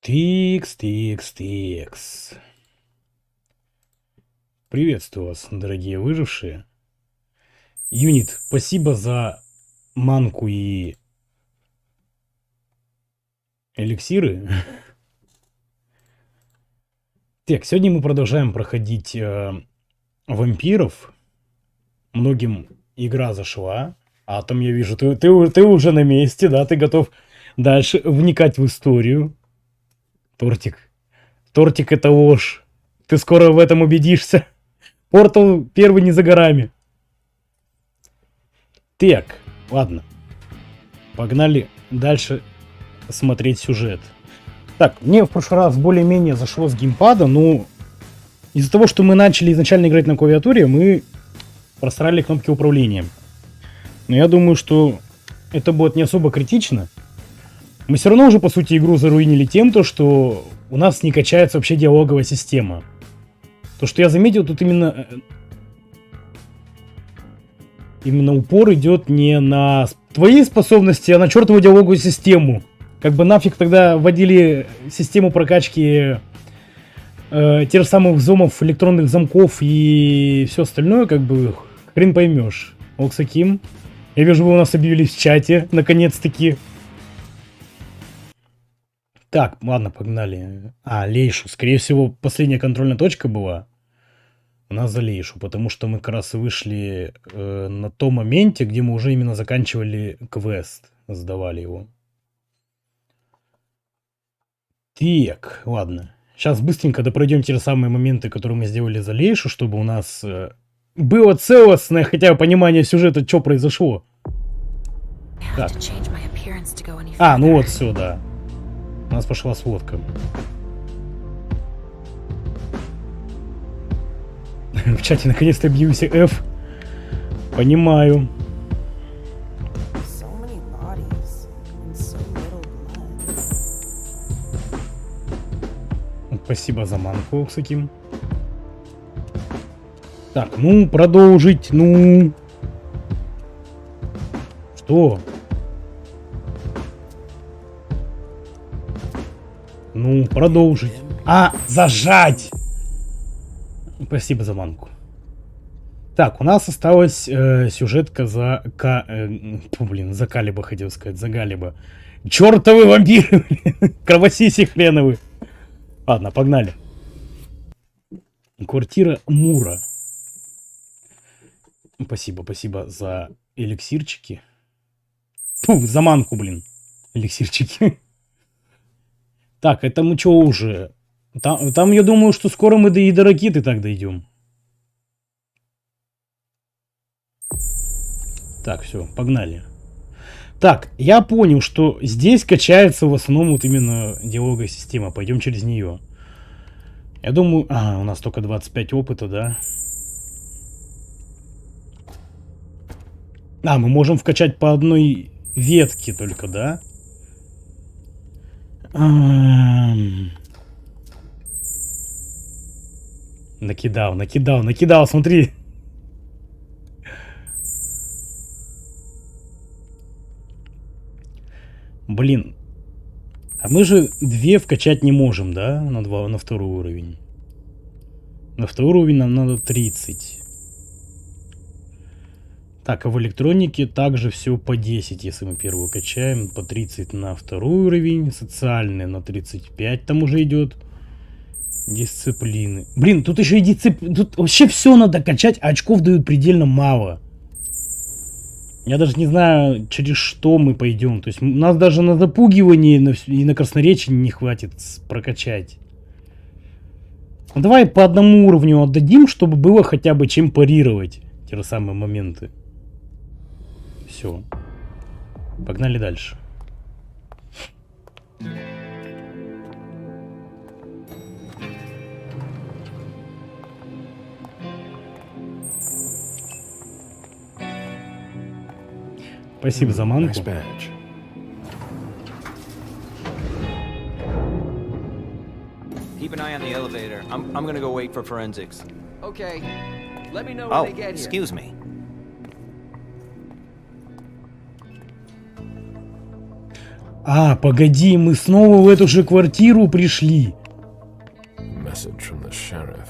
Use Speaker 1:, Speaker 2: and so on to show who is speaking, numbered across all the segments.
Speaker 1: Тикс, тикс, тикс. Приветствую вас, дорогие выжившие. Юнит, спасибо за манку и эликсиры. Так, сегодня мы продолжаем проходить вампиров. Многим игра зашла. А там я вижу, ты уже на месте, да? Ты готов дальше вникать в историю. Тортик. Тортик — это ложь. Ты скоро в этом убедишься. Портал первый не за горами. Так, ладно. Погнали дальше смотреть сюжет. Так, мне в прошлый раз более-менее зашло с геймпада, но из-за того, что мы начали изначально играть на клавиатуре, мы просрали кнопки управления. Но я думаю, что это будет не особо критично. Мы все равно уже, по сути, игру заруинили тем, что у нас не качается вообще диалоговая система. То, что я заметил, тут именно упор идет не на твои способности, а на чертову диалоговую систему. Как бы нафиг тогда вводили систему прокачки тех же самых взломов, электронных замков и все остальное, как бы хрен поймешь. Оксаким, я вижу, вы у нас объявились в чате, наконец-таки. Так, ладно, погнали. Лейшу. Скорее всего, последняя контрольная точка была у нас за Лейшу, потому что мы как раз вышли на том моменте, где мы уже именно заканчивали квест, сдавали его. Так, ладно. Сейчас быстренько допройдем те же самые моменты, которые мы сделали за Лейшу, чтобы у нас было целостное хотя бы понимание сюжета, что произошло. Так. Ну вот, все, да. У нас пошла сводка. В чате наконец-то объявился F. Понимаю. Спасибо за манку, Оксаким. Так, продолжить, Что? Продолжить. Зажать! Спасибо за манку. Так, у нас осталась сюжетка за Калиба, хотел сказать, за Галиба. Чёртовы вампиры! Кровосиси хреновы! Ладно, погнали. Квартира Мура. Спасибо за эликсирчики. За манку, эликсирчики. Так, это мы что уже? Там я думаю, что скоро мы и до ракеты так дойдем. Так, все, погнали. Так, я понял, что здесь качается в основном вот именно диалоговая система. Пойдем через нее. Я думаю... у нас только 25 опыта, да? Мы можем вкачать по одной ветке только, да? Накидал, смотри. Мы же 2 вкачать не можем, да? На второй уровень. На второй уровень нам надо 30. Так, а в электронике также все по 10, если мы первую качаем. По 30 на второй уровень. Социальный на 35 там уже идет. Дисциплины. Тут еще и дисциплины. Тут вообще все надо качать, а очков дают предельно мало. Я даже не знаю, через что мы пойдем. То есть у нас даже на запугивании и на красноречии не хватит прокачать. Давай по одному уровню отдадим, чтобы было хотя бы чем парировать те же самые моменты. Все. Погнали дальше. Спасибо за манку.
Speaker 2: Keep an eye on the elevator. I'm gonna go wait for forensics. Okay. Let me know when they get here. Excuse me.
Speaker 1: А, погоди, мы снова в эту же квартиру пришли.
Speaker 3: Message from the sheriff.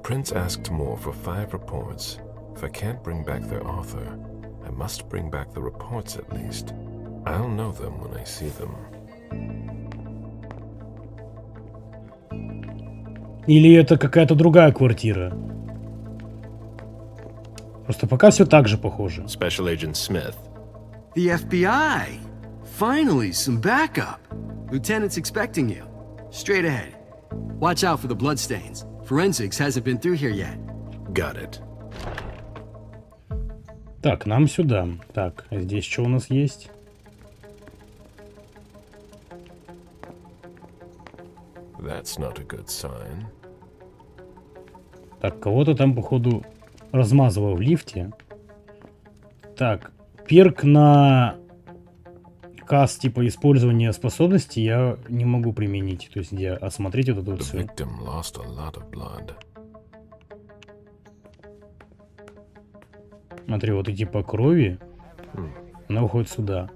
Speaker 3: Prince asked more for 5 reports. If I can't bring back their author, I must bring back the reports at least. I'll know them when I see them.
Speaker 1: Или это какая-то другая квартира? Просто пока все так же похоже.
Speaker 3: Special Agent Smith.
Speaker 4: The FBI! Finally, some backup. Lieutenant's expecting you. Straight ahead. Watch out for the bloodstains. Forensics hasn't been through here yet.
Speaker 3: Got it.
Speaker 1: Так, нам сюда. Так, а здесь что у нас есть?
Speaker 3: That's not a good sign.
Speaker 1: Так, кого-то там, походу, размазывал в лифте. Так, перк на каст типа использования способностей я не могу применить. То есть где осмотреть вот это вот
Speaker 3: The
Speaker 1: все.
Speaker 3: victim lost a lot of blood.
Speaker 1: Смотри, вот эти по крови. Она уходит сюда.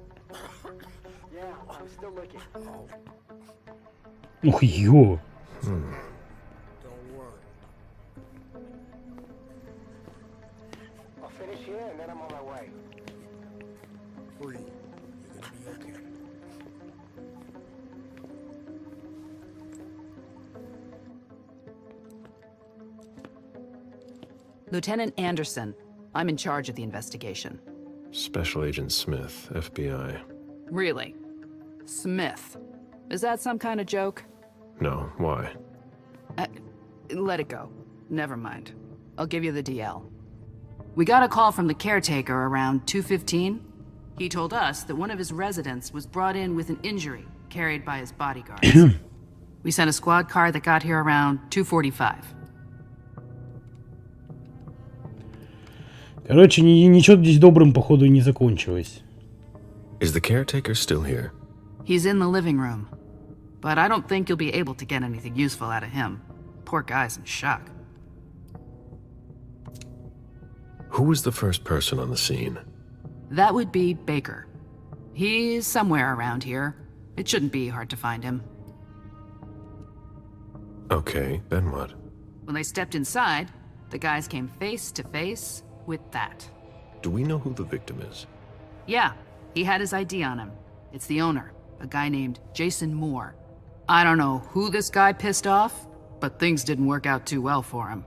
Speaker 1: Ух, ё!
Speaker 5: Lieutenant Anderson, I'm in charge of the investigation.
Speaker 3: Special Agent Smith, FBI.
Speaker 5: Really? Smith. Is that some kind of joke?
Speaker 3: No, why?
Speaker 5: Let it go. Never mind. I'll give you the DL. We got a call from the caretaker around 2:15. He told us that one of his residents was brought in with an injury carried by his bodyguards. We sent a squad car that got here around 2:45.
Speaker 1: Короче, ничего здесь добрым, походу, не закончилось.
Speaker 3: Is the caretaker still here?
Speaker 5: He's in the living room. But I don't think you'll be able to get anything useful out of him. Poor guy's in shock.
Speaker 3: Who was the first person on the scene?
Speaker 5: That would be Baker. He's somewhere around here. It shouldn't be hard to find him.
Speaker 3: Okay, then what?
Speaker 5: When they stepped inside, the guys came face to face with that.
Speaker 3: Do we know who the victim is?
Speaker 5: Yeah, he had his ID on him. It's the owner, a guy named Jason Moore. I don't know who this guy pissed off, but things didn't work out too well for him.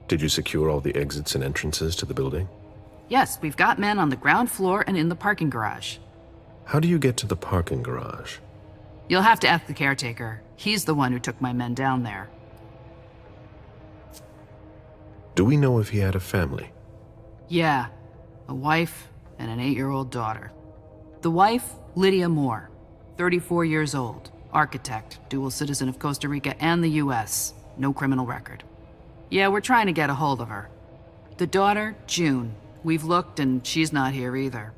Speaker 3: Did you secure all the exits and entrances to the building?
Speaker 5: Yes, we've got men on the ground floor and in the parking garage.
Speaker 3: How do you get to the parking garage?
Speaker 5: You'll have to ask the caretaker. He's the one who took my men down there.
Speaker 3: Do we know if he had a family?
Speaker 5: Yeah, a wife and an 8-year-old daughter. The wife, Lydia Moore, 34 years old, architect, dual citizen of Costa Rica and the US, no criminal record. Yeah, we're trying to get a hold of her. The daughter, June. We've looked and she's not here either.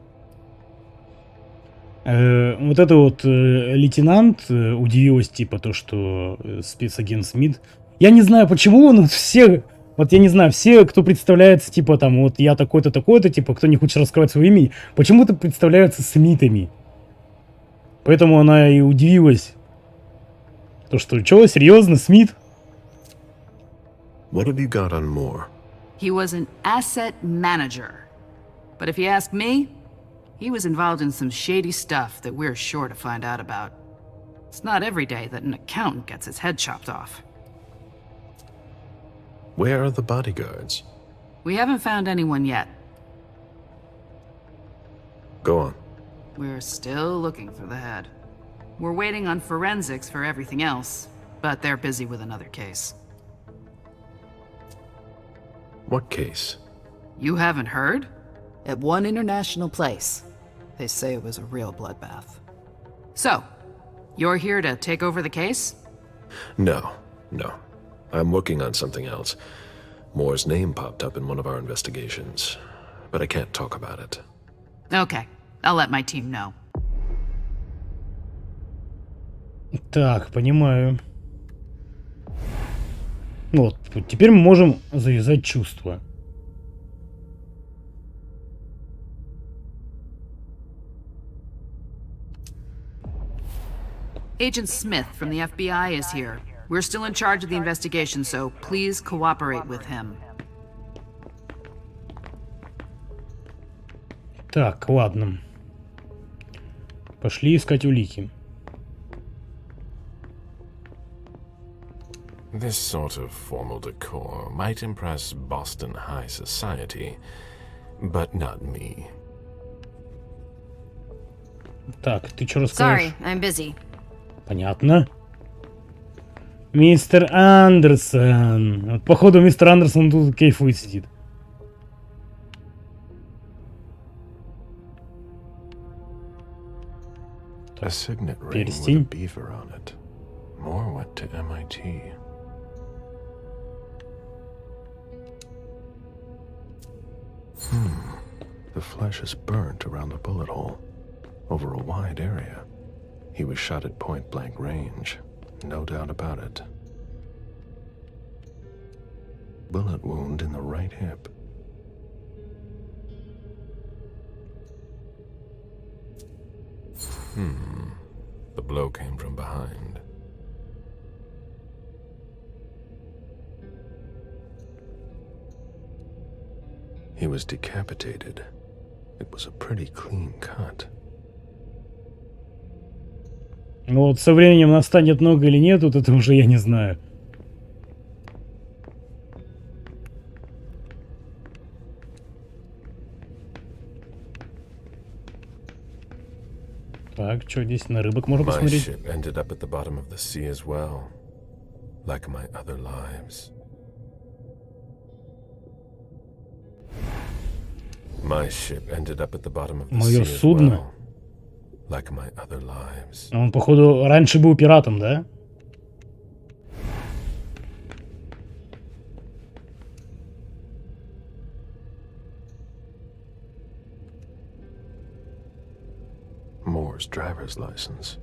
Speaker 1: Вот это вот лейтенант удивилась, типа, то, что спецагент Смит. Я не знаю, почему он все... Вот я не знаю, все, кто представляется, типа, там, вот я такой-то, такой-то, типа, кто не хочет раскрывать свое имя, почему-то представляются Смитами. Поэтому она и удивилась. То, что, чё, серьезно, Смит?
Speaker 3: What have you got on Moore?
Speaker 5: He was an asset manager. But if you ask me, he was involved in some shady stuff that we're sure to find out about. It's not every day that an accountant gets his head chopped off.
Speaker 3: Where are the bodyguards?
Speaker 5: We haven't found anyone yet.
Speaker 3: Go on.
Speaker 5: We're still looking for the head. We're waiting on forensics for everything else, but they're busy with another case.
Speaker 3: What case?
Speaker 5: You haven't heard? At one international place. They say it was a real bloodbath. So, you're here to take over the case?
Speaker 3: No. I'm working on something else. Moore's name popped up in one of our investigations, but I can't talk about it.
Speaker 5: Okay, I'll let my team know.
Speaker 1: Так, понимаю. Вот, теперь мы можем завязать чувства.
Speaker 5: Agent Smith from the FBI is here. We're still in charge of the investigation, so please cooperate with him.
Speaker 1: Так, ладно. Пошли искать улики.
Speaker 3: This sort of formal decor might impress Boston high society, but not me.
Speaker 1: Так, ты что расскажешь?
Speaker 6: Sorry, I'm busy.
Speaker 1: Понятно. Мистер Андерсон. Вот, походу, мистер Андерсон тут кайфует сидит.
Speaker 3: A signet ring with a
Speaker 1: Перстень.
Speaker 3: beaver on it. More went to MIT. The flesh is burnt around the bullet hole, over a wide area. He was shot at point-blank range, no doubt about it. Bullet wound in the right hip. The blow came from behind. He was decapitated. It was a pretty clean cut.
Speaker 1: Вот со временем настанет много или нет, вот это уже я не знаю. Так, что здесь на рыбок можно
Speaker 3: My
Speaker 1: посмотреть?
Speaker 3: ship ended up at the bottom of the sea as well, like my other lives. My ship ended up at the bottom of the sea
Speaker 1: Моё
Speaker 3: as
Speaker 1: судно?
Speaker 3: well, like my other lives.
Speaker 1: Он, походу, раньше был пиратом, да?
Speaker 3: Moore's driver's license.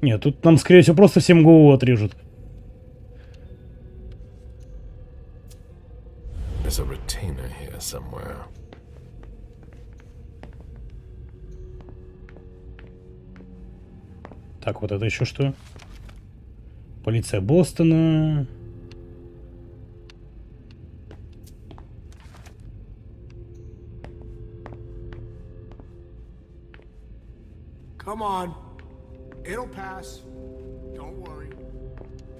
Speaker 1: Нет, тут нам, скорее всего, просто всем голову отрежут.
Speaker 3: There's a retainer here somewhere.
Speaker 1: Так, вот это еще что? Полиция Бостона.
Speaker 7: Come on. It'll pass. Don't worry.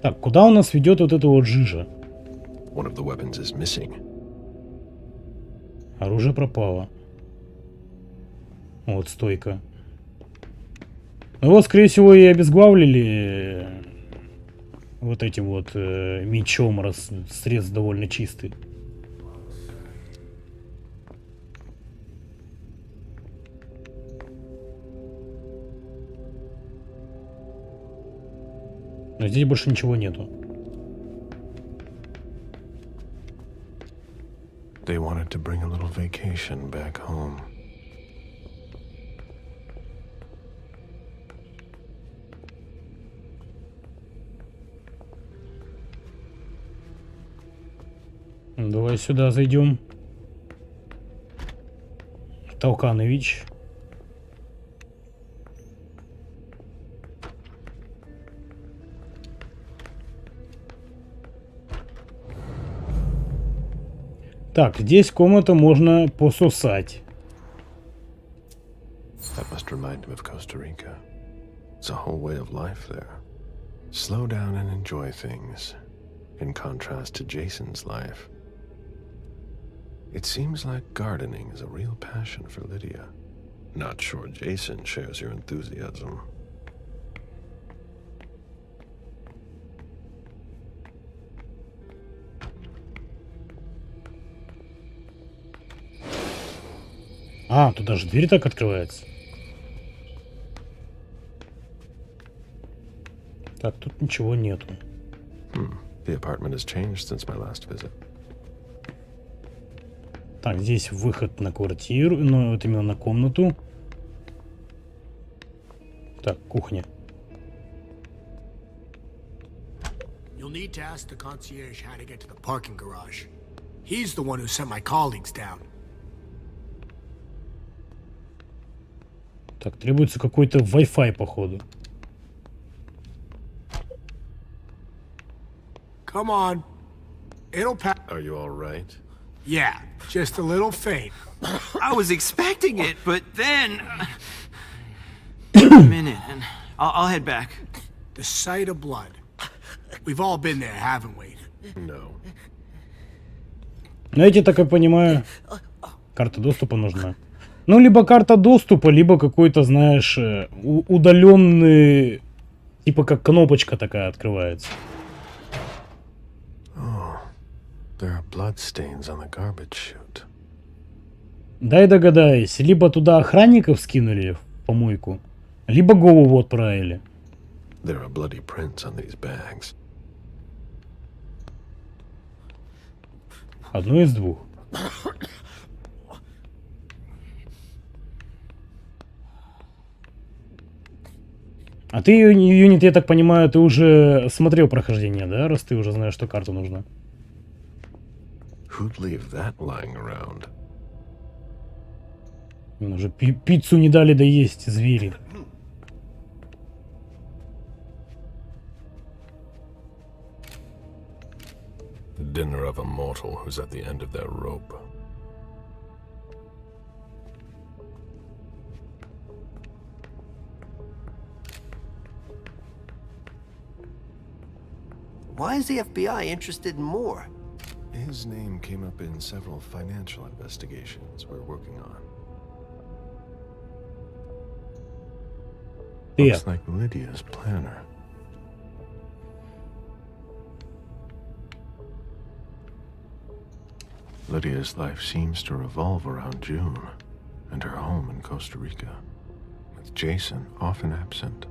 Speaker 1: Так, куда у нас ведет вот эта вот жижа?
Speaker 3: One of the weapons is missing.
Speaker 1: Оружие пропало. Вот стойка. Ну вот, скорее всего, и обезглавлили вот этим вот мечом, раз срез довольно чистый. Но здесь больше ничего нету.
Speaker 3: They wanted to bring a little vacation back home.
Speaker 1: Давай сюда зайдем. Толканович. Так, здесь комната можно пососать.
Speaker 3: That must remind him of Costa Rica. It's a whole way of life there. Slow down and enjoy things, in contrast to Jason's life. It seems like gardening is a real passion for Lydia. Not sure Jason shares your enthusiasm.
Speaker 1: А, тут даже дверь так открывается. Так, тут ничего нету.
Speaker 3: The apartment has changed since my last visit.
Speaker 1: Так, здесь выход на квартиру, ну, вот именно на комнату. Так, кухня.
Speaker 7: You'll need to ask the concierge how to get to the parking garage. He's the one who sent my colleagues down.
Speaker 1: Так, требуется какой-то Wi-Fi, походу.
Speaker 7: Come on. It'll pass.
Speaker 3: Are you all right?
Speaker 7: Yeah, just a little faint.
Speaker 2: I was expecting it, but then... a minute, and I'll head back.
Speaker 7: The sight of blood. We've all been there, haven't we?
Speaker 3: No.
Speaker 1: Ну, я так и понимаю, карта доступа нужна. Ну, либо карта доступа, либо какой-то, знаешь, удаленный, типа как кнопочка такая открывается.
Speaker 3: There are bloodstains on the garbage chute.
Speaker 1: Дай догадаюсь, либо туда охранников скинули в помойку, либо голову отправили.
Speaker 3: There are bloody prints on these bags.
Speaker 1: Одно из двух. А ты, Юнит, я так понимаю, ты уже смотрел прохождение, да? Раз ты уже знаешь, что карта нужна.
Speaker 3: Who'd leave that lying around?
Speaker 1: Им уже пиццу не дали доесть, звери.
Speaker 3: The dinner of a mortal who's at the end of their rope.
Speaker 6: Why is the FBI interested in more?
Speaker 3: His name came up in several financial investigations we're working on.
Speaker 1: Yeah.
Speaker 3: Looks like Lydia's planner. Lydia's life seems to revolve around June and her home in Costa Rica, with Jason often absent.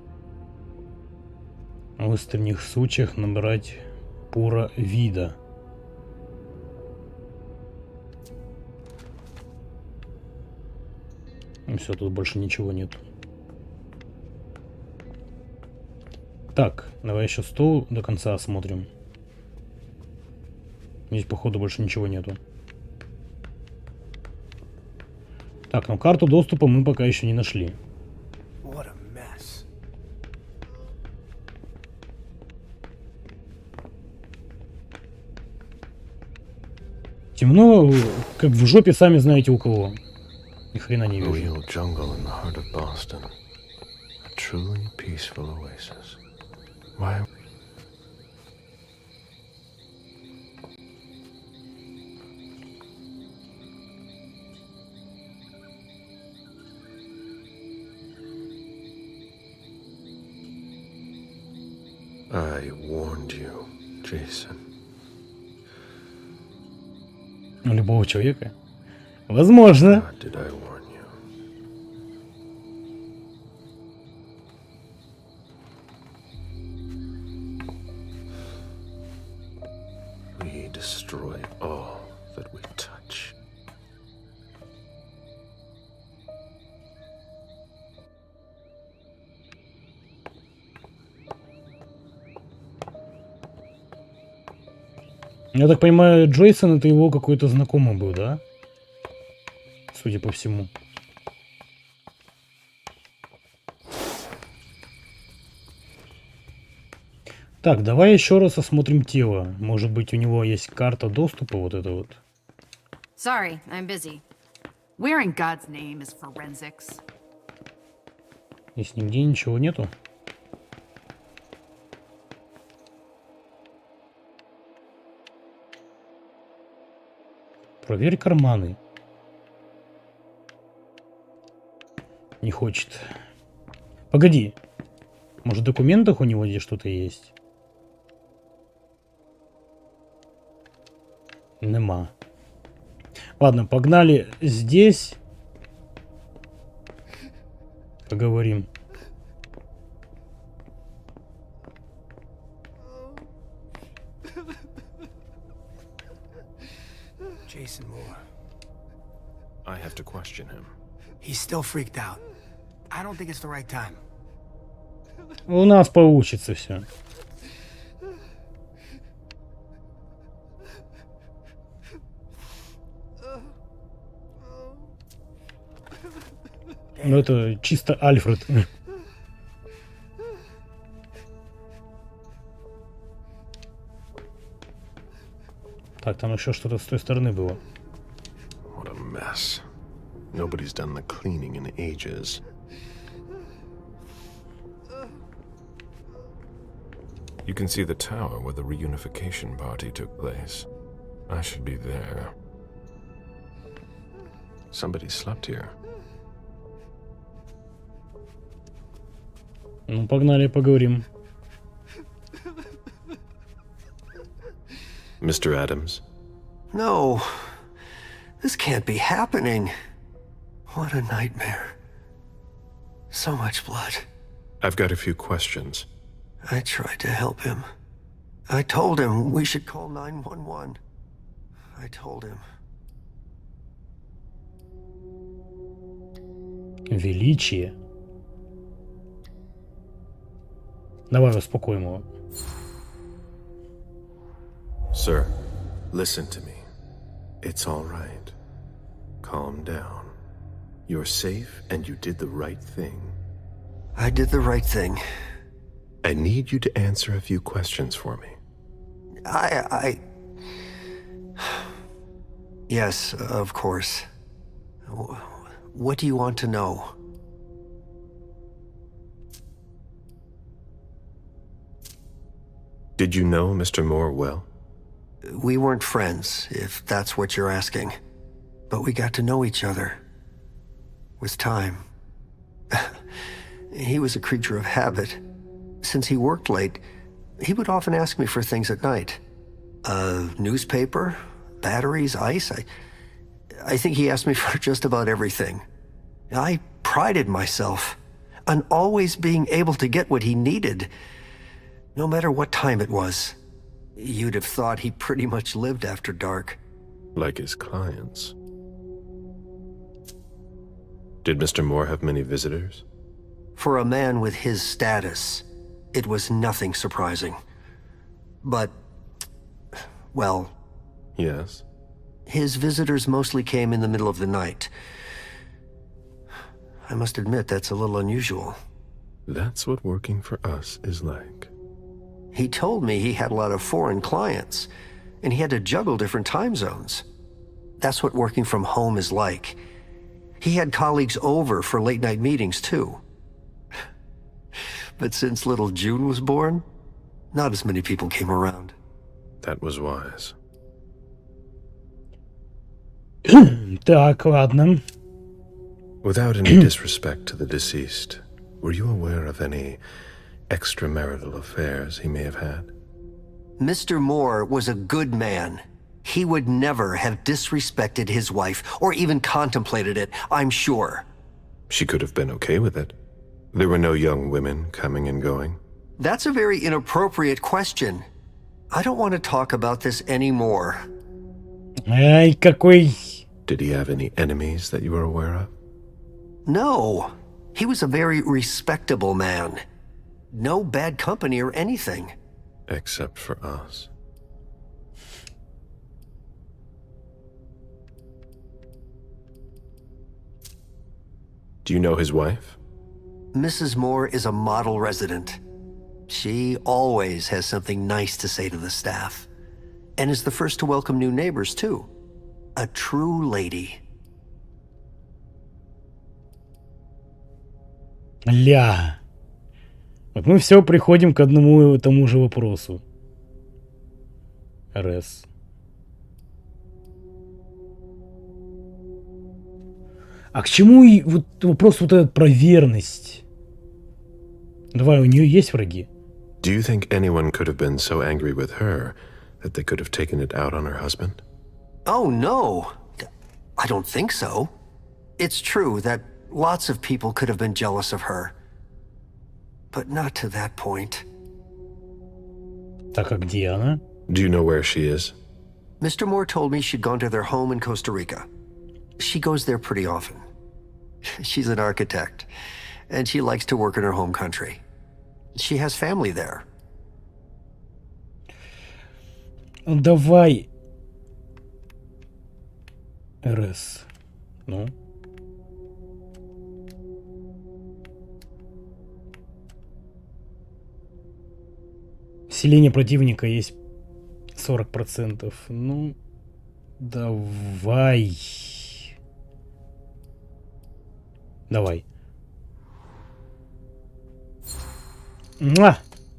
Speaker 1: В остальных случаях набрать пура вида. И все, тут больше ничего нет. Так, давай еще стол до конца осмотрим. Здесь, походу, больше ничего нету. Так, ну карту доступа мы пока еще не нашли.
Speaker 7: What a mess.
Speaker 1: Темно, как в жопе, сами знаете у кого. Ни хрена не
Speaker 3: A
Speaker 1: вижу.
Speaker 3: real jungle in the heart of Boston. A truly peaceful oasis. Why? I warned you, Jason.
Speaker 1: У любого человека. Возможно.
Speaker 3: God, did I warn you? We destroy all that we touch.
Speaker 1: Я так понимаю, Джейсон это его какой-то знакомый был, да? Судя по всему. Так, давай еще раз осмотрим тело. Может быть, у него есть карта доступа, вот это вот.
Speaker 5: Sorry, I'm busy. Where in God's name is forensics?
Speaker 1: Здесь нигде ничего нету. Проверь карманы. Не хочет. Погоди. Может, в документах у него здесь что-то есть? Нема. Ладно, погнали здесь. Поговорим.
Speaker 7: Jason Moore.
Speaker 3: I have to question him.
Speaker 7: He's still freaked out. I don't think it's the right time.
Speaker 1: У нас получится все. Ну это чисто Альфред. Так, там еще что-то с той стороны было.
Speaker 3: What a mess. Nobody's done the cleaning in ages. You can see the tower where the reunification party took place. I should be there. Somebody slept here.
Speaker 1: Ну, погнали, поговорим.
Speaker 3: Mr. Adams?
Speaker 6: No. This can't be happening. What a nightmare. So much blood.
Speaker 3: I've got a few questions.
Speaker 6: I tried to help him. I told him we should call 911. I told him.
Speaker 1: Величие. Давай успокоим его.
Speaker 3: Sir, listen to me. It's all right. Calm down. You're safe and you did the right thing.
Speaker 6: I did the right thing.
Speaker 3: I need you to answer a few questions for me.
Speaker 6: Yes, of course. What do you want to know?
Speaker 3: Did you know Mr. Moore well?
Speaker 6: We weren't friends, if that's what you're asking. But we got to know each other. With time. He was a creature of habit. Since he worked late, he would often ask me for things at night. A newspaper, batteries, ice. I think he asked me for just about everything. I prided myself on always being able to get what he needed, no matter what time it was. You'd have thought he pretty much lived after dark.
Speaker 3: Like his clients. Did Mr. Moore have many visitors?
Speaker 6: For a man with his status, it was nothing surprising. But, well...
Speaker 3: Yes?
Speaker 6: His visitors mostly came in the middle of the night. I must admit, that's a little unusual.
Speaker 3: That's what working for us is like.
Speaker 6: He told me he had a lot of foreign clients, and he had to juggle different time zones. That's what working from home is like. He had colleagues over for late-night meetings, too. But since little June was born, not as many people came around.
Speaker 3: That was wise.
Speaker 1: Так, ладно.
Speaker 3: Without any disrespect to the deceased, were you aware of any extramarital affairs he may have had?
Speaker 6: Mr. Moore was a good man. He would never have disrespected his wife, or even contemplated it, I'm sure.
Speaker 3: She could have been okay with it. There were no young women coming and going.
Speaker 6: That's a very inappropriate question. I don't want to talk about this anymore.
Speaker 1: Ай, какой...
Speaker 3: Did he have any enemies that you were aware of?
Speaker 6: No. He was a very respectable man. No bad company or anything.
Speaker 3: Except for us. Do you know his wife?
Speaker 6: Mrs. Moore is a model resident. She always has something nice to say to the staff. And is the first to welcome new neighbors, too. A true lady.
Speaker 1: Ля. Вот мы все приходим к одному и тому же вопросу. РС. А к чему и вот вопрос вот этот про верность? Давай, у нее есть враги?
Speaker 3: Do you think anyone could have been so angry with her that they could have taken it out on her husband?
Speaker 6: Oh, no. I don't think so. It's true that lots of people could have been jealous of her. But not to that point.
Speaker 1: Так, а где она?
Speaker 3: Do you know where she is?
Speaker 6: Mr. Moore told me she'd gone to their home in Costa Rica. She goes there pretty often. She's an architect, and she likes to work in her home country. She has family there.
Speaker 1: Давай. РС. Ну? усиление противника есть 40%. Ну, давай. Давай.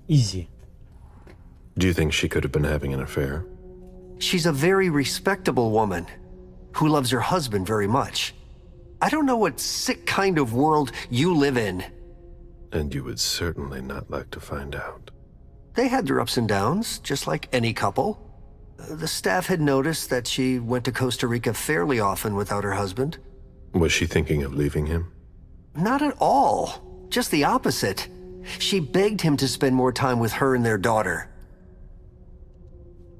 Speaker 1: Изи.
Speaker 3: Do you think she could have been having an affair?
Speaker 6: She's a very respectable woman who loves her husband very much. I don't know what sick kind of world you live in.
Speaker 3: And you would certainly not like to find out.
Speaker 6: They had their ups and downs, just like any couple. The staff had noticed that she went to Costa Rica fairly often without her husband.
Speaker 3: Was she thinking of leaving him?
Speaker 6: Not at all. Just the opposite. She begged him to spend more time with her and their daughter.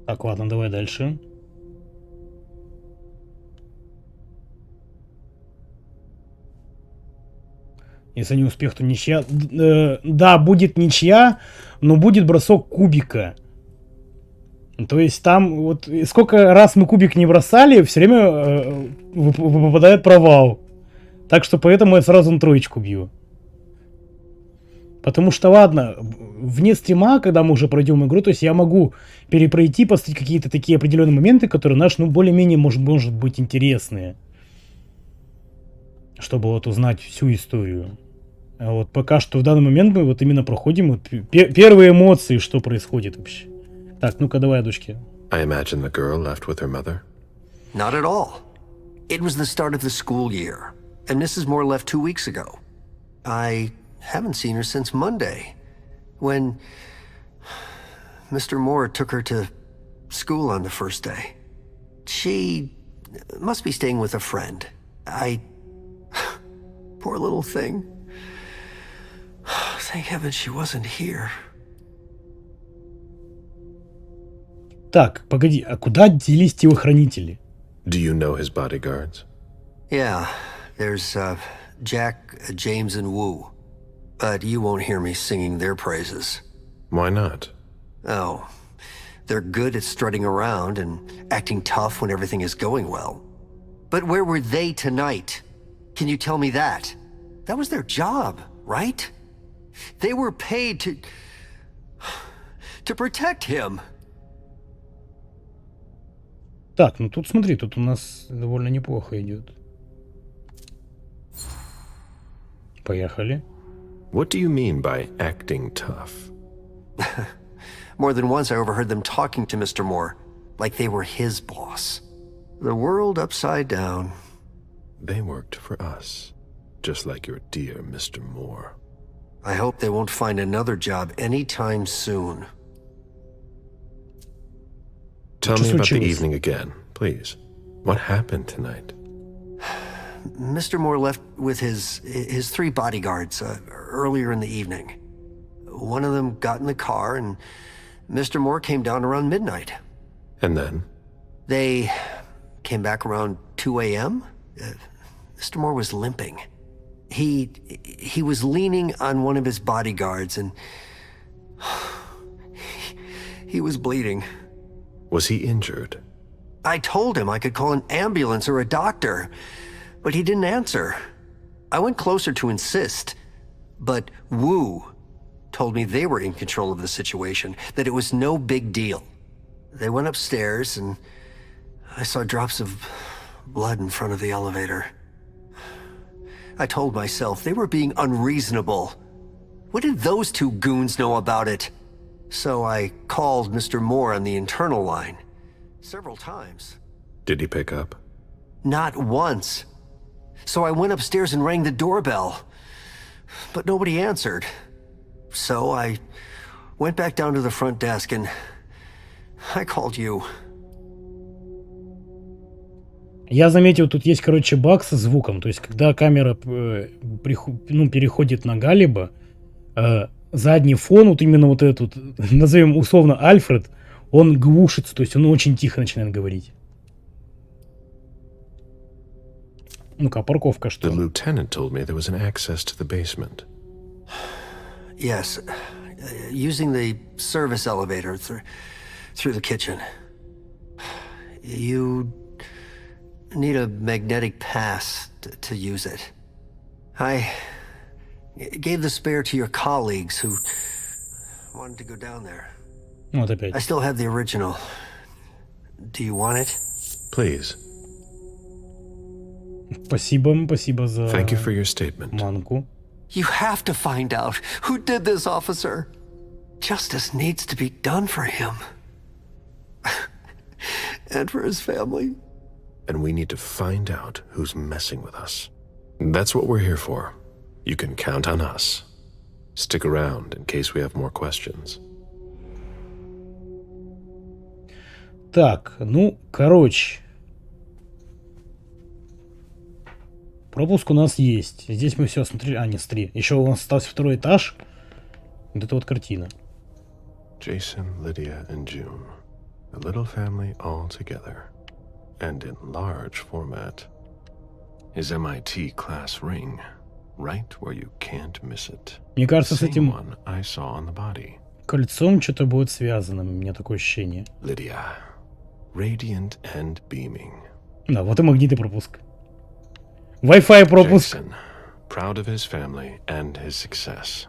Speaker 1: Так, ладно, давай дальше. Если не успех, то ничья. Да, будет ничья, но будет бросок кубика. То есть там вот сколько раз мы кубик не бросали, все время выпадает провал. Так что поэтому я сразу на троечку бью. Потому что, ладно, вне стрима, когда мы уже пройдем игру, то есть я могу перепройти, посмотреть какие-то такие определенные моменты, которые наши, ну, более-менее, может быть, интересные. Чтобы вот узнать всю историю. А вот пока что в данный момент мы вот именно проходим вот первые эмоции, что происходит вообще. Так, ну-ка давай, дочки.
Speaker 3: I imagine the girl left with her mother?
Speaker 6: Not at all. It was the start of the school year, and Mrs. Moore left 2 weeks ago. I haven't seen her since Monday, when Mr. Moore took her to school on the first day. She must be staying with a friend. Poor little thing. Thank heaven she wasn't here.
Speaker 1: Так, погоди, а куда делись телохранители?
Speaker 3: Do you know his bodyguards?
Speaker 6: Yeah, there's Jack, James, and Wu. But you won't hear me singing their praises.
Speaker 3: Why not?
Speaker 6: Oh, they're good at strutting around and acting tough when everything is going well. But where were they tonight? Can you tell me that? That was their job, right? They were paid to protect him.
Speaker 1: Так, ну тут смотри, тут у нас довольно неплохо идет. Поехали.
Speaker 3: What do you mean by acting tough?
Speaker 6: More than once I overheard them talking to Mr. Moore, like they were his boss. The world upside down.
Speaker 3: They worked for us, just like your dear Mr. Moore.
Speaker 6: I hope they won't find another job anytime soon.
Speaker 3: Tell me about the evening again, please. What happened tonight?
Speaker 6: Mr. Moore left with his 3 bodyguards earlier in the evening. One of them got in the car, and Mr. Moore came down around midnight.
Speaker 3: And then?
Speaker 6: They came back around 2 a.m. Mr. Moore was limping. He was leaning on one of his bodyguards, and he was bleeding.
Speaker 3: Was he injured?
Speaker 6: I told him I could call an ambulance or a doctor, but he didn't answer. I went closer to insist, but Wu told me they were in control of the situation, that it was no big deal. They went upstairs, and I saw drops of blood in front of the elevator. I told myself they were being unreasonable. What did those 2 goons know about it? So I called Mr. Moore on the internal line several times.
Speaker 3: Did he pick up?
Speaker 6: Not once. So I went upstairs and rang the doorbell, but nobody answered. So I went back down to the front desk and I called you.
Speaker 1: Я заметил, тут есть, короче, баг со звуком. То есть, когда камера переходит на Галиба, задний фон, вот именно вот этот, назовем условно Альфред, он глушится, то есть он очень тихо начинает говорить. Ну-ка, парковка что?
Speaker 3: The lieutenant told me there was an access to the basement.
Speaker 6: Yes, using the service elevator through the kitchen. You need a magnetic pass to use it. I gave the spare to your colleagues who wanted to go down there.
Speaker 1: Вот опять.
Speaker 6: I still have the original. Do you want it?
Speaker 3: Please.
Speaker 1: Спасибо за
Speaker 3: Thank you for your statement.
Speaker 1: манку.
Speaker 6: You have to find out who did this, officer. Justice needs to be done for him. And for his family.
Speaker 3: And we need to find out who's messing with us. That's what we're here for. You can count on us. Stick around in case we have more questions.
Speaker 1: Так, ну, короче. Пропуск у нас есть. Здесь мы все осмотрели. А, нет, смотри. Еще у нас остался второй этаж. Вот это вот картина.
Speaker 3: Jason, Lydia, and June. A little family all together. And in large format. His MIT class ring. Right where you can't miss it.
Speaker 1: Мне кажется, с
Speaker 3: Same
Speaker 1: этим
Speaker 3: one I saw on the body.
Speaker 1: кольцом что-то будет связано. У меня такое ощущение.
Speaker 3: Lydia. Radiant and beaming.
Speaker 1: Да, вот и магнитный пропуск. Wi-Fi пропуск.
Speaker 3: Jason, proud of his family and his success.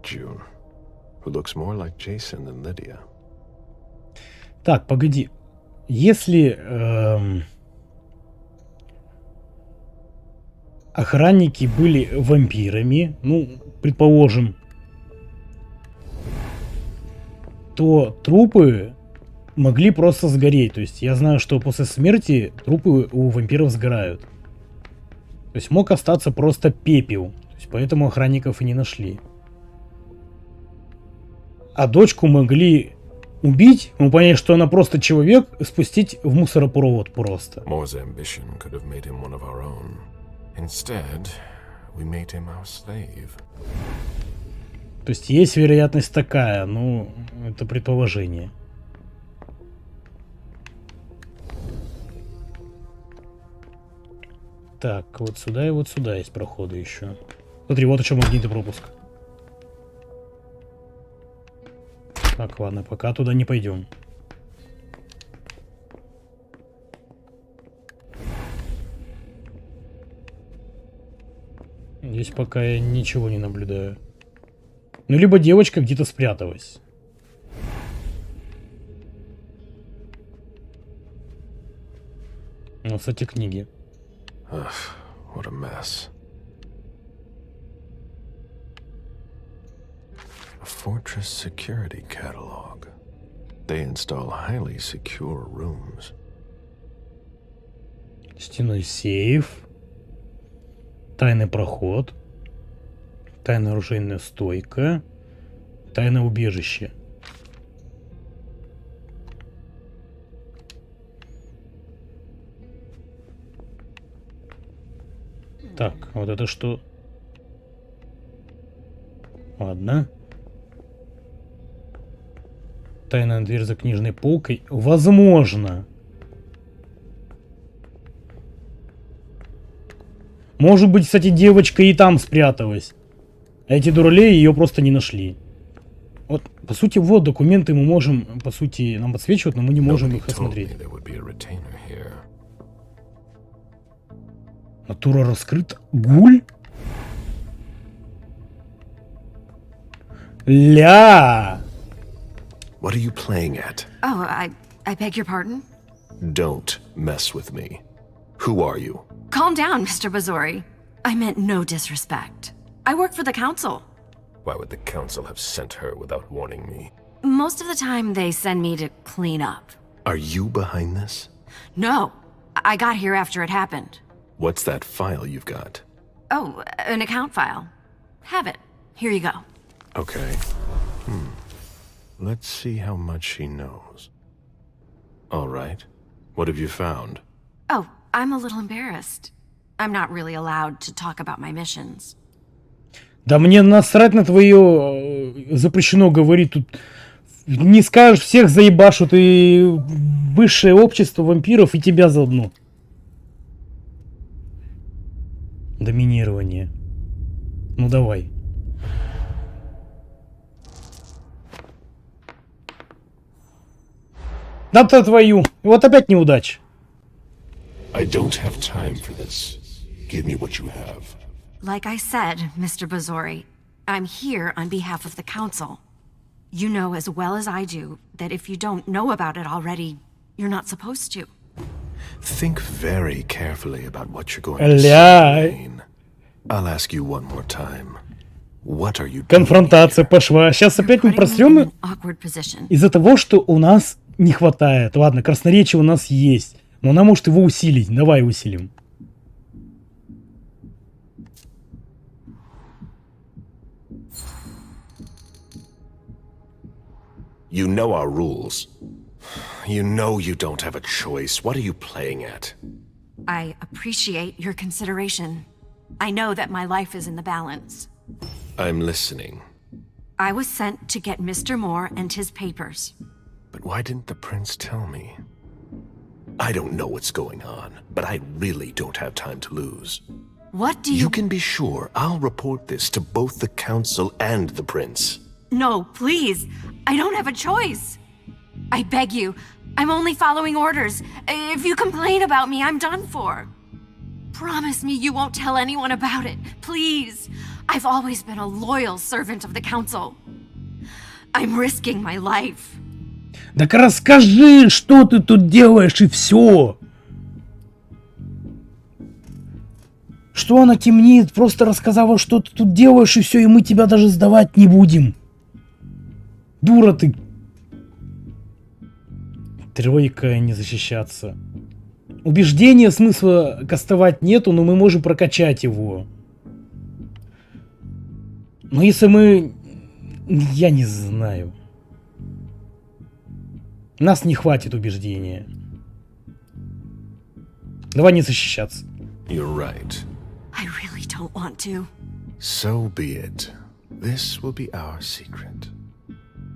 Speaker 3: June, who looks more like Jason than Lydia.
Speaker 1: Так, погоди. Если охранники были вампирами, ну, предположим, то трупы могли просто сгореть. То есть я знаю, что после смерти трупы у вампиров сгорают. То есть мог остаться просто пепел. То есть поэтому охранников и не нашли. А дочку могли убить, мы поняли, что она просто человек, спустить в мусоропровод просто.
Speaker 3: Moore's ambition could have made him one of our own. Instead, we made him our slave.
Speaker 1: То есть есть вероятность такая, ну, это предположение. Так, вот сюда и вот сюда есть проходы еще. Смотри, вот еще магнитный пропуск. Так, ладно, пока туда не пойдем. Здесь пока я ничего не наблюдаю. Ну, либо девочка где-то спряталась. Ну, кстати, книги.
Speaker 3: Ugh, what a mess. A Fortress security catalog. They install highly secure rooms.
Speaker 1: Стеной сейф. Тайный проход. Тайная оружейная стойка. Тайное убежище. Так, вот это что? Ладно. Тайная дверь за книжной полкой. Возможно. Может быть, кстати, девочка и там спряталась. А эти дуралеи ее просто не нашли. Вот, по сути, вот документы мы можем, по сути, нам подсвечивают, но мы не можем их осмотреть. Натура раскрыта. Гуль? Ля!
Speaker 3: What are you playing at?
Speaker 8: Oh, I beg your pardon?
Speaker 3: Don't mess with me. Who are you?
Speaker 8: Calm down, Mr. Bazori. I meant no disrespect. I work for the council.
Speaker 3: Why would the council have sent her without warning me?
Speaker 8: Most of the time, they send me to clean up.
Speaker 3: Are you behind this?
Speaker 8: No, I got here after it happened.
Speaker 3: What's that file you've got?
Speaker 8: Oh, an account file. Have it. Here you go.
Speaker 3: Okay. Let's see how much she knows. All right. What have you found?
Speaker 8: Oh, I'm a little embarrassed. I'm not really allowed to talk about my missions.
Speaker 1: Да мне насрать на твое запрещено говорить тут. Не скажешь, всех заебашут и высшее общество вампиров и тебя заодно. Доминирование. Ну давай. Да-то твою. Вот опять неудача.
Speaker 3: I don't have time for this. Give me what you have.
Speaker 8: Like I said, Mr. Bazori, I'm here on behalf of the council. You know as well as I do that if you don't know about it already, you're not supposed to.
Speaker 3: Think very carefully about what you're going to
Speaker 1: Ля.
Speaker 3: say, Lane. I'll ask you one more time. What are you doing
Speaker 1: Конфронтация
Speaker 3: here?
Speaker 1: пошла. Сейчас
Speaker 8: You're
Speaker 1: опять мы
Speaker 8: putting me in
Speaker 1: просрем
Speaker 8: an awkward position.
Speaker 1: из-за того, что у нас не хватает. Ладно, красноречие у нас есть. Но она может его усилить. Давай усилим.
Speaker 3: You know our rules. You know you don't have a choice. What are you playing at?
Speaker 8: I appreciate your consideration. I know that my life is in the balance.
Speaker 3: I'm listening.
Speaker 8: I was sent to get Mr. Moore and his papers.
Speaker 3: But why didn't the prince tell me? I don't know what's going on, but I really don't have time to lose.
Speaker 8: What do
Speaker 3: You can be sure I'll report this to both the council and the prince.
Speaker 8: No, please. I don't have a choice. I beg you. I'm only following orders. If you complain about me, I'm done for. Promise me you won't tell anyone about it. Please. I've always been a loyal servant of the council. I'm risking my life.
Speaker 1: Так расскажи, что ты тут делаешь, и все. Что она темнит? Просто рассказала, что ты тут делаешь, и все, и мы тебя даже сдавать не будем. Дура ты. Тройка, не защищаться. Убеждения смысла кастовать нету, но мы можем прокачать его. Но если мы... Я не знаю. Нас не хватит убеждения. Давай не защищаться.
Speaker 3: You're right.
Speaker 8: I really don't want to.
Speaker 3: So be it. This will be our secret.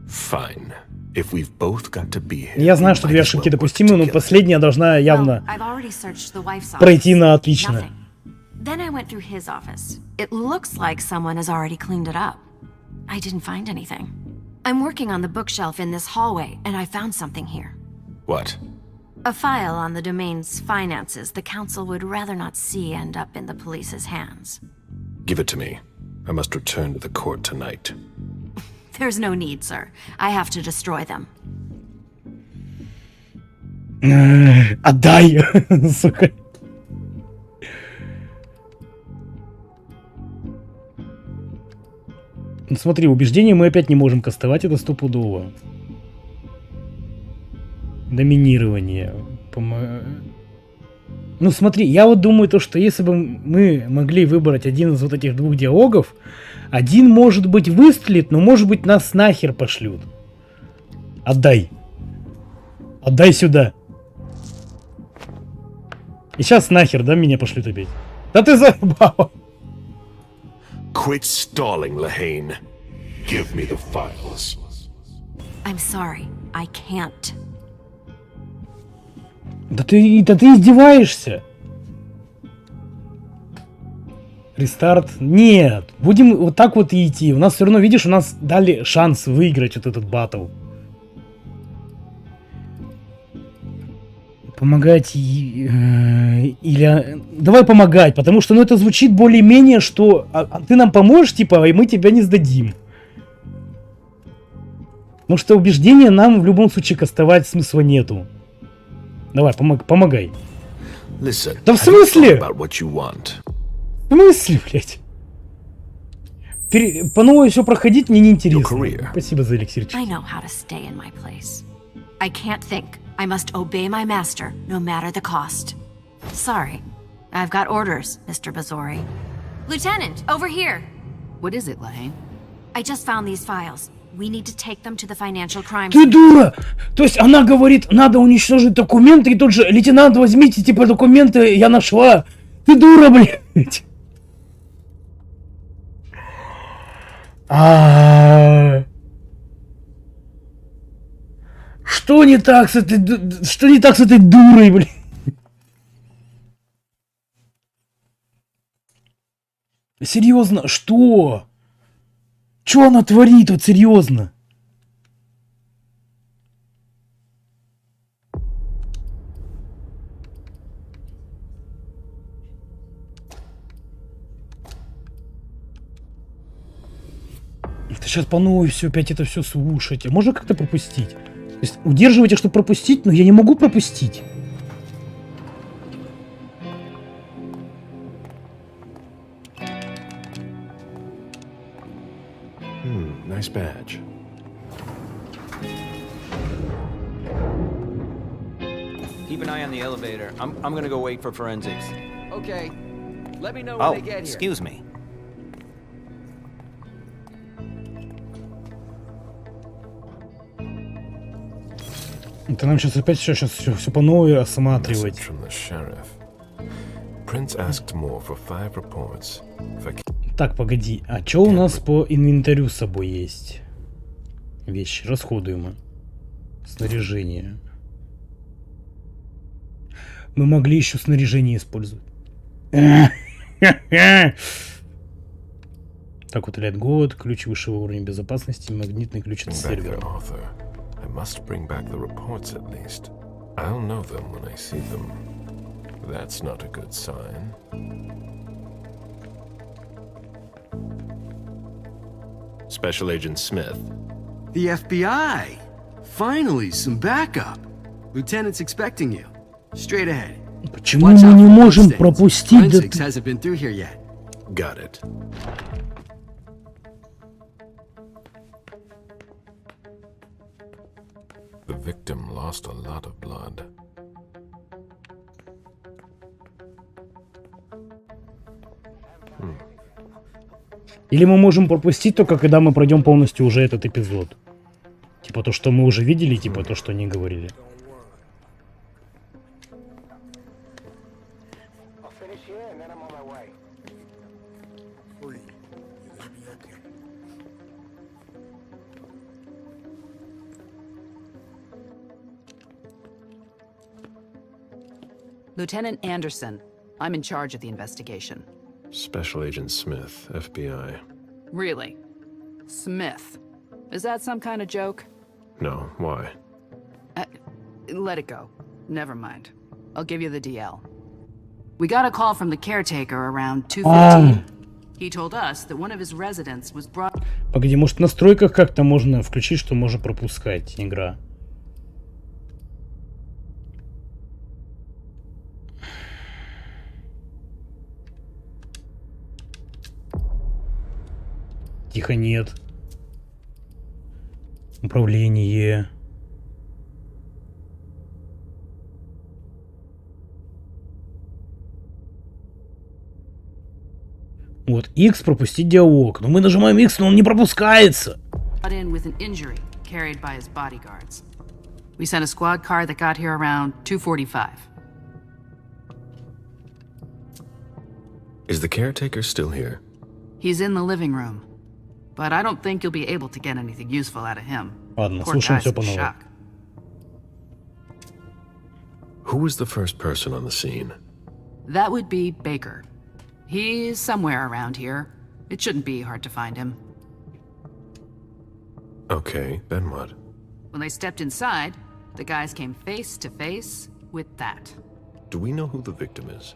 Speaker 3: Fine. If we've both got to be here,
Speaker 1: Я знаю, что две
Speaker 3: might as
Speaker 1: ошибки
Speaker 3: well work
Speaker 1: допустимы, но
Speaker 3: together.
Speaker 1: последняя должна
Speaker 8: Well,
Speaker 1: явно
Speaker 8: I've already searched the wife's office.
Speaker 1: пройти на отлично.
Speaker 8: Nothing. Then I went through his office. It looks like someone has already cleaned it up. I didn't find anything. I'm working on the bookshelf in this hallway, and I found something here.
Speaker 3: What?
Speaker 8: A file on the domain's finances the council would rather not see end up in the police's hands.
Speaker 3: Give it to me. I must return to the court tonight.
Speaker 8: There's no need, sir. I have to destroy them.
Speaker 1: Отдай, сука. Ну, смотри, убеждение мы опять не можем кастовать, это стопудово. Доминирование. Ну смотри, я вот думаю то, что если бы мы могли выбрать один из вот этих двух диалогов, один, может быть, выстрелит, но, может быть, нас нахер пошлют. Отдай. Отдай сюда. И сейчас нахер, да, меня пошлют опять. Да ты заебал.
Speaker 3: Quit stalling, Lahane. Give me the files.
Speaker 8: I'm sorry. I can't.
Speaker 1: Да ты издеваешься? Рестарт? Нет. Будем вот так вот и идти. У нас все равно, видишь, у нас дали шанс выиграть вот этот баттл. Помогать или... Давай помогать, потому что, ну, это звучит более-менее, что ты нам поможешь, типа, и мы тебя не сдадим. Потому что убеждения нам в любом случае кастовать смысла нету. Давай, помогай.
Speaker 3: Listen,
Speaker 1: Да в
Speaker 3: have you
Speaker 1: смысле?
Speaker 3: thought about what you want?
Speaker 1: В смысле, блядь? По новой все проходить мне
Speaker 3: Your
Speaker 1: неинтересно.
Speaker 3: career.
Speaker 1: Спасибо за эликсирчик.
Speaker 8: I know how to stay in my place. I can't think. I must obey my master, no matter the cost. Sorry. I've got orders, Mr. Bazori. Lieutenant, over here!
Speaker 5: What is it, Lahane?
Speaker 8: I just found these files. We need to take them to the financial crimes.
Speaker 1: Ты дура! То есть она говорит, надо уничтожить документы, и тут же, лейтенант, возьмите, типа, документы, я нашла. Ты дура, блядь! Что не так с этой дурой, блин? Серьезно, что? Что она творит, вот серьезно? Это сейчас по новой все опять это все слушать. А можно как-то пропустить? То есть удерживайте, чтобы пропустить, но я не могу пропустить.
Speaker 3: Nice badge.
Speaker 2: Keep an eye on the elevator. I'm gonna go wait for forensics.
Speaker 4: Okay. Let me know when
Speaker 2: Oh,
Speaker 4: they get here.
Speaker 2: excuse me.
Speaker 1: Это нам сейчас опять все по новой осматривать.
Speaker 3: Message from the sheriff. Prince asked more for 5 reports.
Speaker 1: Так, погоди. А что у нас по инвентарю с собой есть? Вещи расходуемые. Снаряжение. Мы могли еще снаряжение использовать. Так, утоляет голод, ключ высшего уровня безопасности, магнитный ключ от сервера.
Speaker 3: I must bring back the reports at least. I'll know them when I see them. That's not a good sign. Special Agent Smith.
Speaker 4: The FBI. Finally, some backup. Lieutenant's expecting you. Straight ahead.
Speaker 1: Почему мы не можем пропустить?
Speaker 4: Forensics hasn't been through here yet.
Speaker 3: Got it. The victim lost a lot of blood.
Speaker 1: Или мы можем пропустить только когда мы пройдем полностью уже этот эпизод. Типа то, что мы уже видели, типа то, что они говорили.
Speaker 5: Lieutenant Anderson, I'm in charge of the investigation.
Speaker 3: Special Agent Smith, FBI.
Speaker 5: Really? Smith? Is that some kind of joke?
Speaker 3: No, why?
Speaker 5: Let it go. Never mind. I'll give you the DL. We got a call from the caretaker around 2:15. He told us that one of his residents was brought...
Speaker 1: Погоди, может в настройках как-то можно включить, что можно пропускать игра? Тихо, нет. Управление. Вот, X пропустить диалог. Но мы нажимаем X, но он не пропускается.
Speaker 5: In with an injury carried by his bodyguards. We sent a squad car that got here around 2:45.
Speaker 3: Is the caretaker still here?
Speaker 5: He's in the living room. But I don't think you'll be able to get anything useful out of him.
Speaker 1: Ладно,
Speaker 5: Poor
Speaker 1: слушаем
Speaker 5: guy's
Speaker 1: все
Speaker 5: in
Speaker 1: по новой.
Speaker 5: shock.
Speaker 3: Who was the first person on the scene?
Speaker 5: That would be Baker. He's somewhere around here. It shouldn't be hard to find him.
Speaker 3: Okay, then what?
Speaker 5: When they stepped inside, the guys came face to face with that.
Speaker 3: Do we know who the victim is?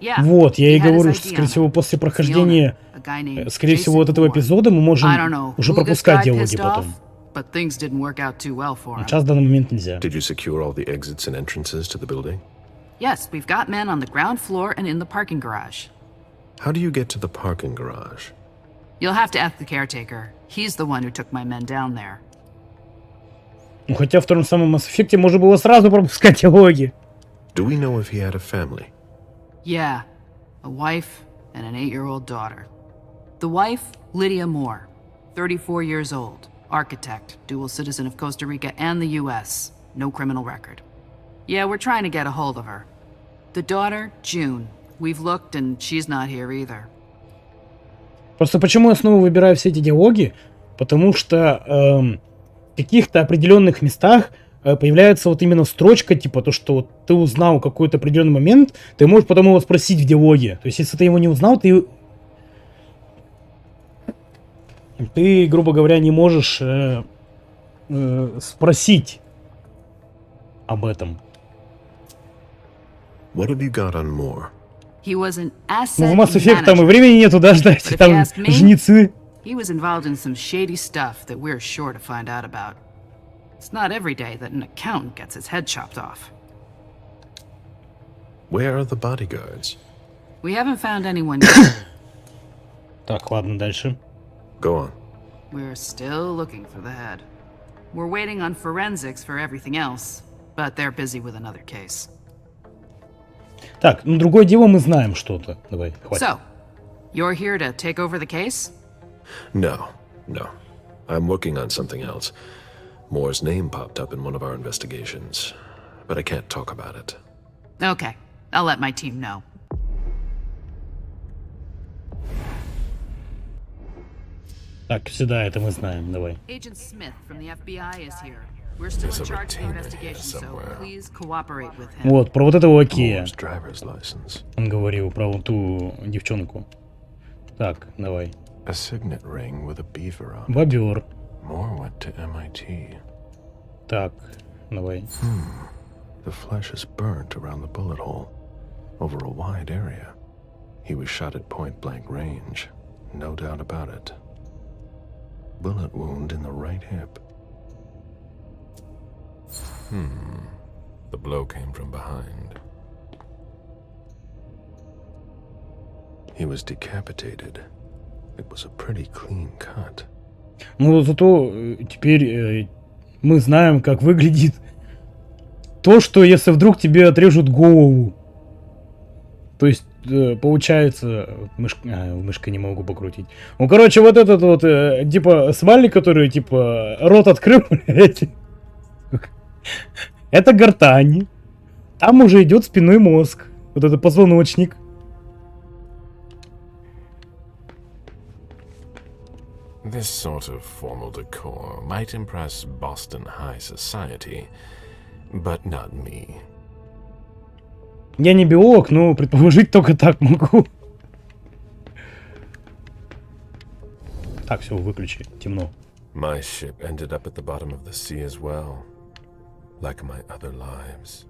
Speaker 5: Yeah,
Speaker 1: Вот, я
Speaker 5: he
Speaker 1: и
Speaker 5: had his
Speaker 1: говорю, что,
Speaker 5: ID
Speaker 1: скорее
Speaker 5: on
Speaker 1: всего,
Speaker 5: him.
Speaker 1: после
Speaker 5: It's the
Speaker 1: прохождения,
Speaker 5: owner, a guy named
Speaker 1: скорее всего, вот
Speaker 5: Jason
Speaker 1: этого
Speaker 5: Ford.
Speaker 1: эпизода мы
Speaker 5: I don't
Speaker 1: можем
Speaker 5: know
Speaker 1: уже
Speaker 5: who this
Speaker 1: пропускать
Speaker 5: guy
Speaker 1: диалоги
Speaker 5: pissed
Speaker 1: потом.
Speaker 5: off, but things didn't work out too well for him.
Speaker 1: Сейчас в данный момент нельзя.
Speaker 3: Did you secure all the exits and entrances to the building?
Speaker 5: Yes, we've got men on the ground floor and in the parking garage.
Speaker 3: How do you get to the parking garage?
Speaker 5: You'll have to ask the caretaker. He's the one who took my men down there.
Speaker 1: Ну, хотя в том самом Mass Effect можно было сразу пропускать диалоги.
Speaker 3: Do we know if he had a family?
Speaker 5: Yeah, a wife and an 8-year-old daughter. The wife, Lydia Moore, 34 years old, architect, dual citizen of Costa Rica and the US, no criminal record. Yeah, we're trying to get a hold of her. The daughter, June. We've looked and she's not here either.
Speaker 1: Просто почему я снова выбираю все эти диалоги? Потому что в каких-то определенных местах появляется вот именно строчка, типа то, что вот ты узнал какой-то определенный момент, ты можешь потом его спросить в диалоге. То есть, если ты его не узнал, ты грубо говоря, не можешь спросить об этом.
Speaker 3: What have you got on Moore?
Speaker 5: He was an
Speaker 1: Ну,
Speaker 5: asset
Speaker 1: в Mass Effect там и
Speaker 5: manager.
Speaker 1: времени нету, да, ждать,
Speaker 5: But if
Speaker 1: там
Speaker 5: you ask me,
Speaker 1: жнецы.
Speaker 5: He was involved in some shady stuff that we're sure to find out about. It's not every day that an accountant gets his head chopped off.
Speaker 3: Where are the bodyguards?
Speaker 5: We haven't found anyone yet.
Speaker 1: Так, ладно, дальше.
Speaker 3: Go on.
Speaker 5: We're still looking for the head. We're waiting on forensics for everything else, but they're busy with another case.
Speaker 1: Так, ну другое дело, мы знаем что-то. Давай, хватит.
Speaker 5: So, you're here to take over the case?
Speaker 3: No. I'm working on something else. Moore's name popped up in one of our investigations, but I can't talk about it.
Speaker 5: Okay, I'll let my team know.
Speaker 1: Так, сюда это мы знаем, давай.
Speaker 5: Agent Smith from the FBI is here. We're still
Speaker 3: There's
Speaker 5: in
Speaker 3: a
Speaker 5: charge of the
Speaker 3: retainer
Speaker 5: investigation,
Speaker 3: here
Speaker 5: so
Speaker 3: somewhere.
Speaker 5: please cooperate with him.
Speaker 1: Вот, про вот этого Окея
Speaker 3: Moore's driver's license.
Speaker 1: он говорил, про вот ту девчонку. Так, давай.
Speaker 3: A signet ring with a beaver on it.
Speaker 1: Бобер.
Speaker 3: Moore went to MIT.
Speaker 1: Так, давай.
Speaker 3: The flesh is burnt around the bullet hole, over a wide area. He was shot at point-blank range, no doubt about it. Bullet wound in the right hip. The blow came from behind. He was decapitated. It was a pretty clean cut.
Speaker 1: Ну, зато теперь мы знаем, как выглядит то, что если вдруг тебе отрежут голову. То есть, получается... мышкой не могу покрутить. Ну, короче, вот этот вот, типа, смайлик, который, типа, рот открыл, блядь. Это гортань. Там уже идет спинной мозг. Вот это позвоночник.
Speaker 3: This sort of formal decor might impress Boston high society, but not me.
Speaker 1: Я не биолог, но предположить только так могу. Так, все, выключи, темно.
Speaker 3: My ship ended up at the bottom of the sea as well, like my other lives.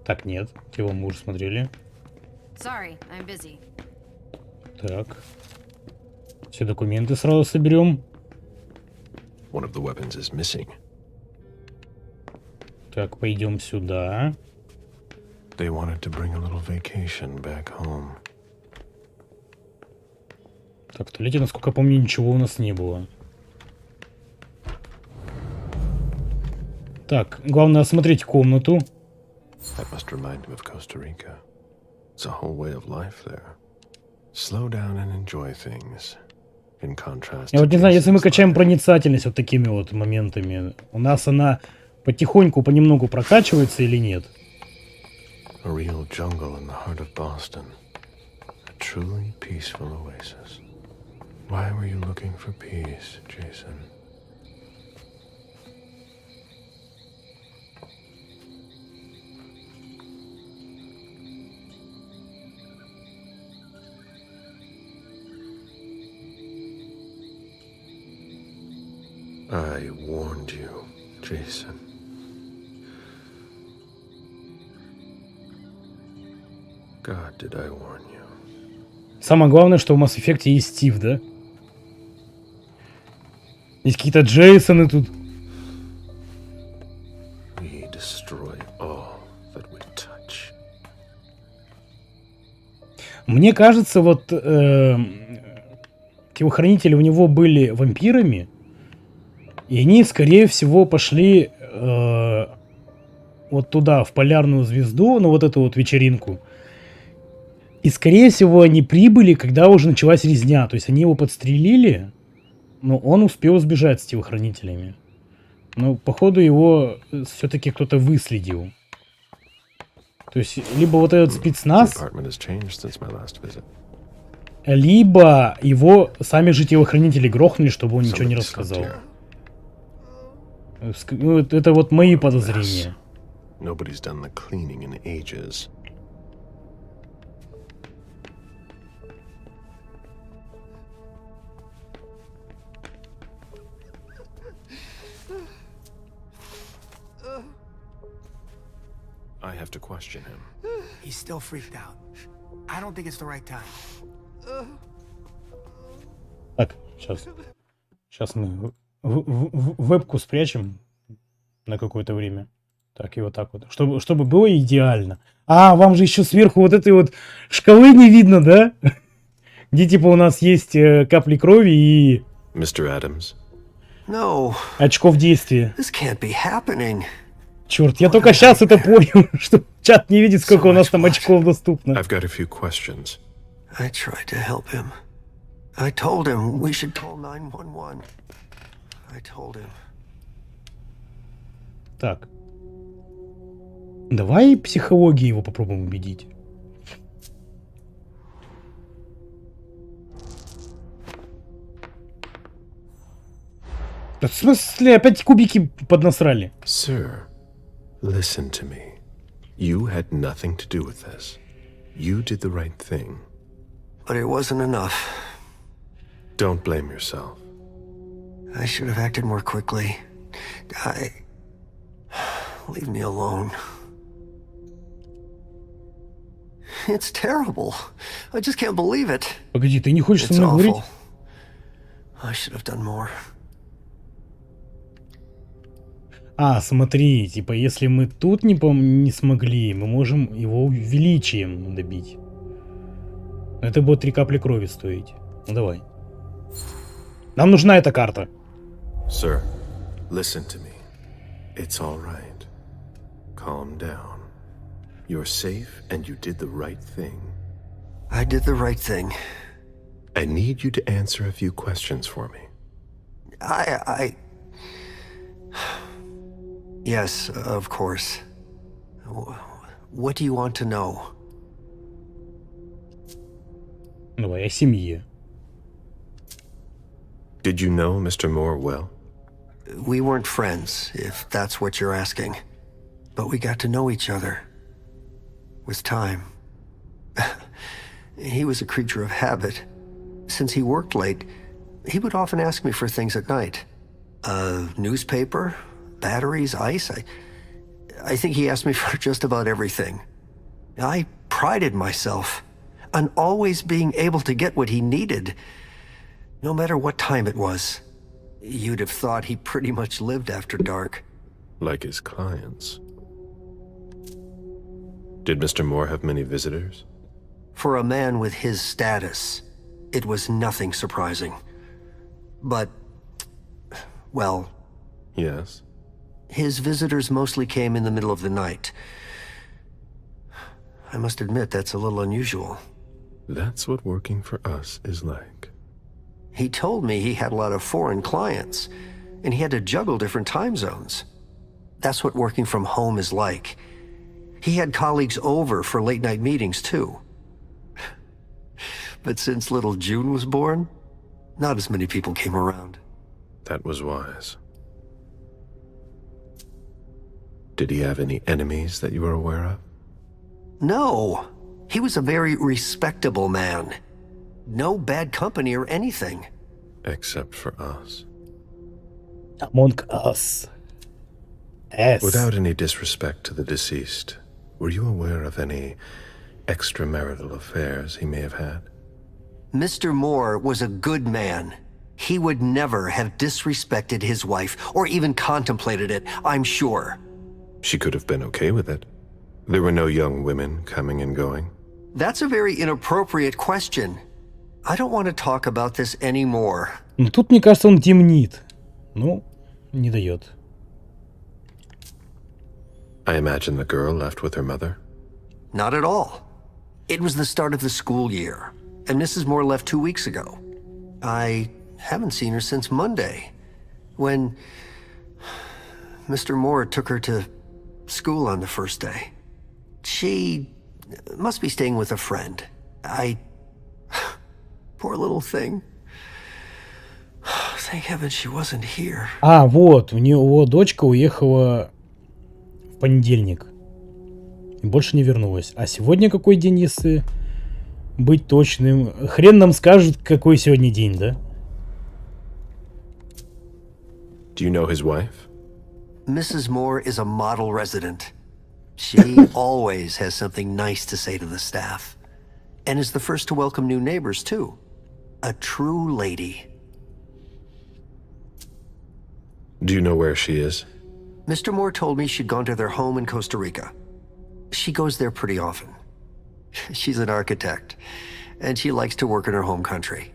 Speaker 1: Так, нет, его мы уже смотрели.
Speaker 8: Sorry, I'm busy.
Speaker 1: Так. Все документы сразу соберем.
Speaker 3: One of the weapons is missing.
Speaker 1: Так, пойдем сюда.
Speaker 3: They wanted to bring a little vacation back home.
Speaker 1: Так, в туалете, насколько я помню, ничего у нас не было. Так, главное осмотреть комнату.
Speaker 3: That must remind him of Costa Rica. It's a whole way of life there. Slow down and enjoy things. In contrast
Speaker 1: Я вот
Speaker 3: to
Speaker 1: не знаю, если мы
Speaker 3: Jason's
Speaker 1: качаем
Speaker 3: life.
Speaker 1: проницательность вот такими вот моментами, у нас она потихоньку, понемногу прокачивается или нет?
Speaker 3: A real jungle in the heart of Boston. A truly peaceful oasis. Why were you looking for peace, Jason? I warned you, Jason. God, did I warn you?
Speaker 1: Самое главное, что в Mass Effect есть Стив, да? Есть какие-то Джейсоны тут.
Speaker 3: We destroy all that we touch.
Speaker 1: Мне кажется, вот телохранители у него были вампирами, и они, скорее всего, пошли вот туда, в полярную звезду, на вот эту вот вечеринку. И, скорее всего, они прибыли, когда уже началась резня. То есть они его подстрелили, но он успел сбежать с телохранителями. Но, походу, его все-таки кто-то выследил. То есть, либо вот этот спецназ,
Speaker 3: The apartment has changed since my last visit.
Speaker 1: либо его сами же телохранители грохнули, чтобы он ничего не
Speaker 3: Somebody
Speaker 1: рассказал.
Speaker 3: slept here.
Speaker 1: Ну, это вот мои подозрения.
Speaker 3: Nobody's done the cleaning in ages. I have to question him.
Speaker 7: He's still freaked out. I don't think it's the right time.
Speaker 1: Так, сейчас мы вебку спрячем на какое-то время. Так, и вот так вот. Чтобы было идеально. А, вам же еще сверху вот этой вот шкалы не видно, да? Где типа у нас есть капли крови и...
Speaker 3: Mr. Adams.
Speaker 6: No,
Speaker 1: очков действия.
Speaker 6: this can't be happening.
Speaker 1: Черт, я только сейчас это понял, что чат не видит, сколько у нас там очков доступно.
Speaker 3: I've got a few questions.
Speaker 6: I tried to help him. I told him we should call 911. I told him.
Speaker 1: Так. Давай психологией его попробуем убедить. В смысле, опять кубики поднасрали?
Speaker 3: Sir, listen to me. You had nothing to do with this. You did the right thing.
Speaker 6: But it wasn't enough.
Speaker 3: Don't blame yourself.
Speaker 6: I should have acted more quickly. Leave me alone. It's terrible. I just can't believe it.
Speaker 1: Погоди, ты не хочешь со
Speaker 6: It's
Speaker 1: мной говорить?
Speaker 6: awful. I should have done more.
Speaker 1: А, смотри, типа, если мы тут не смогли, мы можем его величием добить. Это будет 3 капли крови стоить. Ну давай. Нам нужна эта карта.
Speaker 3: Sir, listen to me. It's all right. Calm down. You're safe and you did the right thing.
Speaker 6: I did the right thing.
Speaker 3: I need you to answer a few questions for me.
Speaker 6: Yes, of course. What do you want to know?
Speaker 1: Давай, о семье.
Speaker 3: Did you know Mr. Moore well?
Speaker 6: We weren't friends, if that's what you're asking. But we got to know each other. With time. He was a creature of habit. Since he worked late, he would often ask me for things at night. A newspaper, batteries, ice. I think he asked me for just about everything. I prided myself on always being able to get what he needed, no matter what time it was. You'd have thought he pretty much lived after dark.
Speaker 3: Like his clients. Did Mr. Moore have many visitors?
Speaker 6: For a man with his status, it was nothing surprising. But, well...
Speaker 3: Yes.
Speaker 6: His visitors mostly came in the middle of the night. I must admit, that's a little unusual.
Speaker 3: That's what working for us is like.
Speaker 6: He told me he had a lot of foreign clients, and he had to juggle different time zones. That's what working from home is like. He had colleagues over for late-night meetings, too. But since little June was born, not as many people came around.
Speaker 3: That was wise. Did he have any enemies that you were aware of?
Speaker 6: No. He was a very respectable man. No bad company or anything.
Speaker 3: Except for us.
Speaker 1: Among us. S.
Speaker 3: Without any disrespect to the deceased, were you aware of any extramarital affairs he may have had?
Speaker 6: Mr. Moore was a good man. He would never have disrespected his wife, or even contemplated it, I'm sure.
Speaker 3: She could have been okay with it. There were no young women coming and going.
Speaker 6: That's a very inappropriate question. I don't want to talk about this anymore.
Speaker 1: Ну, тут, мне кажется, он темнит. Ну, не дает.
Speaker 3: I imagine the girl left with her mother?
Speaker 6: Not at all. It was the start of the school year, and Mrs. Moore left 2 weeks ago. I haven't seen her since Monday, when Mr. Moore took her to school on the first day. She must be staying with a friend. Poor little thing. Thank heaven she wasn't here.
Speaker 1: А, вот, у него дочка уехала в понедельник. И больше не вернулась. А сегодня какой день, если быть точным? Хрен нам скажет, какой сегодня день, да?
Speaker 3: Do you know his wife?
Speaker 6: Mrs. Moore is a model resident. She always has something nice to say to the staff. And is the first to welcome new neighbors, too. A true lady.
Speaker 3: Do you know where she is?
Speaker 6: Mr. Moore told me she'd gone to their home in Costa Rica. She goes there pretty often. She's an architect, and she likes to work in her home country.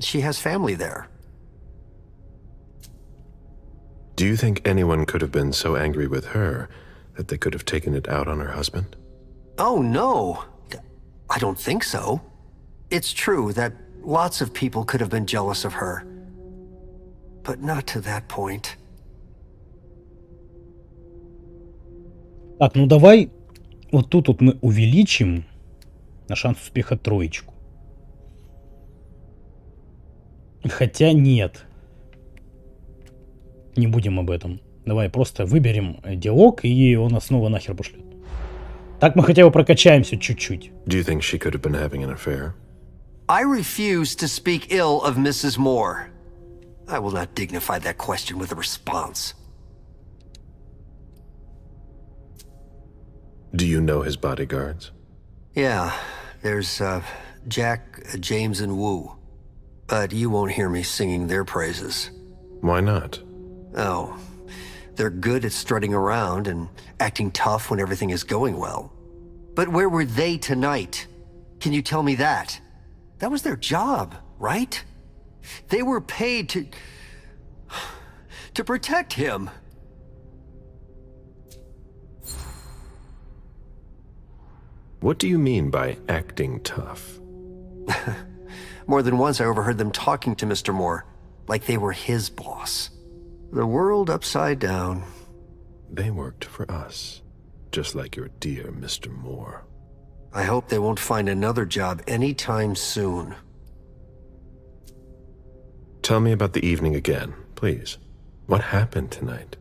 Speaker 6: She has family there.
Speaker 3: Do you think anyone could have been so angry with her that they could have taken it out on her husband?
Speaker 6: Oh, no. I don't think so. It's true that lots of people could have been jealous of her. But not to that point.
Speaker 1: Так, ну давай вот тут вот мы увеличим на шанс успеха 3. Хотя нет. Не будем об этом. Давай просто выберем диалог, и он нас снова нахер пошлет. Так мы хотя бы прокачаемся чуть-чуть.
Speaker 3: Do you think she could have been having an affair?
Speaker 6: I refuse to speak ill of Mrs. Moore. I will not dignify that question with a response.
Speaker 3: Do you know his bodyguards?
Speaker 6: Yeah, there's Jack, James, and Wu. But you won't hear me singing their praises.
Speaker 3: Why not?
Speaker 6: Oh, they're good at strutting around and acting tough when everything is going well. But where were they tonight? Can you tell me that? That was their job, right? They were paid to protect him.
Speaker 3: What do you mean by acting tough?
Speaker 6: More than once I overheard them talking to Mr. Moore, like they were his boss. The world upside down.
Speaker 3: They worked for us, just like your dear Mr. Moore.
Speaker 6: I hope they won't find another job anytime soon.
Speaker 3: Tell me about the evening again, please. What happened tonight?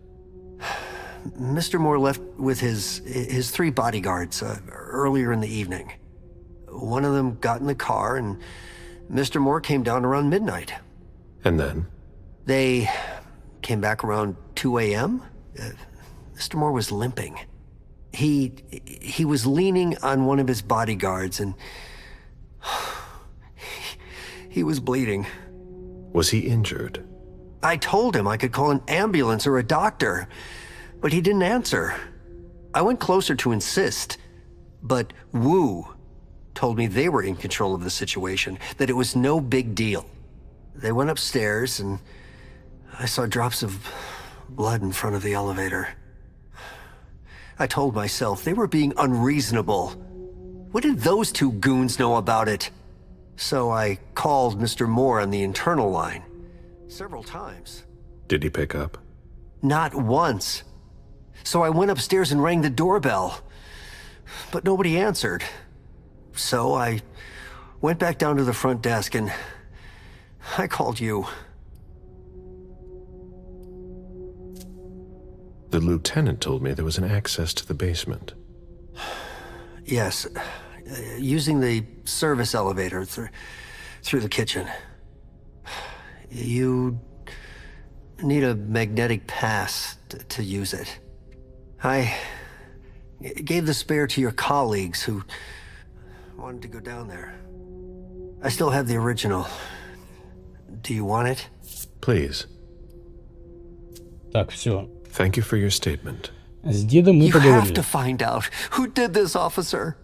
Speaker 6: Mr. Moore left with his 3 bodyguards earlier in the evening. One of them got in the car, and Mr. Moore came down around midnight.
Speaker 3: And then?
Speaker 6: They came back around 2 a.m. Mr. Moore was limping. He was leaning on one of his bodyguards, and he was bleeding.
Speaker 3: Was he injured?
Speaker 6: I told him I could call an ambulance or a doctor, but he didn't answer. I went closer to insist, but Wu told me they were in control of the situation, that it was no big deal. They went upstairs, and I saw drops of blood in front of the elevator. I told myself they were being unreasonable. What did those 2 goons know about it? So I called Mr. Moore on the internal line several times.
Speaker 3: Did he pick up?
Speaker 6: Not once. So I went upstairs and rang the doorbell, but nobody answered. So I went back down to the front desk and I called you.
Speaker 3: The lieutenant told me there was an access to the basement.
Speaker 6: Yes, using the service elevator through the kitchen. You need a magnetic pass to use it. I gave the spare to your colleagues who wanted to go down there. I still have the original. Do you want it?
Speaker 3: Please.
Speaker 1: Так, все.
Speaker 3: Thank you for your statement.
Speaker 1: С дедом мы
Speaker 6: You have
Speaker 1: поговорили.
Speaker 6: to find out who did this, officer.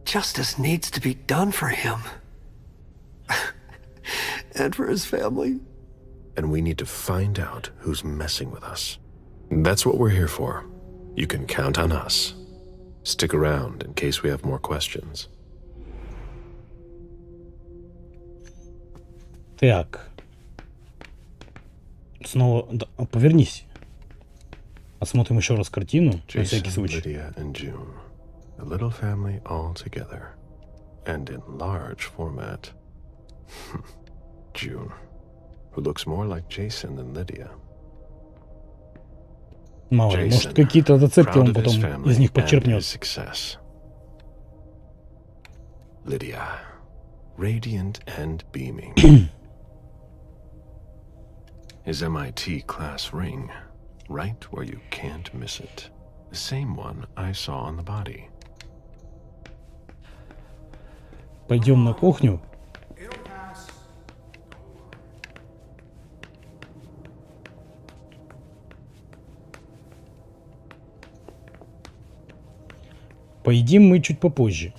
Speaker 6: Justice needs to be done for him. And for his family.
Speaker 3: And we need to find out who's messing with us. That's what we're here for. You can count on us. Stick around in case we have more questions.
Speaker 1: Так. Снова... Повернись. Посмотрим еще раз картину, на всякий
Speaker 3: Jason,
Speaker 1: случай.
Speaker 3: Lydia, and June. A little family all together. And in large format. June, who looks more like Jason than Lydia.
Speaker 1: Мало ли, может,
Speaker 3: Jason,
Speaker 1: какие-то зацепки
Speaker 3: proud
Speaker 1: он
Speaker 3: of his
Speaker 1: потом
Speaker 3: family
Speaker 1: из них
Speaker 3: and
Speaker 1: подчеркнет.
Speaker 3: his success. Lydia, radiant and beaming. His MIT class ring, right where you can't miss it. The same one I saw on the body.
Speaker 1: Пойдем на кухню. Поедим мы чуть попозже.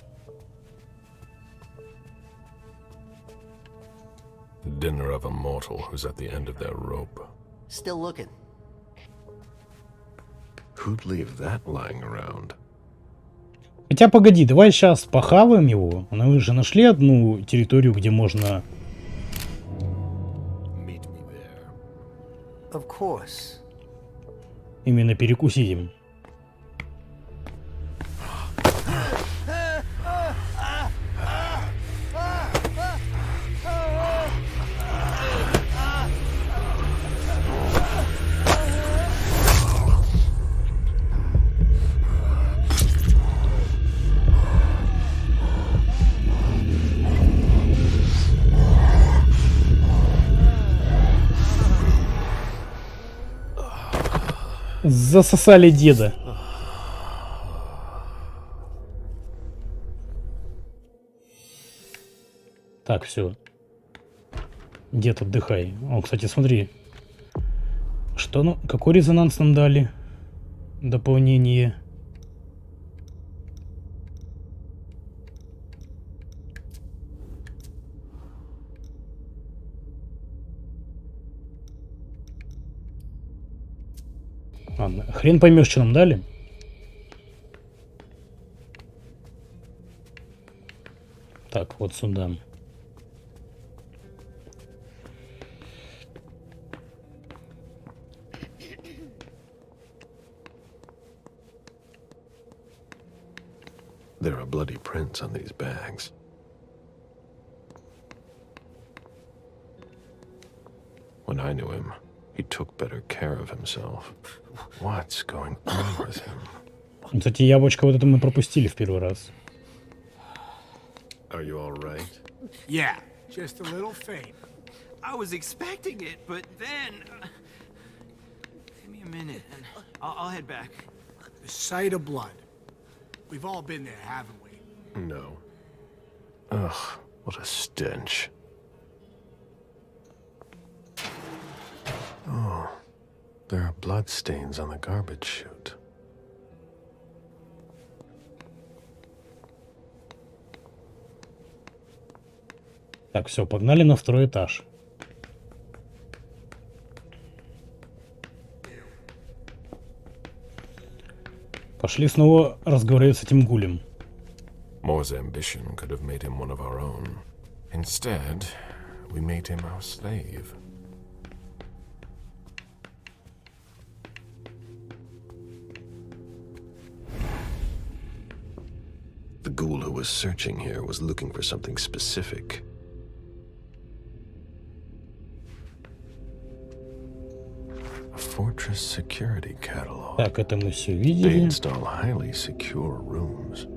Speaker 3: The dinner of a mortal who's at the end of their rope.
Speaker 6: Still looking.
Speaker 3: Who'd leave that lying around?
Speaker 1: Хотя, погоди, давай сейчас похаваем его. Мы же нашли одну территорию, где можно...
Speaker 3: Meet me there.
Speaker 6: Of course.
Speaker 1: Именно перекусить им. Засосали деда. Так, все. Дед, отдыхай. О, кстати, смотри. Что, ну, какой резонанс нам дали? Дополнение. Ладно, хрен поймешь, что нам дали. Так, вот сюда.
Speaker 3: There are bloody prints on these bags. When I knew him, he took better care of himself. What's going on with him?
Speaker 1: Кстати, яблочко вот это мы пропустили в первый раз.
Speaker 3: Are you all right?
Speaker 7: Yeah, just a little faint.
Speaker 2: I was expecting it, but then... give me a minute, and I'll head back.
Speaker 7: The sight of blood. We've all been there, haven't we?
Speaker 3: No. Ugh, what a stench. Oh, there are blood stains on the garbage chute.
Speaker 1: Так, все, погнали на второй этаж. Пошли снова разговаривать с этим гулем.
Speaker 3: Moore's ambition could have made him one of our own. Instead, we made him our slave. The ghoul who was searching here was looking for something specific. A fortress security catalog.
Speaker 1: Так, это мы все
Speaker 3: They
Speaker 1: видели.
Speaker 3: install highly secure rooms.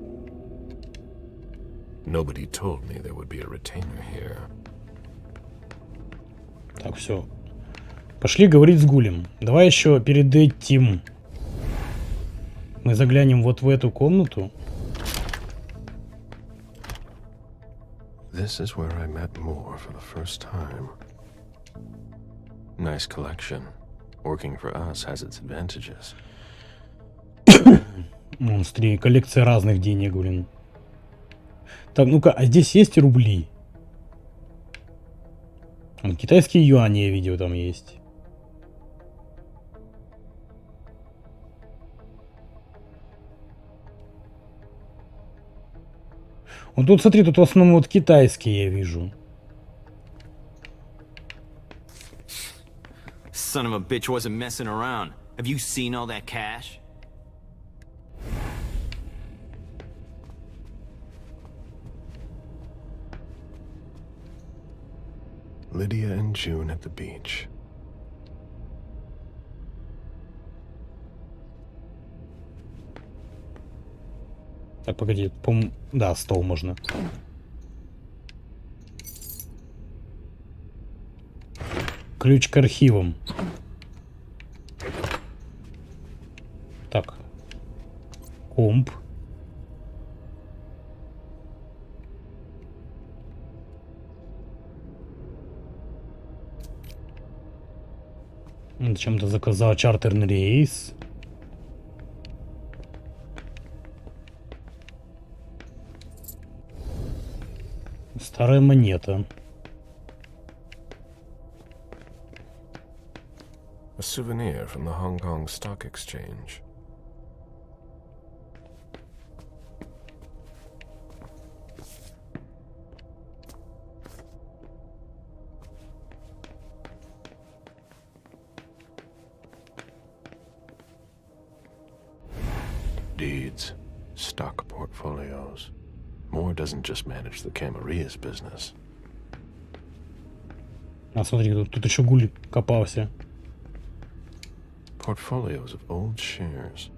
Speaker 3: Nobody told me there would be a retainer here.
Speaker 1: Так, все. Пошли говорить с гулем. Давай еще перед этим мы заглянем вот в эту комнату.
Speaker 3: This is where I met Moore for the first time. Nice collection. Working for us has its advantages.
Speaker 1: Вон, смотри, коллекция разных денег, блин. Так, ну-ка, а здесь есть рубли? Китайские юани, я видел, там есть. Вот тут, смотри, тут в основном вот китайские я вижу.
Speaker 2: Son of a bitch wasn't messing around. Have you seen all that cash?
Speaker 3: Lydia and June at the beach.
Speaker 1: Так, погоди, да, стол можно. Ключ к архивам. Так, Зачем-то заказал чартерный рейс. Старая монета.
Speaker 3: A souvenir from the Hong Kong Stock Exchange. Deeds, stock portfolios. Moore doesn't just manage the Camarias business.
Speaker 1: А смотри, тут еще гуль копался.
Speaker 3: Portfolios of old shares.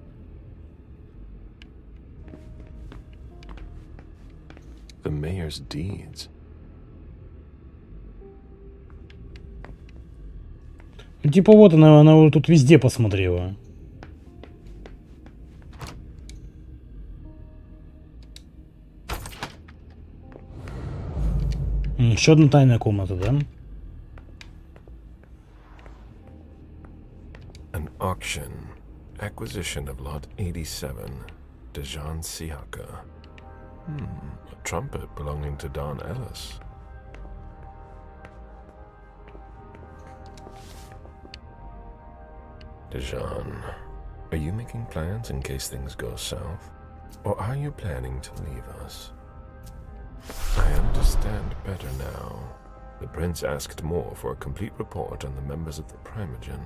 Speaker 3: The mayor's deeds.
Speaker 1: Ну, типа вот она тут везде посмотрела. Еще одна тайная комната, да?
Speaker 3: An auction. Acquisition of lot 87. Dejan Siaka. A trumpet belonging to Don Ellis. Dejan, are you making plans in case things go south? Or are you planning to leave us? I understand better now. The prince asked more for a complete report on the members of the Primogen.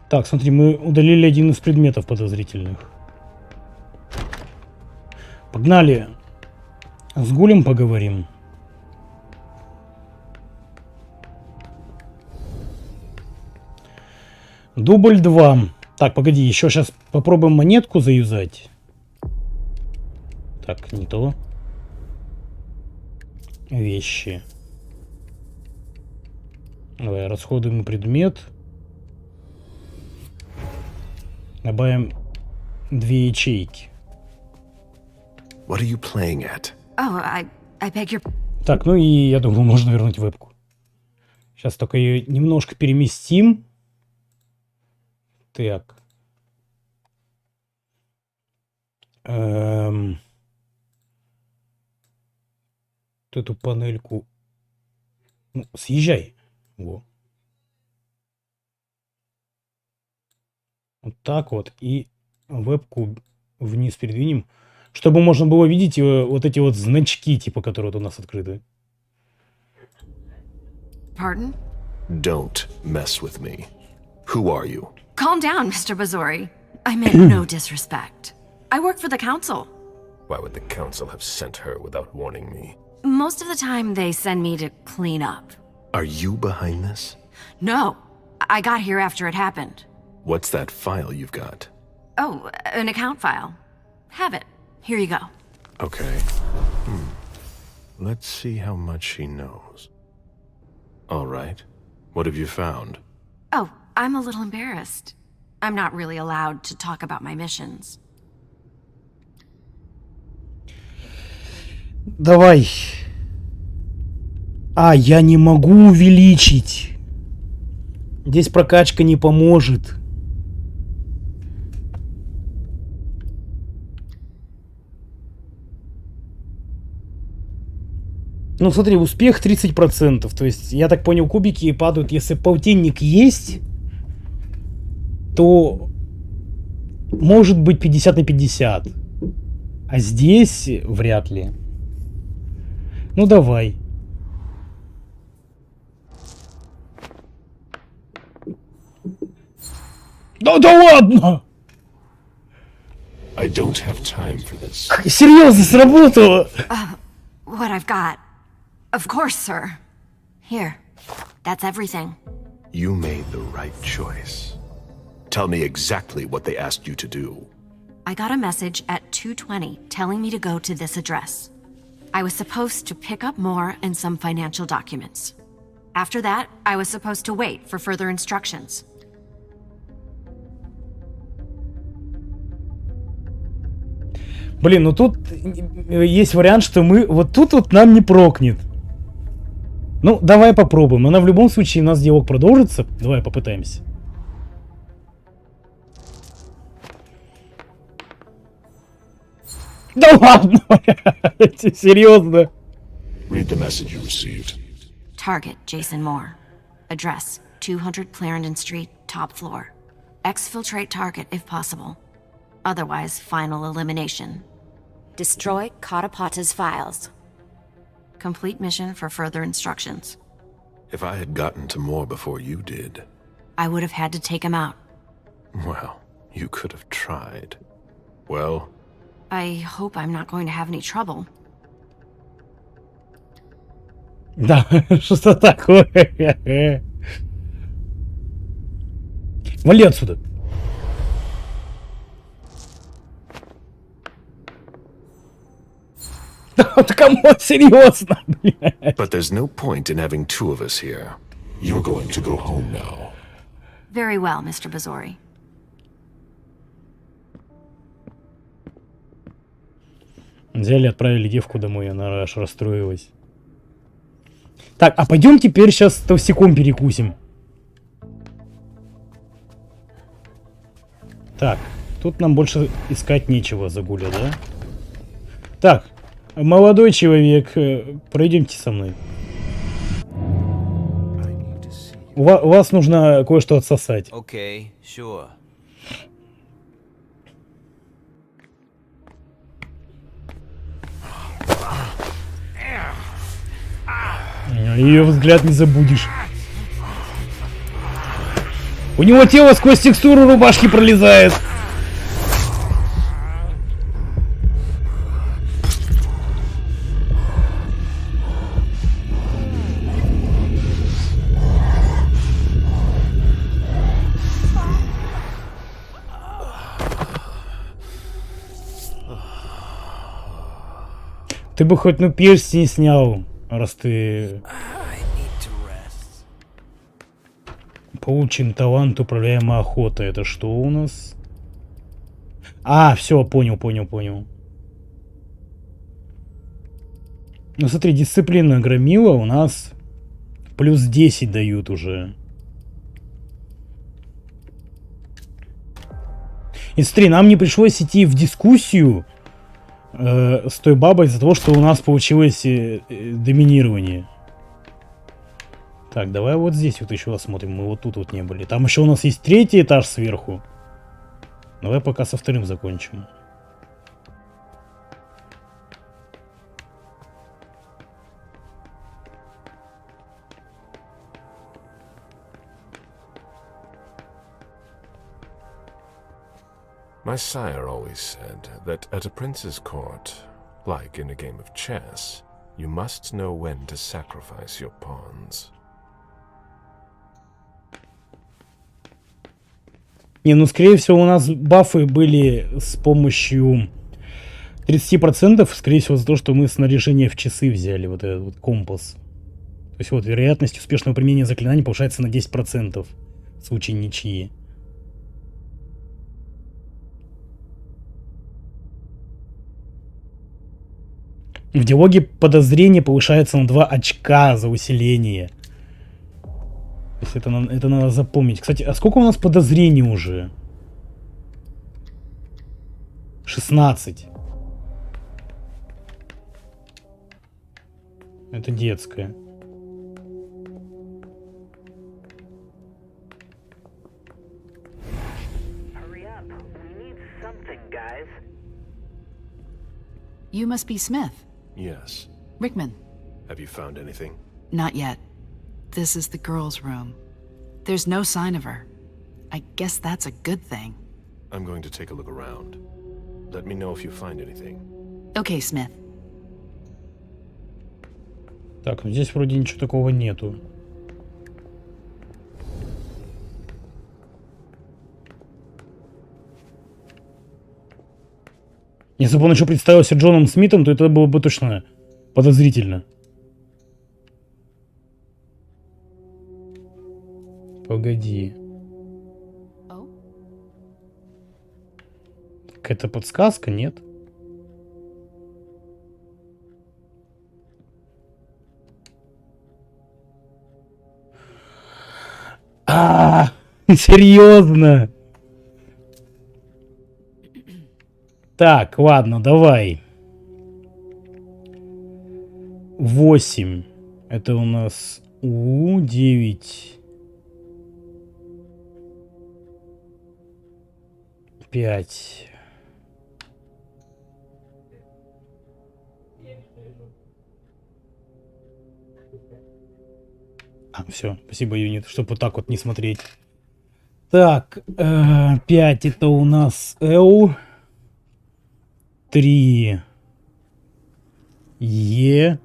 Speaker 1: Так, смотри, мы удалили один из предметов подозрительных. Погнали. С Гулем поговорим. Дубль 2. Так, погоди, еще сейчас попробуем монетку заюзать. Так, не то. Вещи. Давай, расходуем предмет. Добавим 2 ячейки.
Speaker 3: What are you playing at?
Speaker 8: Oh, I beg your...
Speaker 1: Так, ну и я думаю, можно вернуть вебку. Сейчас только ее немножко переместим. Так. Вот эту панельку. Ну, съезжай. Во. Вот так вот. И вебку вниз передвинем. Чтобы можно было видеть вот эти вот значки, типа, которые вот у нас открыты.
Speaker 8: Pardon?
Speaker 3: Don't mess with me. Who are you?
Speaker 8: Calm down, Mr. Bazori. I meant no disrespect. I work for the council.
Speaker 3: Why would the council have sent her without warning me?
Speaker 8: Most of the time, they send me to clean up.
Speaker 3: Are you behind this?
Speaker 8: No, I got here after it happened.
Speaker 3: What's that file you've got?
Speaker 8: Oh, an account file. Have it. Here you go.
Speaker 3: Okay. Let's see how much she knows. All right. What have you found?
Speaker 8: Oh, I'm a little embarrassed. I'm not really allowed to talk about my missions.
Speaker 1: Давай. А, я не могу увеличить. Здесь прокачка не поможет. Ну смотри, успех 30%. То есть, я так понял, кубики падают. Если полтинник есть, то может быть 50 на 50. А здесь вряд ли. Ну давай. Да ладно!
Speaker 3: I don't have time for this.
Speaker 1: Серьезно, сработало!
Speaker 8: What I've got. Of course, sir. Here. That's everything.
Speaker 3: You made the right choice. Tell me exactly what they asked you to do.
Speaker 8: I got a message at 2:20 telling me to go to this address. I was supposed to pick up more and some financial documents. After that, I was supposed to wait for further instructions.
Speaker 1: Блин, ну тут есть вариант, что мы... Вот тут вот нам не прокнет. Ну, давай попробуем. Она в любом случае, у нас диалог продолжится. Давай попытаемся. Да ладно! Серьезно?
Speaker 3: Read the message you received.
Speaker 8: Target, Jason Moore. Address, 200 Clarendon Street, top floor. Exfiltrate target if possible. Otherwise, final elimination. Destroy Katapata's files. Complete mission for further instructions.
Speaker 3: If I had gotten to Moore before you did,
Speaker 8: I would have had to take him out.
Speaker 3: well, you could have tried. Well,
Speaker 8: I hope I'm not going to have any trouble.
Speaker 1: Да, что такое? Вали отсюда. Да кому серьезно, блядь?
Speaker 3: but there's no point in having two of us here. You're going to go home now.
Speaker 8: Very well, Mr. Bazori.
Speaker 1: Взяли, отправили девку домой, она аж расстроилась. Так, а пойдем теперь сейчас толстяком перекусим. Так, тут нам больше искать нечего, Загуля, да? Так, молодой человек, пройдемте со мной. У вас нужно кое-что отсосать.
Speaker 2: Okay, sure.
Speaker 1: Ее взгляд не забудешь. У него тело сквозь текстуру рубашки пролезает. Ты бы хоть ну перстень снял, раз ты... Получен талант управляемая охота. Это что у нас? А, все, понял. Ну смотри, дисциплина громила у нас плюс 10 дают уже. И смотри, нам не пришлось идти в дискуссию с той бабой из-за того, что у нас получилось доминирование. Так, давай вот здесь вот еще осмотрим. Мы вот тут вот не были. Там еще у нас есть третий этаж сверху. Давай пока со вторым закончим.
Speaker 3: My sire always said that at a prince's court, like in a game of chess, you must know when to sacrifice your pawns.
Speaker 1: Не, ну скорее всего у нас бафы были с помощью 30%, скорее всего за то, что мы снаряжение в часы взяли, вот этот вот компас. То есть вот вероятность успешного применения заклинаний повышается на 10% в случае ничьи. В диалоге подозрение повышается на 2 очка за усиление. То есть это надо запомнить. Кстати, а сколько у нас подозрений уже? 16. Это детское.
Speaker 5: You must be Smith.
Speaker 3: Yes.
Speaker 5: Rickman.
Speaker 3: Have you found anything?
Speaker 5: Not yet. This is the girl's room. There's no sign of her. I guess that's a good thing.
Speaker 3: I'm going to take a look around. Let me know if you find anything.
Speaker 5: Okay, Smith.
Speaker 1: Так, ну здесь вроде ничего такого нету. Если бы он еще представился Джоном Смитом, то это было бы точно подозрительно. Погоди. Какая-то подсказка, нет? Серьезно? Так, ладно, давай. 8. Это у нас У, 9. 5. Все, спасибо, юнит, чтобы вот так вот не смотреть. Так, 5 это у нас Л. 3 Е.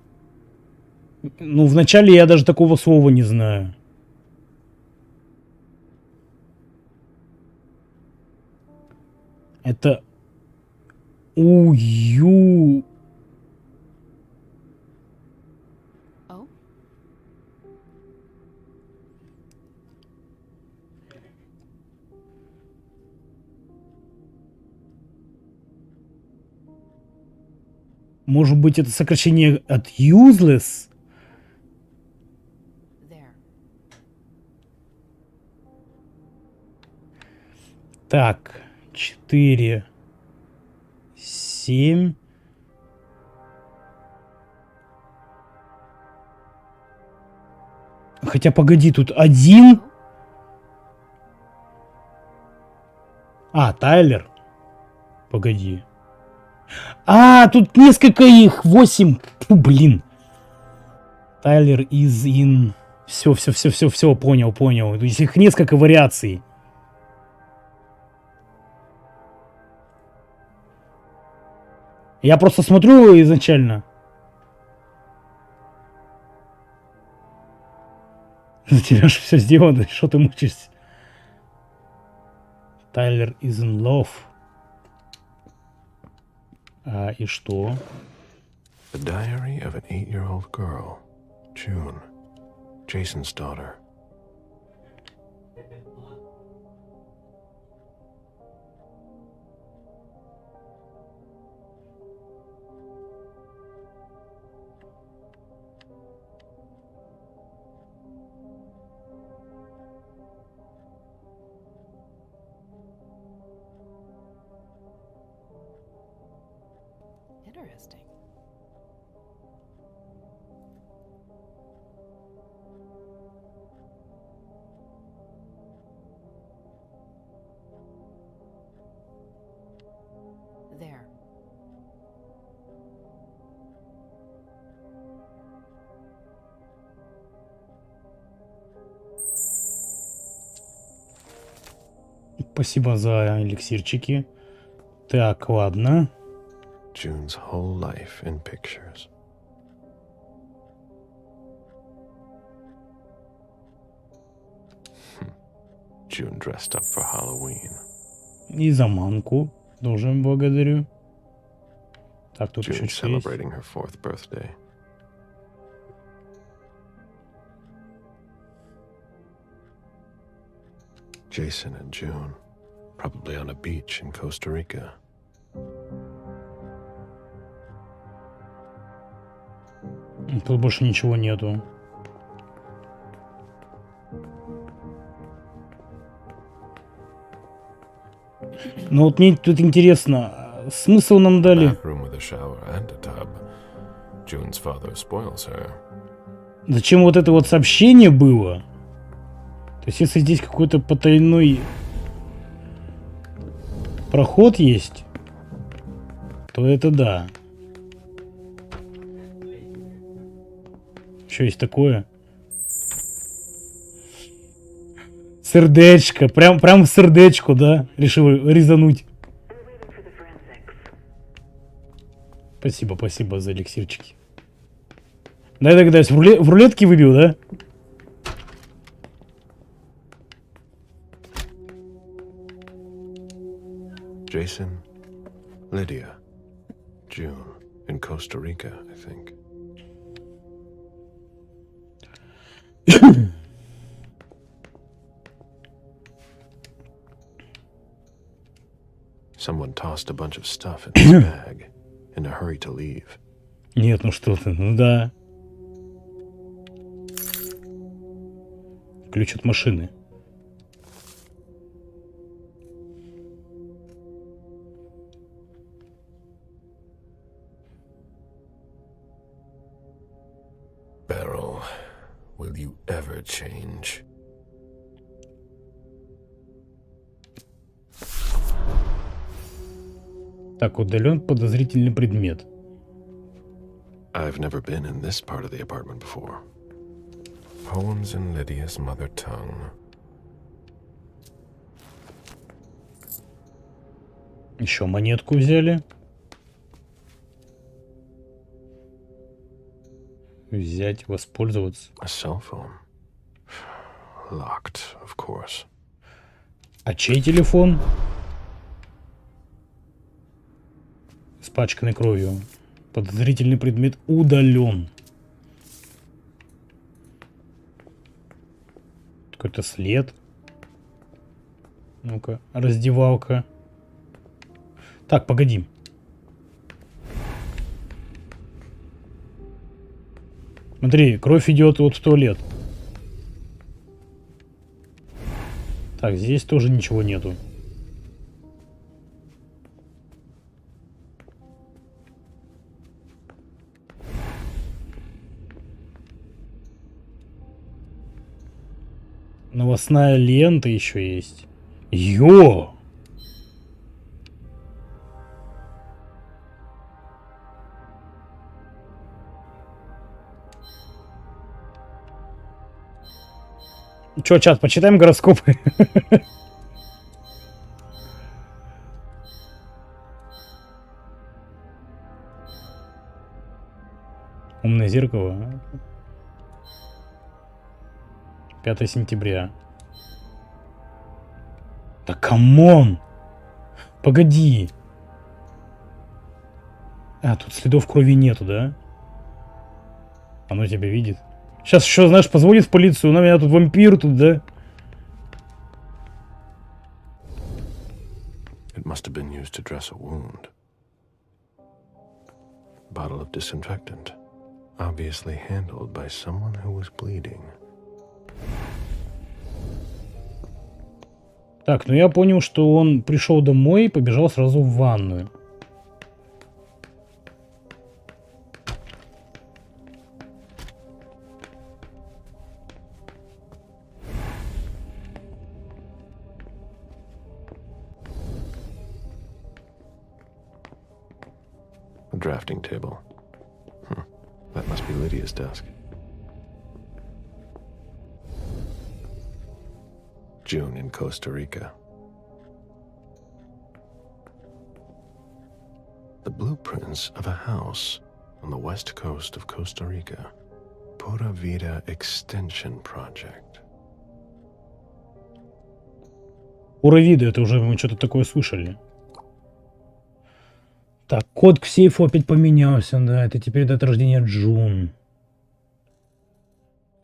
Speaker 1: Ну, вначале я даже такого слова не знаю. Это УЮ.
Speaker 5: Oh?
Speaker 1: Может быть, это сокращение от useless?
Speaker 5: There.
Speaker 1: Так, 4, 7. Хотя, погоди, тут 1. Тайлер. Погоди. Тут несколько их. 8. Фу, блин. Тайлер is in... Все, понял. То есть их несколько вариаций. Я просто смотрю изначально. За тебя же все сделано, что ты мучишься? Тайлер is in love. И что?
Speaker 3: The diary of an 8-year-old girl, June, Jason's daughter.
Speaker 5: Interesting. There.
Speaker 1: Спасибо за эликсирчики. Так, ладно.
Speaker 3: June's whole life in pictures. June dressed up for Halloween.
Speaker 1: И за манку тоже благодарю. Так, тут еще
Speaker 3: June
Speaker 1: что есть?
Speaker 3: celebrating her 4th birthday. Jason and June, probably on a beach in Costa Rica.
Speaker 1: Тут больше ничего нету. Но вот мне тут интересно, смысл нам дали?
Speaker 3: Bathroom with a shower and a tub. June's father spoils her.
Speaker 1: Зачем вот это вот сообщение было? То есть, если здесь какой-то потайной проход есть, то это да. Что есть такое? Сердечко. Прям в сердечко, да? Решил резануть. Спасибо за эликсирчики. Дай догадаюсь, в рулетке выбил, да?
Speaker 3: Jason, Lydia, June, in Costa Rica, I think. Someone tossed a bunch of stuff in this bag in a hurry to leave.
Speaker 1: Нет, ну что ты, ну да. Ключ от машины.
Speaker 3: will you ever change.
Speaker 1: Так, удален подозрительный предмет.
Speaker 3: I've never been in this part of the apartment before. Poems in Lydia's mother tongue.
Speaker 1: Еще монетку взяли. Взять, воспользоваться.
Speaker 3: A cell phone. Locked, of course.
Speaker 1: А чей телефон? Испачканный кровью. Подозрительный предмет удален. Какой-то след. Ну-ка, раздевалка. Так, погоди. Смотри, кровь идет вот в туалет. Так, здесь тоже ничего нету. Новостная лента еще есть. Йо! Чё, чат, почитаем гороскопы? Умное зеркало. 5 сентября. Да камон! Погоди! А, тут следов крови нету, да? Оно тебя видит. Сейчас еще, знаешь, позвонит в полицию, у меня тут вампир тут, да?
Speaker 3: It must have been used to dress a wound. Bottle of disinfectant. Obviously handled by someone who was bleeding.
Speaker 1: Так, ну я понял, что он пришел домой и побежал сразу в ванную.
Speaker 3: A drafting table. That must be Lydia's desk. June in Costa Rica. The blueprints of a house on the west coast of Costa Rica. Pura Vida Extension Project.
Speaker 1: Пура вида, это уже мы что-то такое слышали. Так, код к сейфу опять поменялся, да, это теперь дата рождения Джун.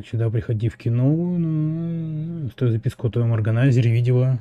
Speaker 1: Сюда приходи в кино, ну, стой записку о твоем органайзере, видела.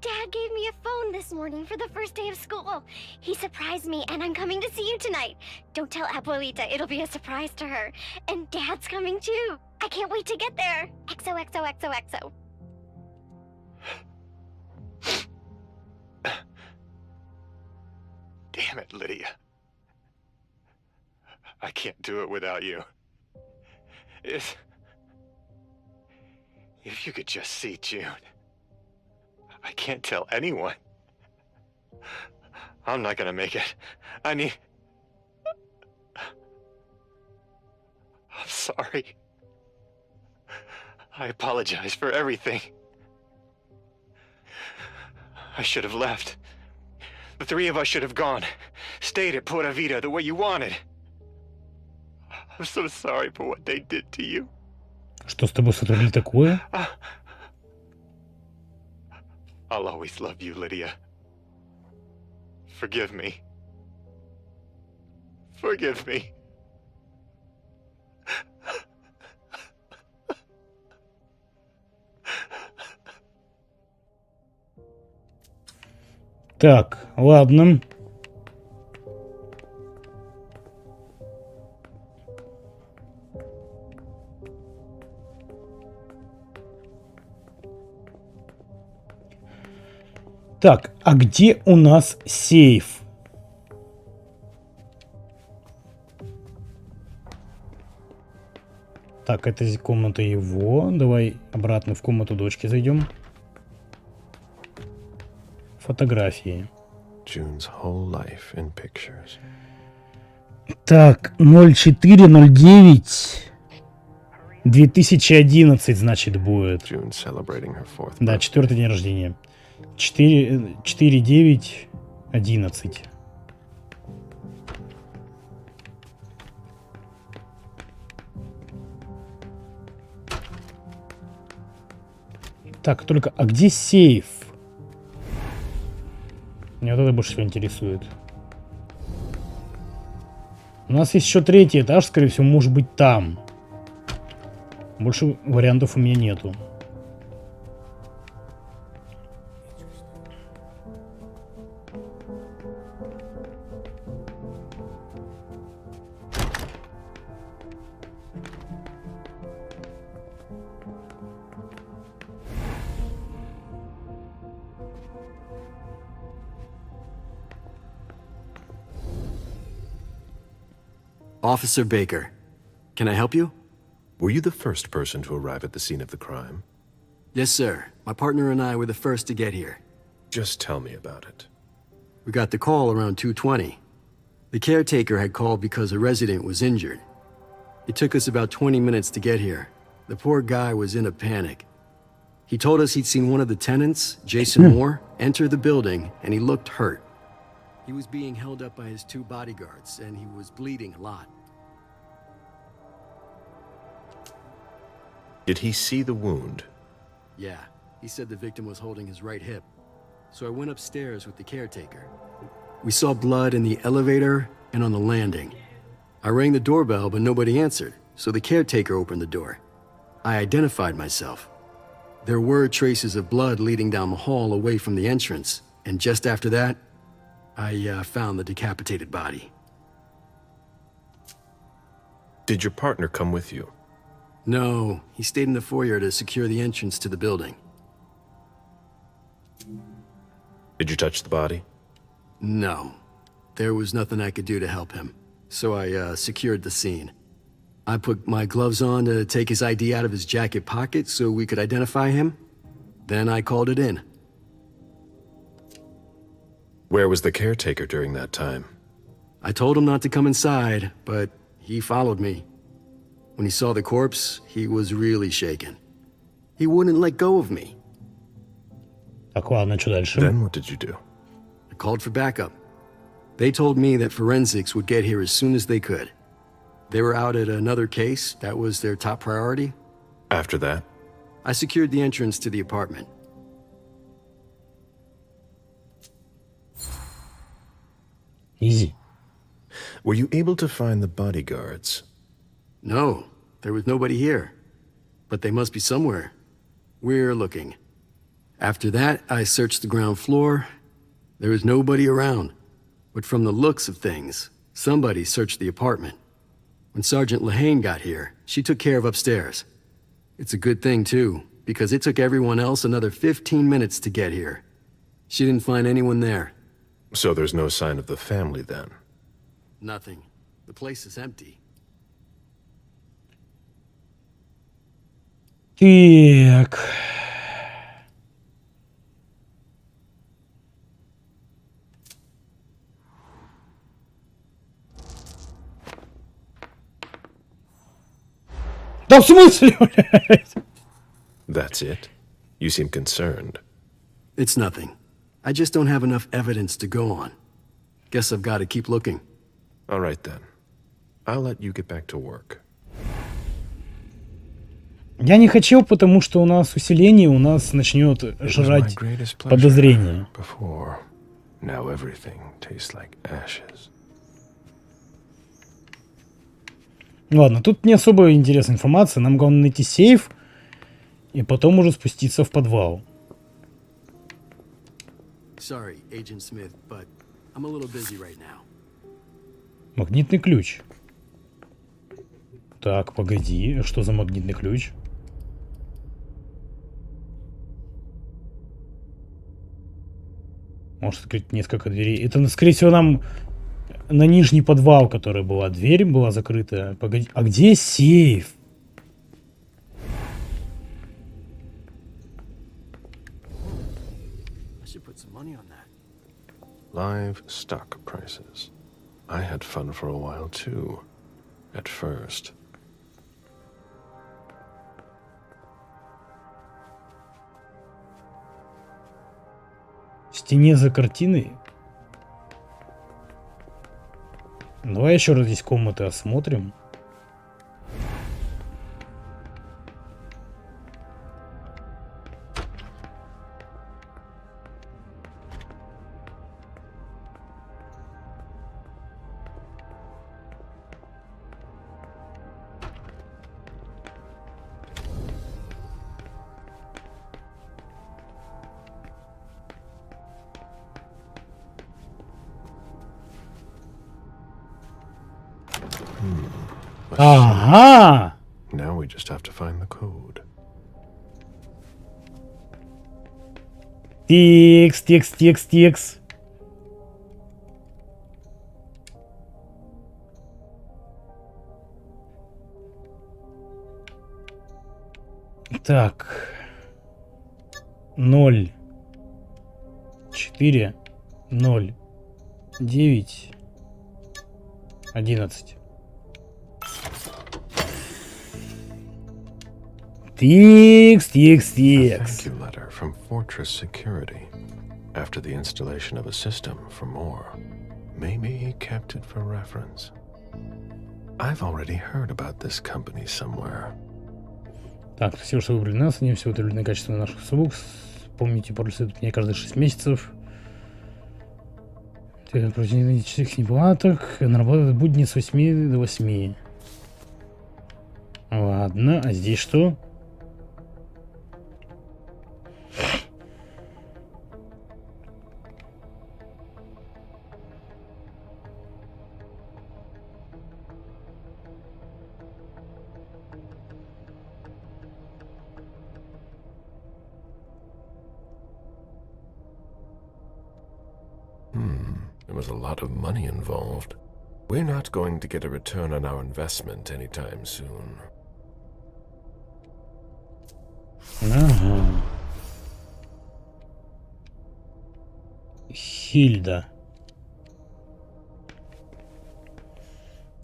Speaker 9: Dad gave me a phone this morning for the first day of school. He surprised me, and I'm coming to see you tonight. Don't tell Abuelita, it'll be a surprise to her. And Dad's coming too. I can't wait to get there. XOXOXOXO.
Speaker 10: Damn it, Lydia. I can't do it without you. If you could just see June. I can't tell anyone. I'm not gonna make it. I'm sorry. I apologize for everything. I should have left. The three of us should have gone. Stayed at Pura Vida the way you wanted. I'm so sorry for what they did to you.
Speaker 1: Что с тобой сотворили такое?
Speaker 10: I'll always love you, Lydia. forgive me. Forgive me.
Speaker 1: Так, ладно. Так, а где у нас сейф? Так, это комната его. Давай обратно в комнату дочки зайдем. Фотографии.
Speaker 3: June's whole life in pictures.
Speaker 1: Так, 0409 2011, значит, будет.
Speaker 3: June celebrating her fourth
Speaker 1: Да,
Speaker 3: birthday.
Speaker 1: 4-й день рождения. 4-9-11. Так, только, а где сейф? Меня вот это больше всего интересует. У нас есть еще 3-й этаж, скорее всего, может быть там. Больше вариантов у меня нету.
Speaker 4: Officer Baker, can I help you?
Speaker 3: Were you the first person to arrive at the scene of the crime?
Speaker 4: Yes, sir. My partner and I were the first to get here.
Speaker 3: Just tell me about it.
Speaker 4: We got the call around 2:20. The caretaker had called because a resident was injured. It took us about 20 minutes to get here. The poor guy was in a panic. He told us he'd seen one of the tenants, Jason Moore, enter the building, and he looked hurt. He was being held up by his 2 bodyguards, and he was bleeding a lot.
Speaker 3: Did he see the wound?
Speaker 4: Yeah, he said the victim was holding his right hip. So I went upstairs with the caretaker. We saw blood in the elevator and on the landing. I rang the doorbell, but nobody answered, so the caretaker opened the door. I identified myself. There were traces of blood leading down the hall away from the entrance, and just after that, I found the decapitated body.
Speaker 3: Did your partner come with you?
Speaker 4: No, he stayed in the foyer to secure the entrance to the building.
Speaker 3: Did you touch the body?
Speaker 4: No. There was nothing I could do to help him, so I secured the scene. I put my gloves on to take his ID out of his jacket pocket so we could identify him. Then I called it in.
Speaker 3: Where was the caretaker during that time?
Speaker 4: I told him not to come inside, but he followed me. When he saw the corpse, he was really shaken. He wouldn't let go of me.
Speaker 1: Так, ладно, что дальше?
Speaker 3: Then what did you do?
Speaker 4: I called for backup. They told me that forensics would get here as soon as they could. They were out at another case. That was their top priority.
Speaker 3: After that?
Speaker 4: I secured the entrance to the apartment.
Speaker 1: Easy.
Speaker 3: Were you able to find the bodyguards?
Speaker 4: No, there was nobody here. But they must be somewhere. We're looking. After that, I searched the ground floor. There was nobody around. But from the looks of things, somebody searched the apartment. When Sergeant Lehane got here, she took care of upstairs. It's a good thing, too, because it took everyone else another 15 minutes to get here. She didn't find anyone there.
Speaker 3: So there's no sign of the family then?
Speaker 4: Nothing. The place is empty.
Speaker 1: Так. Да в смысле, блядь?
Speaker 3: That's it? You seem concerned.
Speaker 4: It's nothing. I just don't have enough evidence to go on. Guess I've got to keep looking.
Speaker 3: All right then. I'll let you get back to work.
Speaker 1: Я не хочу, потому что у нас усиление, у нас начнет жрать подозрение.
Speaker 3: Before. Now everything tastes like ashes.
Speaker 1: Ладно, тут не особо интересная информация. Нам главное найти сейф и потом уже спуститься в подвал.
Speaker 4: Sorry, Agent Smith, but I'm a little busy right now.
Speaker 1: Магнитный ключ. Так, погоди. Что за магнитный ключ? Может открыть несколько дверей. Это, скорее всего, нам на нижний подвал, который была. Дверь была закрыта. Погоди. А где сейф?
Speaker 4: I should put some money on that.
Speaker 3: Live stock prices. I had fun for a while too. At first.
Speaker 1: В стене за картиной. Давай еще раз здесь комнаты осмотрим. Ага!
Speaker 3: Now we just have to find the code.
Speaker 1: Текст. Так. 0. 4. 0. 9. 11. Текст.
Speaker 3: Thank you letter from Fortress Security. After the installation of a system for more. Maybe he kept it for reference. I've already heard about this company somewhere.
Speaker 1: Так, спасибо, что выбрали нас. Они все удовлетворены качеством наших услуг. Помните, пароль следует мне каждые 6 месяцев. Проведение часовых неплаток. На работу будни с 8 до 8. Ладно, а здесь что?
Speaker 3: There was a lot of money involved. We're not going to get a return on our investment anytime soon.
Speaker 1: Ага. Хильда.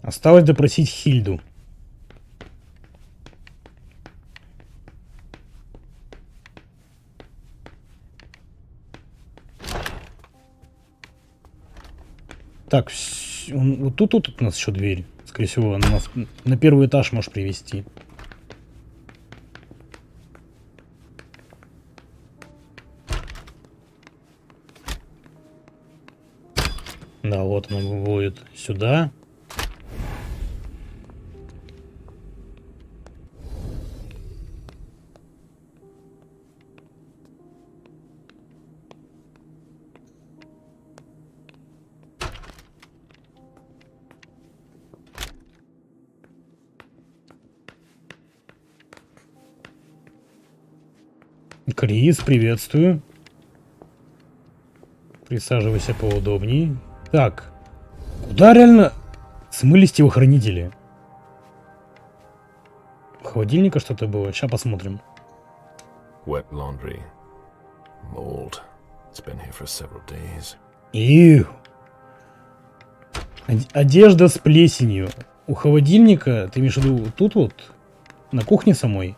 Speaker 1: Осталось допросить Хильду. Так, вот тут у нас еще дверь. Скорее всего, она нас на первый этаж может привести. Да, вот она выводит сюда. Крис, приветствую. Присаживайся поудобнее. Так, куда реально смылись телохранители? У холодильника что-то было. Сейчас посмотрим.
Speaker 3: Wet laundry. Mold. It's been here for several days.
Speaker 1: Ию. Одежда с плесенью. У холодильника, ты имеешь в виду тут вот? На кухне самой?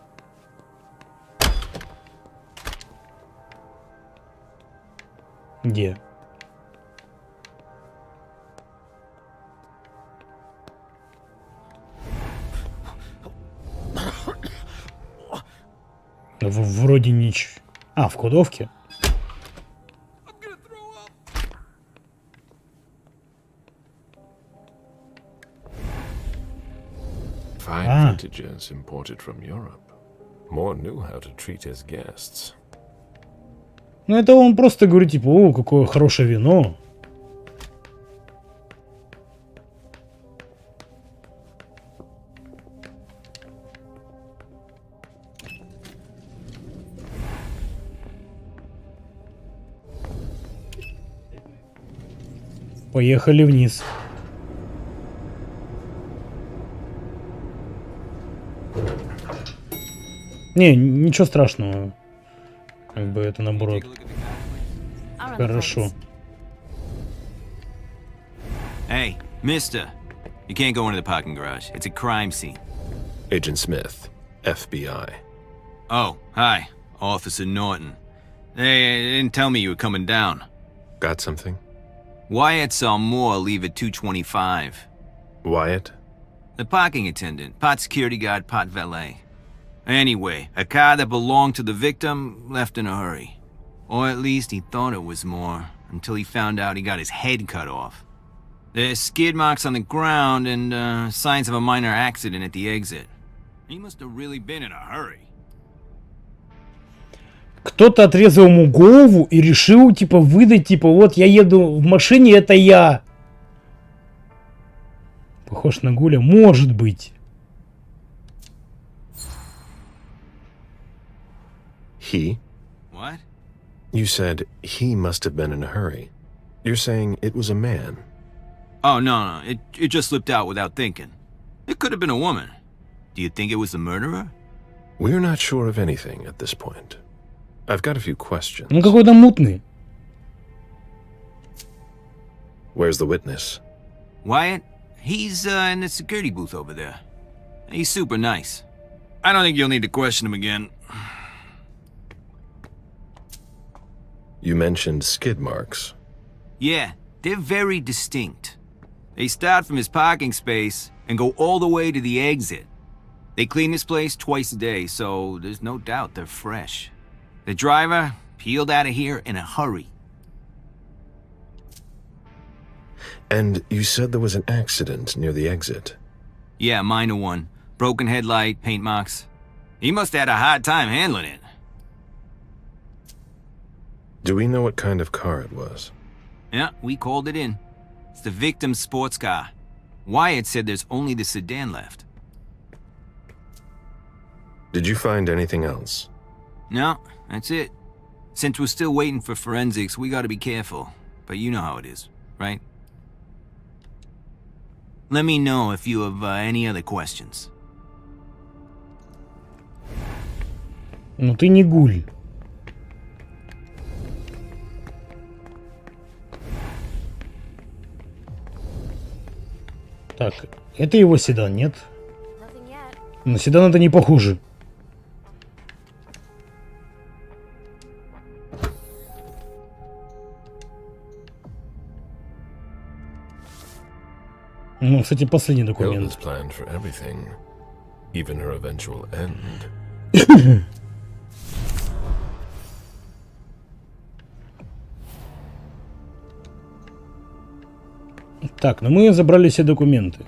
Speaker 1: Где? Вроде ничего. А, в кладовке?
Speaker 3: vintages imported from Europe. Moore knew how to treat his guests.
Speaker 1: Ну, это он просто говорит, типа, о, какое хорошее вино. Поехали вниз. Не, ничего страшного. Как бы это наоборот. Хорошо.
Speaker 2: Hey, mister. You can't go into the parking garage. It's a crime scene.
Speaker 3: Agent Smith, FBI.
Speaker 2: Oh, hi. Officer Norton. They didn't tell me you were coming down.
Speaker 3: Got something?
Speaker 2: Wyatt saw Moore leave at 2:25.
Speaker 3: Wyatt?
Speaker 2: The parking attendant, part security guard, part valet. Anyway, a car that belonged to the victim left in a hurry. Or at least he thought it was Moore, until he found out he got his head cut off. There's skid marks on the ground and signs of a minor accident at the exit. He must have really been in a hurry.
Speaker 1: Кто-то отрезал ему голову и решил, типа, выдать, типа, вот я еду в машине, это я. Похож на Гуля. Может быть.
Speaker 3: He?
Speaker 2: What?
Speaker 3: You said he must have been in a hurry. You're saying it was a man.
Speaker 2: Oh, no, it just slipped out without thinking. It could have been a woman. Do you think it was the murderer?
Speaker 3: We're not sure of anything at this point. I've got a few questions.
Speaker 1: Он какой-то мутный.
Speaker 3: Where's the witness?
Speaker 2: Wyatt? He's in the security booth over there. He's super nice. I don't think you'll need to question him again.
Speaker 3: You mentioned skid marks.
Speaker 2: Yeah, they're very distinct. They start from his parking space and go all the way to the exit. They clean this place twice a day, so there's no doubt they're fresh. The driver peeled out of here in a hurry.
Speaker 3: And you said there was an accident near the exit.
Speaker 2: Yeah, minor one. Broken headlight, paint marks. He must have had a hard time handling it.
Speaker 3: Do we know what kind of car it was?
Speaker 2: Yeah, we called it in. It's the victim's sports car. Wyatt said there's only the sedan left.
Speaker 3: Did you find anything else?
Speaker 2: No, that's it. Since we're still waiting for forensics, we gotta be careful. But you know how it is, right? Let me know if you have any other questions.
Speaker 1: Ну ты не Гуль. Так, это его седан, нет? На седан это не похоже. Ну, кстати, последний документ.
Speaker 3: Hilda's planned for everything, even her eventual end.
Speaker 1: Так, ну мы забрали все документы.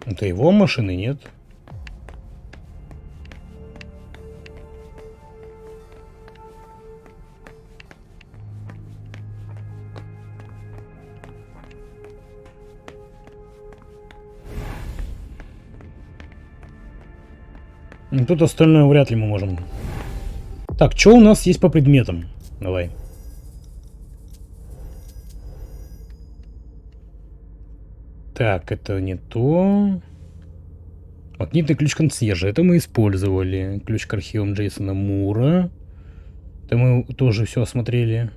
Speaker 1: Это его машины, нет? Тут остальное вряд ли мы можем. Так, что у нас есть по предметам? Давай. Так, это не то. Магнитный ключ консьержа. Это мы использовали. Ключ к архивам Джейсона Мура. Это мы тоже все осмотрели.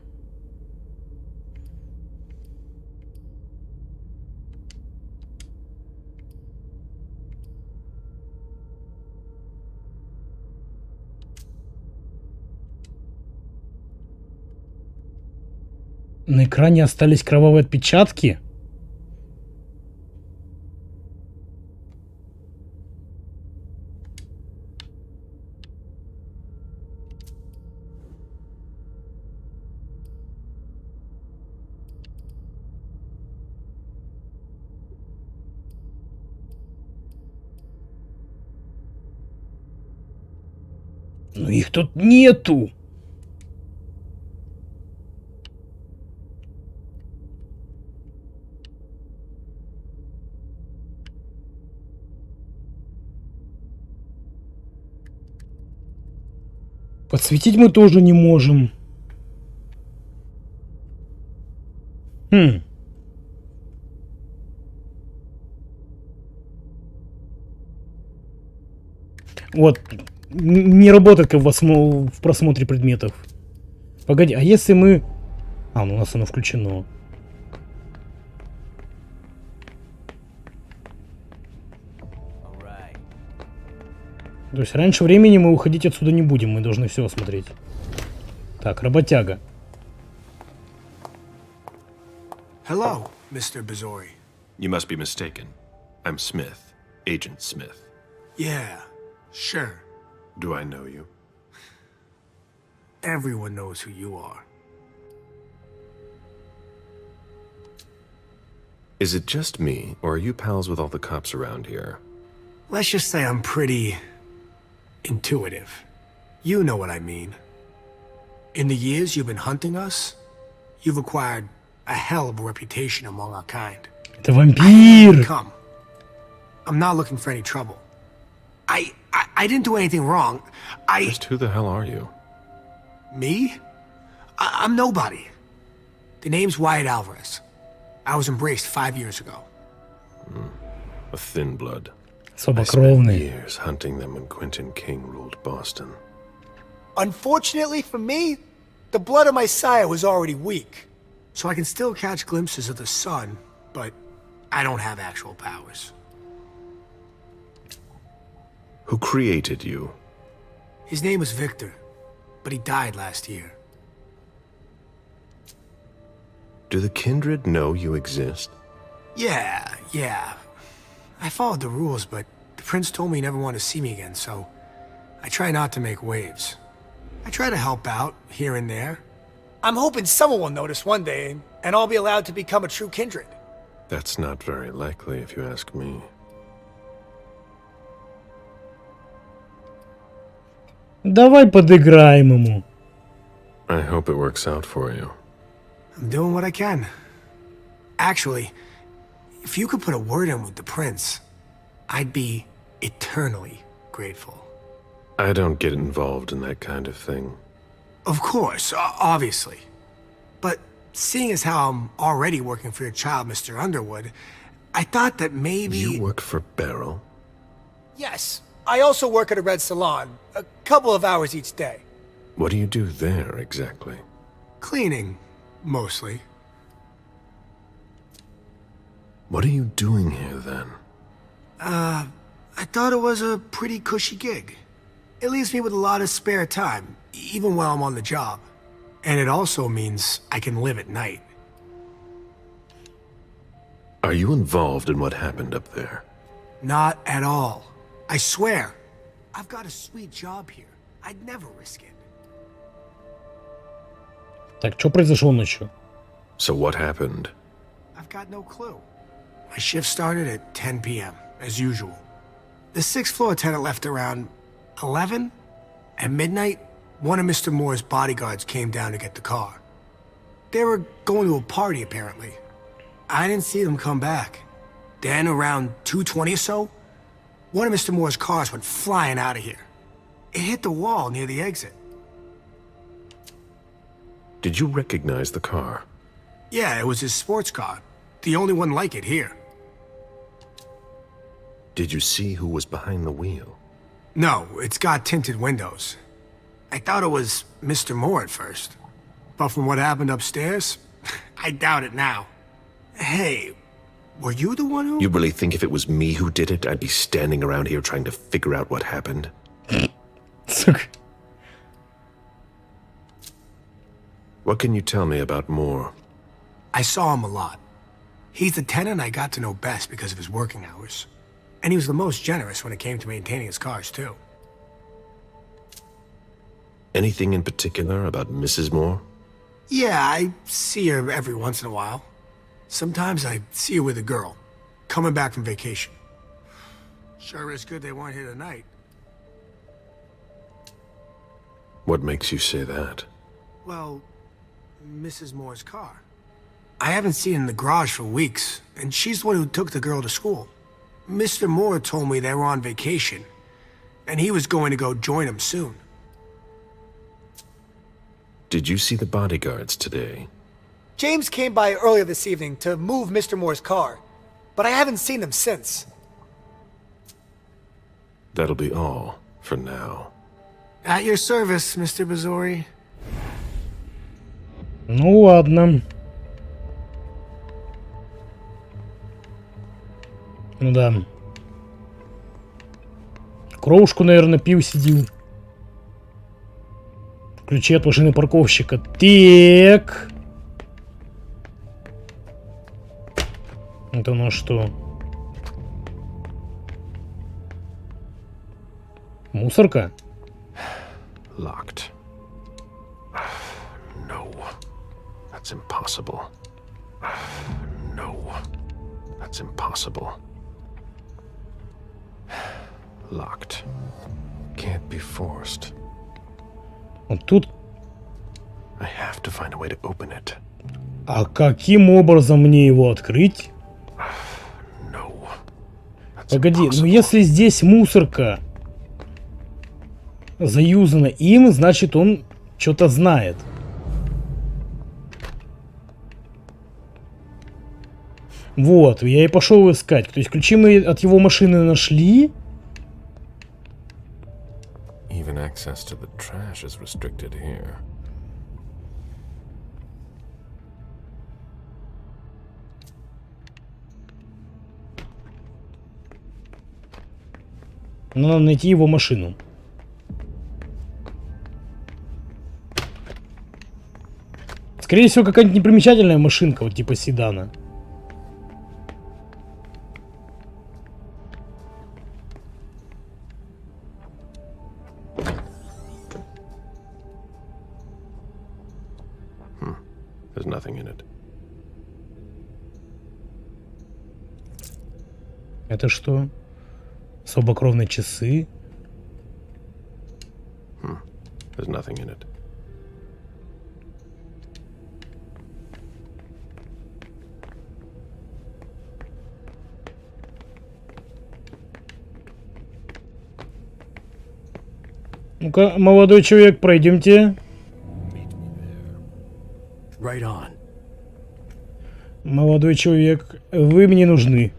Speaker 1: На экране остались кровавые отпечатки. Но их тут нету. Подсветить мы тоже не можем. Вот. Не работает как в просмотре предметов. Погоди, а если мы... А, ну у нас оно включено. То есть раньше времени мы уходить отсюда не будем, мы должны все осмотреть. Так, работяга.
Speaker 7: Hello, Mr. Bazori.
Speaker 3: You must be mistaken. I'm Smith, Agent Smith.
Speaker 7: Yeah, sure.
Speaker 3: Do I know you?
Speaker 7: Everyone knows who you are.
Speaker 3: Is it just me, or are you pals with all the cops around here?
Speaker 7: Let's just say I'm pretty intuitive. You know what I mean. In the years you've been hunting us, you've acquired a hell of a reputation among our kind.
Speaker 1: Это вампир!
Speaker 7: Come. I'm not looking for any trouble. I didn't do anything wrong.
Speaker 3: Just who the hell are you?
Speaker 7: Me? I'm nobody. The name's Wyatt Alvarez. I was embraced 5 years ago.
Speaker 3: A thin blood. I spent
Speaker 1: Слабокровный.
Speaker 3: years hunting them when Quentin King ruled Boston.
Speaker 7: Unfortunately for me, the blood of my sire was already weak. So I can still catch glimpses of the sun, but I don't have actual powers.
Speaker 3: Who created you?
Speaker 7: His name was Victor, but he died last year.
Speaker 3: Do the kindred know you exist?
Speaker 7: Yeah. I followed the rules, but the prince told me he never wanted to see me again, so I try not to make waves. I try to help out, here and there. I'm hoping someone will notice one day, and I'll be allowed to become a true kindred.
Speaker 3: That's not very likely, if you ask me.
Speaker 1: Давай подыграем ему.
Speaker 3: I hope it works out for you.
Speaker 7: I'm doing what I can. Actually, if you could put a word in with the prince, I'd be eternally grateful.
Speaker 3: I don't get involved in that kind of thing.
Speaker 7: Of course, obviously. But seeing as how I'm already working for your child, Mr. Underwood, I thought that maybe...
Speaker 3: You work for Beryl?
Speaker 7: Yes. I also work at a red salon, a couple of hours each day.
Speaker 3: What do you do there, exactly?
Speaker 7: Cleaning, mostly.
Speaker 3: What are you doing here, then?
Speaker 7: I thought it was a pretty cushy gig. It leaves me with a lot of spare time, even while I'm on the job. And it also means I can live at night.
Speaker 3: Are you involved in what happened up there?
Speaker 7: Not at all. I swear. I've got a sweet job here. I'd never risk it.
Speaker 1: Так, что произошло ночью?
Speaker 3: So what happened?
Speaker 7: I've got no clue. My shift started at 10 p.m., as usual. The sixth floor attendant left around 11. At midnight, one of Mr. Moore's bodyguards came down to get the car. They were going to a party, apparently. I didn't see them come back. Then, around 2:20 or so, one of Mr. Moore's cars went flying out of here. It hit the wall near the exit.
Speaker 3: Did you recognize the car?
Speaker 7: Yeah, it was his sports car. The only one like it here.
Speaker 3: Did you see who was behind the wheel?
Speaker 7: No, it's got tinted windows. I thought it was Mr. Moore at first. But from what happened upstairs, I doubt it now. Hey, were you the one who...
Speaker 3: You really think if it was me who did it, I'd be standing around here trying to figure out what happened?
Speaker 1: Сука.
Speaker 3: What can you tell me about Moore?
Speaker 7: I saw him a lot. He's the tenant I got to know best because of his working hours. And he was the most generous when it came to maintaining his cars, too.
Speaker 3: Anything in particular about Mrs. Moore?
Speaker 7: Yeah, I see her every once in a while. Sometimes I see her with a girl, coming back from vacation. Sure is good they weren't here tonight.
Speaker 3: What makes you say that?
Speaker 7: Well, Mrs. Moore's car. I haven't seen it in the garage for weeks, and she's the one who took the girl to school. Mr. Moore told me they were on vacation, and he was going to go join them soon.
Speaker 3: Did you see the bodyguards today?
Speaker 11: James came by earlier this evening to move Mr. Moore's car, but I haven't seen them since.
Speaker 3: That'll be all for now.
Speaker 7: At your service, Mr. Bazori.
Speaker 1: Ну ладно. Ну да. Кровушку, наверное, пил, сидел. Ключи от машины парковщика. Так. Это у нас что? Мусорка?
Speaker 3: Locked. No. That's impossible. No. That's impossible. Locked. Can't be forced.
Speaker 1: Вот тут.
Speaker 3: I have to find a way to open it.
Speaker 1: А каким образом мне его открыть?
Speaker 3: No. That's
Speaker 1: Погоди,
Speaker 3: impossible.
Speaker 1: ну если здесь мусорка заюзана им, значит он что-то знает. Вот, я и пошел искать. То есть ключи мы от его машины нашли.
Speaker 3: Even access to the trash is restricted here.
Speaker 1: Но надо найти его машину. Скорее всего, какая-нибудь непримечательная машинка, вот типа седана.
Speaker 3: There's nothing in it.
Speaker 1: Это что? Слабокровные часы.
Speaker 3: There's nothing in it.
Speaker 1: Ну-ка, молодой человек, пройдемте.
Speaker 4: Right on.
Speaker 1: Молодой человек, вы мне нужны.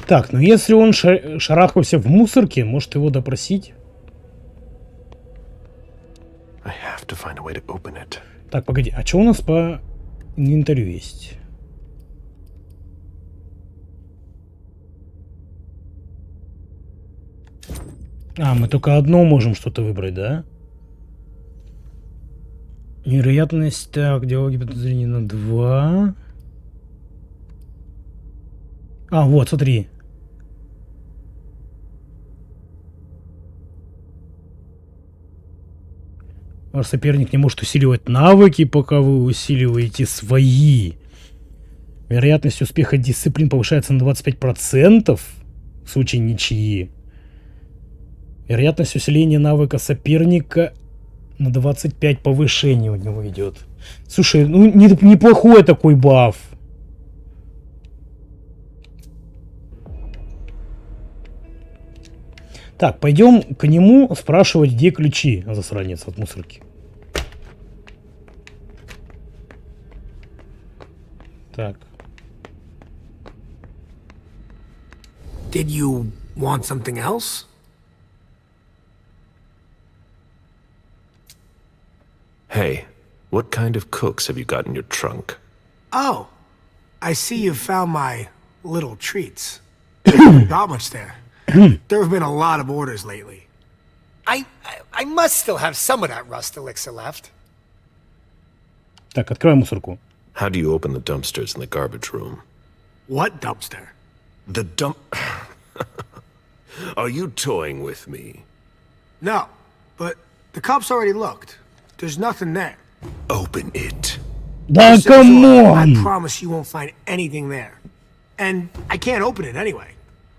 Speaker 1: Так, ну если он шарахался в мусорке, может его допросить?
Speaker 3: I have to find a way to open it.
Speaker 1: Так, погоди, а что у нас по инвентарю есть? А, мы только одно можем что-то выбрать, да? Вероятность, так, диалоги подозрения на 2. А, вот, смотри. Ваш соперник не может усиливать навыки, пока вы усиливаете свои. Вероятность успеха дисциплин повышается на 25% в случае ничьи. Вероятность усиления навыка соперника на 25 повышения у него идет. Слушай, ну неплохой такой баф. Так, пойдем к нему спрашивать, где ключи, засранец от мусорки. Так.
Speaker 7: Did you want something else?
Speaker 3: Hey, what kind of cooks have you got in your trunk?
Speaker 7: Oh, I see you found my little treats. Not much there. There have been a lot of orders lately.
Speaker 11: I must still have some of that rust elixir left.
Speaker 1: Так, открывай мусорку.
Speaker 3: How do you open the dumpsters in the garbage room?
Speaker 7: What dumpster?
Speaker 3: The dump... Are you toying with me?
Speaker 7: No, but the cops already looked. There's nothing there.
Speaker 3: Open it.
Speaker 1: Да
Speaker 7: I
Speaker 1: камон!
Speaker 7: promise you won't find anything there. And I can't open it anyway.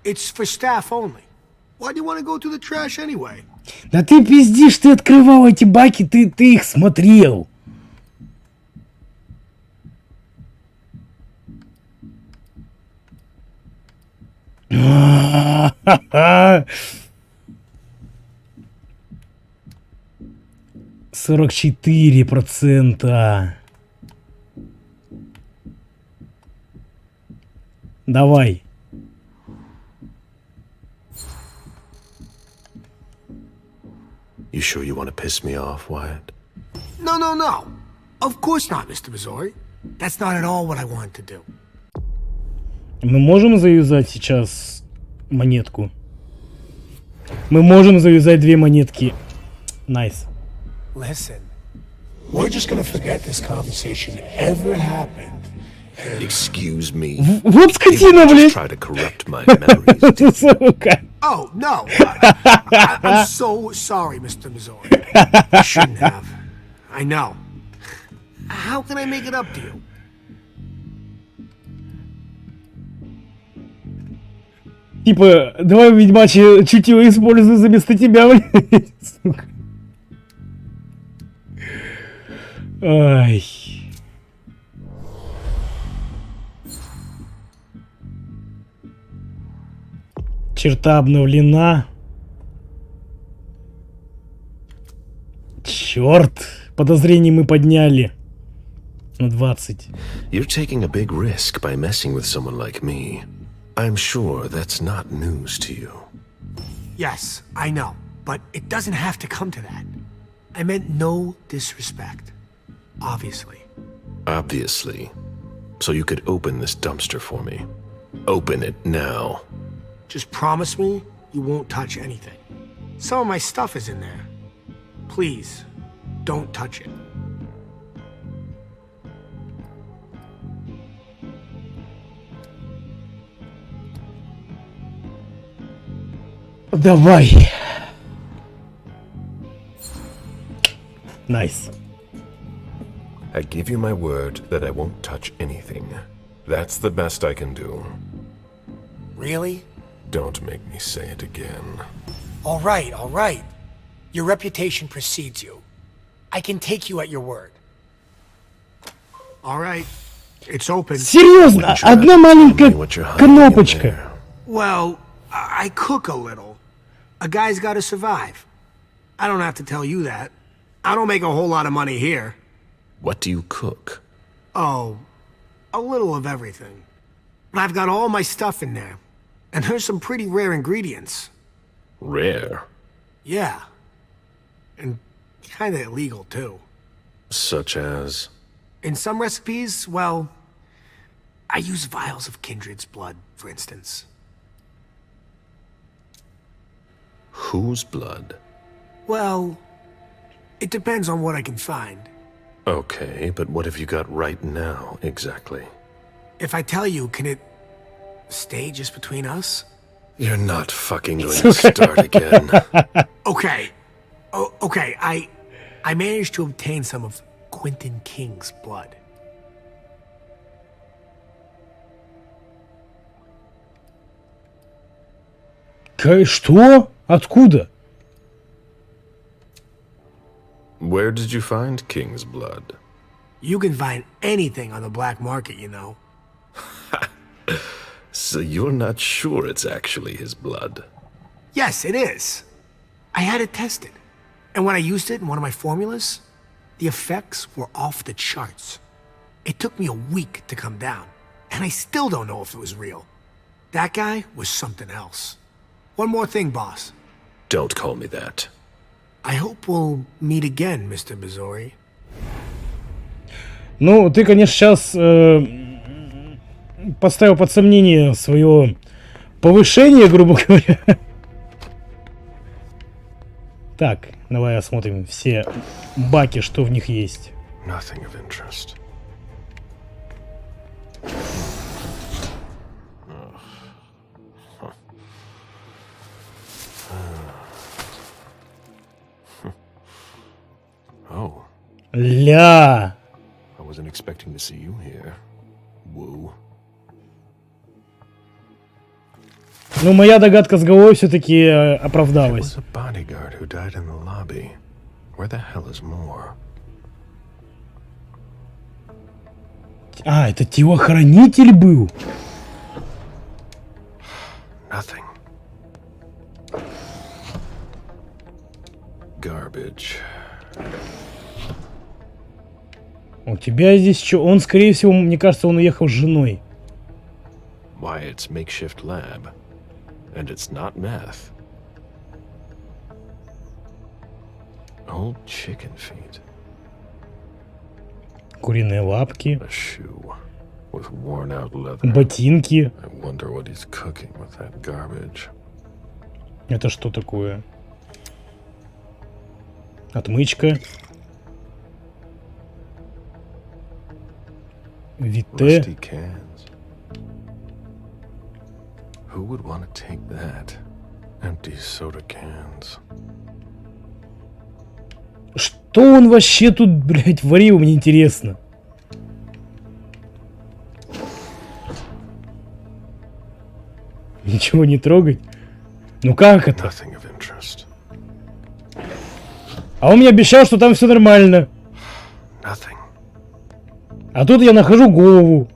Speaker 7: It's for staff only. Why do you want to go through the trash anyway?
Speaker 1: Да ты пиздишь, ты открывал эти баки, ты их смотрел. Ха-ха. 44%. Давай.
Speaker 3: You sure you want to piss me off, Wyatt?
Speaker 7: No, no, no. Of course not, Mr. Missouri. That's not at all what I wanted to do.
Speaker 1: Мы можем завязать сейчас монетку? Мы можем завязать 2 монетки. Найс.
Speaker 7: Listen, we're just gonna forget this conversation ever happened.
Speaker 3: Excuse me.
Speaker 1: Вот скотина, блядь!
Speaker 3: Try to corrupt my memories.
Speaker 1: Сука.
Speaker 7: Oh, no. I'm so sorry, Mr. Missouri. I shouldn't have. I know. How can I make it up to you?
Speaker 1: Типа, давай, ведьмачье чутье используй вместо тебя, блядь. Сука. Ай. Черта обновлена. Черт. Подозрение мы подняли. На 20.
Speaker 3: You're taking a big risk by messing with someone like me. I'm sure that's not news to you.
Speaker 7: Yes, I know. But it doesn't have to come to that. I meant no disrespect. Obviously.
Speaker 3: Obviously. So you could open this dumpster for me. Open it now.
Speaker 7: Just promise me you won't touch anything. Some of my stuff is in there. Please, don't touch it.
Speaker 1: Давай. Найс.
Speaker 3: I give you my word that I won't touch anything. That's the best I can do.
Speaker 11: Really?
Speaker 3: Don't make me say it again.
Speaker 11: All right, all right. Your reputation precedes you. I can take you at your word.
Speaker 7: All right, it's open.
Speaker 1: Серьезно, одна маленькая кнопочка.
Speaker 7: Well, I cook a little. A guy's got to survive. I don't have to tell you that. I don't make a whole lot of money here.
Speaker 3: What do you cook?
Speaker 7: Oh, a little of everything. But I've got all my stuff in there. And there's some pretty rare ingredients.
Speaker 3: Rare?
Speaker 7: Yeah. And kinda illegal, too.
Speaker 3: Such as?
Speaker 7: In some recipes, well, I use vials of kindred's blood, for instance.
Speaker 3: Whose blood?
Speaker 7: Well, it depends on what I can find.
Speaker 3: Okay, but what have you got right now, exactly?
Speaker 7: If I tell you, can it stay just between us?
Speaker 3: You're not fucking going to start again.
Speaker 7: Okay. Okay, I managed to obtain some of Quentin King's blood.
Speaker 1: Что? Откуда?
Speaker 3: Where did you find King's blood?
Speaker 7: You can find anything on the black market, you know.
Speaker 3: So you're not sure it's actually his blood?
Speaker 7: Yes, it is. I had it tested. And when I used it in one of my formulas, the effects were off the charts. It took me a week to come down, and I still don't know if it was real. That guy was something else. One more thing, boss.
Speaker 3: Don't call me that.
Speaker 7: I hope we'll meet again, Mr. Missouri.
Speaker 1: Ну, ты, конечно, сейчас поставил под сомнение свое повышение, грубо говоря. Так, давай осмотрим все баки, что в них есть.
Speaker 3: Nothing of interest. Oh,
Speaker 1: Ля!
Speaker 3: I wasn't expecting to see you here. Woo.
Speaker 1: Ну, моя догадка с головой все-таки
Speaker 3: It
Speaker 1: оправдалась.
Speaker 3: was a bodyguard who died in the lobby. Where the hell is Moore?
Speaker 1: А, это телохранитель был?
Speaker 3: Nothing. Garbage.
Speaker 1: У тебя здесь что? Он, скорее всего, мне кажется, он уехал с женой.
Speaker 3: Wyatt's makeshift lab. And it's not meth. Old chicken feet.
Speaker 1: Куриные лапки,
Speaker 3: A shoe with worn out leather.
Speaker 1: ботинки.
Speaker 3: I wonder what he's cooking with that garbage.
Speaker 1: Это что такое? Отмычка. Вите.
Speaker 3: Rusty cans. Who would want to take that? Empty soda cans.
Speaker 1: Что он вообще тут, блядь, варил, мне интересно. Ничего не трогать? Ну как это?
Speaker 3: Nothing of interest.
Speaker 1: А он мне обещал, что там все нормально.
Speaker 3: Nothing.
Speaker 1: А тут я нахожу голову.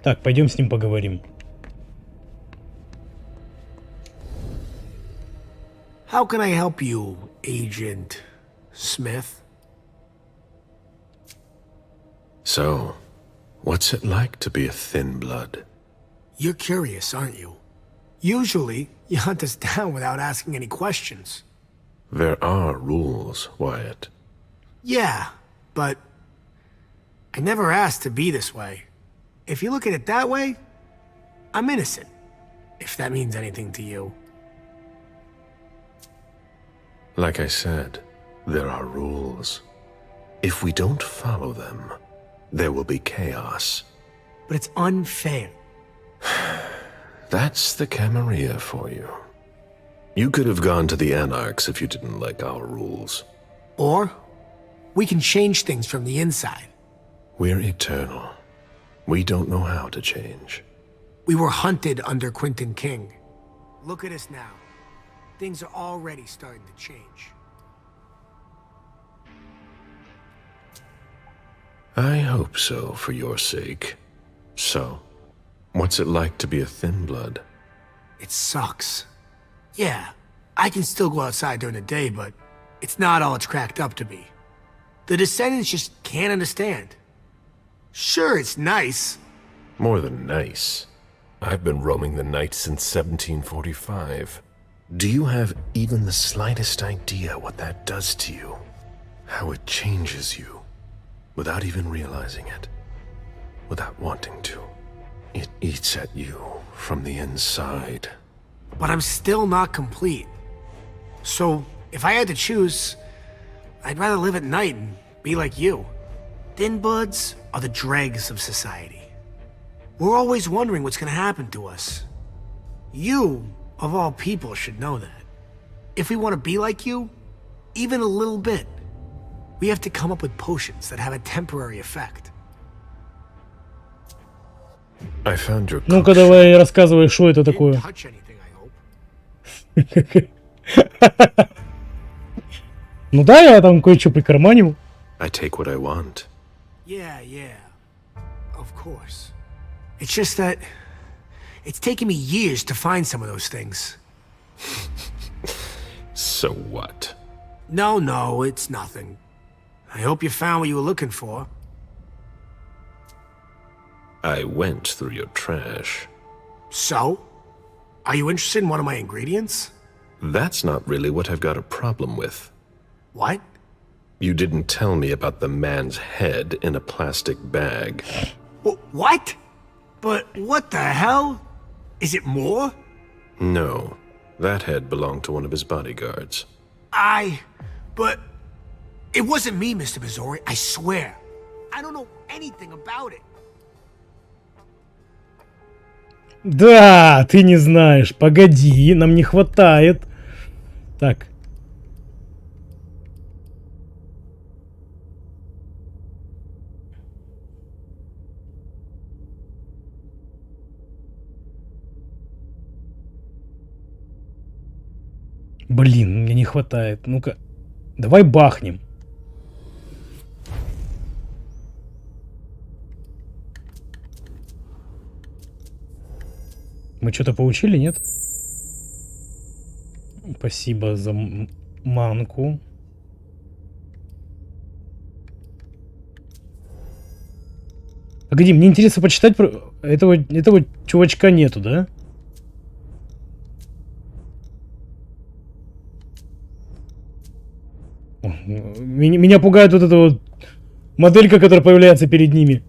Speaker 1: Так, пойдем с ним поговорим.
Speaker 7: How can I help you, Agent Smith?
Speaker 3: So, what's it like to be a thin blood?
Speaker 7: You're curious, aren't you? Usually, you hunt us down without asking any questions.
Speaker 3: There are rules, Wyatt.
Speaker 7: Yeah, but I never asked to be this way. If you look at it that way, I'm innocent, if that means anything to you.
Speaker 3: Like I said, there are rules. If we don't follow them, there will be chaos.
Speaker 7: But it's unfair.
Speaker 3: That's the Camarilla for you. You could have gone to the Anarchs if you didn't like our rules.
Speaker 7: Or, we can change things from the inside.
Speaker 3: We're eternal. We don't know how to change.
Speaker 7: We were hunted under Quentin King. Look at us now. Things are already starting to change.
Speaker 3: I hope so, for your sake. So, what's it like to be a thin blood?
Speaker 7: It sucks. Yeah, I can still go outside during the day, but it's not all it's cracked up to be. The descendants just can't understand. Sure, it's nice.
Speaker 3: More than nice. I've been roaming the night since 1745. Do you have even the slightest idea what that does to you? How it changes you, without even realizing it, without wanting to. It eats at you from the inside.
Speaker 7: But I'm still not complete. So, if I had to choose, I'd rather live at night and be like you. Thin bloods are the dregs of society. We're always wondering what's gonna happen to us. You, of all people, should know that. If we want to be like you, even a little bit, we have to come up with potions that have a temporary effect.
Speaker 3: I found your
Speaker 1: Ну-ка
Speaker 3: cook
Speaker 1: давай рассказывай, что это
Speaker 7: Didn't
Speaker 1: такое.
Speaker 7: touch anything, I hope.
Speaker 1: Ну да, я там кое-что прикарманил.
Speaker 3: I take what I want.
Speaker 7: Yeah, of course. It's just that it's taken me years to find some of those things.
Speaker 3: So what?
Speaker 7: No, it's nothing. I hope you found what you were looking for.
Speaker 3: I went through your trash.
Speaker 7: So? Are you interested in one of my ingredients?
Speaker 3: That's not really what I've got a problem with.
Speaker 7: What?
Speaker 3: You didn't tell me about the man's head in a plastic bag.
Speaker 7: What? But what the hell? Is it more?
Speaker 3: No, that head belonged to one of his bodyguards.
Speaker 7: But it wasn't me, Mr. Missouri, I swear. I don't know anything about it.
Speaker 1: Да, ты не знаешь. Погоди, нам не хватает. Так. Блин, мне не хватает. Ну-ка, давай бахнем. Мы что-то получили, нет? Спасибо за манку. Погоди, мне интересно почитать про... Этого чувачка нету, да? Меня пугает вот эта вот моделька, которая появляется перед ними.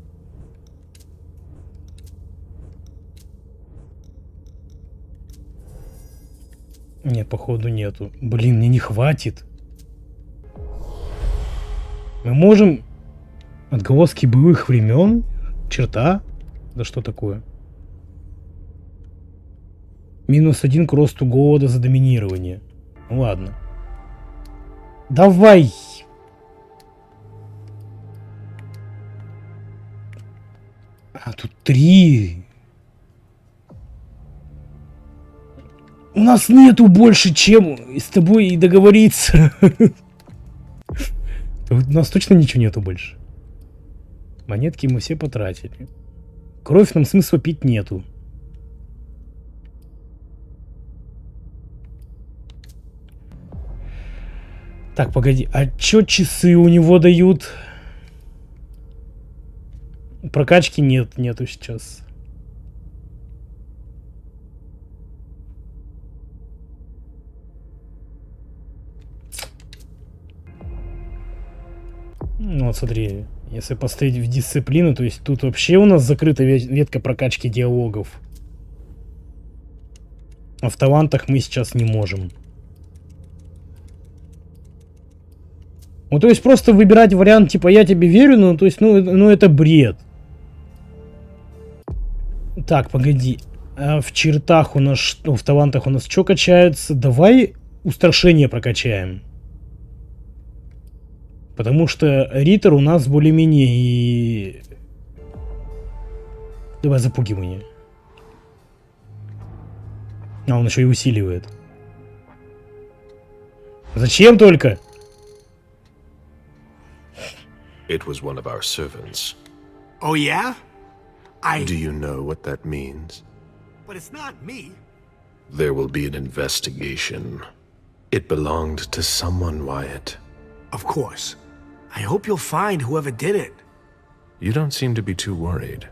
Speaker 1: Нет, походу нету. Блин, мне не хватит. Мы можем... Отголоски былых времен? Черта? Да что такое? -1 к росту голода за доминирование. Ну ладно. Давай! А тут 3. У нас нету больше, чем с тобой и договориться. У нас точно ничего нету больше. Монетки мы все потратили. Кровь нам смысла пить нету. Так, погоди, а чё часы у него дают? Прокачки нету сейчас. Ну вот смотри, если поставить в дисциплину, то есть тут вообще у нас закрыта ветка прокачки диалогов. А в талантах мы сейчас не можем. Ну, то есть просто выбирать вариант, типа, я тебе верю, ну, то есть, ну это бред. Так, погоди. А в чертах у нас, ну, в талантах у нас что качается? Давай устрашение прокачаем. Потому что Риттер у нас более-менее и... Давай запугивание. А, он еще и усиливает. Зачем только?
Speaker 3: It was one of our servants.
Speaker 7: Oh, yeah?
Speaker 3: Do you know what that means?
Speaker 7: But it's not me.
Speaker 3: There will be an investigation. It belonged to someone, Wyatt.
Speaker 7: Of course. I hope you'll find whoever did it.
Speaker 3: You don't seem to be too worried.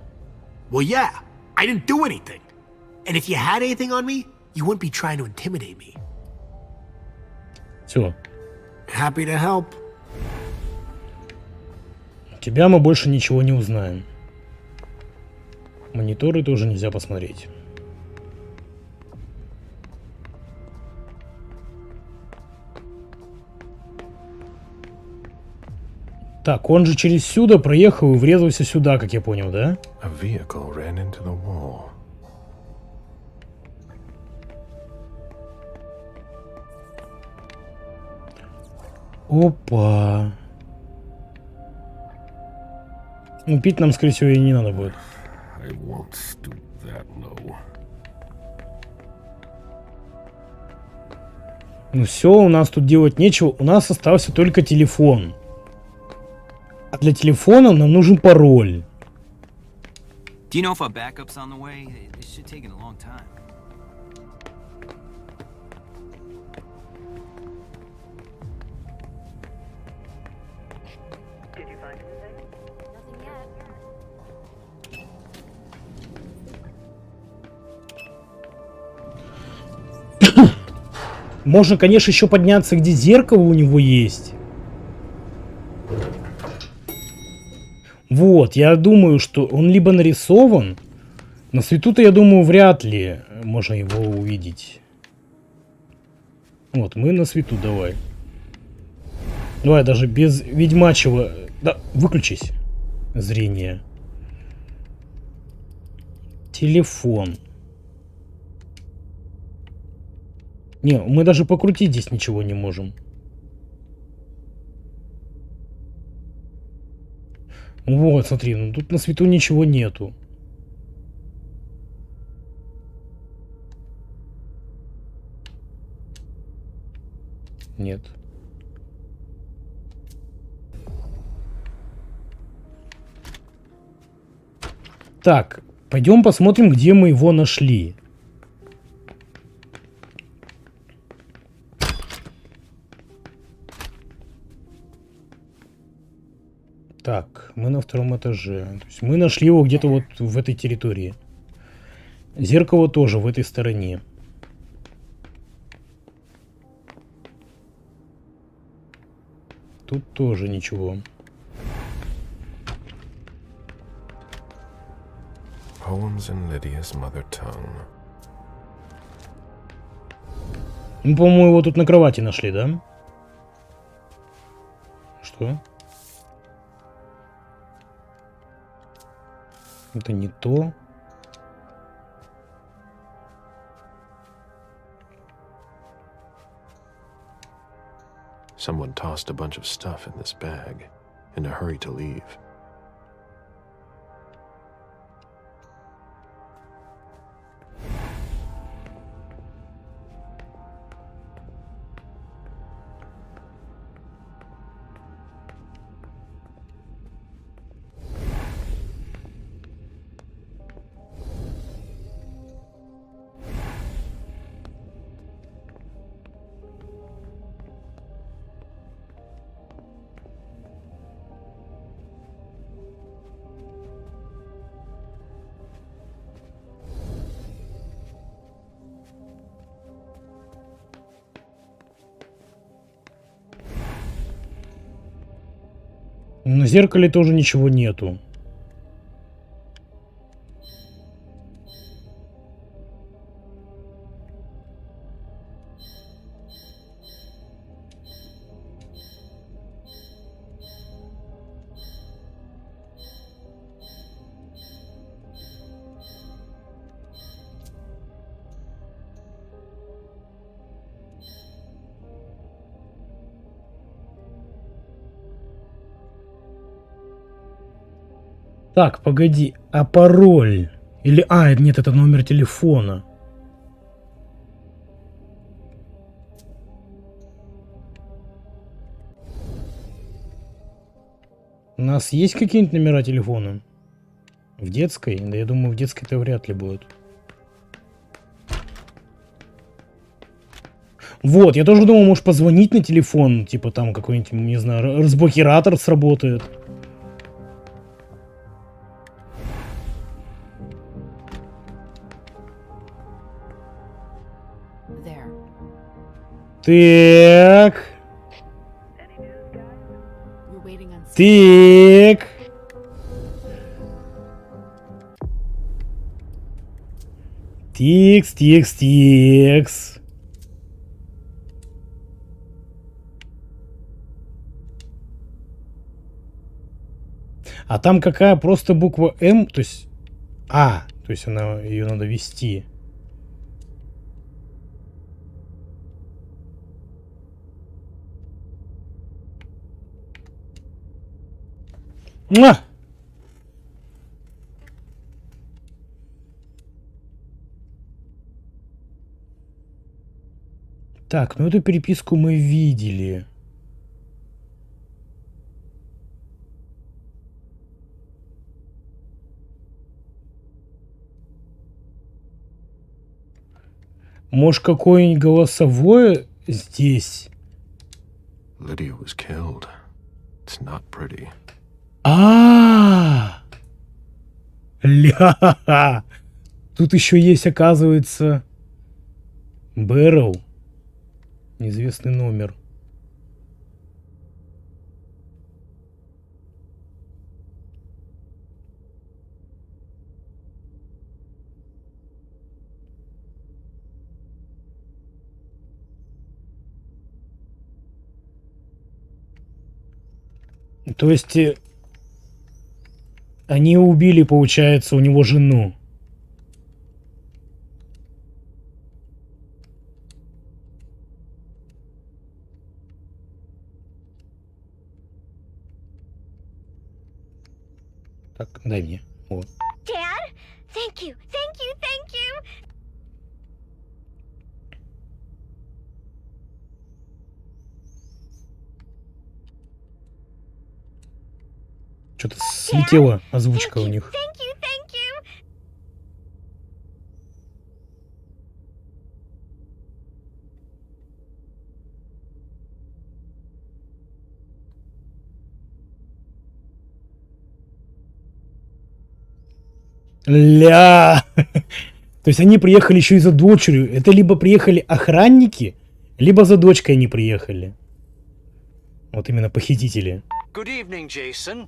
Speaker 7: Well, yeah. I didn't do anything. And if you had anything on me, you wouldn't be trying to intimidate me.
Speaker 1: Все.
Speaker 7: Happy to help.
Speaker 1: Тебя мы больше ничего не узнаем. Мониторы тоже нельзя посмотреть. Так, он же через сюда проехал и врезался сюда, как я понял, да?
Speaker 3: A vehicle ran into the wall.
Speaker 1: Опа. Ну, пить нам, скорее всего, и не надо будет.
Speaker 3: I won't stoop that low.
Speaker 1: Ну все, у нас тут делать нечего. У нас остался только телефон. А для телефона нам нужен пароль.
Speaker 2: Do you know if a backup's on the way? It should take a long time.
Speaker 9: Did you find anything? Nothing yet.
Speaker 1: Можно, конечно, еще подняться, где зеркало у него есть. Вот, я думаю, что он либо нарисован. На свету-то, я думаю, вряд ли можно его увидеть. Вот, мы на свету, давай. Давай, даже без ведьмачьего... Да, выключись. Зрение. Телефон. Не, мы даже покрутить здесь ничего не можем. Вот, смотри, ну тут на свету ничего нету. Нет. Так, пойдем посмотрим, где мы его нашли. Так, мы на втором этаже. То есть мы нашли его где-то вот в этой территории. Зеркало тоже в этой стороне. Тут тоже ничего.
Speaker 3: Poems in Lydia's mother tongue.
Speaker 1: Мы, по-моему, его тут на кровати нашли, да? Что? Это не то.
Speaker 3: Someone tossed a bunch of stuff in this bag in a hurry to leave.
Speaker 1: На зеркале тоже ничего нету. Так, погоди, а пароль? Или... А, нет, это номер телефона. У нас есть какие-нибудь номера телефона? В детской? Да я думаю, в детской-то вряд ли будет. Вот, я тоже думал, можешь позвонить на телефон, типа там какой-нибудь, не знаю, разблокиратор сработает. Так. Так. Тикс, тикс, тикс. А там какая просто буква М, то есть... А, то есть она, ее надо ввести. Муа! Так, ну эту переписку мы видели. Может, какое-нибудь голосовое здесь?
Speaker 3: Lydia was killed. It's not pretty.
Speaker 1: Тут еще есть, оказывается, Бэрроу. Неизвестный номер. То есть они убили, получается, у него жену. Так, дай мне. Вот.
Speaker 9: Dad? Thank you, thank you, thank you!
Speaker 1: Что-то слетела озвучка у них.
Speaker 9: Thank you, thank you!
Speaker 1: Ля! То есть они приехали еще и за дочерью. Это либо приехали охранники, либо за дочкой они приехали. Вот именно похитители.
Speaker 12: Good evening, Jason.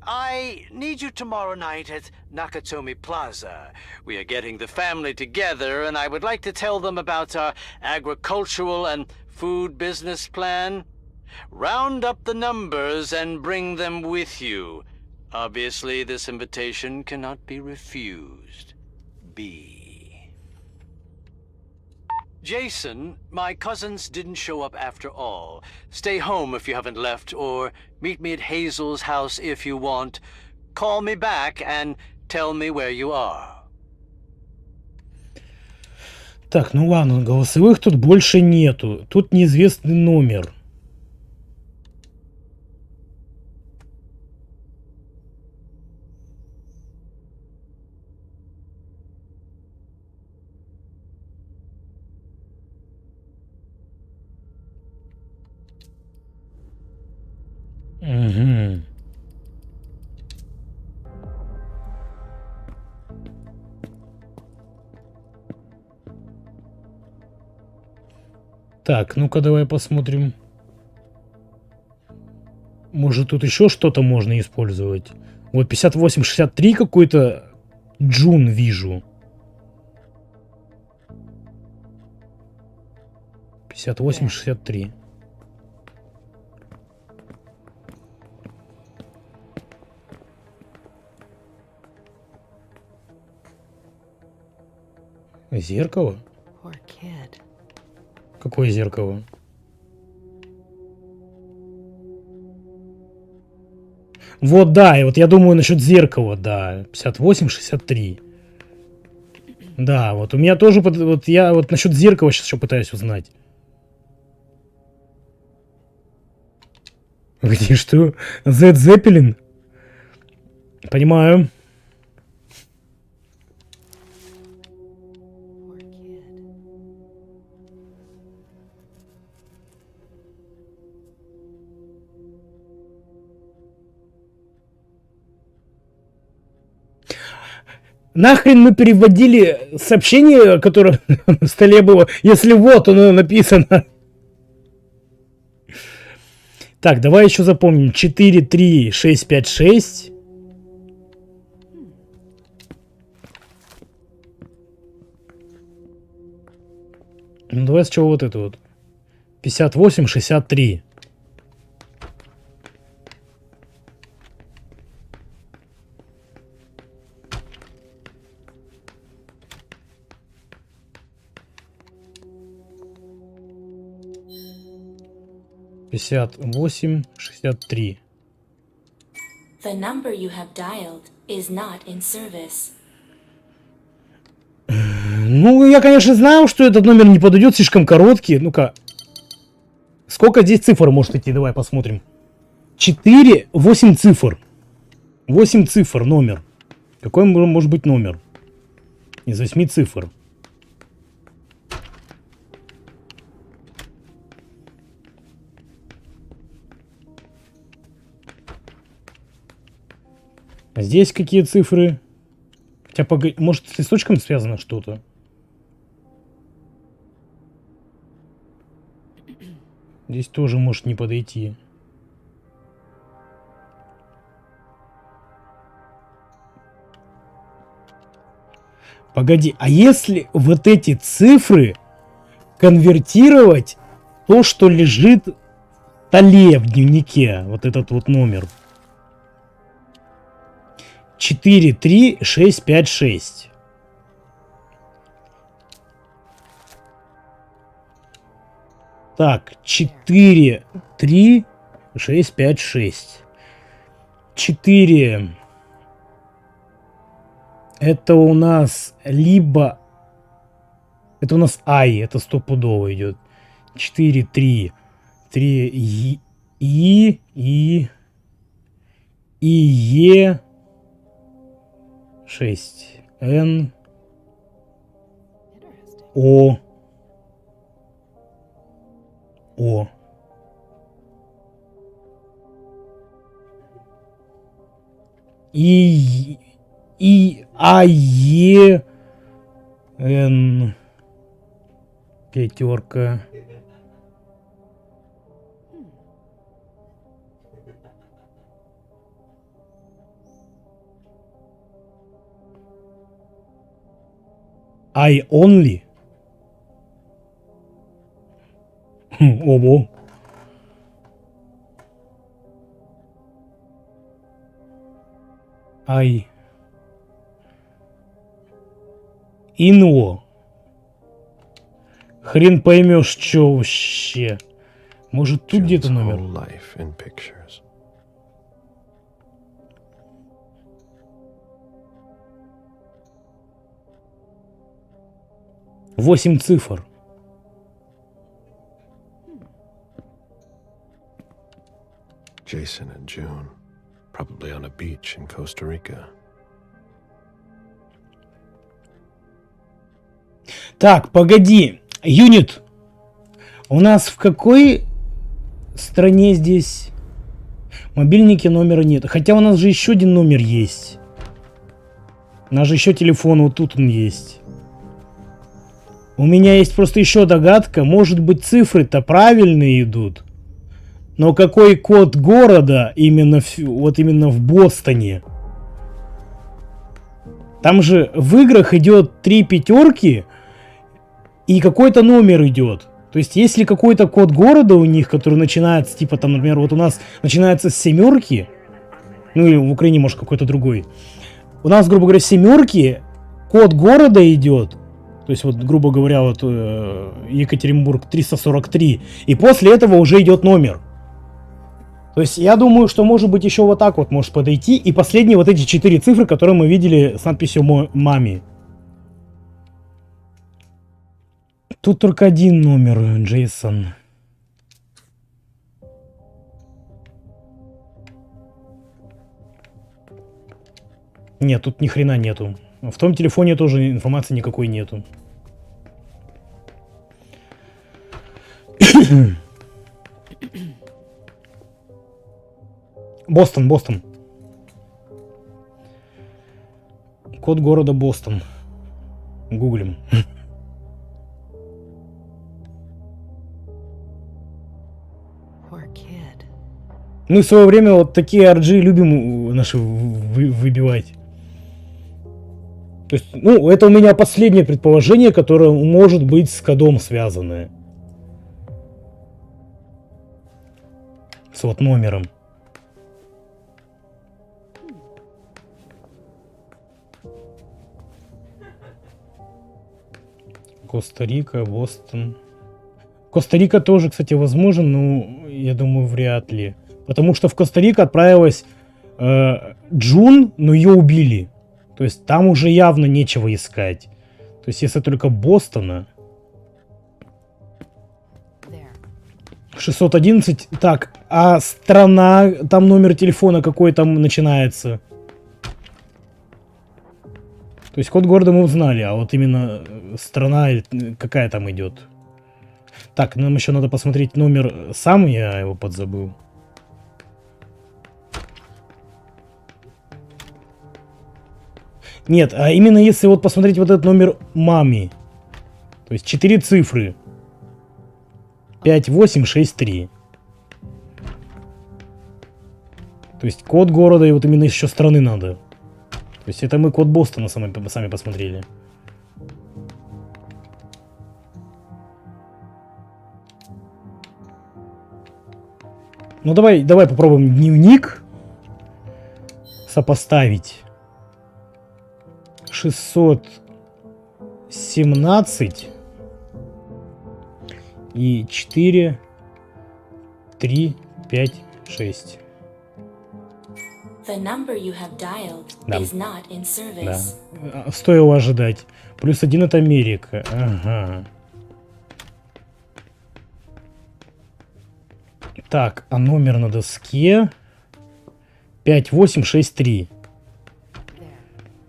Speaker 12: I need you tomorrow night at Nakatomi Plaza. We are getting the family together, and I would like to tell them about our agricultural and food business plan. Round up the numbers and bring them with you. Obviously, this invitation cannot be refused. B. Jason, my cousins didn't show up after all. Stay home if you haven't left, or meet me at Hazel's house if you want. Call me back and tell me where you are.
Speaker 1: Так, ну ладно, голосовых тут больше нету. Тут неизвестный номер. Угу. Так, ну-ка давай посмотрим. Может тут еще что-то можно использовать? Вот 5863 какой-то Джун вижу. 5863. Зеркало? Какое зеркало? Вот, да, и вот я думаю насчет зеркала, да. 58-63. Да, вот у меня тоже, вот я вот насчет зеркала сейчас еще пытаюсь узнать. Где что? Зед Зеппелин? Понимаю. Нахрен мы переводили сообщение, которое на столе было, если вот оно написано. Так, давай еще запомним. 43656. Ну, давай с чего вот это вот. 5863. $58 63.
Speaker 13: The number you have dialed is not in service.
Speaker 1: Ну, я, конечно, знаю, что этот номер не подойдет, слишком короткий. Ну-ка. Сколько здесь цифр может идти? Давай посмотрим. 4, 8 цифр. 8 цифр номер. Какой может быть номер? Из 8 цифр. А здесь какие цифры? Хотя, может, с листочком связано что-то? Здесь тоже может не подойти. Погоди, а если вот эти цифры конвертировать то, что лежит в столе в дневнике, вот этот вот номер? 43656. Так, 43656. 4. Это у нас либо... Это у нас I, это стопудово идет. 4, 3. 3, И, Е, 6, Н, О. И, А, Е, Н, пятерка. I only. Ого. I. Инво. Хрен поймешь, что вообще. Может, тут где-то номер? 8 цифр.
Speaker 3: Jason and June, probably on a beach in Costa Rica.
Speaker 1: Так, погоди. Юнит. У нас в какой стране здесь мобильники номера нет? Хотя у нас же еще один номер есть. У нас же еще телефон, вот тут он есть. У меня есть просто еще догадка. Может быть, цифры-то правильные идут. Но какой код города именно в Бостоне? Там же в играх идет 3 пятерки и какой-то номер идет. То есть, если какой-то код города у них, который начинается, типа там, например, вот у нас начинается с 7, ну или в Украине, может, какой-то другой. У нас, грубо говоря, 7, код города идет. То есть, вот, грубо говоря, вот Екатеринбург 343. И после этого уже идет номер. То есть, я думаю, что может быть еще вот так вот может подойти. И последние вот эти 4 цифры, которые мы видели с надписью «Маме». Тут только один номер, Джейсон. Нет, тут ни хрена нету. В том телефоне тоже информации никакой нету. Бостон. Код города Бостон. Гуглим. Мы в свое время вот такие RG любим наши выбивать. То есть, ну, это у меня последнее предположение, которое может быть с кодом связанное. С вот номером. Коста-Рика, Бостон. Коста-Рика тоже, кстати, возможен, но я думаю, вряд ли. Потому что в Коста-Рику отправилась Джун, но ее убили. То есть там уже явно нечего искать. То есть если только Бостона. 611. Так, а страна, там номер телефона какой там начинается? То есть код города мы узнали, а вот именно страна какая там идет. Так, нам еще надо посмотреть номер сам, я его подзабыл. Нет, а именно если вот посмотреть вот этот номер маме. То есть 4 цифры. 5863. То есть код города и вот именно еще страны надо. То есть это мы код Бостона сами посмотрели. Ну давай попробуем дневник сопоставить. 617 и 4, 3, 5, 6.
Speaker 13: The number you have dialed
Speaker 1: Да.
Speaker 13: is not in service.
Speaker 1: Да. Стоило ожидать. +1 это Америка. Ага. Так, а номер на доске 5863.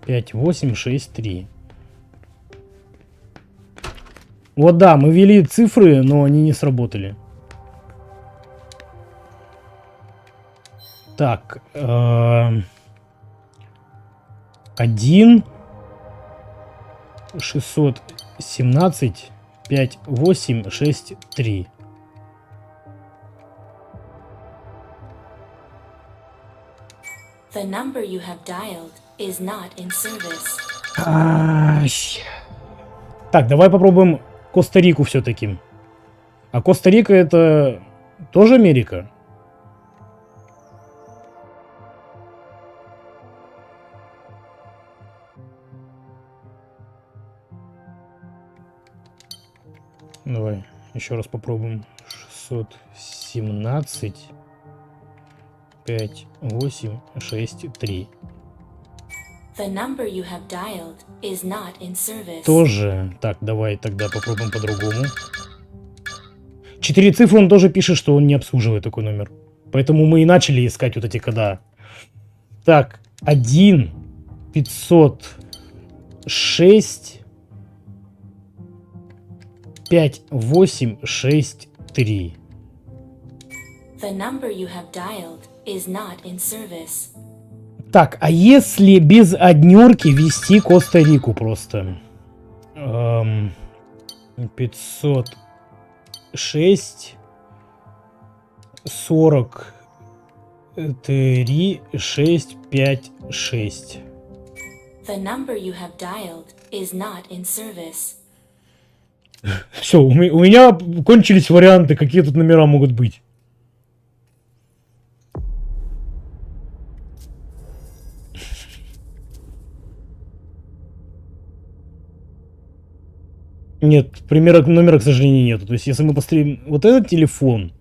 Speaker 1: 5863. Вот да, мы ввели цифры, но они не сработали. Так, 1 617 5 8 6 3.
Speaker 13: The number you have dialed is not in service.
Speaker 1: Так, давай попробуем Коста-Рику все-таки. А Коста-Рика это тоже Америка? Давай еще раз попробуем. 617 5 8 6 3.
Speaker 13: The number you have dialed is not in service.
Speaker 1: Тоже. Так, давай тогда попробуем по-другому. 4 цифры он тоже пишет, что он не обслуживает такой номер. Поэтому мы и начали искать вот эти кода. Так, 1 506 5 8 6 3.
Speaker 13: The number you have dialed is not in service.
Speaker 1: Так, а если без однерки ввести Коста-Рику просто? 506 43 6 5 6.
Speaker 13: The number you have dialed is not in service.
Speaker 1: Все, у меня кончились варианты, какие тут номера могут быть. Нет, номера, к сожалению, нету. То есть, если мы посмотрим вот этот телефон,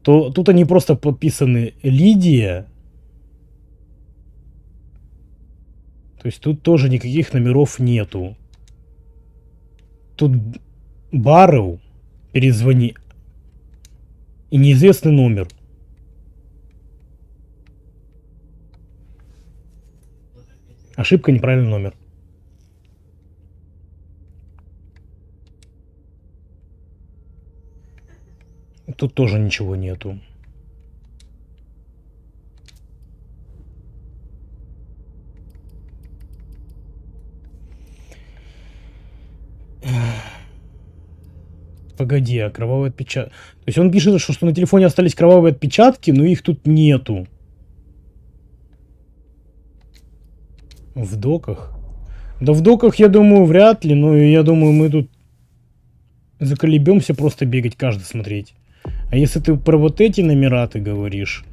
Speaker 1: то тут они просто подписаны Лидия. То есть, тут тоже никаких номеров нету. Тут Баррел, перезвони. И неизвестный номер. Ошибка, неправильный номер. Тут тоже ничего нету. Погоди, а кровавые отпечатки... То есть он пишет, что на телефоне остались кровавые отпечатки, но их тут нету. В доках? Да в доках, я думаю, вряд ли, но я думаю, мы тут заколебемся просто бегать, каждый смотреть. А если ты про вот эти номера ты говоришь,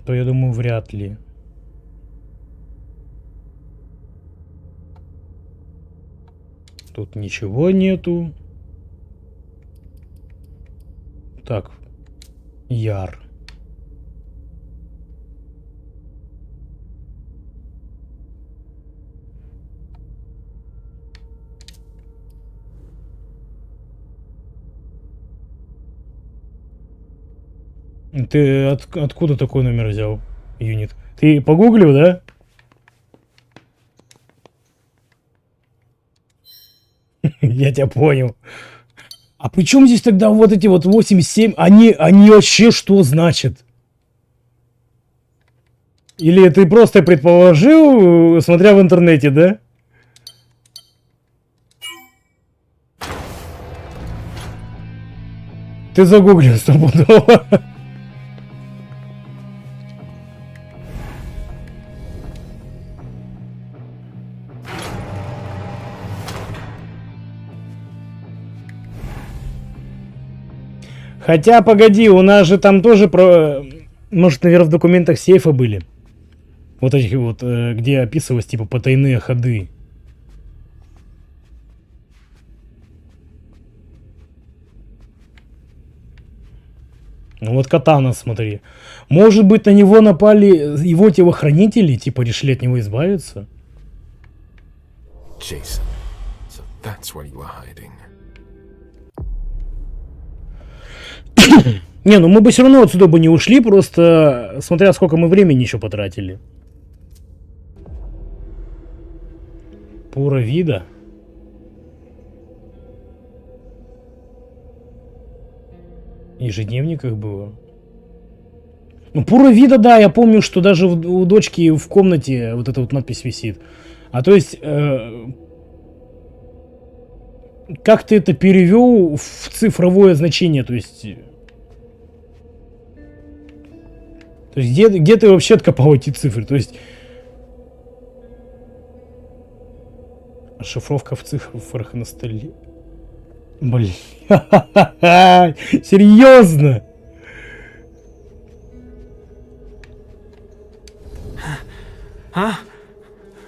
Speaker 1: то я думаю, вряд ли. Тут ничего нету. Так. Яр. Ты откуда такой номер взял, юнит? Ты погуглил, да? Я тебя понял. А при чем здесь тогда вот эти вот 8-7? Они вообще что значат? Или ты просто предположил, смотря в интернете, да? Ты загуглил стопудово. Хотя, погоди, у нас же там тоже про... Может, наверное, в документах сейфа были. Вот этих вот, где описывалось, типа, потайные ходы. Ну вот катана, смотри. Может быть, на него напали его телохранители, типа, решили от него избавиться?
Speaker 3: Jason, so that's where you were hiding.
Speaker 1: Не, ну мы бы все равно отсюда бы не ушли, просто смотря сколько мы времени еще потратили. Пура вида. Ежедневниках было. Ну, пура вида, да, я помню, что даже у дочки в комнате вот эта вот надпись висит. А то есть, как ты это перевел в цифровое значение, то есть... То есть где ты вообще откопал эти цифры? То есть шифровка в цифрах на столе. Блин. Серьезно?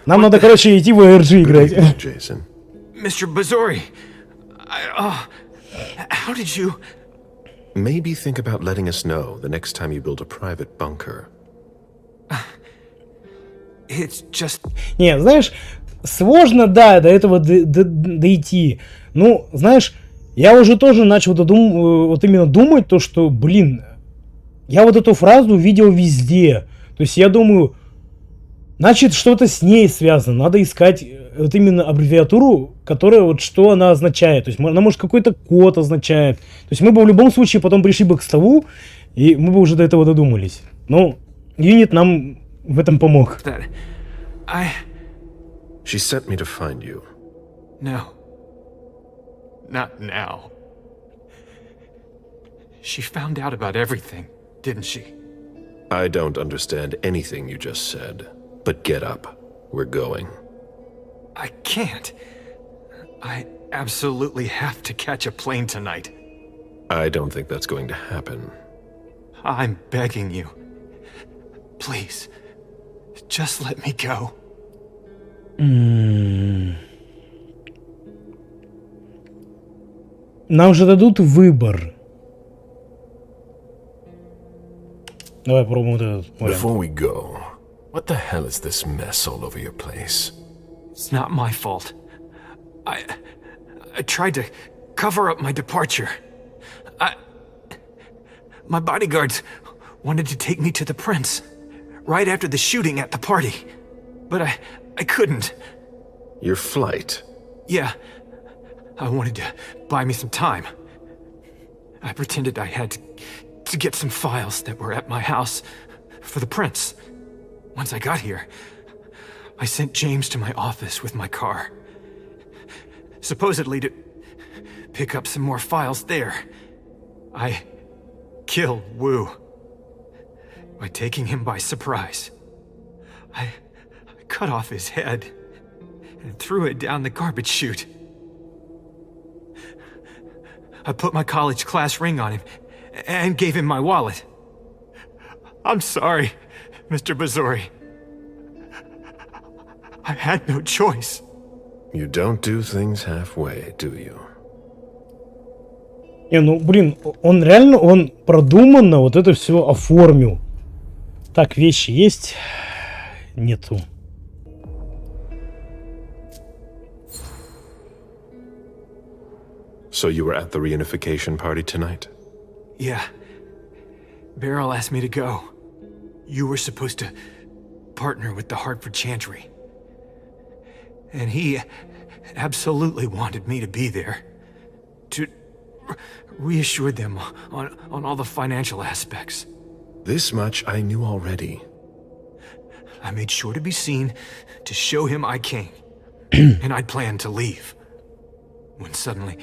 Speaker 1: Нам надо, короче, идти в ARG играть.
Speaker 3: Jason.
Speaker 10: Mr. Bazori, how did you...
Speaker 3: Maybe think about letting us know the next time you build a private bunker.
Speaker 10: It's just...
Speaker 1: Не, знаешь, сложно, да, до этого дойти. Ну, знаешь, я уже тоже начал вот именно думать то, что, блин, я вот эту фразу видел везде. То есть я думаю, значит, что-то с ней связано. Надо искать вот именно аббревиатуру, которая вот что она означает. То есть она, может, какой-то код означает. То есть мы бы в любом случае потом пришли бы к столу, и мы бы уже до этого додумались. Ну, юнит нам в этом помог.
Speaker 3: She sent me to find you.
Speaker 10: No. Not now. She found out about everything, didn't she?
Speaker 3: I don't understand anything you just said, but get up. We're going.
Speaker 10: I can't. I absolutely have to catch a plane tonight.
Speaker 3: I don't think that's going to happen.
Speaker 10: I'm begging you. Please, just let me go.
Speaker 1: Нам же дадут выбор. Давай попробуем вот этот вариант.
Speaker 3: Before we go, what the hell is this mess all over your place?
Speaker 10: It's not my fault. I tried to cover up my departure. My bodyguards wanted to take me to the prince right after the shooting at the party. But I couldn't.
Speaker 3: Your flight?
Speaker 10: Yeah. I wanted to buy me some time. I pretended I had to get some files that were at my house for the prince. Once I got here, I sent James to my office with my car. Supposedly to pick up some more files there. I killed Wu by taking him by surprise. I cut off his head and threw it down the garbage chute. I put my college class ring on him and gave him my wallet. I'm sorry, Mr. Bazori. I had no choice.
Speaker 3: You don't do things halfway, do you?
Speaker 1: Не, ну, блин, он реально, он продуманно вот это все оформил. Так, вещи есть? Нету.
Speaker 3: So you were at the reunification party tonight?
Speaker 10: Yeah. Beryl asked me to go. You were supposed to partner with the Hartford Chantry. And he absolutely wanted me to be there. To reassure them on all the financial aspects.
Speaker 3: This much I knew already.
Speaker 10: I made sure to be seen to show him I came. And I'd planned to leave. When suddenly,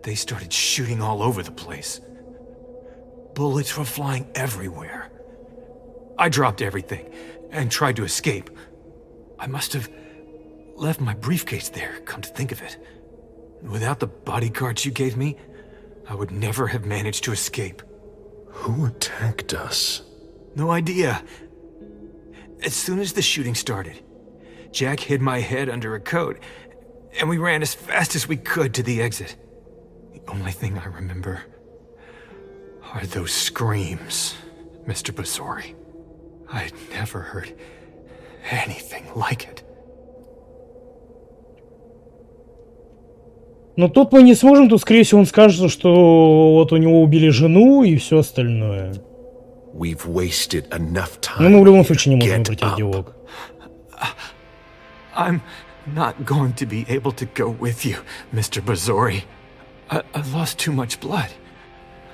Speaker 10: they started shooting all over the place. Bullets were flying everywhere. I dropped everything and tried to escape. I must have left my briefcase there, come to think of it. Without the bodyguards you gave me, I would never have managed to escape.
Speaker 3: Who attacked us?
Speaker 10: No idea. As soon as the shooting started, Jack hid my head under a coat, and we ran as fast as we could to the exit. The only thing I remember are those screams, Mr. Basori. I'd never heard anything like it.
Speaker 1: Но тут мы не сможем, тут, скорее всего, он скажет, что вот у него убили жену и все остальное.
Speaker 3: We've wasted enough time.
Speaker 1: Но мы в любом случае не можем выбрать диалог.
Speaker 10: I'm not going to be able to go with you, Mr. Basori. I've lost too much blood.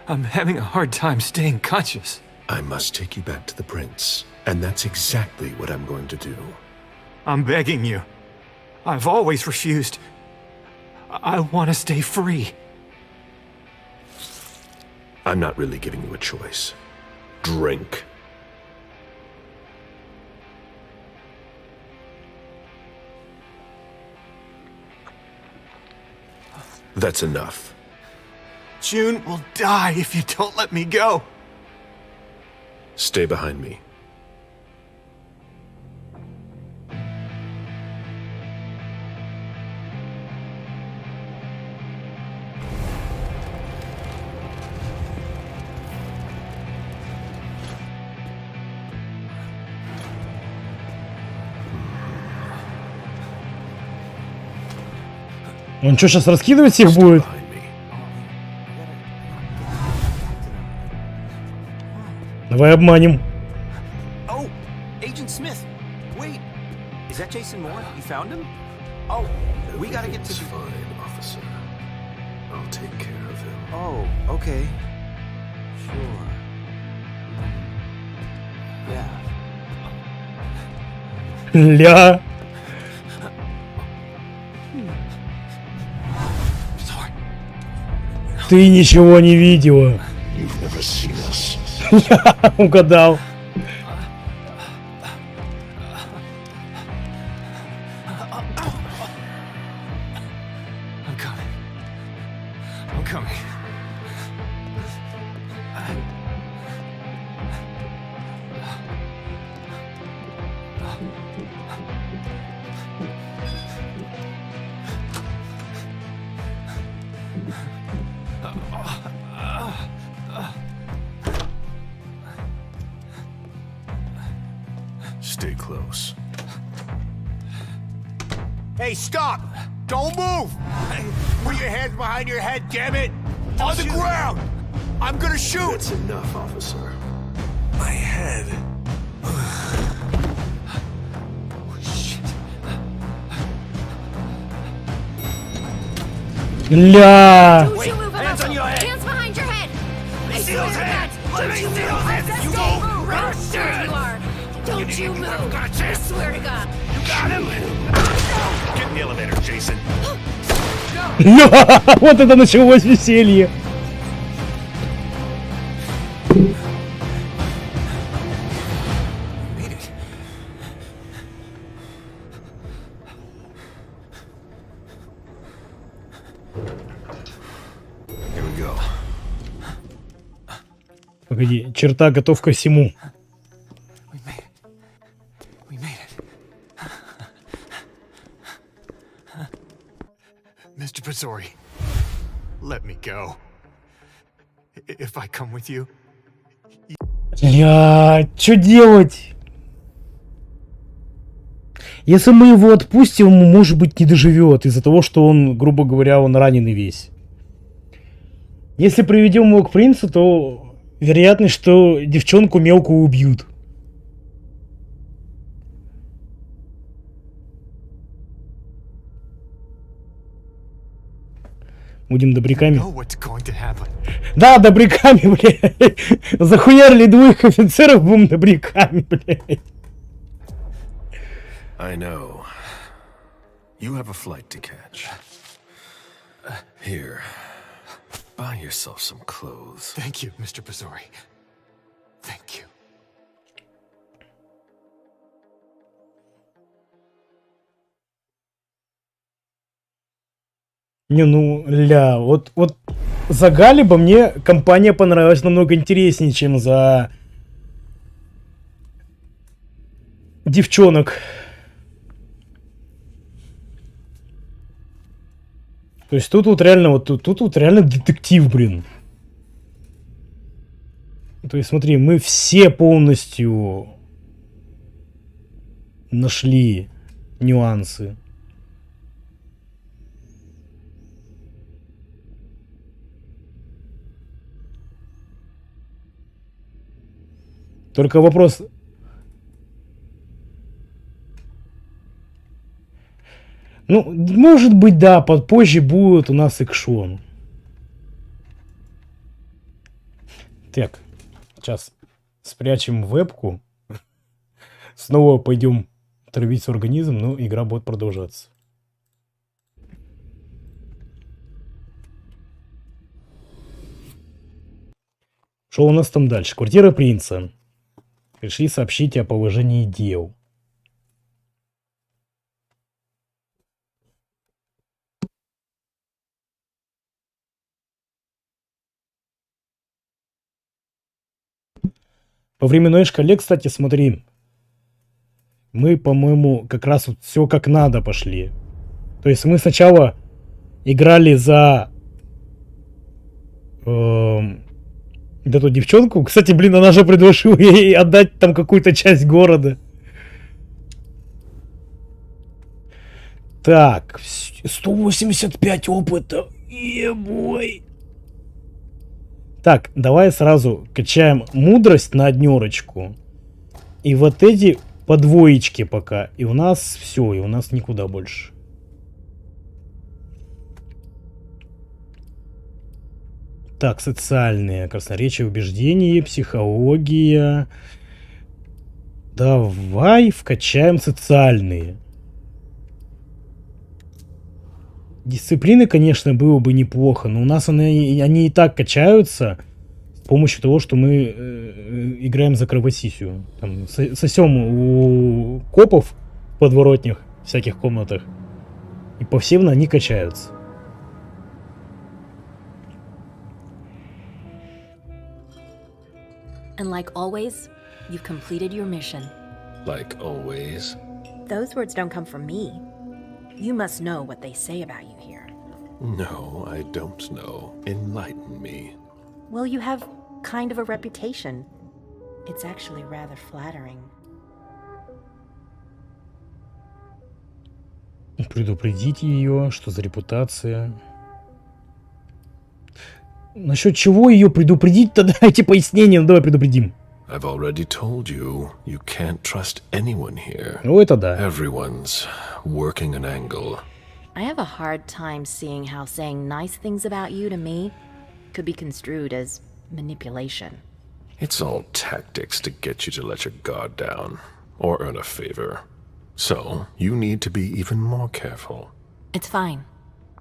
Speaker 10: I'm having a hard time staying conscious.
Speaker 3: I must take you back to the prince, and that's exactly what I'm going to do.
Speaker 10: I'm begging you. I've always refused. I want to stay free.
Speaker 3: I'm not really giving you a choice. Drink. That's enough.
Speaker 10: June will die if you don't let me go.
Speaker 3: Stay behind me.
Speaker 1: Он что, сейчас раскидывать всех будет? Давай обманем.
Speaker 14: Oh, Agent Smith. Wait. Is that Jason Moore? You found him? Oh, we gotta get to...
Speaker 3: It's fine, officer. I'll take care of him.
Speaker 14: Oh, okay. Sure. Yeah.
Speaker 1: Ля. Ты ничего не видела.
Speaker 3: You've never seen us.
Speaker 1: Угадал.
Speaker 10: I'm coming. I'm coming.
Speaker 3: Stay close.
Speaker 7: Hey, stop! Don't move! Put your hands behind your head, damn it! On the ground! I'm gonna shoot!
Speaker 3: That's enough, officer.
Speaker 7: My head.
Speaker 1: Ля.
Speaker 8: Don't you move,
Speaker 7: hands on your head.
Speaker 8: Hands behind your head!
Speaker 7: Let me
Speaker 8: I
Speaker 7: see
Speaker 8: swear
Speaker 7: those
Speaker 8: to God,
Speaker 7: hands. Let me
Speaker 8: don't you
Speaker 7: see
Speaker 8: move.
Speaker 7: those hands.
Speaker 8: Just
Speaker 7: You
Speaker 8: stay
Speaker 7: go.
Speaker 8: move.
Speaker 7: Run.
Speaker 8: There you are. Don't you move.
Speaker 7: Gotcha.
Speaker 8: I swear to God.
Speaker 7: You got him? Get in the elevator, Jason.
Speaker 1: Вот это началось веселье.
Speaker 3: Here we go.
Speaker 1: Погоди, черта готов ко всему.
Speaker 10: We made it. Mr. Basori, let me go. If I come with you...
Speaker 1: Ля, что делать? Если мы его отпустим, он, может быть, не доживет из-за того, что он, грубо говоря, он раненый весь. Если приведем его к принцу, то вероятность, что девчонку мелкую убьют. Будем добряками. Да, добряками, блядь. Захуярили двоих офицеров, будем добряками, блядь.
Speaker 3: I know. You have a flight to catch. Here. Buy yourself some clothes.
Speaker 10: Thank you, Mr. Pazori. Thank you.
Speaker 1: Не, ну, вот за Галиба мне компания понравилась намного интереснее, чем за девчонок. То есть тут вот реально, тут реально детектив, блин. То есть смотри, мы все полностью нашли нюансы. Только вопрос... Ну, может быть, да, позже будет у нас экшон. Так, сейчас спрячем вебку. Снова пойдем травить организм, но игра будет продолжаться. Что у нас там дальше? Квартира принца. Пришли сообщить о положении дел. По временной шкале, кстати, смотри. Мы, по-моему, как раз вот все как надо пошли. То есть мы сначала играли за эту девчонку. Кстати, блин, она же предложила ей отдать там какую-то часть города. Так, 185 опыта. Ебой. Так, давай сразу качаем мудрость на 1. И вот эти по 2 пока. И у нас все, и у нас никуда больше. Так, социальные, красноречие, убеждение, психология. Давай вкачаем социальные. Дисциплины, конечно, было бы неплохо, но у нас они и так качаются с помощью того, что мы играем за кровосисию. Там, сосем у копов в подворотнях, всяких комнатах. И повсемно они качаются.
Speaker 15: And like always, you've completed your mission.
Speaker 3: Like always?
Speaker 15: Those words don't come from me. You must know what they say about you here.
Speaker 3: No, I don't know. Enlighten me.
Speaker 15: Well, you have kind of a reputation. It's actually rather flattering.
Speaker 1: Предупредить ее, что за репутация. Насчет чего ее предупредить-то? Дайте пояснение, ну давай предупредим.
Speaker 3: I've already told you, you can't trust anyone here.
Speaker 1: Ну это да.
Speaker 3: Everyone's working an angle.
Speaker 15: I have a hard time seeing how saying nice things about you to me could be construed as manipulation.
Speaker 3: It's all tactics to get you to let your guard down, or earn a favor. So, you need to be even more careful.
Speaker 15: It's fine.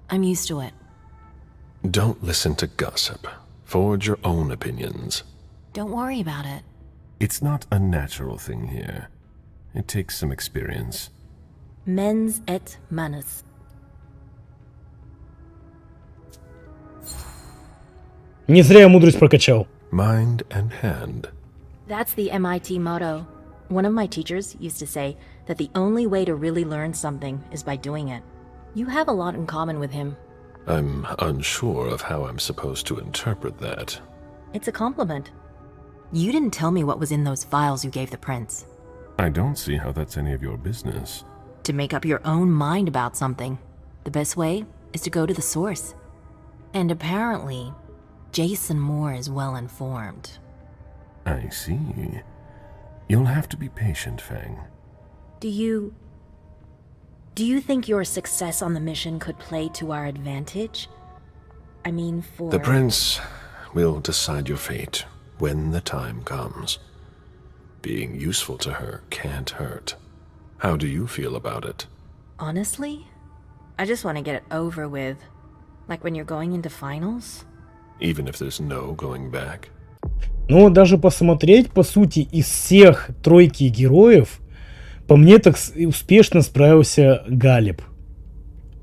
Speaker 15: I'm used to it.
Speaker 3: Don't listen to gossip. Forge your own opinions.
Speaker 15: Don't worry about it.
Speaker 3: It's not a natural thing here. It takes some experience.
Speaker 15: Mens et manus.
Speaker 1: Не зря я мудрость прокачал.
Speaker 3: Mind and hand.
Speaker 15: That's the MIT motto. One of my teachers used to say that the only way to really learn something is by doing it. You have a lot in common with him.
Speaker 3: I'm unsure of how I'm supposed to interpret that.
Speaker 15: It's a compliment. You didn't tell me what was in those files you gave the prince.
Speaker 3: I don't see how that's any of your business.
Speaker 15: To make up your own mind about something, the best way is to go to the source. And apparently, Jason Moore is well informed.
Speaker 3: I see. You'll have to be patient, Fang.
Speaker 15: Do you think your success on the mission could play to our advantage? I mean, for...
Speaker 3: The prince will decide your fate when the time comes. Being useful to her can't hurt. How do you feel about it?
Speaker 15: Honestly, I just want to get it over with. Like when you're going into finals.
Speaker 3: even if there's no going back.
Speaker 1: Но даже посмотреть, по сути, из всех тройки героев, по мне так успешно справился Галеб.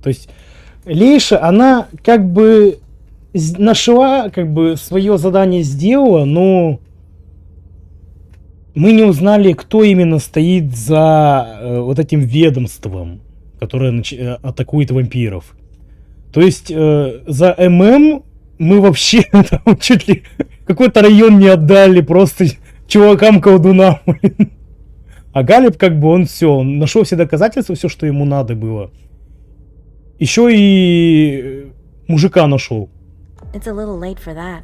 Speaker 1: То есть Лейша, она как бы нашла, как бы свое задание сделала, но мы не узнали, кто именно стоит за вот этим ведомством, которое атакует вампиров. То есть за ММ мы вообще там чуть ли какой-то район не отдали просто чувакам-колдунам. А Галеб как бы он все, он нашел все доказательства, все, что ему надо было. Еще и мужика нашел.
Speaker 15: It's a little late for that,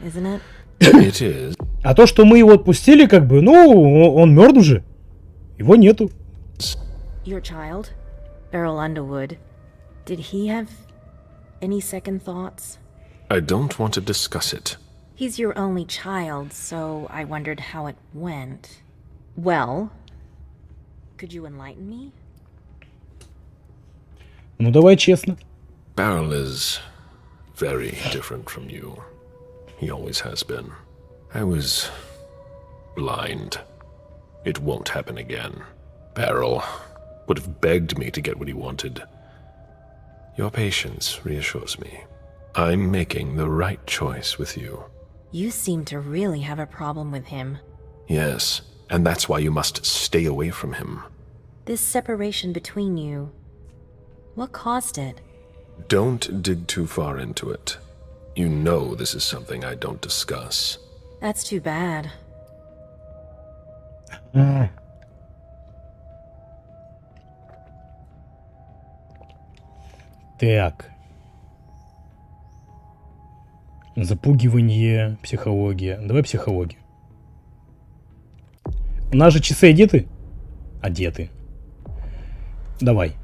Speaker 15: isn't it?
Speaker 3: It is.
Speaker 1: А то, что мы его отпустили, как бы, ну, он мертв уже. Его нету.
Speaker 15: Your child, Beryl Underwood, did he have any second thoughts?
Speaker 3: I don't want to discuss it.
Speaker 15: He's your only child, so I wondered how it went. Well, could you enlighten me?
Speaker 1: Ну, давай честно.
Speaker 3: Beryl is very different from you. He always has been. I was blind. It won't happen again. Beryl would have begged me to get what he wanted. Your patience reassures me. I'm making the right choice with you.
Speaker 15: You seem to really have a problem with him.
Speaker 3: Yes, and that's why you must stay away from him.
Speaker 15: This separation between you, what caused it?
Speaker 3: Don't dig too far into it. You know this is something I don't discuss.
Speaker 15: That's too bad.
Speaker 1: Так. Запугивание, психология. Давай психологию. У нас же часы одеты? Одеты. Давай.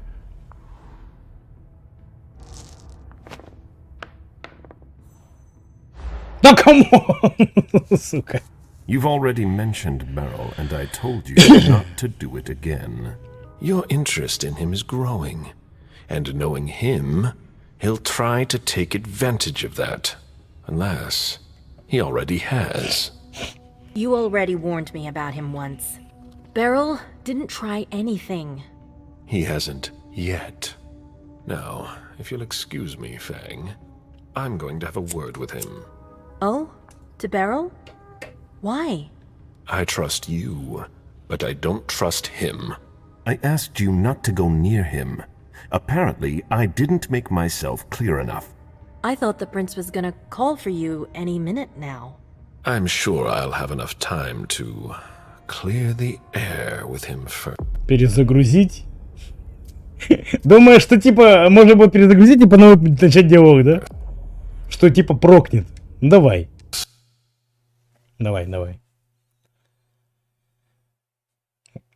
Speaker 1: Да камон! Сука.
Speaker 3: You've already mentioned Beryl, and I told you not to do it again. Your interest in him is growing, and knowing him, he'll try to take advantage of that. Unless he already has.
Speaker 15: You already warned me about him once. Beryl didn't try anything.
Speaker 3: He hasn't yet. Now, if you'll excuse me, Fang, I'm going to have a word with him.
Speaker 15: Oh? To Beryl? Why?
Speaker 3: I trust you, but I don't trust him. I asked you not to go near him. Apparently, I didn't make myself clear enough.
Speaker 15: I thought the prince was gonna call for you any minute now.
Speaker 3: I'm sure I'll have enough time to clear the air with him first.
Speaker 1: Перезагрузить? Думаешь, что типа можно будет перезагрузить и по новой начать диалог, да? Что типа прокнет. Давай. Давай.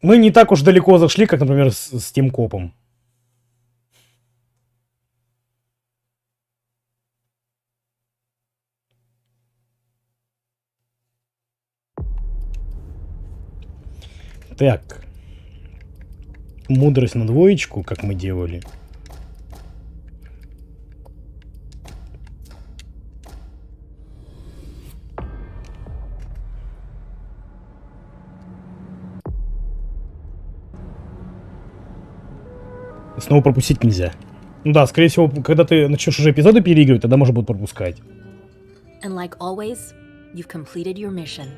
Speaker 1: Мы не так уж далеко зашли, как, например, с тем копом. Так. Мудрость на двоечку, как мы делали. Снова пропустить нельзя. Ну да, скорее всего, когда ты начнешь уже эпизоды переигрывать, тогда можно будет пропускать.
Speaker 15: And like always, you've completed your mission.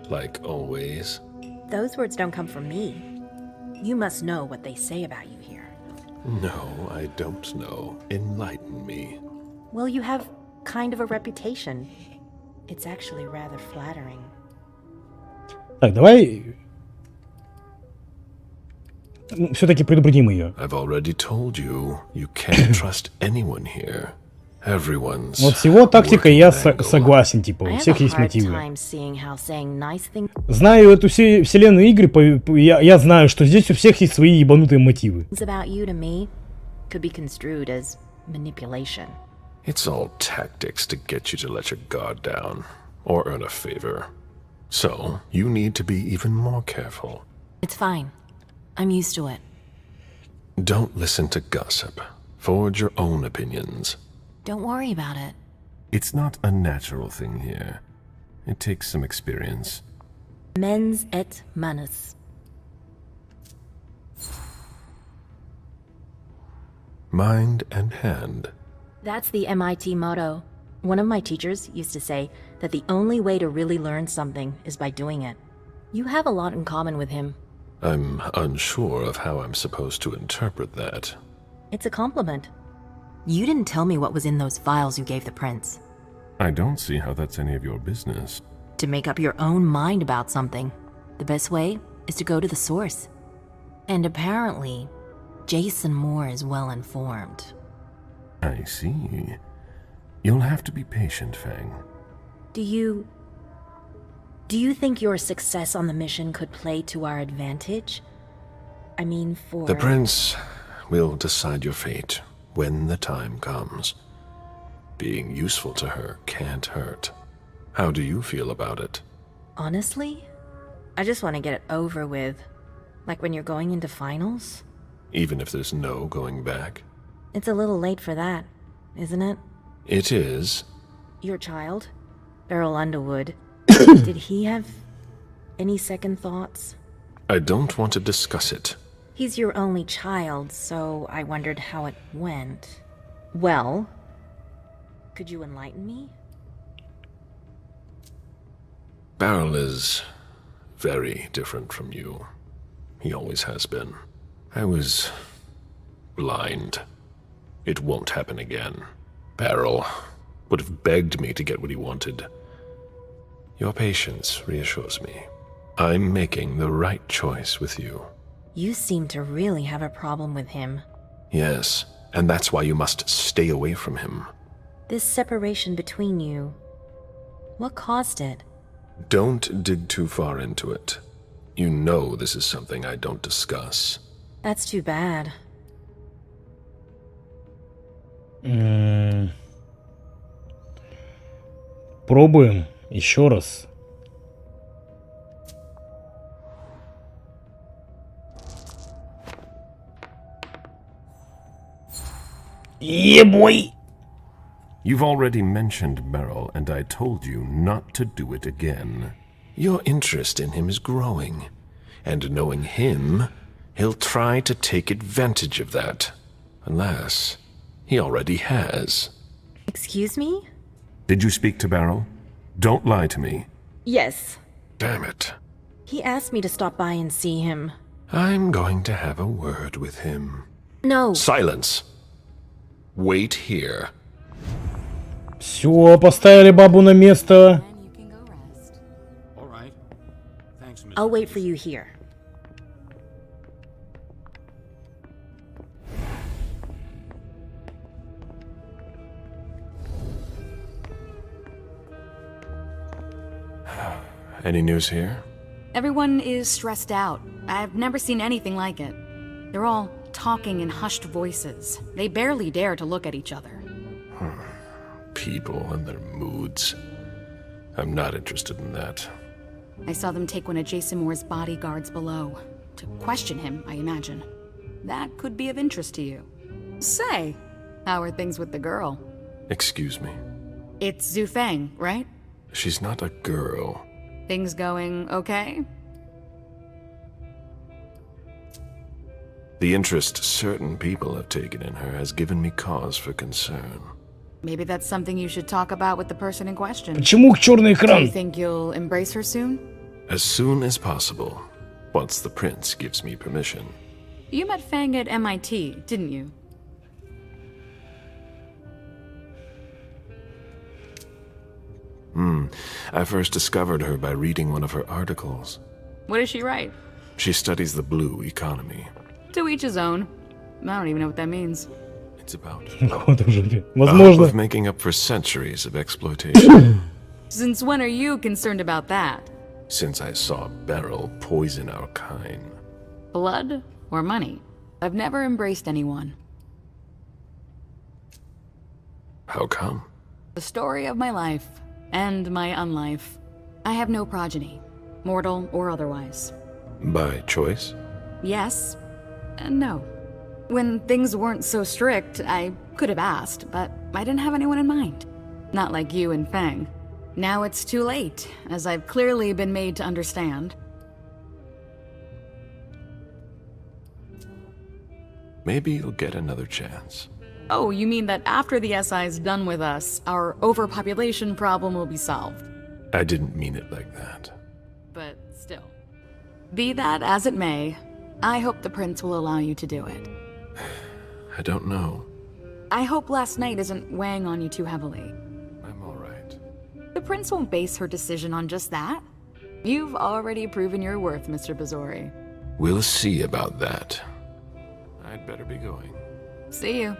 Speaker 3: Like always.
Speaker 15: Those words don't come from me. You must know what they say about you here.
Speaker 3: No, I don't know. Enlighten me.
Speaker 15: Well, you have kind of a reputation. It's actually rather flattering.
Speaker 1: Так, давай все-таки предупредим ее.
Speaker 3: I've already told you, you can't trust anyone here. Everyone's
Speaker 1: Вот с его тактикой я согласен, типа, у всех есть мотивы. Знаю эту вселенную игры, я знаю, что здесь у всех есть свои ебанутые мотивы.
Speaker 3: It's all tactics to get you to let your guard down, or earn a favor. So, you need to be even more careful.
Speaker 15: It's fine. I'm used to it.
Speaker 3: Don't listen to gossip. Forge your own opinions.
Speaker 15: Don't worry about it.
Speaker 3: It's not a natural thing here. It takes some experience.
Speaker 15: Mens et manus.
Speaker 3: Mind and hand.
Speaker 15: That's the MIT motto. One of my teachers used to say that the only way to really learn something is by doing it. You have a lot in common with him.
Speaker 3: I'm unsure of how I'm supposed to interpret that.
Speaker 15: It's a compliment. You didn't tell me what was in those files you gave the prince.
Speaker 3: I don't see how that's any of your business.
Speaker 15: To make up your own mind about something, the best way is to go to the source. And apparently, Jason Moore is well informed.
Speaker 3: I see. You'll have to be patient, Fang.
Speaker 15: Do you think your success on the mission could play to our advantage? I mean, for...
Speaker 3: The prince will decide your fate when the time comes. Being useful to her can't hurt. How do you feel about it?
Speaker 15: Honestly, I just want to get it over with. Like when you're going into finals.
Speaker 3: Even if there's no going back?
Speaker 15: It's a little late for that, isn't it?
Speaker 3: It is.
Speaker 15: Your child, Beryl Underwood, did he have any second thoughts?
Speaker 3: I don't want to discuss it.
Speaker 15: He's your only child, so I wondered how it went. Well, could you enlighten me?
Speaker 3: Beryl is very different from you. He always has been. I was blind. It won't happen again. Beryl would have begged me to get what he wanted. Your patience reassures me. I'm making the right choice with you.
Speaker 15: You seem to really have a problem with him.
Speaker 3: Yes, and that's why you must stay away from him.
Speaker 15: This separation between you, what caused it?
Speaker 3: Don't dig too far into it. You know this is something I don't discuss.
Speaker 15: That's too bad.
Speaker 1: Пробуем еще раз. Ебой!
Speaker 3: You've already mentioned Beryl, and I told you not to do it again. Your interest in him is growing, and knowing him, he'll try to take advantage of that. Unless he already has.
Speaker 15: Excuse me?
Speaker 3: Did you speak to Beryl? Don't lie to me.
Speaker 15: Yes.
Speaker 3: Damn it.
Speaker 15: He asked me to stop by and see him.
Speaker 3: I'm going to have a word with him.
Speaker 15: No.
Speaker 3: Silence. Wait here.
Speaker 1: Все, поставили бабу на место.
Speaker 15: I'll wait for you here.
Speaker 3: Any news here?
Speaker 16: Everyone is stressed out. I've never seen anything like it. They're all talking in hushed voices. They barely dare to look at each other.
Speaker 3: People and their moods. I'm not interested in that.
Speaker 16: I saw them take one of Jason Moore's bodyguards below. To question him, I imagine. That could be of interest to you. Say, how are things with the girl?
Speaker 3: Excuse me.
Speaker 16: It's Zhu Feng, right?
Speaker 3: She's not a girl.
Speaker 16: Things going okay?
Speaker 3: The interest certain people have taken in her has given me cause for concern.
Speaker 16: Maybe that's something you should talk about with the person in question.
Speaker 1: Почему черный
Speaker 16: Do you
Speaker 1: экран?
Speaker 16: think you'll embrace her soon?
Speaker 3: As soon as possible, once the prince gives me permission.
Speaker 16: You met Fang at MIT, didn't you?
Speaker 3: I first discovered her by reading one of her articles.
Speaker 16: What does she write?
Speaker 3: She studies the blue economy.
Speaker 16: To each his own. I don't even know what that means.
Speaker 3: It's about
Speaker 1: Вот уже,
Speaker 3: the hope
Speaker 1: возможно.
Speaker 3: of making up for centuries of exploitation.
Speaker 16: Since when are you concerned about that?
Speaker 3: Since I saw Beryl poison our kind.
Speaker 16: Blood or money? I've never embraced anyone.
Speaker 3: How come?
Speaker 16: The story of my life and my unlife. I have no progeny, mortal or otherwise.
Speaker 3: By choice?
Speaker 16: Yes and no. When things weren't so strict, I could have asked, but I didn't have anyone in mind. Not like you and Feng. Now it's too late, as I've clearly been made to understand.
Speaker 3: Maybe you'll get another chance.
Speaker 16: Oh, you mean that after the SI's done with us, our overpopulation problem will be solved?
Speaker 3: I didn't mean it like that.
Speaker 16: But still. Be that as it may, I hope the prince will allow you to do it.
Speaker 3: I don't know.
Speaker 16: I hope last night isn't weighing on you too heavily.
Speaker 3: I'm all right.
Speaker 16: The prince won't base her decision on just that. You've already proven your worth, Mr. Bazori.
Speaker 3: We'll see about that. I'd better be going.
Speaker 16: See you.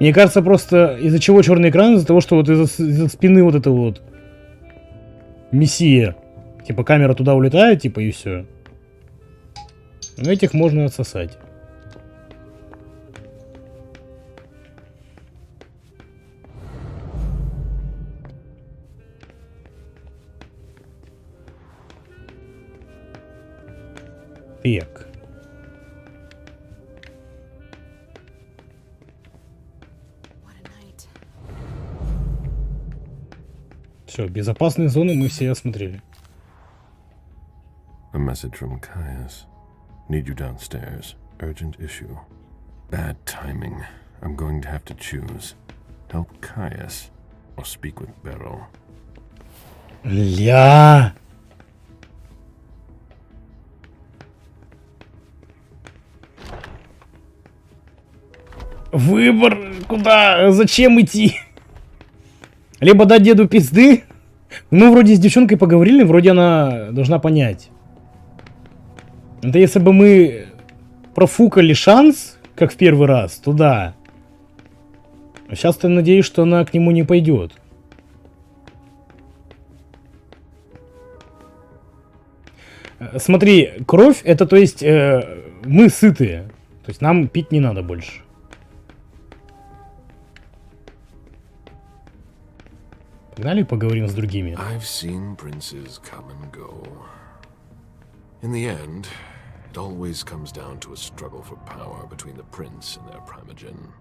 Speaker 1: Мне кажется, просто из-за чего черный экран? Из-за того, что вот из-за спины вот это вот мессия. Типа камера туда улетает, типа, и все. Но этих можно отсосать. Так. Все, безопасные зоны мы все осмотрели.
Speaker 3: A message from Caius. Need you downstairs. Urgent issue. Bad timing. I'm going to have to choose. Help Caius or speak with Beryl.
Speaker 1: Ля. Выбор, куда, зачем идти? Либо дать деду пизды. Мы вроде с девчонкой поговорили, вроде она должна понять. Это если бы мы профукали шанс, как в первый раз, то да. А сейчас-то надеюсь, что она к нему не пойдет. Смотри, кровь, это то есть мы сытые. То есть нам пить не надо больше. Погнали поговорим с другими.
Speaker 3: I've seen princes come and go. In the end, it always comes down to a struggle for power between the prince and their primogen.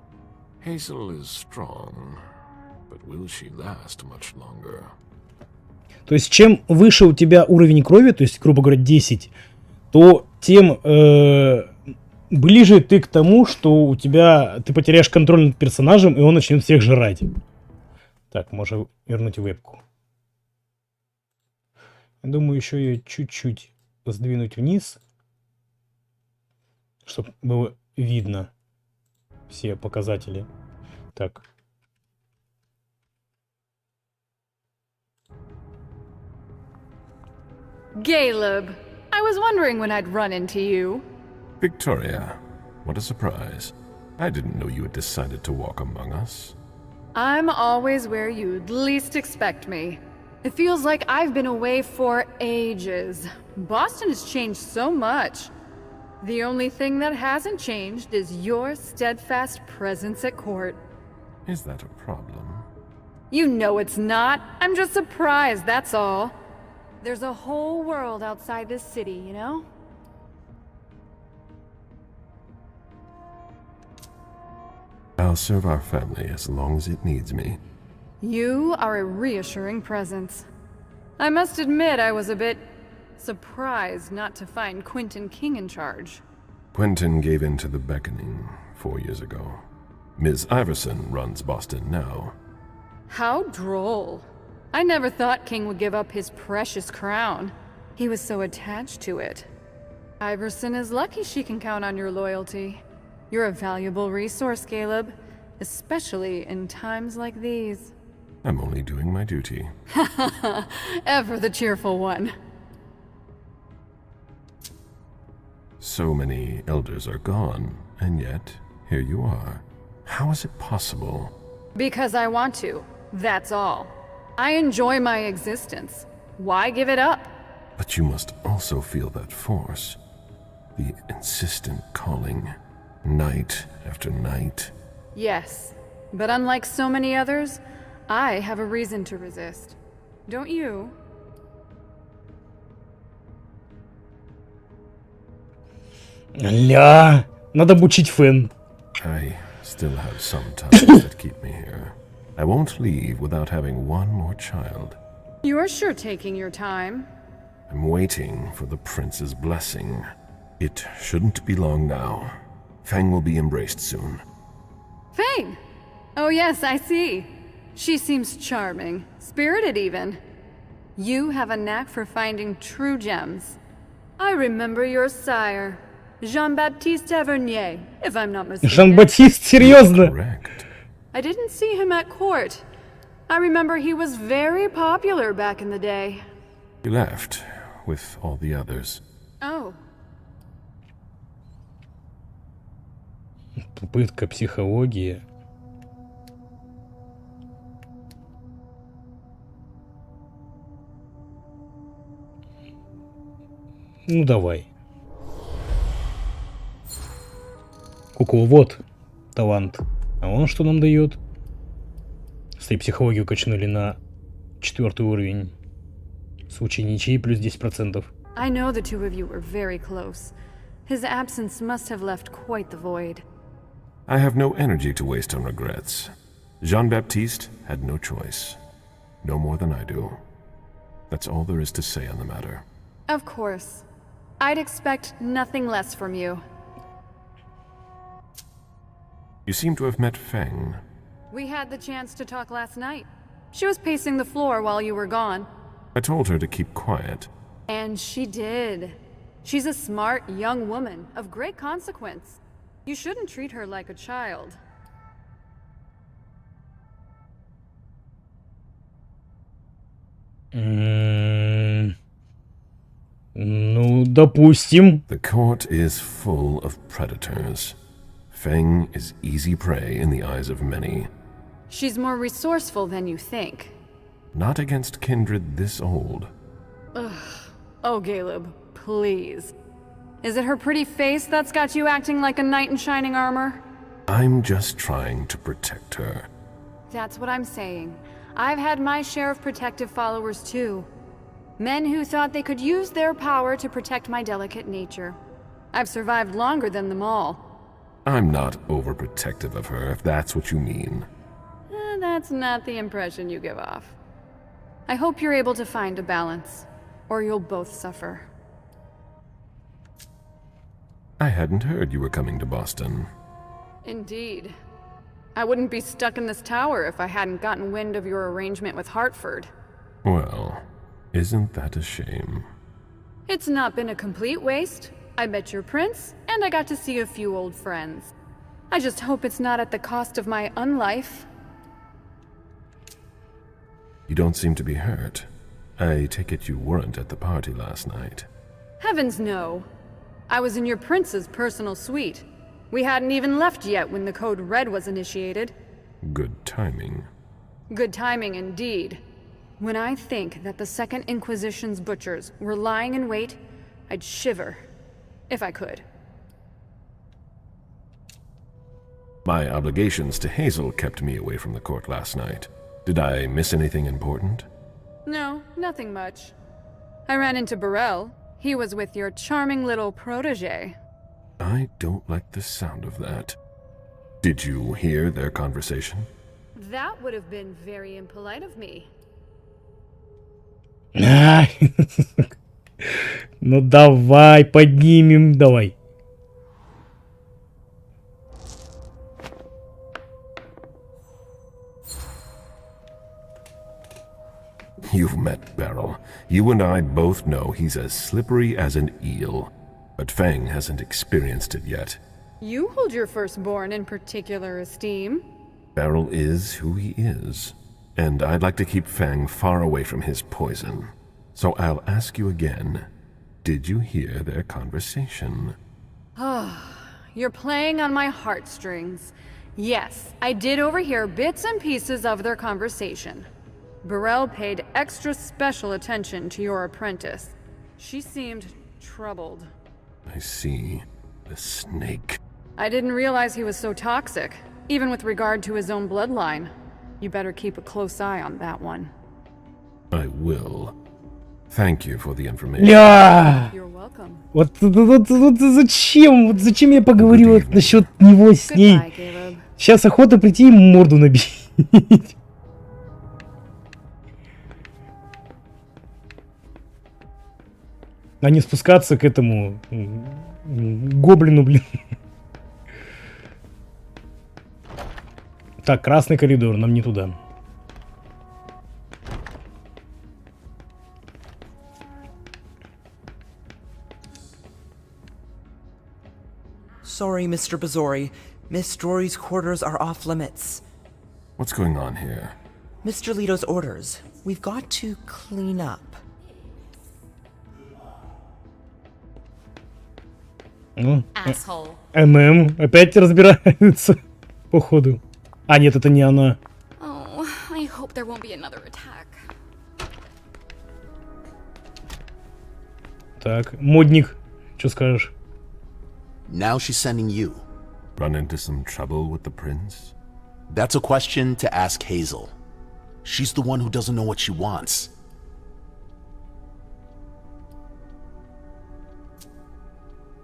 Speaker 3: Hazel is strong, but will she last much longer?
Speaker 1: То есть, чем выше у тебя уровень крови, то есть, грубо говоря, 10, то тем ближе ты к тому, что у тебя ты потеряешь контроль над персонажем, и он начнет всех жрать. Так, можно вернуть вебку. Думаю, еще ее чуть-чуть сдвинуть вниз, чтобы было видно все показатели. Так.
Speaker 16: Caleb, I was wondering when I'd run into you.
Speaker 3: Victoria, what a surprise. I didn't know you had decided to walk among us.
Speaker 16: I'm always where you'd least expect me. It feels like I've been away for ages. Boston has changed so much. The only thing that hasn't changed is your steadfast presence at court.
Speaker 3: Is that a problem?
Speaker 16: You know it's not. I'm just surprised, that's all. There's a whole world outside this city, you know?
Speaker 3: I'll serve our family as long as it needs me.
Speaker 16: You are a reassuring presence. I must admit I was a bit surprised not to find Quentin King in charge.
Speaker 3: Quentin gave in to the beckoning 4 years ago. Ms. Iverson runs Boston now.
Speaker 16: How droll. I never thought King would give up his precious crown. He was so attached to it. Iverson is lucky she can count on your loyalty. You're a valuable resource, Caleb, especially in times like these.
Speaker 3: I'm only doing my duty.
Speaker 16: Ever the cheerful one.
Speaker 3: So many elders are gone, and yet, here you are. How is it possible?
Speaker 16: Because I want to, that's all. I enjoy my existence. Why give it up?
Speaker 3: But you must also feel that force. The insistent calling, night after night.
Speaker 16: Yes, but unlike so many others, I have a reason to resist. Don't you?
Speaker 1: Ля, надо обучить Фэн.
Speaker 3: I still have some ties that keep me here. I won't leave without having one more child.
Speaker 16: You're sure taking your time.
Speaker 3: I'm waiting for the prince's blessing. It shouldn't be long now. Fang will be embraced soon.
Speaker 16: Fang! Oh yes, I see. She seems charming, spirited even. You have a knack for finding true gems. I remember your sire, Jean-Baptiste Tavernier, if I'm not mistaken.
Speaker 1: Жан-Батист, серьезно?
Speaker 3: Correct.
Speaker 16: I didn't see him at court. I remember he was very popular back in the day.
Speaker 3: He left with all the others.
Speaker 16: Oh.
Speaker 1: Попытка психологии. Ну давай. Кукла, вот талант. А он что нам дает? Кстати, психологию качнули на 4 уровень. В случае ничьи плюс 10%.
Speaker 16: I know the two of you were very close. His absence must have left quite the void.
Speaker 3: I have no energy to waste on regrets. Jean-Baptiste had no choice. No more than I do. That's all there is to say on the matter.
Speaker 16: Of course. I'd expect nothing less from you.
Speaker 3: You seem to have met Fang.
Speaker 16: We had the chance to talk last night. She was pacing the floor while you were gone.
Speaker 3: I told her to keep quiet.
Speaker 16: And she did. She's a smart young woman of great consequence. You shouldn't treat her like a child.
Speaker 1: Ну, допустим.
Speaker 3: The court is full of predators. Fang is easy prey in the eyes of many.
Speaker 16: She's more resourceful than you think.
Speaker 3: Not against kindred this old.
Speaker 16: Ugh. Oh, Caleb, please. Is it her pretty face that's got you acting like a knight in shining armor?
Speaker 3: I'm just trying to protect her.
Speaker 16: That's what I'm saying. I've had my share of protective followers too. Men who thought they could use their power to protect my delicate nature. I've survived longer than them all.
Speaker 3: I'm not overprotective of her, if that's what you mean.
Speaker 16: That's not the impression you give off. I hope you're able to find a balance, or you'll both suffer.
Speaker 3: I hadn't heard you were coming to Boston.
Speaker 16: Indeed. I wouldn't be stuck in this tower if I hadn't gotten wind of your arrangement with Hartford.
Speaker 3: Well, isn't that a shame?
Speaker 16: It's not been a complete waste. I met your prince, and I got to see a few old friends. I just hope it's not at the cost of my unlife.
Speaker 3: You don't seem to be hurt. I take it you weren't at the party last night.
Speaker 16: Heavens no. I was in your prince's personal suite. We hadn't even left yet when the Code Red was initiated.
Speaker 3: Good timing.
Speaker 16: Good timing indeed. When I think that the Second Inquisition's butchers were lying in wait, I'd shiver. If I could.
Speaker 3: My obligations to Hazel kept me away from the court last night. Did I miss anything important?
Speaker 16: No, nothing much. I ran into Burrell. He was with your charming little protege.
Speaker 3: I don't like the sound of that. Did you hear their conversation?
Speaker 16: That would have been very impolite of me.
Speaker 1: Ну давай, поднимем, давай.
Speaker 3: You've met Beryl. You and I both know he's as slippery as an eel. But Fang hasn't experienced it yet.
Speaker 16: You hold your firstborn in particular esteem.
Speaker 3: Beryl is who he is. And I'd like to keep Fang far away from his poison. So I'll ask you again. Did you hear their conversation?
Speaker 16: You're playing on my heartstrings. Yes, I did overhear bits and pieces of their conversation. Burrell paid extra special attention to your apprentice. She seemed troubled.
Speaker 3: I see. The snake.
Speaker 16: I didn't realize he was so toxic, even with regard to his own bloodline. You better keep a close eye on that one.
Speaker 3: I will. Thank you for the information.
Speaker 16: You're welcome.
Speaker 1: Вот зачем? Вот зачем я поговорил насчет него с ней?
Speaker 16: Goodbye, Caleb.
Speaker 1: Сейчас охота прийти и морду набить. А не спускаться к этому гоблину, блин. Так, красный коридор, нам не туда.
Speaker 17: Sorry, Mr. Bazori. Miss Drory's quarters are off limits.
Speaker 3: What's going on here?
Speaker 17: Mr. Leto's orders. We've got to clean up.
Speaker 8: Asshole.
Speaker 1: Опять разбираются, походу. А, нет, это не она.
Speaker 8: Oh, I hope there won't be another attack.
Speaker 1: Так, модник, что скажешь?
Speaker 18: Now she's sending you.
Speaker 3: Run into some trouble with the prince?
Speaker 18: That's a question to ask Hazel. She's the one who doesn't know what she wants.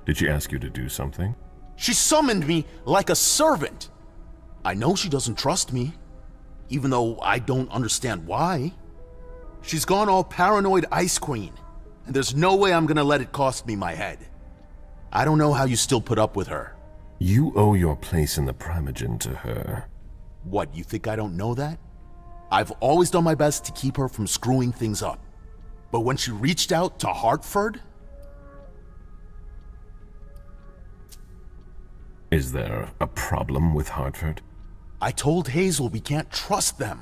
Speaker 3: Did she ask you to do something?
Speaker 18: She summoned me like a servant. I know she doesn't trust me, even though I don't understand why. She's gone all paranoid Ice Queen, and there's no way I'm gonna let it cost me my head. I don't know how you still put up with her.
Speaker 3: You owe your place in the Primogen to her.
Speaker 18: What, you think I don't know that? I've always done my best to keep her from screwing things up. But when she reached out to Hartford...
Speaker 3: Is there a problem with Hartford?
Speaker 18: I told Hazel we can't trust them.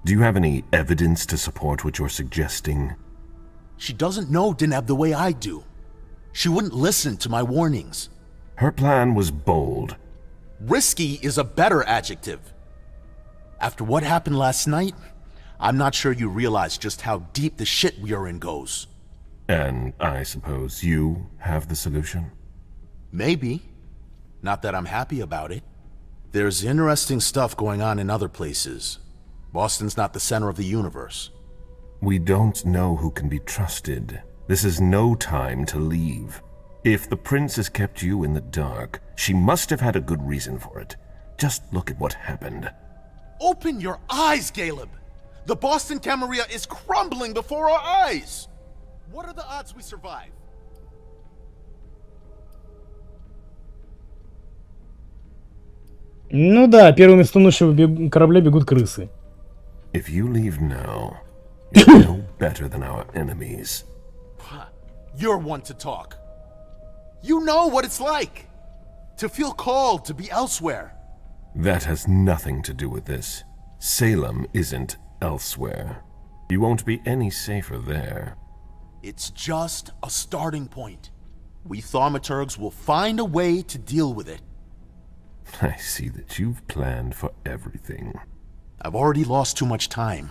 Speaker 3: Do you have any evidence to support what you're suggesting?
Speaker 18: She doesn't know Deneb the way I do. She wouldn't listen to my warnings.
Speaker 3: Her plan was bold.
Speaker 18: Risky is a better adjective. After what happened last night, I'm not sure you realize just how deep the shit we are in goes.
Speaker 3: And I suppose you have the solution?
Speaker 18: Maybe. Not that I'm happy about it. There's interesting stuff going on in other places. Boston's not the center of the universe.
Speaker 3: We don't know who can be trusted. This is no time to leave. If the prince has kept you in the dark, she must have had a good reason for it. Just look at what happened.
Speaker 18: Open your eyes, Caleb! The Boston Camarilla is crumbling before our eyes! What are the odds we survive?
Speaker 1: Ну да, первыми с тонущего корабля бегут крысы.
Speaker 3: If you leave now, you're no better than our enemies.
Speaker 18: You're one to talk. You know what it's like to feel called to be elsewhere.
Speaker 3: That has nothing to do with this. Salem isn't elsewhere. You won't be any safer there.
Speaker 18: It's just a starting point. We thaumaturgs will find a way to deal with it.
Speaker 3: I see that you've planned for everything.
Speaker 18: I've already lost too much time.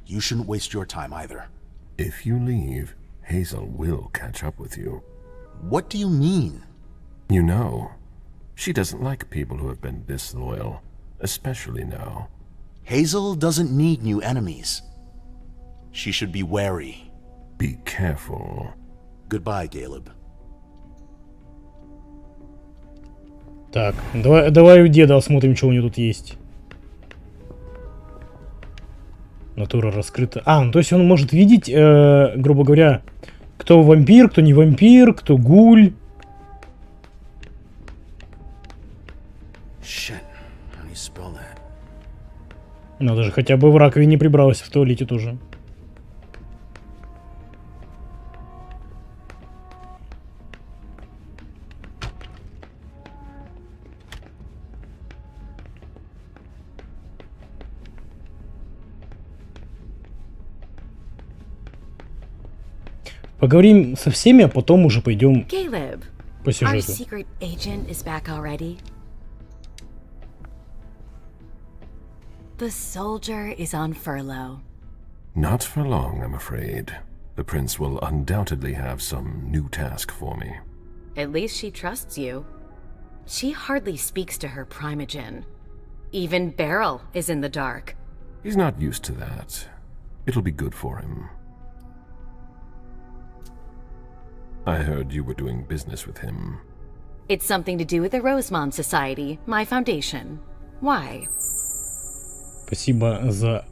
Speaker 18: You shouldn't waste your time either.
Speaker 3: If you leave, Hazel will catch up with you.
Speaker 18: What do you mean?
Speaker 3: You know, she doesn't like people who have been disloyal, especially now.
Speaker 18: Hazel doesn't need new enemies. She should be wary.
Speaker 3: Be careful.
Speaker 18: Goodbye, Caleb.
Speaker 1: Так, давай у деда осмотрим, что у него тут есть. Натура раскрыта. А, ну то есть он может видеть, грубо говоря, кто вампир, кто не вампир, кто гуль.
Speaker 18: Shit. How do you spell that?
Speaker 1: Надо же хотя бы в раковине прибрался, в туалете тоже. Поговорим со всеми, а потом уже пойдем
Speaker 15: Caleb,
Speaker 1: по
Speaker 15: our
Speaker 1: сюжету.
Speaker 15: secret agent is back already. The soldier is on furlough.
Speaker 3: Not for long, I'm afraid. The prince will undoubtedly have some new task for me.
Speaker 15: At least she trusts you. She hardly speaks to her Primogen. Even Beryl is in the dark.
Speaker 3: He's not used to that. It'll be good for him. I heard you were doing business with him.
Speaker 15: It's something to do with the Rosemont Society, my foundation. Why?
Speaker 1: Спасибо за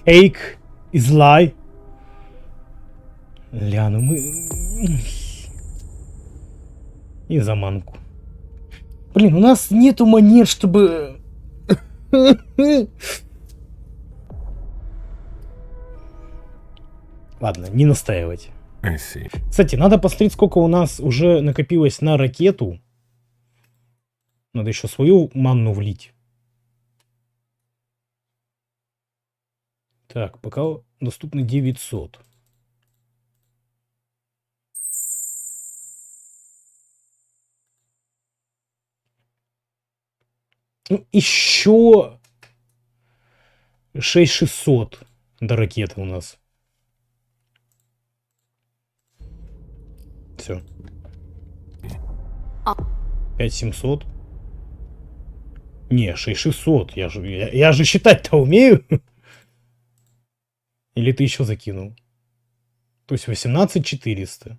Speaker 1: cake is lie. Ля, ну мы... И заманку. Блин, у нас нету монет, чтобы... Ладно, не настаивать. Кстати, надо посмотреть, сколько у нас уже накопилось на ракету. Надо еще свою манну влить. Так, пока доступны 900. Ну, еще 6600 до ракеты у нас. Все. 5700. Не, 6600. Я же считать-то умею. Или ты еще закинул? То есть 18400.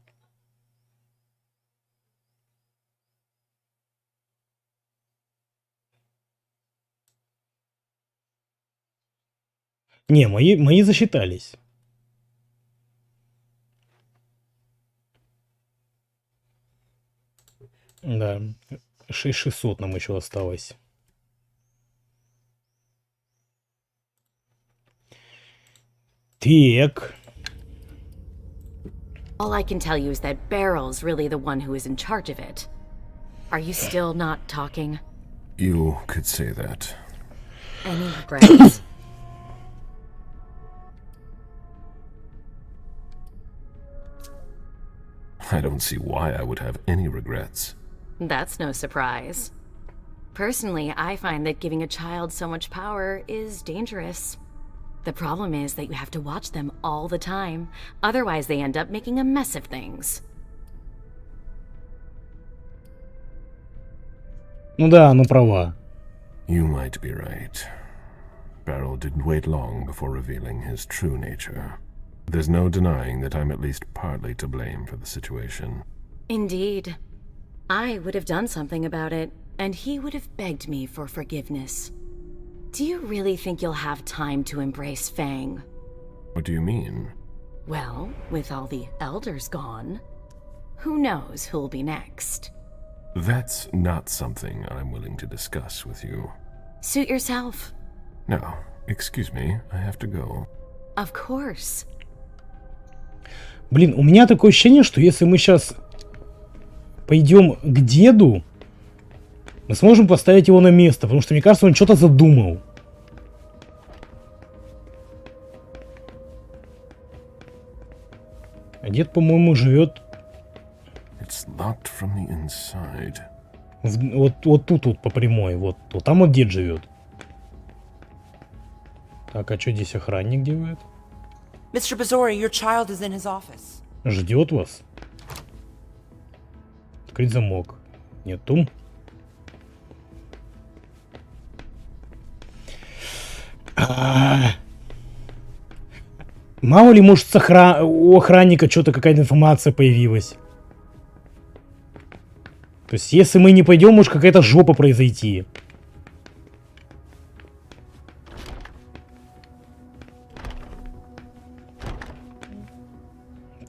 Speaker 1: Не, мои засчитались. Да, 6600 нам еще осталось. Так.
Speaker 19: All I can tell you is that Barrel's really the one who is in charge of it. Are you still not talking?
Speaker 3: You could say that.
Speaker 19: Any regrets?
Speaker 3: I don't see why I would have any regrets.
Speaker 19: That's no surprise. Personally, I find that giving a child so much power is dangerous. The problem is that you have to watch them all the time. Otherwise, they end up making a mess of things.
Speaker 1: Ну да, ну права.
Speaker 3: You might be right. Barrel didn't wait long before revealing his true nature. There's no denying that I'm at least partly to blame for the situation.
Speaker 19: Indeed. I would have done something about it, and he would have begged me for forgiveness. Do you really think you'll have time to embrace Fang?
Speaker 3: What do you mean?
Speaker 19: Well, with all the elders gone, who knows who'll be next?
Speaker 3: That's not something I'm willing to discuss with you.
Speaker 19: Suit yourself.
Speaker 3: No, excuse me, I have to go.
Speaker 19: Of course.
Speaker 1: Блин, у меня такое ощущение, что если мы сейчас пойдем к деду, мы сможем поставить его на место, потому что, мне кажется, он что-то задумал. А дед, по-моему, живет... Вот тут вот по прямой, вот там вот дед живет. Так, а что здесь охранник делает?
Speaker 17: Mr. Bazori, your child is in his office.
Speaker 1: Ждет вас. Открыть замок. Нету. Мало ли, может, у охранника что-то какая-то информация появилась. То есть, если мы не пойдем, может какая-то жопа произойти.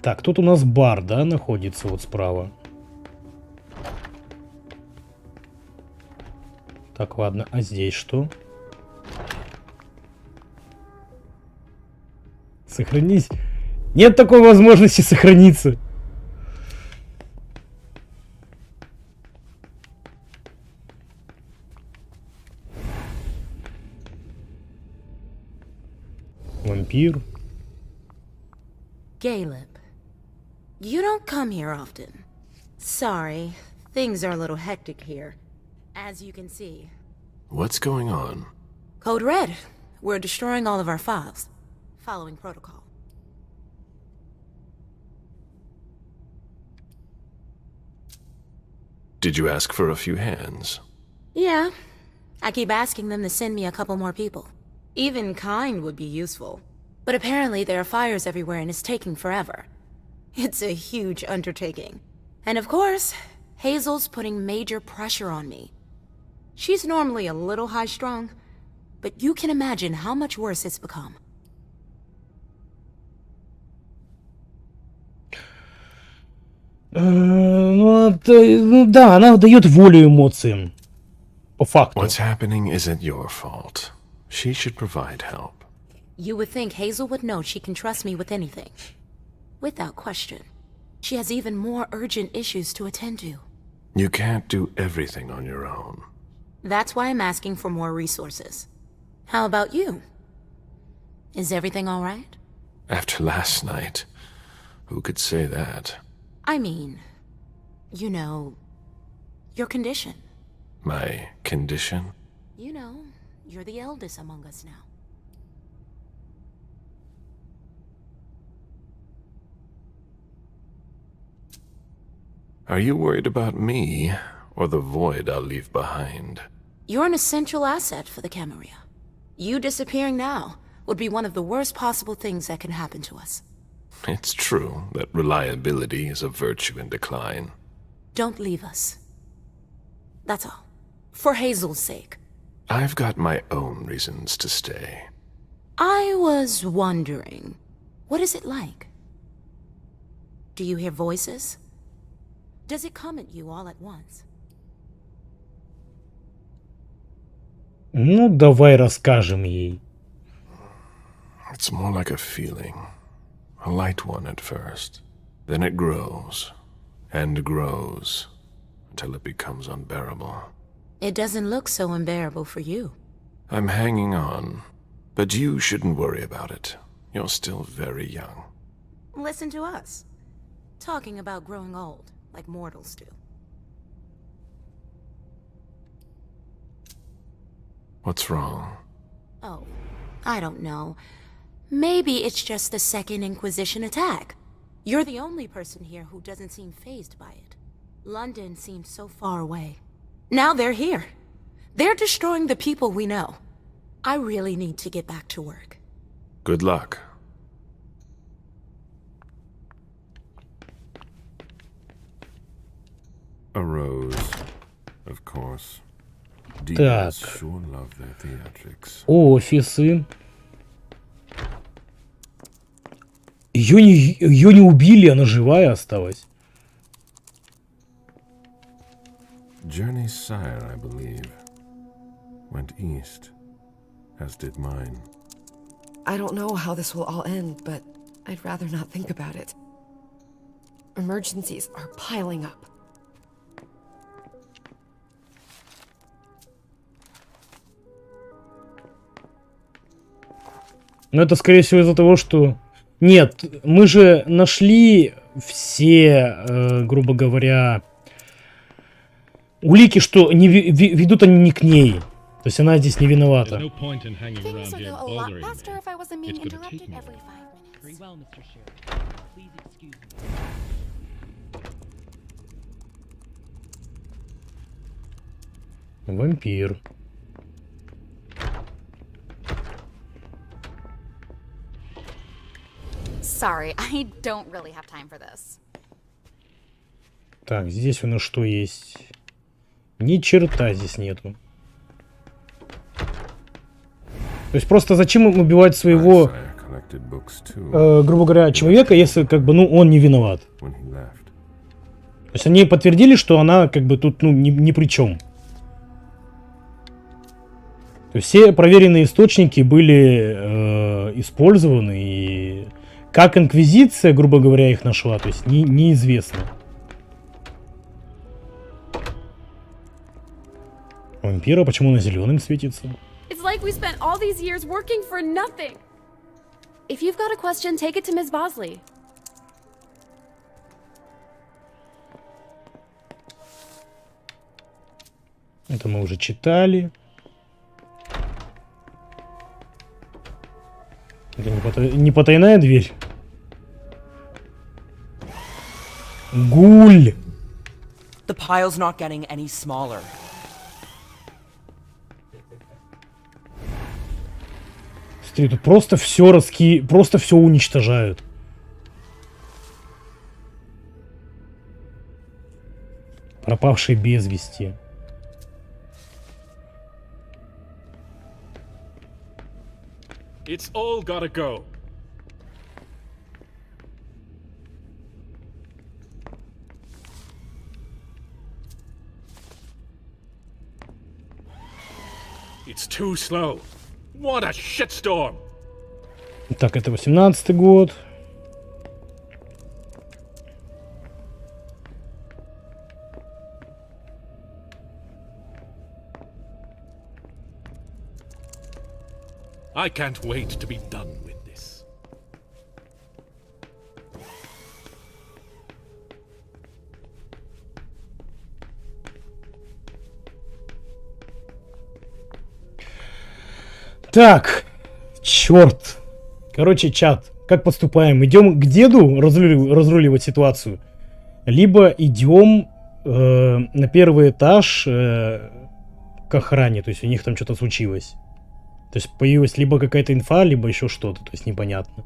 Speaker 1: Так, тут у нас бар, да, находится вот справа. Так, ладно, а здесь что? Сохранись. Нет такой возможности сохраниться. Вампир.
Speaker 15: Caleb, you don't come here often. Sorry, things are a little hectic here, as you can see.
Speaker 3: What's going on?
Speaker 15: Code Red. We're destroying all of our files, following protocol.
Speaker 3: Did you ask for a few hands?
Speaker 15: Yeah. I keep asking them to send me a couple more people. Even kind would be useful. But apparently there are fires everywhere and it's taking forever. It's a huge undertaking. And of course, Hazel's putting major pressure on me. She's normally a little high-strung, but you can imagine how much worse it's become.
Speaker 1: Ну да, она дает волю эмоциям. По факту.
Speaker 3: What's happening isn't your fault. She should provide help.
Speaker 15: You would think Hazel would know she can trust me with anything. Without question. She has even more urgent issues to attend to.
Speaker 3: You can't do everything on your own.
Speaker 15: That's why I'm asking for more resources. How about you? Is everything all right?
Speaker 3: After last night, who could say that?
Speaker 15: I mean, you know, your condition.
Speaker 3: My condition?
Speaker 15: You know, you're the eldest among us now.
Speaker 3: Are you worried about me, or the void I'll leave behind?
Speaker 15: You're an essential asset for the Camarilla. You disappearing now would be one of the worst possible things that can happen to us.
Speaker 3: It's true that reliability is a virtue in decline.
Speaker 15: Don't leave us. That's all. For Hazel's sake.
Speaker 3: I've got my own reasons to stay.
Speaker 15: I was wondering, what is it like? Do you hear voices? Does it come at you all at once?
Speaker 1: Ну, давай расскажем ей.
Speaker 3: It's more like a feeling. A light one at first. Then it grows and grows until it becomes unbearable.
Speaker 15: It doesn't look so unbearable for you.
Speaker 3: I'm hanging on, but you shouldn't worry about it. You're still very young.
Speaker 15: Listen to us. Talking about growing old, like mortals do.
Speaker 3: What's wrong?
Speaker 15: Oh, I don't know. Maybe it's just the Second Inquisition attack. You're the only person here who doesn't seem fazed by it. London seems so far away. Now they're here. They're destroying the people we know. I really need to get back to work.
Speaker 3: Good luck.
Speaker 20: A rose, of course.
Speaker 1: Так.
Speaker 20: Demons sure love their theatrics.
Speaker 1: Офисы. Ее не убили, она живая осталась.
Speaker 20: Journey's sire, I believe, went east, as did mine.
Speaker 21: I don't know how this will all end, but I'd rather not think about it. Emergencies are piling up.
Speaker 1: Но это, скорее всего, из-за того, что... Нет, мы же нашли все, грубо говоря, улики, что не ведут они не к ней. То есть она здесь не виновата. Вампир.
Speaker 22: Sorry, I don't really have time for this.
Speaker 1: Так, здесь у нас что есть? Ни черта здесь нету. То есть просто зачем им убивать своего, грубо говоря, человека, если как бы, ну, он не виноват. То есть они подтвердили, что она как бы тут, ну, ни при чем. То есть все проверенные источники были использованы, и как Инквизиция, грубо говоря, их нашла, то есть неизвестно. Вампира, почему на зеленым светится?
Speaker 22: It's like we spent all these years working for nothing. If you've got a question, take it to Ms. Bosley.
Speaker 1: Это мы уже читали. Это не потайная дверь. Гуль.
Speaker 17: The pile's not getting any smaller.
Speaker 1: Смотри, тут просто все просто все уничтожают. Пропавшие без вести.
Speaker 23: It's all gotta go. It's too slow. What a shitstorm.
Speaker 1: Так, это 18-й год.
Speaker 23: I can't wait to be done with this.
Speaker 1: Так, черт. Короче, чат, как поступаем? Идем к деду разруливать ситуацию, либо идем на первый этаж к охране, то есть у них там что-то случилось. То есть появилась либо какая-то инфа, либо еще что-то, то есть непонятно.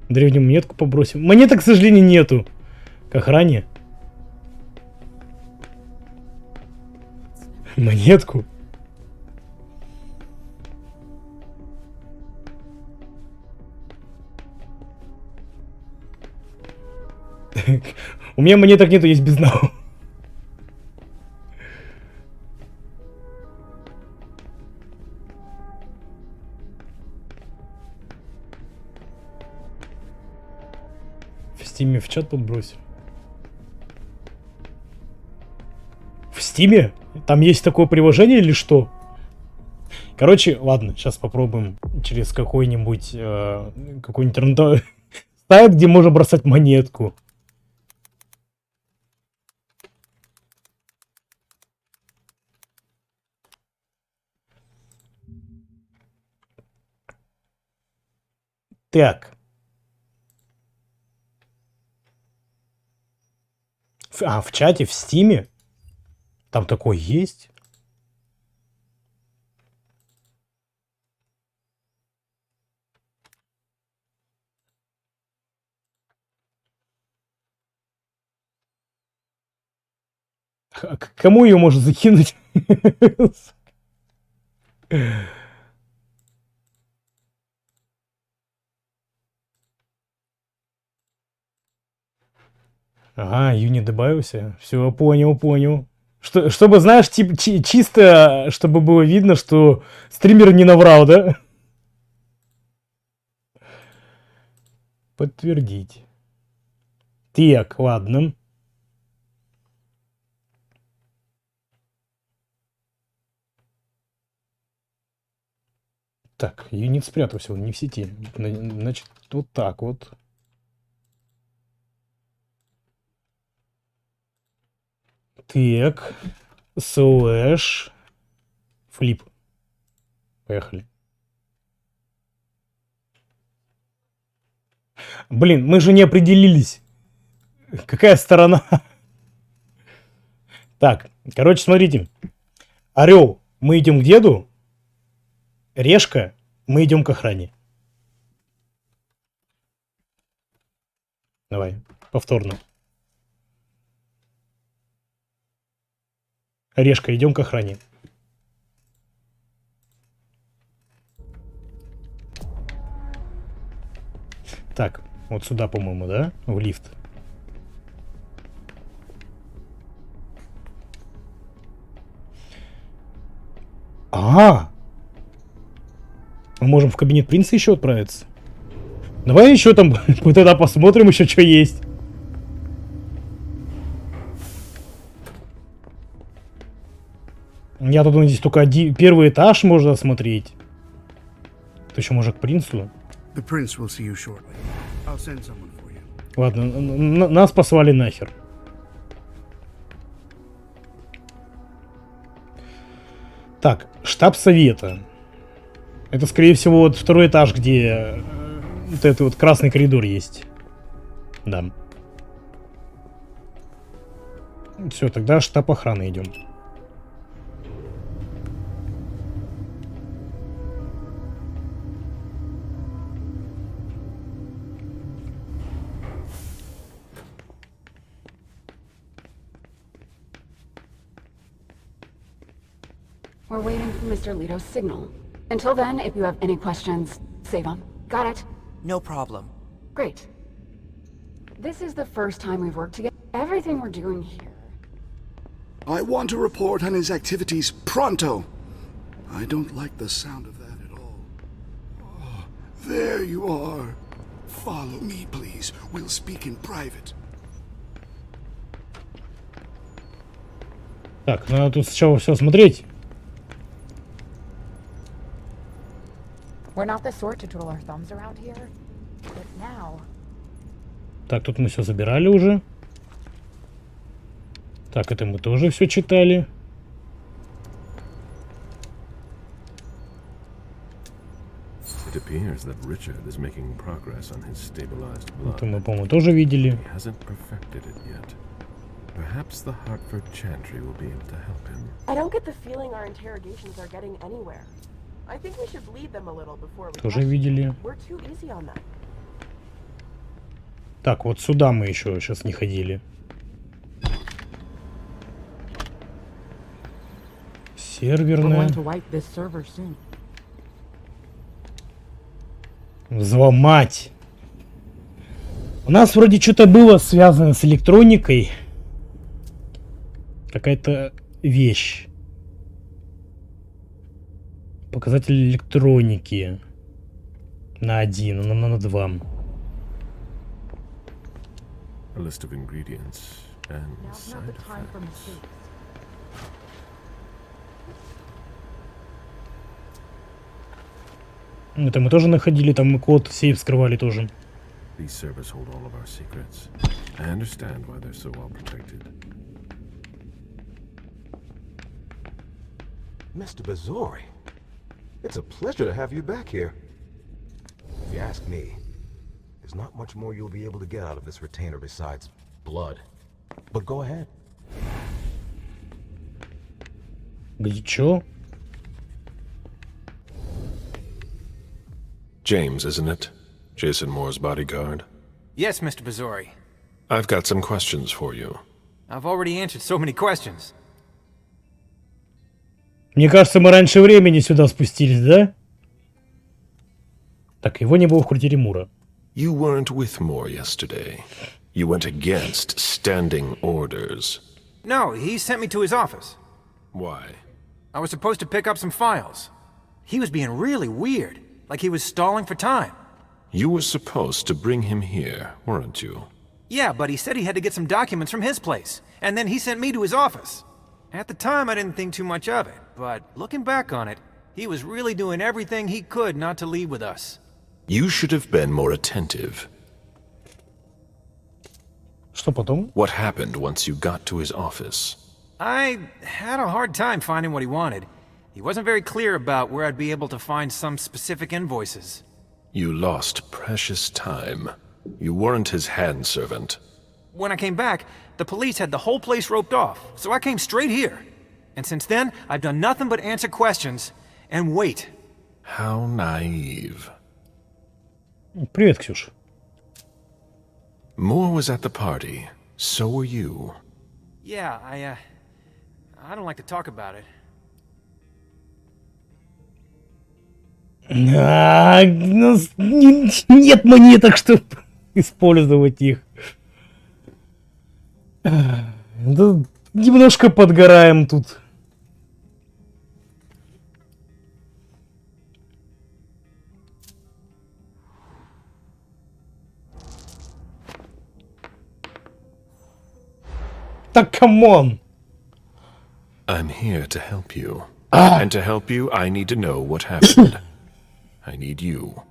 Speaker 1: Древнюю монетку побросим. Монеток, к сожалению, нету. К охране. Монетку. У меня монеток нету, есть без нау. В стиме в чат подбросим. В стиме? Там есть такое приложение или что? Короче, ладно, сейчас попробуем через какой-нибудь сайт, где можно бросать монетку. Так. В чате, в стиме? Там такое есть? А к кому ее можно закинуть? Ага, Юни добавился. Все, понял. Чтобы, знаешь, чисто, чтобы было видно, что стример не наврал, да? Подтвердить. Так, ладно. Так, юнит спрятался, он не в сети. Значит, вот так вот. Так, слэш, флип. Поехали. Блин, мы же не определились. Какая сторона? Так, короче, смотрите. Орел, мы идем к деду. Решка, мы идем к охране. Давай, повторно. Решка, идем к охране. Так, вот сюда, по-моему, да? В лифт. Мы можем в кабинет принца еще отправиться. Давай еще там тогда посмотрим еще, что есть. Я тут думаю, здесь только первый этаж можно осмотреть. То еще может к принцу. Ладно, нас послали нахер. Так, штаб совета. Это, скорее всего, вот второй этаж, где вот этот вот красный коридор есть. Да. Все, тогда штаб охраны идем.
Speaker 4: We're waiting for Mr. Leto's signal. Until then, if you have any questions, save them. Got it?
Speaker 17: No problem.
Speaker 4: Great. This is the first time we've worked together. Everything we're doing here.
Speaker 5: I want a report on his activities pronto. I don't like the sound of that at all. Oh, there you are. Follow me, please. We'll speak in private.
Speaker 1: Так, надо тут сначала все смотреть.
Speaker 4: We're not the sort to twiddle our thumbs around here. But now...
Speaker 1: Так, тут мы все забирали уже. Так, это мы тоже все читали.
Speaker 20: It appears that Richard is making progress on his stabilized blood.
Speaker 1: Это мы, по-моему, тоже видели.
Speaker 20: He hasn't perfected it yet. Perhaps the Hartford Chantry will be able to help him.
Speaker 6: I don't get the feeling our interrogations are getting anywhere. I think we should lead them a little before we
Speaker 1: Тоже видели.
Speaker 6: We're too easy on them.
Speaker 1: Так, вот сюда мы еще сейчас не ходили. Серверная. Взломать. У нас вроде что-то было связано с электроникой. Какая-то вещь. Показатель электроники. На 1, на 2.
Speaker 20: A list of ingredients and side effects.
Speaker 1: Это мы тоже находили, там мы код сейф вскрывали тоже.
Speaker 20: These servers hold all of our secrets. I understand why they're so well protected.
Speaker 24: Mr. Bazori, it's a pleasure to have you back here. If you ask me, there's not much more you'll be able to get out of this retainer besides blood. But go ahead.
Speaker 1: Где чё?
Speaker 3: James, isn't it? Jason Moore's bodyguard.
Speaker 10: Yes, Mr. Bazori.
Speaker 3: I've got some questions for you.
Speaker 10: I've already answered so many questions.
Speaker 1: Мне кажется, мы раньше времени сюда спустились, да? Так, его не было в квартире Мура.
Speaker 3: You weren't with Moore yesterday. You went against standing orders.
Speaker 10: No, he sent me to his office.
Speaker 3: Why?
Speaker 10: I was supposed to pick up some files. He was being really weird, like he was stalling for time.
Speaker 3: You were supposed to bring him here, weren't you?
Speaker 10: Yeah, but he said he had to get some documents from his place, and then he sent me to his office. At the time, I didn't think too much of it, but looking back on it, he was really doing everything he could not to leave with us.
Speaker 3: You should have been more attentive.
Speaker 1: Что потом?
Speaker 3: What happened once you got to his office?
Speaker 10: I had a hard time finding what he wanted. He wasn't very clear about where I'd be able to find some specific invoices.
Speaker 3: You lost precious time. You weren't his handservant.
Speaker 10: When I came back, the police had the whole place roped off, so I came straight here. And since then, I've done nothing but answer questions and wait.
Speaker 3: How naive.
Speaker 1: Привет, Ксюш.
Speaker 3: Moore was at the party. So were you.
Speaker 10: Yeah, I don't like to talk about it.
Speaker 1: Нет монеток, чтобы использовать их. Да, немножко подгораем тут. Так, камон!
Speaker 3: I'm here to help you. And to help you, I need to know what happened. I need you.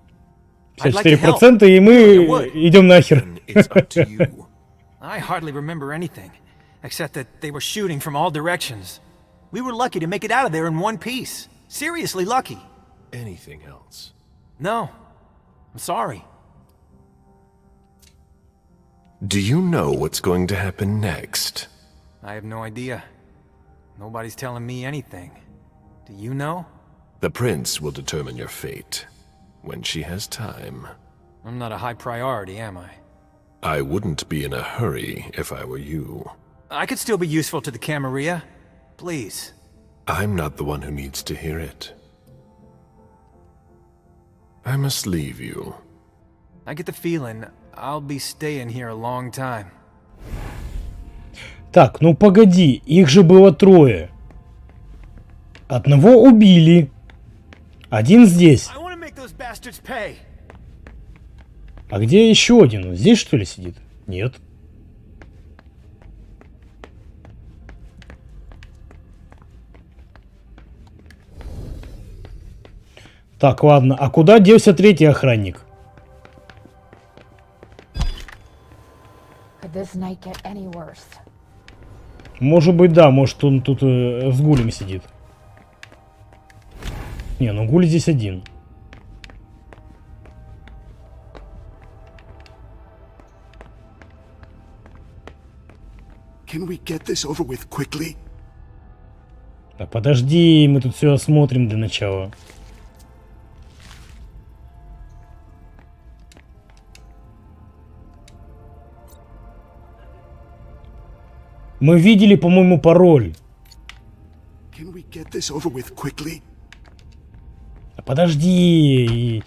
Speaker 1: 54%, и мы идем нахер.
Speaker 10: I hardly remember anything, except that they were shooting from all directions. We were lucky to make it out of there in one piece. Seriously lucky.
Speaker 3: Anything else?
Speaker 10: No. I'm sorry.
Speaker 3: Do you know what's going to happen next?
Speaker 10: I have no idea. Nobody's telling me anything. Do you know?
Speaker 3: The prince will determine your fate when she has time.
Speaker 10: I'm not a high priority, am I?
Speaker 3: I wouldn't be in a hurry if I were you.
Speaker 10: I could still be useful to the Camarilla. Please.
Speaker 3: I'm not the one who needs to hear it. I must leave you.
Speaker 10: I get the feeling I'll be staying here a long time.
Speaker 1: Так, ну погоди, их же было трое. Одного убили. Один здесь.
Speaker 10: I want to make those bastards pay.
Speaker 1: А где еще один? Здесь что ли сидит? Нет. Так, ладно. А куда делся третий охранник?
Speaker 4: Could this night get any worse?
Speaker 1: Может быть, да. Может, он тут с гулем сидит. Не, ну гуль здесь один.
Speaker 5: Can we get this over with quickly?
Speaker 1: Так, подожди, мы тут все осмотрим для начала. Мы видели, по-моему, пароль.
Speaker 5: Can we get this over with quickly?
Speaker 1: Подожди.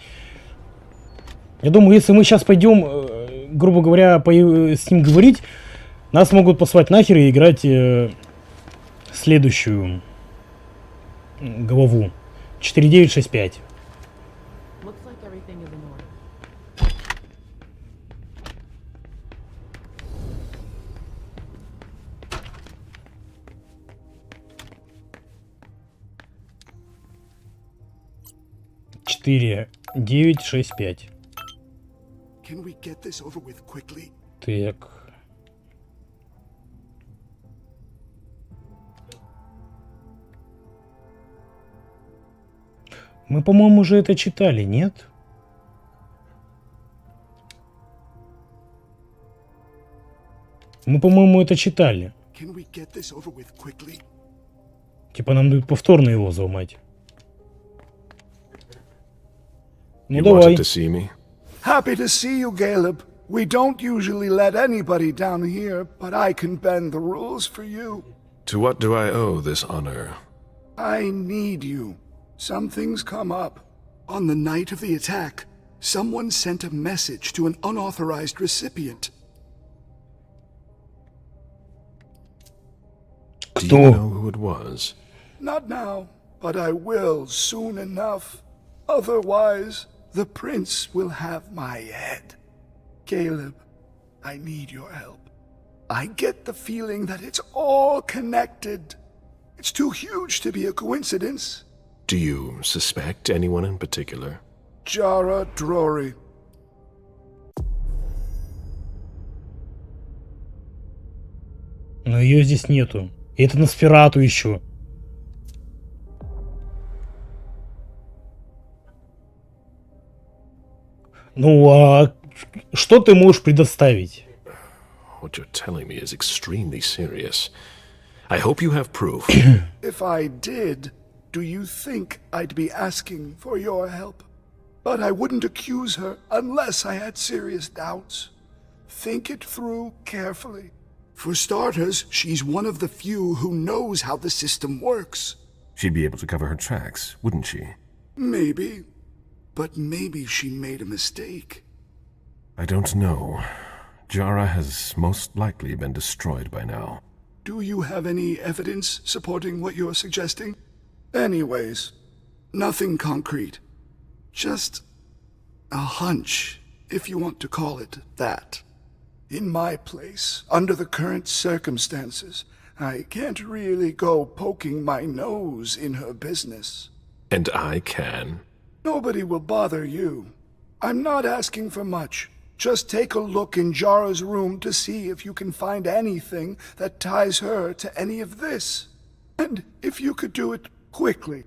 Speaker 1: Я думаю, если мы сейчас пойдем, грубо говоря, с ним говорить, нас могут послать нахер и играть следующую главу. 4965.
Speaker 6: Looks like everything is in order.
Speaker 1: Четыре, 9, 6, 5.
Speaker 5: Can we get this over with quickly?
Speaker 1: Так. Мы, по-моему, уже это читали, нет? Мы, по-моему, это читали.
Speaker 5: Can we get this over with quickly?
Speaker 1: Типа нам дают повторно его взломать. Ну
Speaker 3: You
Speaker 1: давай.
Speaker 3: wanted to see me?
Speaker 5: Happy to see you, Caleb. We don't usually let anybody down here, but I can bend the rules for you.
Speaker 3: To what do I owe this honor?
Speaker 5: I need you. Something's come up. On the night of the attack, someone sent a message to an unauthorized recipient.
Speaker 3: Do you know who it was?
Speaker 5: Not now, but I will soon enough. Otherwise, the prince will have my head. Caleb, I need your help. I get the feeling that it's all connected. It's too huge to be a coincidence.
Speaker 3: Do you suspect anyone in particular?
Speaker 5: Jara Drory.
Speaker 1: Но ее здесь нету. И это Носферату еще. Ну, а что ты можешь предоставить?
Speaker 3: What you're telling me is extremely serious. I hope you have proof.
Speaker 5: If I did, do you think I'd be asking for your help? But I wouldn't accuse her unless I had serious doubts. Think it through carefully. For starters, she's one of the few who knows how the system works.
Speaker 20: She'd be able to cover her tracks, wouldn't she?
Speaker 5: Maybe. But maybe she made a mistake.
Speaker 20: I don't know. Jara has most likely been destroyed by now.
Speaker 5: Do you have any evidence supporting what you're suggesting? Anyways, nothing concrete. Just a hunch, if you want to call it that. In my place, under the current circumstances, I can't really go poking my nose in her business.
Speaker 3: And I can.
Speaker 5: Nobody will bother you. I'm not asking for much. Just take a look in Jara's room to see if you can find anything that ties her to any of this. And if you could do it quickly.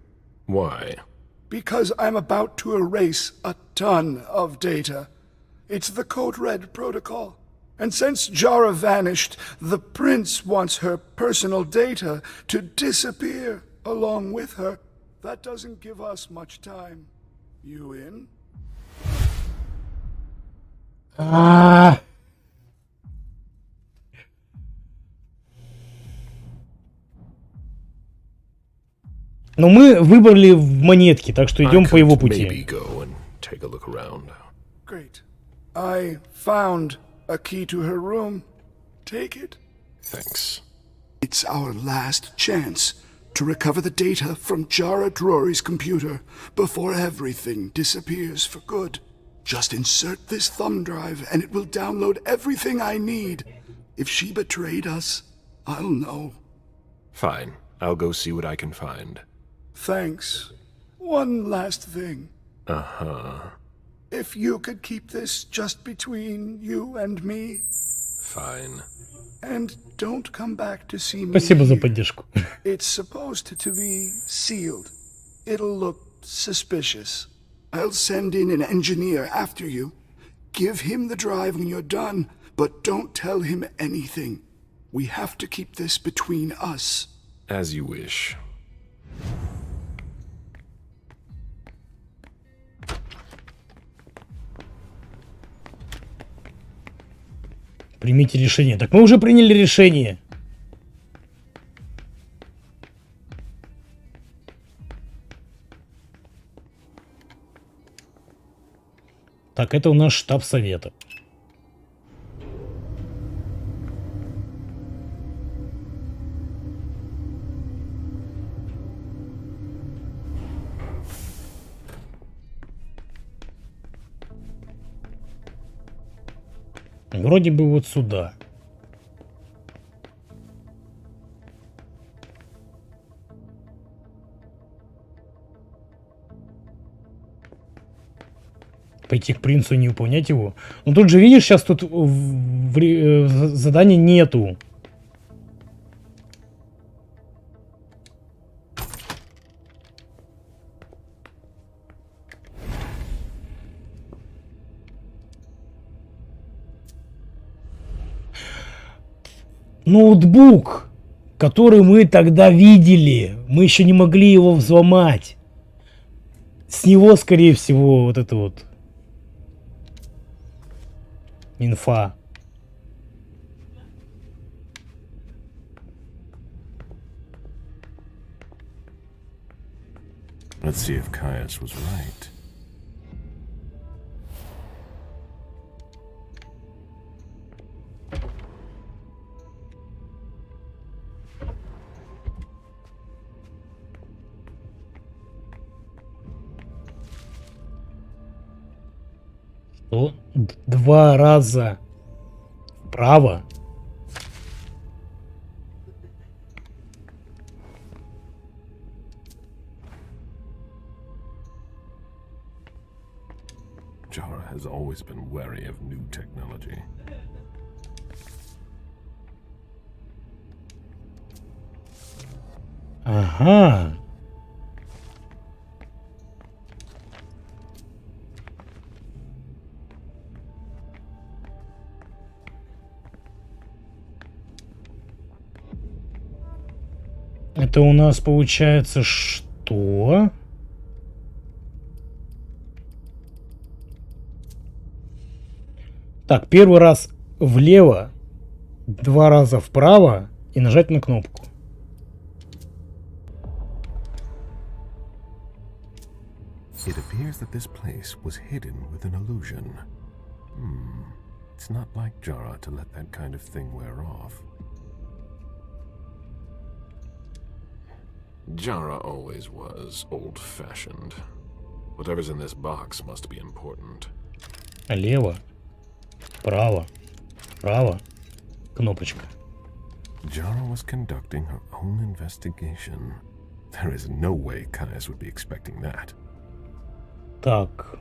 Speaker 3: Why?
Speaker 5: Because I'm about to erase a ton of data. It's the Code Red protocol. And since Jara vanished, the prince wants her personal data to disappear along with her. That doesn't give us much time. You in?
Speaker 1: А. Но мы выбрали в монетке, так что идем
Speaker 3: I
Speaker 1: по его
Speaker 3: could
Speaker 1: пути.
Speaker 3: maybe go and take a look around.
Speaker 5: Great. I found a key to her room. Take it.
Speaker 3: Thanks.
Speaker 5: It's our last chance to recover the data from Jara Drury's computer before everything disappears for good. Just insert this thumb drive and it will download everything I need. If she betrayed us, I'll know.
Speaker 3: Fine. I'll go see what I can find.
Speaker 5: Thanks. One last thing.
Speaker 3: Uh-huh.
Speaker 5: If you could keep this just between you and me.
Speaker 3: Fine.
Speaker 5: And don't come back to see me.
Speaker 1: Спасибо за
Speaker 5: here.
Speaker 1: поддержку.
Speaker 5: It's supposed to be sealed. It'll look suspicious. I'll send in an engineer after you. Give him the drive when you're done, but don't tell him anything. We have to keep this between us.
Speaker 3: As you wish.
Speaker 1: Примите решение. Так мы уже приняли решение. Так, это у нас штаб совета. Вроде бы вот сюда. Пойти к принцу и не выполнять его. Ну тут же, видишь, сейчас тут задания нету. Ноутбук, который мы тогда видели, мы еще не могли его взломать. С него, скорее всего, вот это вот инфа.
Speaker 20: Let's see if Caius was right.
Speaker 1: Что? 2 раза вправо.
Speaker 20: Jara has always been wary of new technology.
Speaker 1: Ага. Это у нас получается что? Так, первый раз влево, 2 раза вправо и нажать на кнопку.
Speaker 20: It appears that this place was hidden with an illusion. It's not like Jara to let that kind of thing wear off.
Speaker 3: Jara always was old-fashioned. Whatever's in this box must be important.
Speaker 1: Лево, право, право, кнопочка.
Speaker 20: Jara was conducting her own investigation. There is no way Caius would be expecting that.
Speaker 1: Так.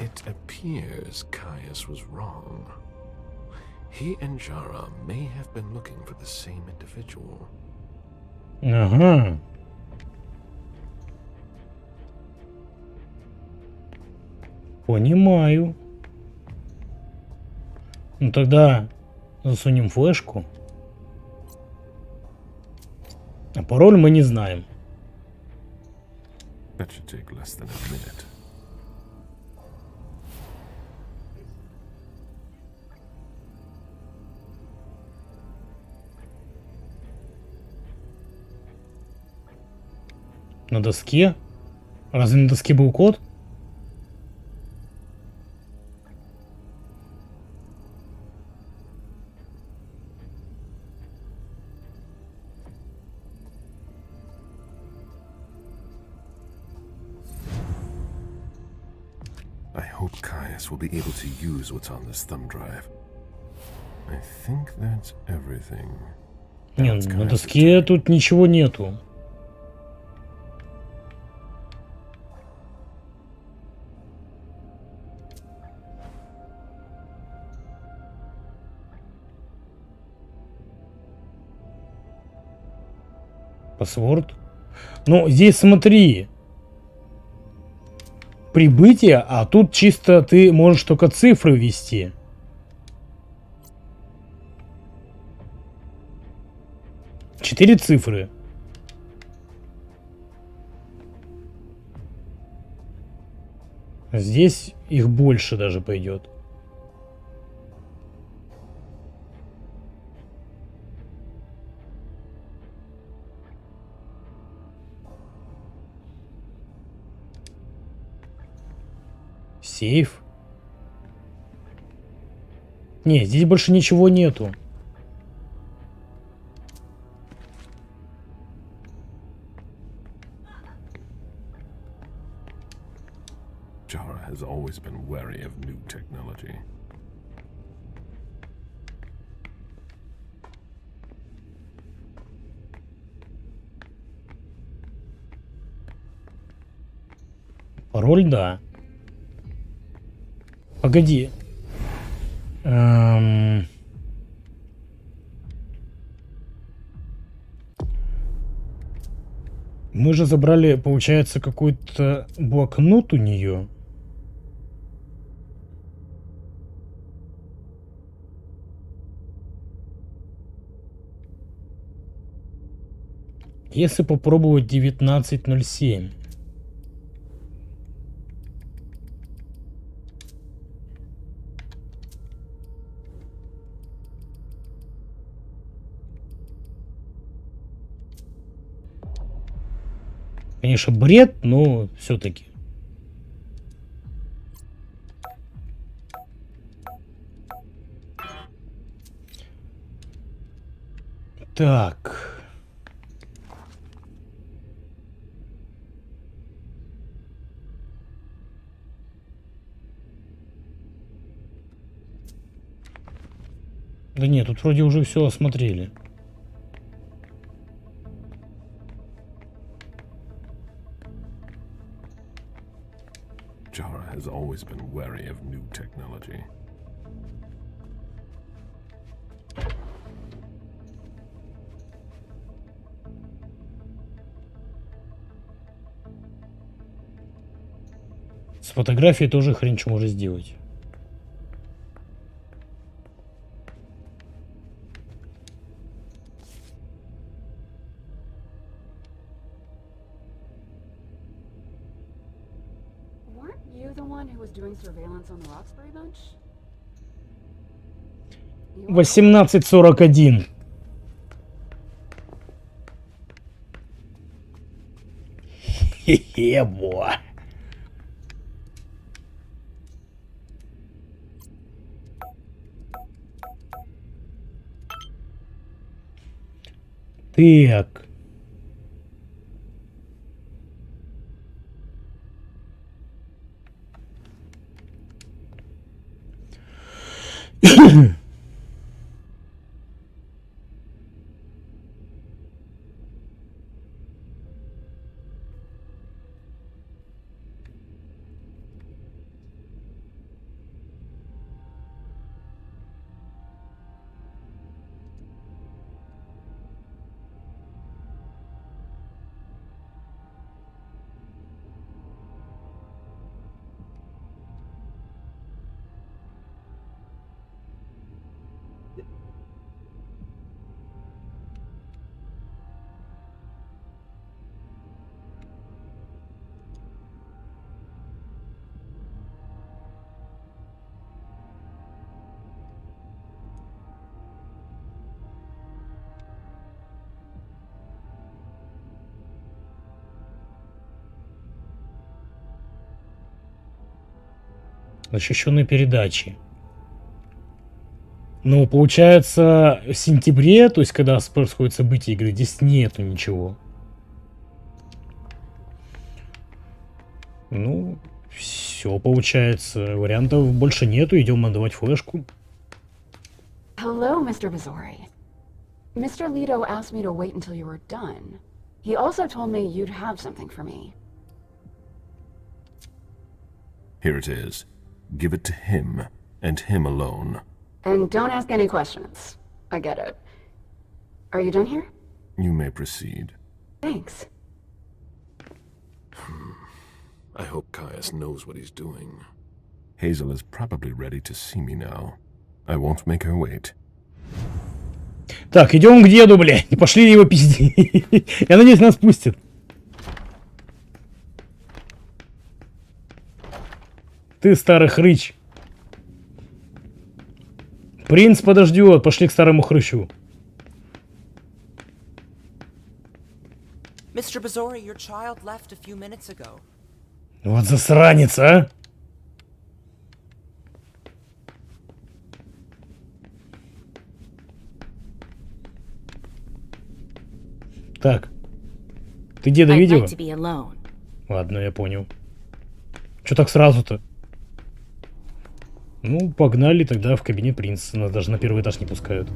Speaker 3: It appears Caius was wrong. He and Jara may have been looking for the same individual.
Speaker 1: Ага. Понимаю. Ну тогда засунем флешку. А пароль мы не знаем.
Speaker 20: That should take less than a minute.
Speaker 1: На доске? Разве на доске был код?
Speaker 20: I hope Caius will be able to use what's on this thumb drive. I think that's everything.
Speaker 1: Не, на доске тут ничего нету. Паспорт. Ну, здесь смотри. Прибытие, а тут чисто ты можешь только цифры ввести. Четыре цифры. Здесь их больше даже пойдет. Сейф. Не, здесь больше ничего нету.
Speaker 20: Jara has always been wary of new technology.
Speaker 1: Пароль, да. Погоди. Мы же забрали, получается, какой-то блокнот у нее. Если попробовать 19:07. Конечно, бред, но все-таки. Так. Да нет, тут вроде уже все осмотрели.
Speaker 20: Jara has always been wary of new technology.
Speaker 1: С фотографией тоже хрен что может сделать.
Speaker 22: Weren't you the one who was doing surveillance on the Roxbury bunch?
Speaker 1: 18:41. Хе-хе, бо. Так. Защищенные передачи. Ну, получается, в сентябре, то есть, когда происходит событие игры, здесь нету ничего. Ну, все получается. Вариантов больше нету. Идем отдавать флешку.
Speaker 4: Hello, Mr. Missouri. Mr. Leto asked me to wait until you were done. He also told me you'd have something for me.
Speaker 20: Here it is. Give it to him, and him alone.
Speaker 4: And don't ask any questions. I get it. Are you done here?
Speaker 20: You may proceed.
Speaker 4: Thanks.
Speaker 3: I hope Caius knows what he's doing.
Speaker 20: Hazel is probably ready to see me now. I won't make her wait.
Speaker 1: Так, идем к деду, блядь. Не пошли его пизди. Я надеюсь, нас пустят. Ты старый хрыч. Принц подождет. Пошли к старому хрычу.
Speaker 17: Mr. Missouri, your child left a few minutes ago.
Speaker 1: Вот засранец, а! Так. Ты деда видела? Ладно, я понял. Чё так сразу-то? Ну, погнали тогда в кабинет принца. Нас даже на первый этаж не пускают.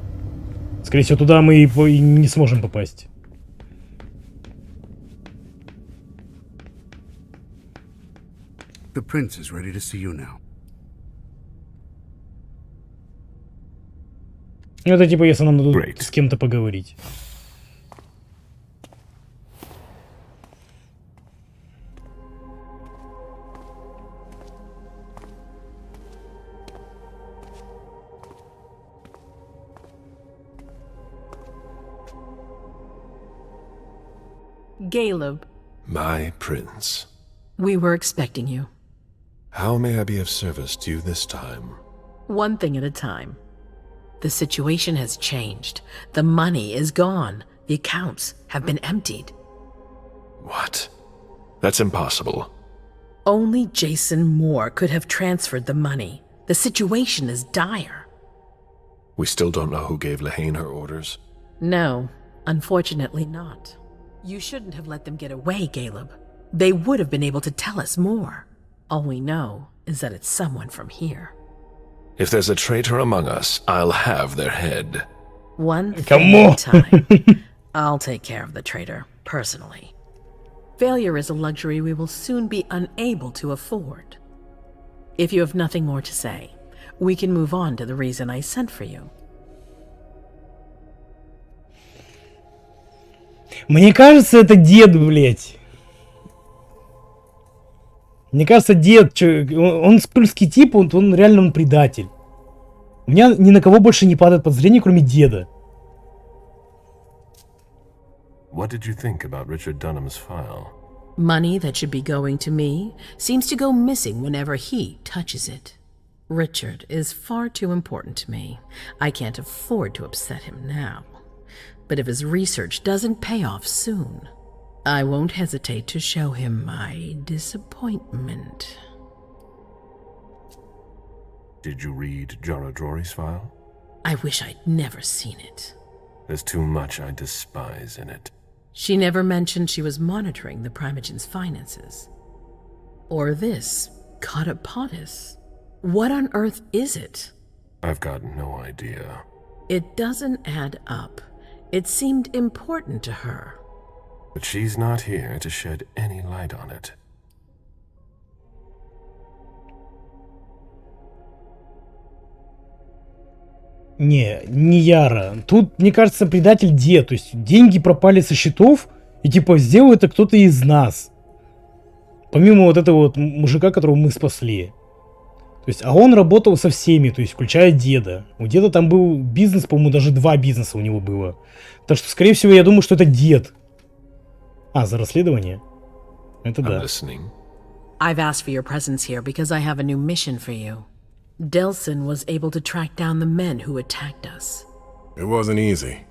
Speaker 1: Скорее всего, туда мы и не сможем попасть.
Speaker 5: The prince is ready to see you now.
Speaker 1: Это типа, если нам надо с кем-то поговорить.
Speaker 2: Caleb.
Speaker 3: My prince.
Speaker 2: We were expecting you.
Speaker 3: How may I be of service to you this time?
Speaker 2: One thing at a time. The situation has changed. The money is gone. The accounts have been emptied.
Speaker 3: What? That's impossible.
Speaker 2: Only Jason Moore could have transferred the money. The situation is dire.
Speaker 3: We still don't know who gave Lehane her orders?
Speaker 2: No, unfortunately not. You shouldn't have let them get away, Caleb. They would have been able to tell us more. All we know is that it's someone from here.
Speaker 3: If there's a traitor among us, I'll have their head.
Speaker 2: One thing at a time. I'll take care of the traitor, personally. Failure is a luxury we will soon be unable to afford. If you have nothing more to say, we can move on to the reason I sent for you.
Speaker 1: Мне кажется, это дед, блядь. Мне кажется, дед, он скользкий тип, он реально предатель. У меня ни на кого больше не падает подозрение, кроме деда.
Speaker 20: What did you think about Richard Dunham's file?
Speaker 2: Money that should be going to me seems to go missing whenever he touches it. Richard is far too important to me. I can't afford to upset him now. But if his research doesn't pay off soon, I won't hesitate to show him my disappointment.
Speaker 20: Did you read Jara Drory's file?
Speaker 2: I wish I'd never seen it.
Speaker 20: There's too much I despise in it.
Speaker 2: She never mentioned she was monitoring the Primogen's finances. Or this Catapotis. What on earth is it?
Speaker 20: I've got no idea.
Speaker 2: It doesn't add up. It seemed important to her.
Speaker 20: But she's not here to shed any light on it.
Speaker 1: Не Яра. Тут, мне кажется, предатель дед. То есть деньги пропали со счетов, и типа сделал это кто-то из нас. Помимо вот этого вот мужика, которого мы спасли. То есть, а он работал со всеми, то есть, включая деда. У деда там был бизнес, по-моему, даже 2 бизнеса у него было. Так что, скорее всего, я думаю, что это дед. А, за расследование? Это да.
Speaker 2: I've asked for your presence here because I have a new mission for you. Delson was able to track down the men who attacked us.
Speaker 9: It wasn't easy,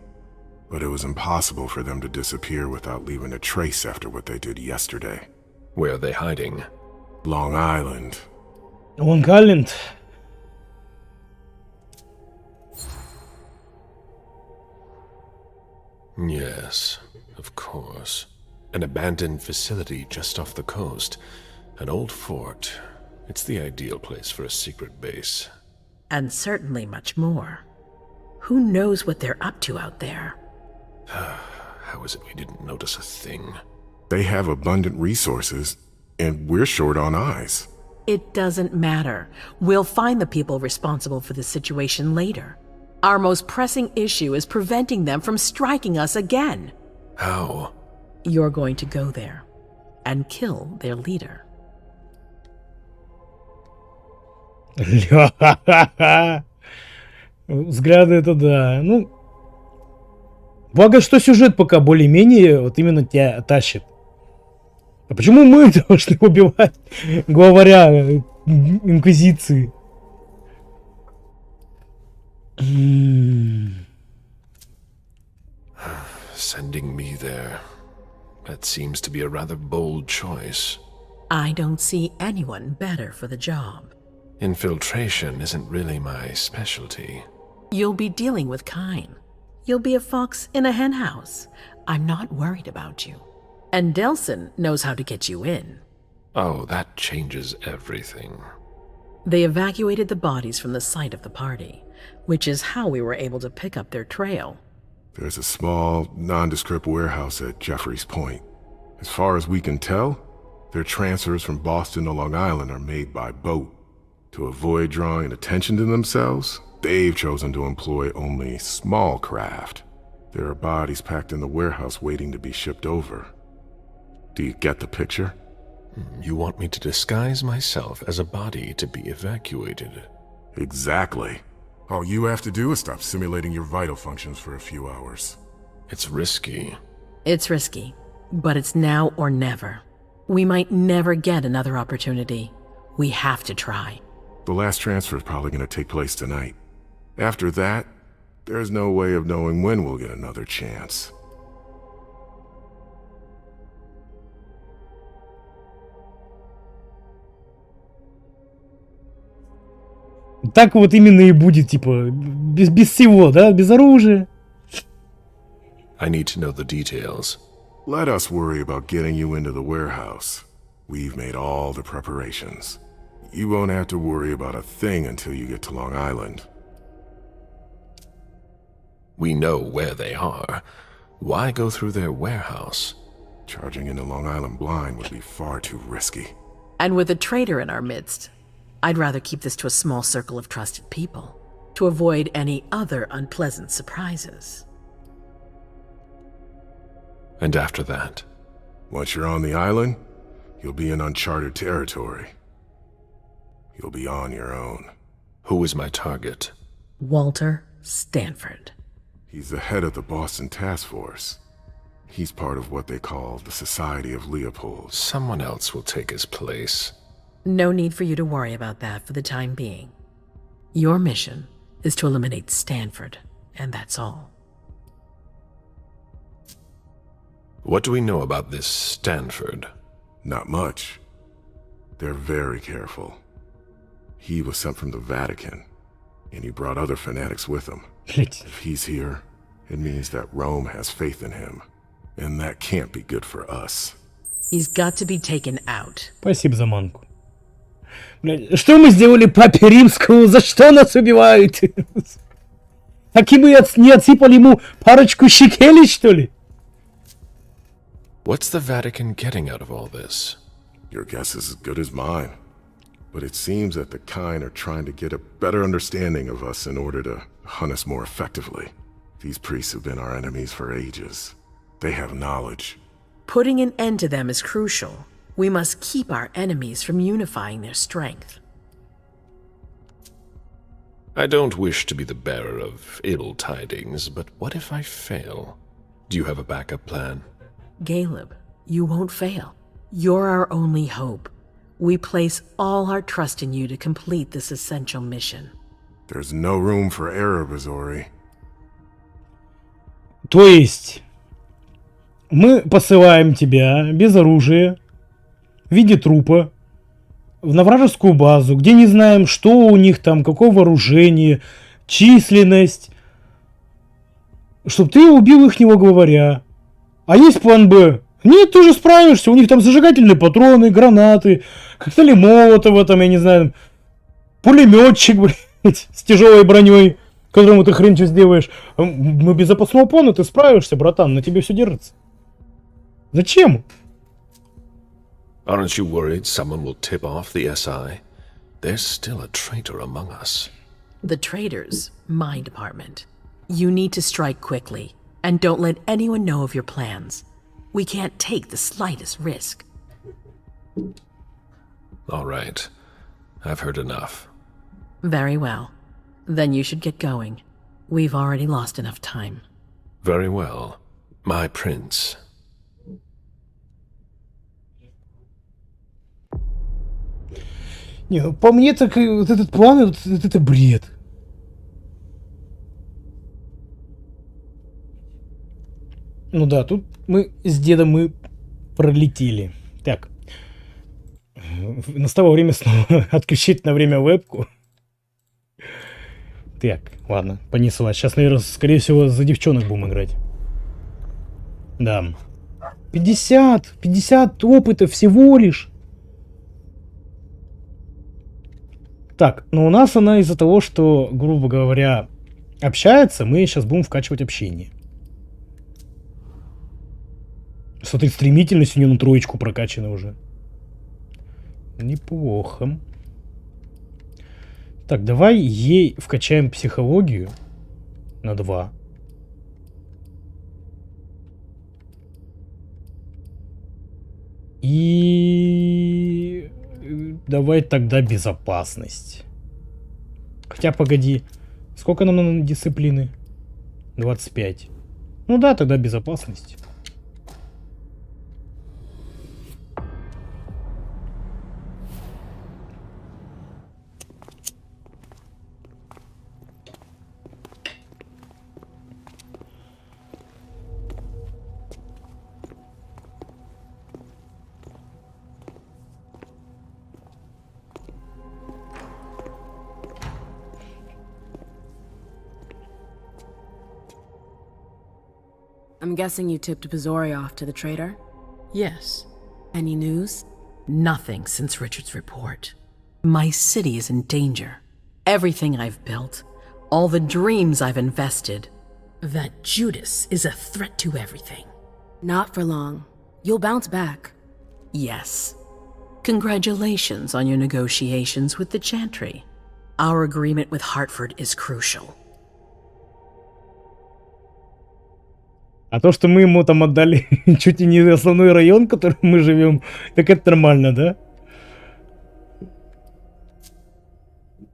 Speaker 9: but it was impossible for them to disappear without leaving a trace after what they did yesterday.
Speaker 3: Where are they hiding?
Speaker 9: Long Island.
Speaker 1: Лонг Айленд.
Speaker 3: Yes, of course. An abandoned facility just off the coast. An old fort. It's the ideal place for a secret base.
Speaker 2: And certainly much more. Who knows what they're up to out there?
Speaker 3: How is it we didn't notice a thing?
Speaker 9: They have abundant resources, and we're short on eyes.
Speaker 2: It doesn't matter. We'll find the people responsible for the situation later. Our most pressing issue is preventing them from striking us again.
Speaker 3: How?
Speaker 2: You're going to go there and kill their leader.
Speaker 1: Взгляды это да. Ну, благо, что сюжет пока более-менее вот именно тебя тащит. А почему мы должны убивать главаря Инквизиции?
Speaker 3: Sending me there. That seems to be a rather bold choice.
Speaker 2: I don't see anyone better for the job.
Speaker 3: Infiltration isn't really my specialty.
Speaker 2: You'll be dealing with Kine. You'll be a fox in a henhouse. I'm not worried about you. And Delson knows how to get you in.
Speaker 3: Oh, that changes everything.
Speaker 2: They evacuated the bodies from the site of the party, which is how we were able to pick up their trail.
Speaker 9: There's a small, nondescript warehouse at Jeffrey's Point. As far as we can tell, their transfers from Boston to Long Island are made by boat. To avoid drawing attention to themselves, they've chosen to employ only small craft. There are bodies packed in the warehouse waiting to be shipped over. Do you get the picture?
Speaker 3: You want me to disguise myself as a body to be evacuated?
Speaker 9: Exactly. All you have to do is stop simulating your vital functions for a few hours.
Speaker 3: It's risky.
Speaker 2: It's risky, but it's now or never. We might never get another opportunity. We have to try.
Speaker 9: The last transfer is probably going to take place tonight. After that, there's no way of knowing when we'll get another chance.
Speaker 1: Так вот именно и будет, типа, без всего, да? Без оружия.
Speaker 3: I need to know the details.
Speaker 9: Let us worry about getting you into the warehouse. We've made all the preparations. You won't have to worry about a thing until you get to Long Island.
Speaker 3: We know where they are. Why go through their warehouse?
Speaker 9: Charging into Long Island blind would be far too risky.
Speaker 2: And with a traitor in our midst, I'd rather keep this to a small circle of trusted people, to avoid any other unpleasant surprises.
Speaker 3: And after that?
Speaker 9: Once you're on the island, you'll be in uncharted territory. You'll be on your own.
Speaker 3: Who is my target?
Speaker 2: Walter Stanford.
Speaker 9: He's the head of the Boston Task Force. He's part of what they call the Society of Leopold.
Speaker 3: Someone else will take his place.
Speaker 2: No need for you to worry about that for the time being. Your mission is to eliminate Stanford, and that's all.
Speaker 3: What do we know about this Stanford?
Speaker 9: Not much. They're very careful. He was sent from the Vatican, and he brought other fanatics with him. If he's here, it means that Rome has faith in him, and that can't be good for us.
Speaker 2: He's got to be taken out.
Speaker 1: Спасибо за манку. Блядь, что мы сделали папе римскому? За что нас убивают? Так и мы не отсыпали ему парочку шекелей, что ли?
Speaker 3: What's the Vatican getting out of all this?
Speaker 9: Your guess is as good as mine. But it seems that the kind are trying to get a better understanding of us in order to hunt us more effectively. These priests have been our enemies for ages. They have knowledge.
Speaker 2: Putting an end to them is crucial. We must keep our enemies from unifying their strength.
Speaker 3: I don't wish to be the bearer of ill tidings, but what if I fail? Do you have a backup plan?
Speaker 2: Caleb, you won't fail. You're our only hope. We place all our trust in you to complete this essential mission.
Speaker 9: There's no room for error, Bazori.
Speaker 1: То есть, мы посылаем тебя без оружия, в виде трупа, на вражескую базу, где не знаем, что у них там, какое вооружение, численность, чтобы ты убил ихнего главаря. А есть план Б? Нет, ты уже справишься, у них там зажигательные патроны, гранаты, коктейли Молотова, там, я не знаю, пулеметчик, блядь, с тяжелой броней, которому ты хрен что сделаешь. Ну, без запасного плана ты справишься, братан, на тебе все держится. Зачем?
Speaker 23: Aren't you worried someone will tip off the SI? There's still a traitor among us.
Speaker 2: The traitors, my department. You need to strike quickly, and don't let anyone know of your plans. We can't take the slightest risk.
Speaker 23: All right. I've heard enough.
Speaker 2: Very well. Then you should get going. We've already lost enough time.
Speaker 23: Very well. My prince.
Speaker 1: Не, ну по мне так вот этот план, вот это бред. Ну да, тут мы с дедом мы пролетели. Так. Настало время снова отключить на время вебку. Так, ладно, понеслась. Сейчас, наверное, скорее всего, за девчонок будем играть. Да. 50 опыта всего лишь. Так, но у нас она из-за того, что, грубо говоря, общается, мы сейчас будем вкачивать общение. Смотри, стремительность у нее на 3 прокачана уже. Неплохо. Так, давай ей вкачаем психологию на 2. И давай тогда безопасность. Хотя, погоди. Сколько нам надо дисциплины? 25. Ну да, тогда безопасность.
Speaker 11: I'm guessing you tipped Bizori off to the traitor?
Speaker 2: Yes.
Speaker 11: Any news?
Speaker 2: Nothing since Richard's report. My city is in danger. Everything I've built, all the dreams I've invested. That Judas is a threat to everything.
Speaker 11: Not for long. You'll bounce back.
Speaker 2: Yes. Congratulations on your negotiations with the Chantry. Our agreement with Hartford is crucial.
Speaker 1: А то, что мы ему там отдали чуть ли не основной район, в котором мы живем, так это нормально, да?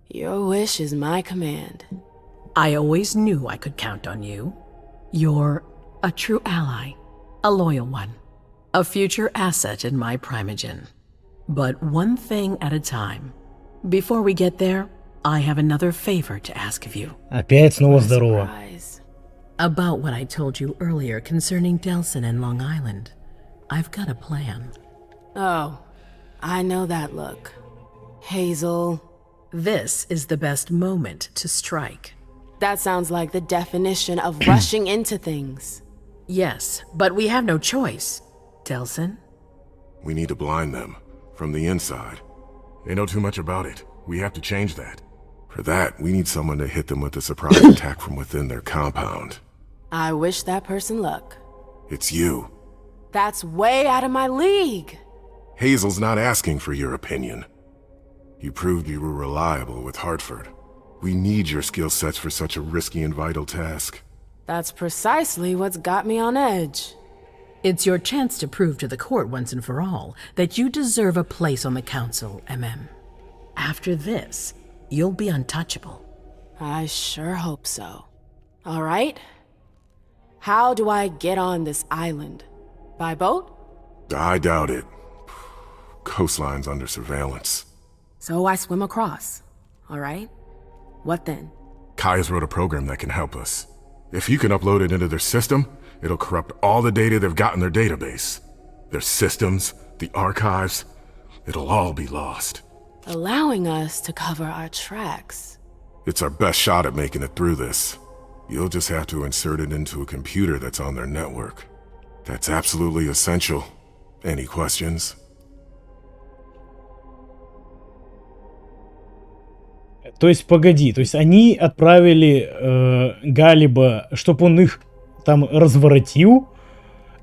Speaker 11: Your wish is my command.
Speaker 2: I always knew I could count on you. You're a true ally, a loyal one, a future asset in my primogen. But one thing at a time. Before we get there, I have another favor to ask of you.
Speaker 1: Опять снова здорово.
Speaker 2: About what I told you earlier concerning Delson and Long Island. I've got a plan.
Speaker 11: Oh, I know that look. Hazel.
Speaker 2: This is the best moment to strike.
Speaker 11: That sounds like the definition of rushing into things.
Speaker 2: Yes, but we have no choice. Delson?
Speaker 9: We need to blind them, from the inside. They know too much about it. We have to change that. For that, we need someone to hit them with a surprise attack from within their compound.
Speaker 11: I wish that person luck.
Speaker 9: It's you.
Speaker 11: That's way out of my league.
Speaker 9: Hazel's not asking for your opinion. You proved you were reliable with Hartford. We need your skill sets for such a risky and vital task.
Speaker 11: That's precisely what's got me on edge.
Speaker 2: It's your chance to prove to the court once and for all that you deserve a place on the council, MM. After this, you'll be untouchable.
Speaker 11: I sure hope so. All right. How do I get on this island? By boat?
Speaker 9: I doubt it. Coastline's under surveillance.
Speaker 11: So I swim across. All right. What then?
Speaker 9: Kaya's wrote a program that can help us. If you can upload it into their system, it'll corrupt all the data they've got in their database. Their systems, the archives, it'll all be lost.
Speaker 11: allowing us to cover our tracks.
Speaker 9: It's our best shot at making it through this. You'll just have to insert it into a computer that's on their network. That's absolutely essential. Any questions?
Speaker 1: То есть, погоди, то есть они отправили Галиба, чтобы он их там разворотил,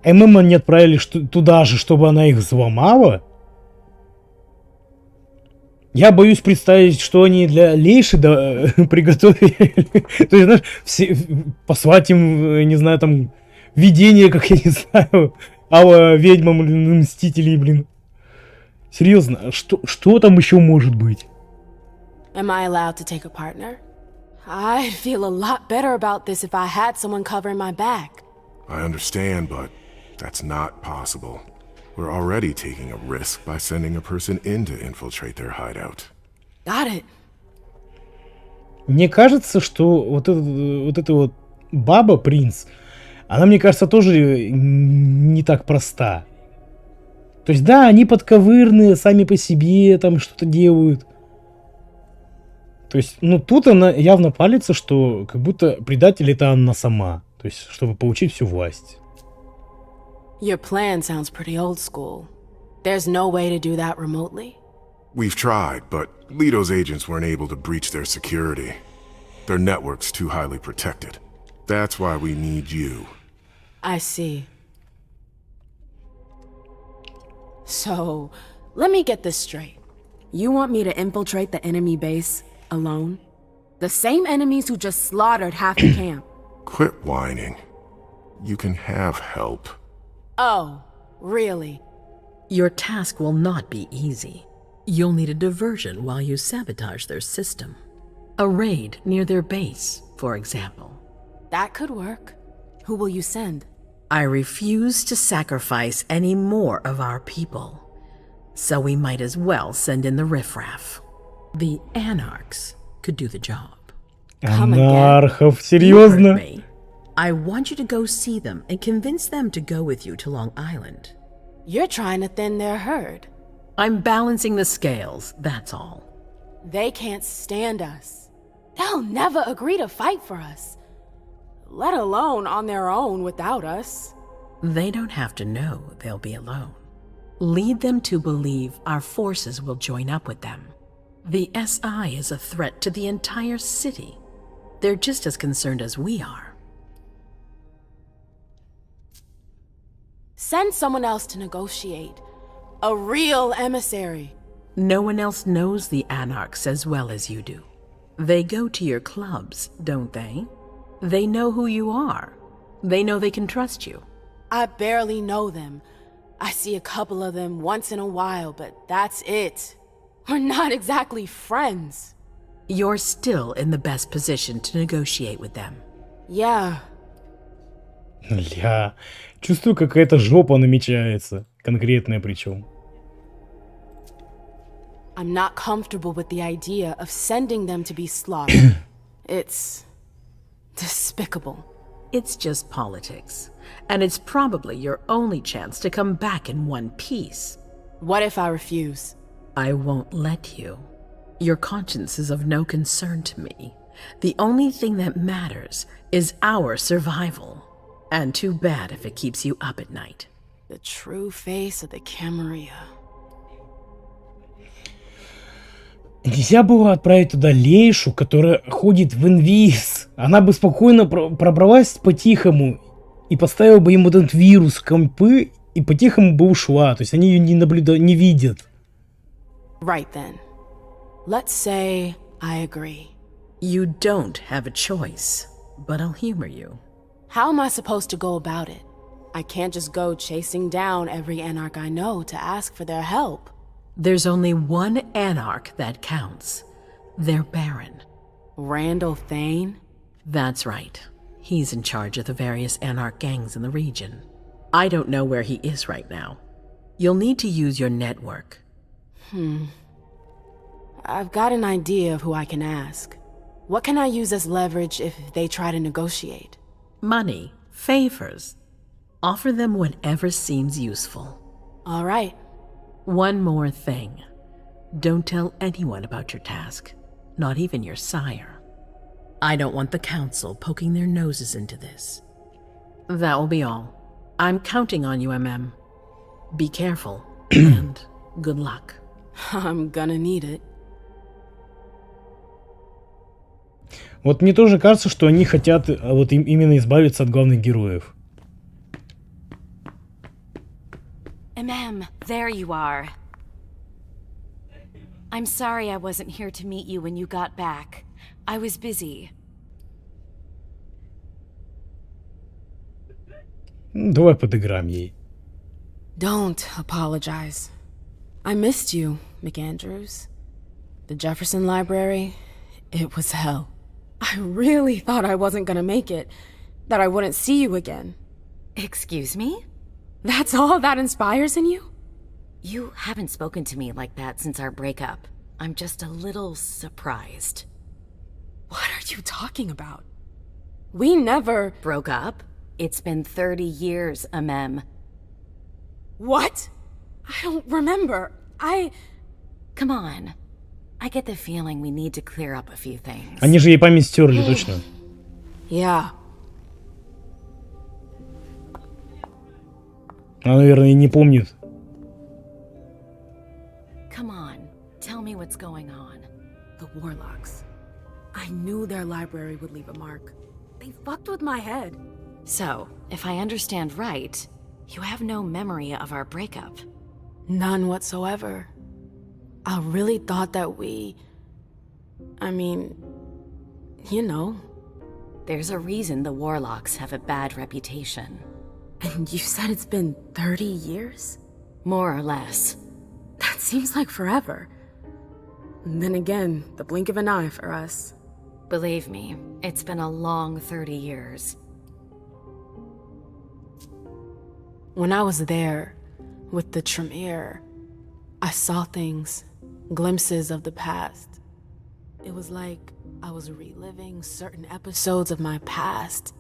Speaker 1: а ММ не отправили туда же, чтобы она их взломала? Я боюсь представить, что они для Лейши приготовили. То есть, знаешь, все, послать им, не знаю, там, видение, как я не знаю, ведьмам или мстителей, блин. Серьезно, что там еще может быть?
Speaker 11: Am I allowed to take a partner? I'd feel a lot better about this if I had someone covering my back.
Speaker 9: I understand, but that's not possible. We're already taking a risk by sending a person in to infiltrate their hideout.
Speaker 11: Got it.
Speaker 1: Мне кажется, что вот эта вот баба, принц, она, мне кажется, тоже не так проста. То есть, да, они подковырные, сами по себе там что-то делают. То есть, ну, тут она явно палится, что как будто предатель — это она сама. То есть, чтобы получить всю власть.
Speaker 11: Your plan sounds pretty old school. There's no way to do that remotely?
Speaker 9: We've tried, but Leto's agents weren't able to breach their security. Their network's too highly protected. That's why we need you.
Speaker 11: I see. So, let me get this straight. You want me to infiltrate the enemy base alone? The same enemies who just slaughtered half the camp.
Speaker 9: Quit whining. You can have help.
Speaker 11: Oh, really?
Speaker 2: Your task will not be easy. You'll need a diversion while you sabotage their system. A raid near their base, for example.
Speaker 11: That could work. Who will you send?
Speaker 2: I refuse to sacrifice any more of our people. So we might as well send in the riffraff. The anarchs could do the job.
Speaker 1: Анархов,
Speaker 2: You heard
Speaker 1: серьезно?
Speaker 2: me. I want you to go see them and convince them to go with you to Long Island.
Speaker 11: You're trying to thin their herd.
Speaker 2: I'm balancing the scales, that's all.
Speaker 11: They can't stand us. They'll never agree to fight for us. Let alone on their own without us.
Speaker 2: They don't have to know they'll be alone. Lead them to believe our forces will join up with them. The SI is a threat to the entire city. They're just as concerned as we are.
Speaker 11: Send someone else to negotiate. A real emissary.
Speaker 2: No one else knows the anarchs as well as you do. They go to your clubs, don't they? They know who you are. They know they can trust you.
Speaker 11: I barely know them. I see a couple of them once in a while, but that's it. We're not exactly friends.
Speaker 2: You're still in the best position to negotiate with them.
Speaker 11: Yeah.
Speaker 1: Я чувствую, какая-то жопа намечается. Конкретная причем.
Speaker 11: I'm not comfortable with the idea of sending them to be slaughtered. It's despicable.
Speaker 2: It's just politics. And it's probably your only chance to come back in one piece.
Speaker 11: What if I refuse?
Speaker 2: I won't let you. Your conscience is of no concern to me. The only thing that matters is our survival. And too bad if it keeps you up at night.
Speaker 11: The true face of the Camarilla.
Speaker 1: Нельзя было отправить туда Лейшу, которая ходит в инвиз. Она бы спокойно пробралась по-тихому и поставила бы им вот этот вирус в компы и по-тихому бы ушла. То есть они ее не видят.
Speaker 11: Right then. Let's say I agree.
Speaker 2: You don't have a choice, but I'll humor you.
Speaker 11: How am I supposed to go about it? I can't just go chasing down every anarch I know to ask for their help.
Speaker 2: There's only one anarch that counts. Their Baron.
Speaker 11: Randall Thane?
Speaker 2: That's right. He's in charge of the various anarch gangs in the region. I don't know where he is right now. You'll need to use your network.
Speaker 11: I've got an idea of who I can ask. What can I use as leverage if they try to negotiate?
Speaker 2: Money, favors. Offer them whatever seems useful.
Speaker 11: All right.
Speaker 2: One more thing. Don't tell anyone about your task, not even your sire. I don't want the council poking their noses into this. That will be all. I'm counting on you, MM. Be careful, and good luck.
Speaker 11: I'm gonna need it.
Speaker 1: Вот мне тоже кажется, что они хотят вот именно избавиться от главных героев.
Speaker 19: MM, there you are. I'm sorry I wasn't here to meet you when you got back. I was busy.
Speaker 1: Давай подыграем ей.
Speaker 11: Don't apologize. I missed you, McAndrews. The Jefferson Library, it was hell. I really thought I wasn't gonna make it, that I wouldn't see you again.
Speaker 19: Excuse me?
Speaker 11: That's all that inspires in you?
Speaker 19: You haven't spoken to me like that since our breakup. I'm just a little surprised.
Speaker 11: What are you talking about? We never...
Speaker 19: Broke up? It's been 30 years, MM.
Speaker 11: What? I don't remember.
Speaker 19: Come on. I get the feeling we need to clear up a few things.
Speaker 1: Они же ей память стерли, точно.
Speaker 11: Yeah.
Speaker 1: Она, наверное, и не помнит.
Speaker 19: Come on. Tell me what's going on.
Speaker 11: The Warlocks. I knew their library would leave a mark. They fucked with my head.
Speaker 19: So, if I understand right, you have no memory of our breakup.
Speaker 11: None whatsoever. I really thought that we... I mean... You know.
Speaker 19: There's a reason the Warlocks have a bad reputation.
Speaker 11: And you said it's been 30 years?
Speaker 19: More or less.
Speaker 11: That seems like forever. And then again, the blink of an eye for us.
Speaker 19: Believe me, it's been a long 30 years.
Speaker 11: When I was there, with the Tremere, I saw things, glimpses of the past. It was like I was reliving certain episodes of my past.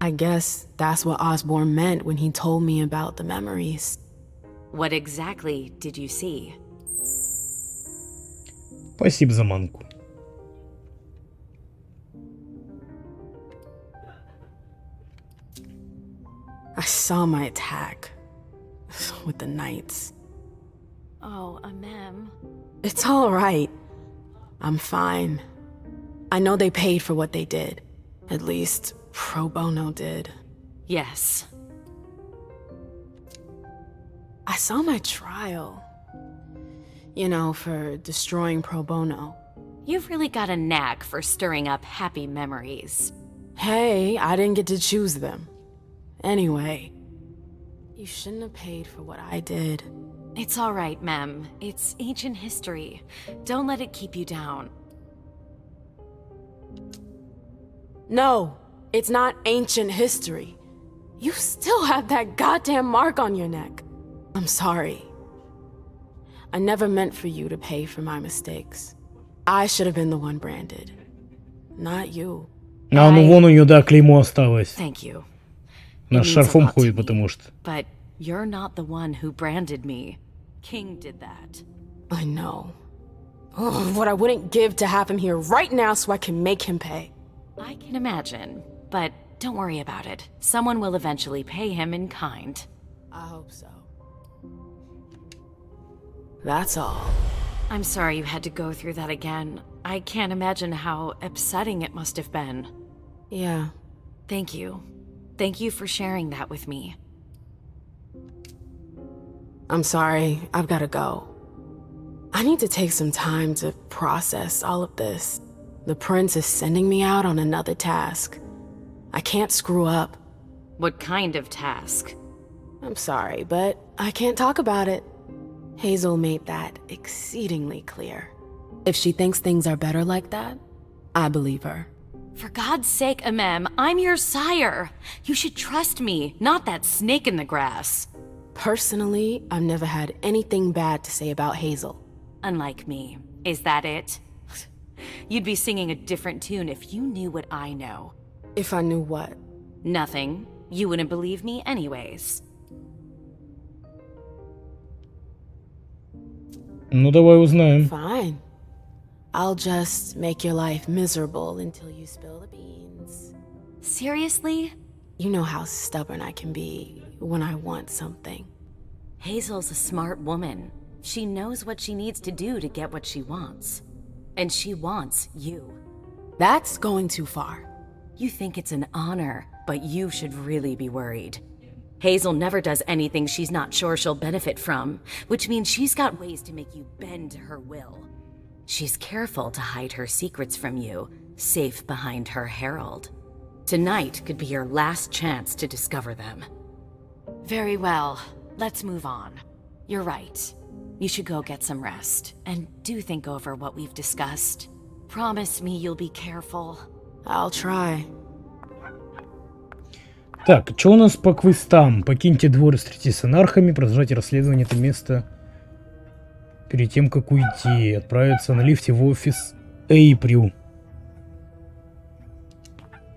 Speaker 11: I guess that's what Osborne meant when he told me about the memories.
Speaker 19: What exactly did you see?
Speaker 1: Спасибо за манку.
Speaker 11: I saw my attack with the Knights.
Speaker 19: Oh, Mem.
Speaker 11: It's all right. I'm fine. I know they paid for what they did. At least, pro bono did.
Speaker 19: Yes.
Speaker 11: I saw my trial. You know, for destroying pro bono.
Speaker 19: You've really got a knack for stirring up happy memories.
Speaker 11: Hey, I didn't get to choose them. Anyway, you shouldn't have paid for what I did.
Speaker 19: It's all right, Mem. It's ancient history. Don't let it keep you down.
Speaker 11: No, it's not ancient history. You still have that goddamn mark on your neck. I'm sorry. I never meant for you to pay for my mistakes. I should have been the one branded, not you.
Speaker 1: А, ну вон у нее, да, клеймо осталось.
Speaker 19: Thank you.
Speaker 1: Она с шарфом ходит, потому что...
Speaker 19: But you're not the one who branded me. King did that.
Speaker 11: I know. Oh, what I wouldn't give to have him here right now so I can make him pay.
Speaker 19: I can imagine, but don't worry about it. Someone will eventually pay him in kind.
Speaker 11: I hope so. That's all.
Speaker 19: I'm sorry you had to go through that again. I can't imagine how upsetting it must have been.
Speaker 11: Yeah.
Speaker 19: Thank you. Thank you for sharing that with me.
Speaker 11: I'm sorry, I've gotta go. I need to take some time to process all of this. The prince is sending me out on another task. I can't screw up.
Speaker 19: What kind of task?
Speaker 11: I'm sorry, but I can't talk about it. Hazel made that exceedingly clear. If she thinks things are better like that, I believe her.
Speaker 19: For God's sake, Amem, I'm your sire. You should trust me, not that snake in the grass.
Speaker 11: Personally, I've never had anything bad to say about Hazel.
Speaker 19: Unlike me. Is that it? You'd be singing a different tune if you knew what I know.
Speaker 11: If I knew what?
Speaker 19: Nothing. You wouldn't believe me anyways.
Speaker 1: Ну, давай узнаем.
Speaker 11: Fine. I'll just make your life miserable until you spill the beans.
Speaker 8: Seriously?
Speaker 11: You know how stubborn I can be when I want something.
Speaker 19: Hazel's a smart woman. She knows what she needs to do to get what she wants. And she wants you.
Speaker 11: That's going too far.
Speaker 19: You think it's an honor, but you should really be worried. Hazel never does anything she's not sure she'll benefit from, which means she's got ways to make you bend to her will. She's careful to hide her secrets from you, safe behind her herald. Tonight could be your last chance to discover them.
Speaker 8: Very well. Let's move on. You're right. You should go get some rest, and do think over what we've discussed. Promise me you'll be careful.
Speaker 11: I'll try.
Speaker 1: Так, что у нас по квестам? Покиньте двор и встретитесь с анархами, продолжайте расследование этого места перед тем, как уйти. Отправиться на лифте в офис Эйприл.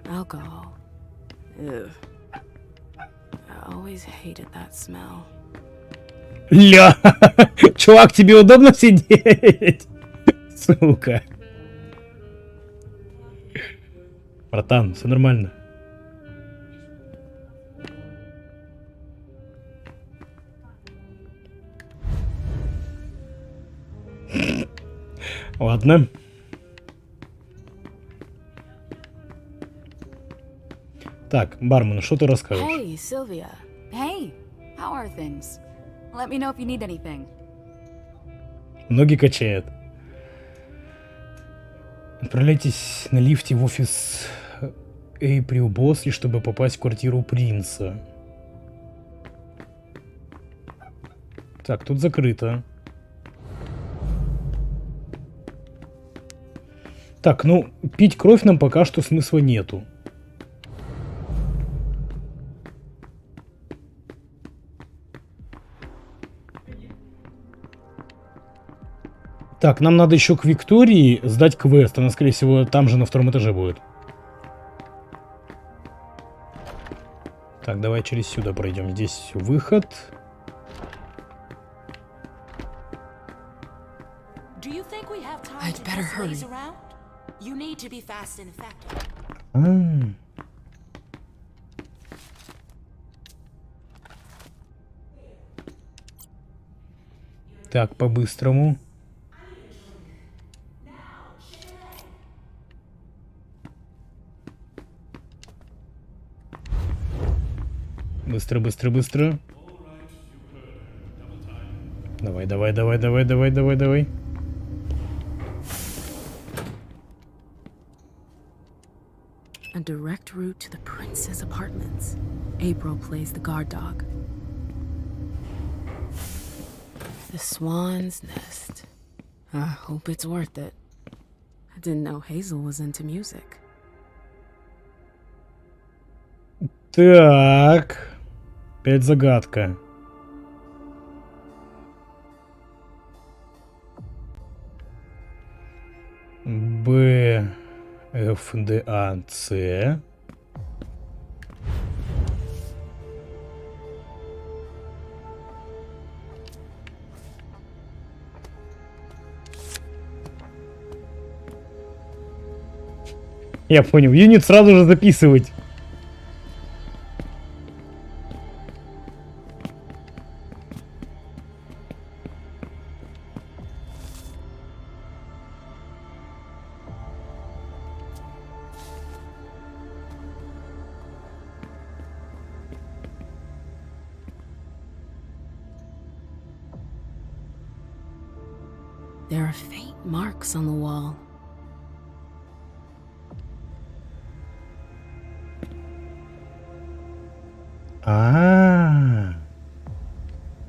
Speaker 11: Alcohol. Ugh. I always hated that smell.
Speaker 1: Ля! Чувак, тебе удобно сидеть? Сука. Братан, все нормально. Ладно. Так, бармен, что ты расскажешь?
Speaker 7: Hey, Sylvia. Hey, how are things? Let me know if you need anything.
Speaker 1: Ноги качает. Отправляйтесь на лифте в офис Эйприл Босли, чтобы попасть в квартиру принца. Так, тут закрыто. Так, ну, пить кровь нам пока что смысла нету. Так, нам надо еще к Виктории сдать квест. Она, скорее всего, там же на втором этаже будет. Так, давай через сюда пройдем. Здесь выход.
Speaker 15: I'd better hurry. You need to be fast and effective.
Speaker 1: Так, по-быстрому. Быстро, быстро, быстро. Давай, давай, давай, давай, давай, давай, давай.
Speaker 11: A direct route to the prince's apartments. April plays the guard dog. The swan's nest. I hope it's worth it. I didn't know Hazel was into music.
Speaker 1: Так. Опять загадка. Б, Ф, Д, А, С. Я понял. Юнит сразу же записывать.
Speaker 11: There are faint marks on the wall.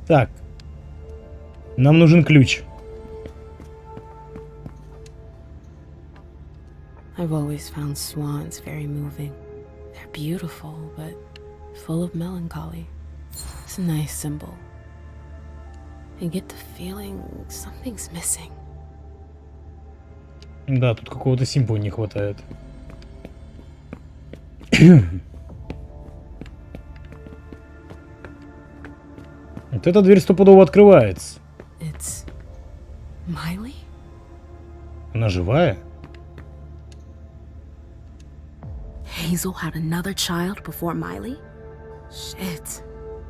Speaker 1: Так. Нам нужен ключ.
Speaker 11: I've always found swans very moving. They're beautiful, but full of melancholy. It's a nice symbol. I get the feeling something's missing.
Speaker 1: Да, тут какого-то символа не хватает. Вот эта дверь стопудово открывается.
Speaker 11: It's Miley?
Speaker 1: Она живая?
Speaker 11: Hazel had another child before Miley? Shit.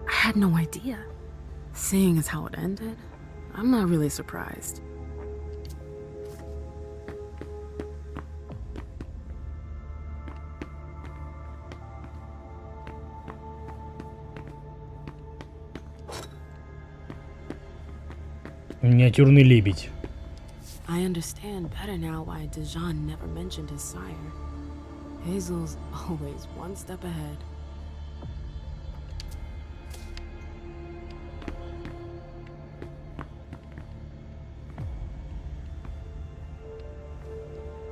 Speaker 11: I had no idea. Seeing as how it ended, I'm not really surprised.
Speaker 1: Миниатюрный лебедь.
Speaker 11: I understand better now why Dijon never mentioned his sire. Hazel's always one step ahead.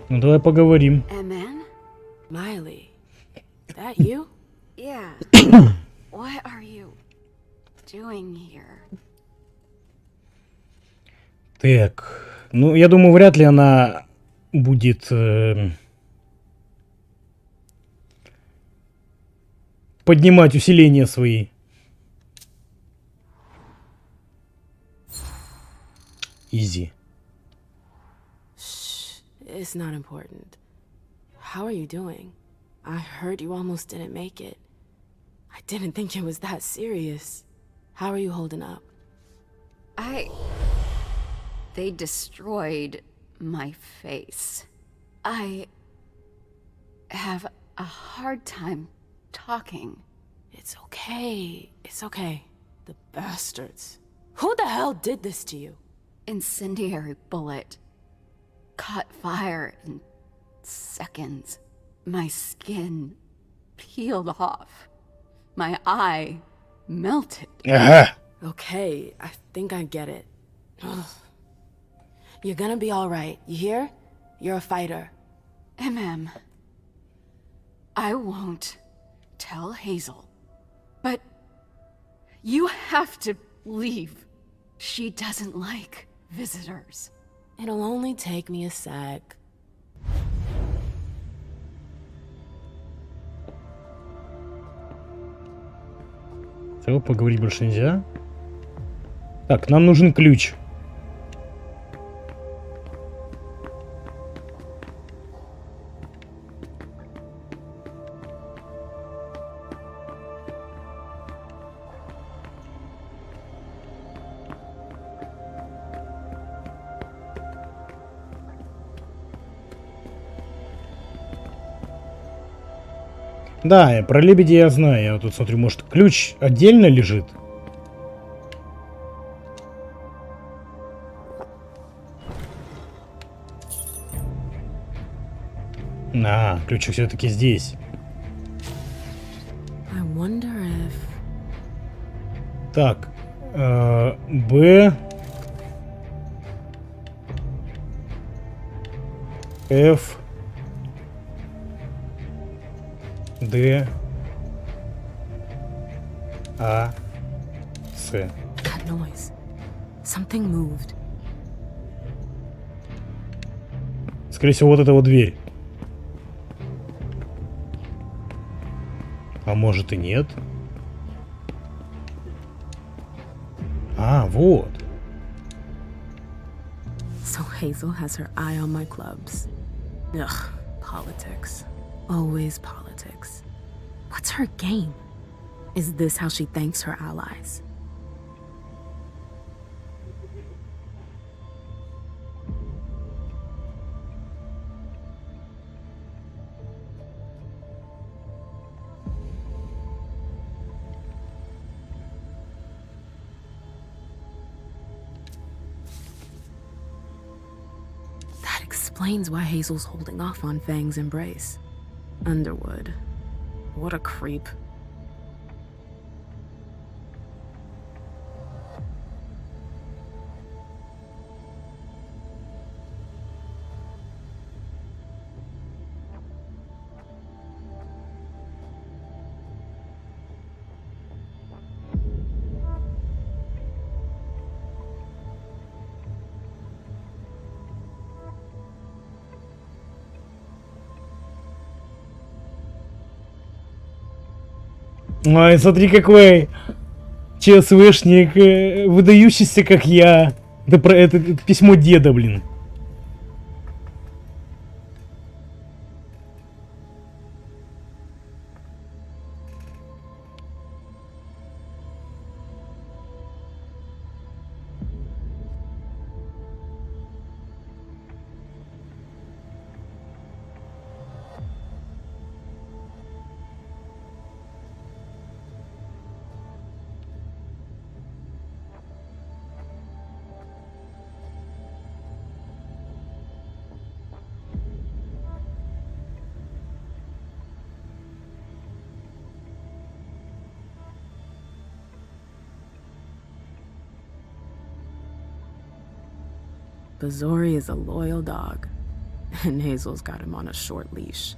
Speaker 1: Ну давай поговорим.
Speaker 7: And then?
Speaker 11: Miley, that you?
Speaker 7: Yeah. What are you doing here?
Speaker 1: Так, ну я думаю, вряд ли она будет поднимать усиления свои. Изи.
Speaker 11: Shh, it's not important. How are you doing? I heard you almost didn't make it. I didn't think it was that serious. How are you holding up?
Speaker 7: They destroyed my face. I have a hard time talking.
Speaker 11: It's okay. It's okay. The bastards. Who the hell did this to you?
Speaker 7: Incendiary bullet. Caught fire in seconds. My skin peeled off. My eye melted.
Speaker 11: Okay, I think I get it. Ugh. You're gonna be alright, you hear? You're a fighter.
Speaker 7: MM. I won't tell Hazel. But you have to leave. She doesn't like visitors.
Speaker 11: It'll only take me a sec.
Speaker 1: Все, поговорить больше нельзя. Так, нам нужен ключ. Да, про лебедя я знаю. Я вот тут смотрю, может, ключ отдельно лежит? А, ключик все-таки здесь.
Speaker 11: I wonder if...
Speaker 1: Так, Б, Ф, Д, А, С.
Speaker 11: That noise. Something moved.
Speaker 1: Скорее всего, вот эта вот дверь. А может и нет. А, вот.
Speaker 11: So Hazel has her eye on my clubs. Ugh, politics. Always politics. What's her game? Is this how she thanks her allies? That explains why Hazel's holding off on Fang's embrace. Underwood. What a creep.
Speaker 1: Ой, смотри какой ЧСВшник, выдающийся как я. Это про это письмо деда, блин.
Speaker 11: Bazori is a loyal dog, and Hazel's got him on a short leash.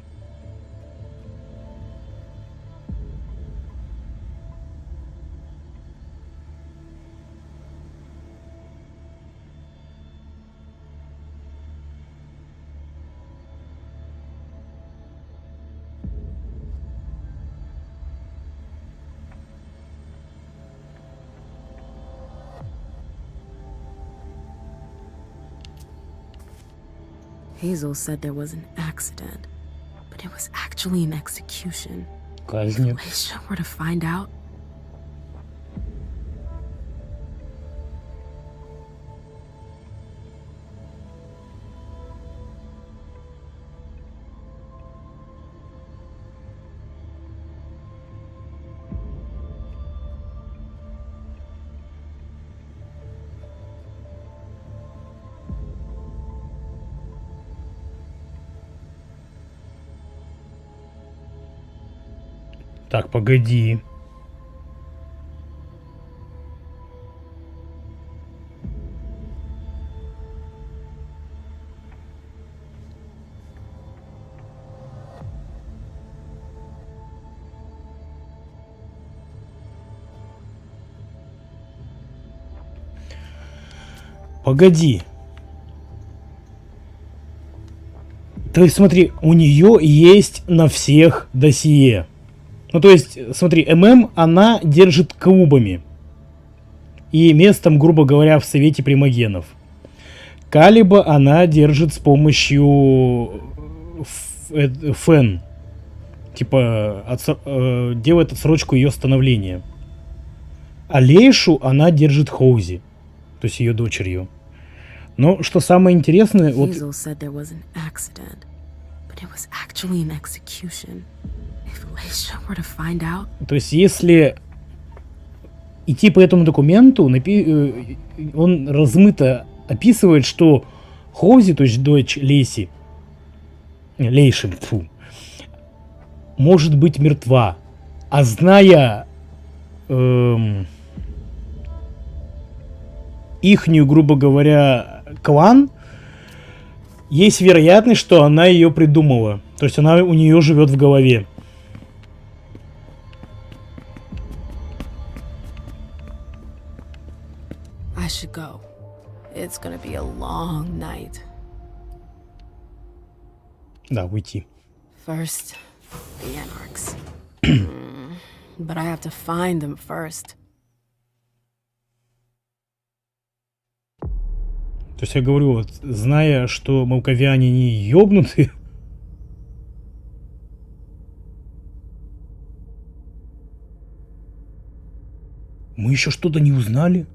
Speaker 11: Hazel said there was an accident, but it was actually an execution. If Alicia were to find out.
Speaker 1: Так, погоди. Погоди. То есть, смотри, у нее есть на всех досье. Ну, то есть, смотри, ММ она держит клубами. И местом, грубо говоря, в Совете Примагенов. Калиба она держит с помощью ФЭН. Типа, делает отсрочку ее становления. А Лейшу она держит Хоузи. То есть, ее дочерью. Но, что самое интересное... Вот... То есть, если идти по этому документу, он размыто описывает, что Хоузи, то есть дочь Лейши, может быть мертва. А зная ихнюю, грубо говоря, клан, есть вероятность, что она ее придумала. То есть она у нее живет в голове.
Speaker 11: I should go. It's gonna be a long night.
Speaker 1: Да, уйти.
Speaker 11: First, the Anarchs. But I have to find them first.
Speaker 1: То есть я говорю, вот, зная, что молковяне не ёбнуты. Мы еще что-то не узнали?